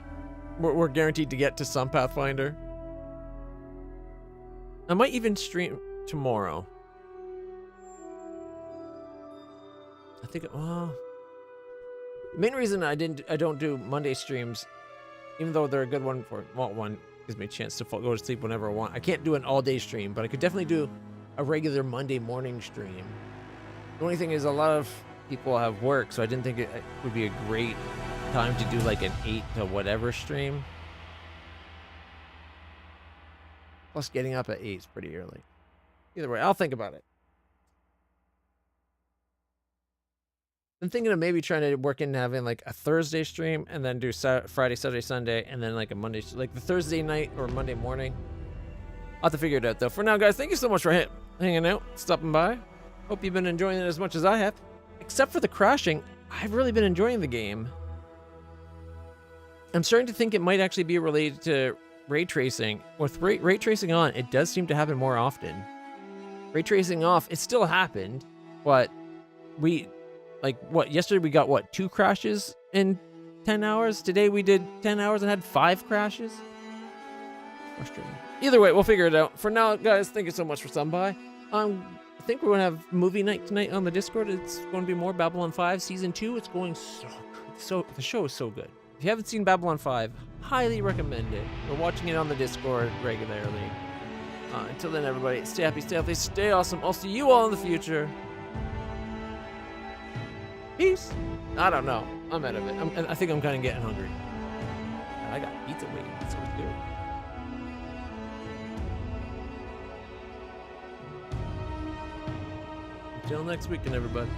guaranteed to get to some Pathfinder. I might even stream tomorrow. I think, well, the main reason I don't do Monday streams, even though they're a good one for, well, one gives me a chance to go to sleep whenever I want. I can't do an all-day stream, but I could definitely do a regular Monday morning stream. The only thing is a lot of people have work, so I didn't think it would be a great time to do like an 8 to whatever stream. Plus getting up at 8 is pretty early. Either way, I'll think about it. I'm thinking of maybe trying to work in having like a Thursday stream and then do Friday, Saturday, Sunday, and then like a Monday, like the Thursday night or Monday morning. I'll have to figure it out though. For now, guys, thank you so much for hanging out, stopping by. Hope you've been enjoying it as much as I have. Except for the crashing, I've really been enjoying the game. I'm starting to think it might actually be related to ray tracing. With ray tracing on, it does seem to happen more often. Ray tracing off, it still happened, but yesterday we got, 2 crashes in 10 hours? Today we did 10 hours and had 5 crashes? Frustrating. Either way, we'll figure it out. For now, guys, thank you so much for stopping by. I think we're going to have movie night tonight on the Discord. It's going to be more Babylon 5 Season 2. It's going so good. The show is so good. If you haven't seen Babylon 5, highly recommend it. We're watching it on the Discord regularly. Until then, everybody, stay happy, stay healthy, stay awesome. I'll see you all in the future. Peace. I don't know. I'm out of it. I think I'm kind of getting hungry. I got pizza waiting. That sounds good. Until next weekend, everybody.